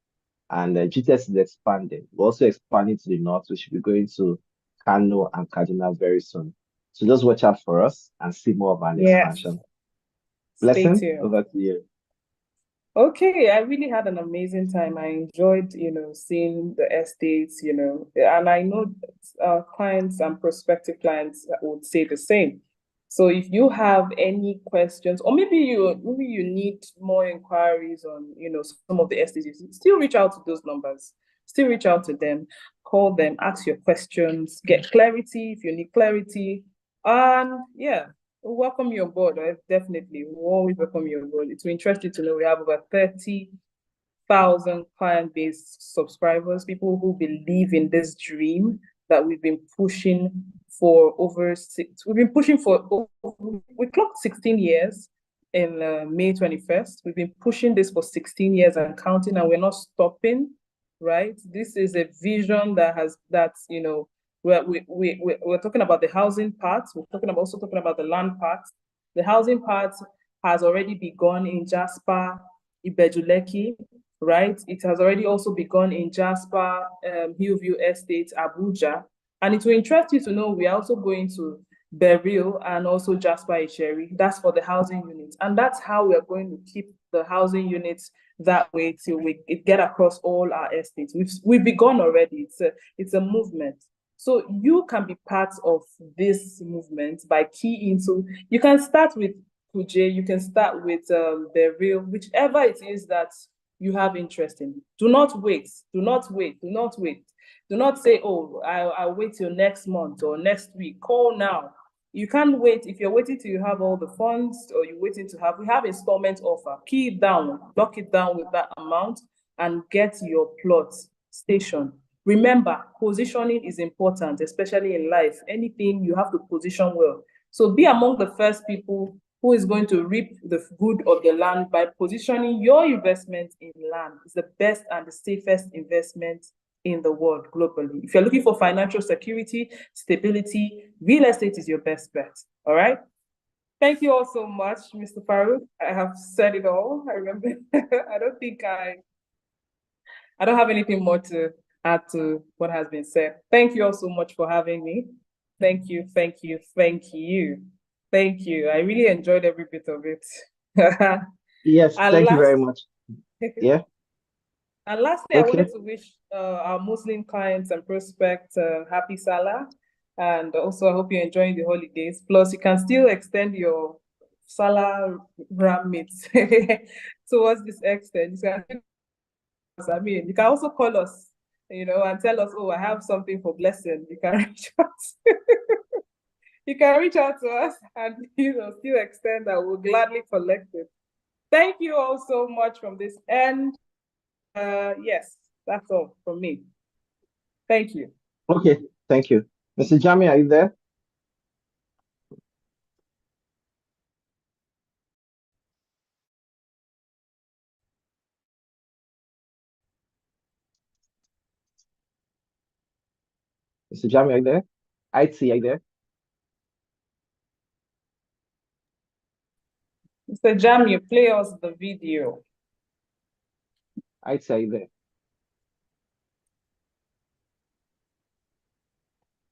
And GTS is expanding. We're also expanding to the north. We should be going to Kano and Kaduna very soon. So just watch out for us and see more of an expansion. Blessing, over to you. Okay, I really had an amazing time. I enjoyed, seeing the estates, and I know clients and prospective clients would say the same. So if you have any questions, or maybe you need more inquiries on, some of the estates, still reach out to those numbers. Still reach out to them, call them, ask your questions, get clarity if you need clarity, and we'll welcome you on board. Definitely, we'll always welcome you on board. It's interesting to know we have over 30,000 client-based subscribers, people who believe in this dream that we've been pushing for over 6. We've been pushing we clocked 16 years in May 21st. We've been pushing this for 16 years and counting, and we're not stopping, right? This is a vision we're talking about the housing part. We're also talking about the land part. The housing part has already begun in Jasper, Ibejuleki, right? It has already also begun in Jasper, Hillview Estate, Abuja. And it will interest you to know we are also going to Beryl and also Jasper Isheri. That's for the housing units. And that's how we are going to keep the housing units that way till we get across all our estates. We've begun already. It's a movement. So you can be part of this movement by keying. So you can start with Kuje, you can start with Beryl, whichever it is that you have interest in. Do not wait. Do not wait. Do not wait. Do not say, oh, I'll wait till next month or next week. Call now. You can't wait. If you're waiting till you have all the funds, or you're waiting to have, we have installment offer. Key it down, lock it down with that amount, and get your plot stationed. Remember, positioning is important, especially in life. Anything, you have to position well. So be among the first people who is going to reap the good of the land by positioning your investment in land. It's the best and the safest investment in the world globally. If you're looking for financial security, stability, real estate is your best bet. All right. Thank you all so much, Mr. Farouk. I have said it all. I remember. I don't have anything more to add to what has been said. Thank you all so much for having me. Thank you, thank you, thank you. Thank you. I really enjoyed every bit of it. Yes, thank you very much. Yeah. And lastly, I wanted to wish our Muslim clients and prospects happy Salah. And also, I hope you're enjoying the holidays. Plus, you can still extend your Salah ram meets towards this extent. I mean, you can also call us, and tell us, oh, I have something for blessing. You can reach out. You can reach out to us and still extend that. We'll gladly collect it. Thank you all so much from this end. Yes, that's all from me. Thank you. Okay, thank you. Mr. Jami, are you there? Mr. Jami, are you there? IT, are you there? Mr. Jami, play us the video. IT, are you there?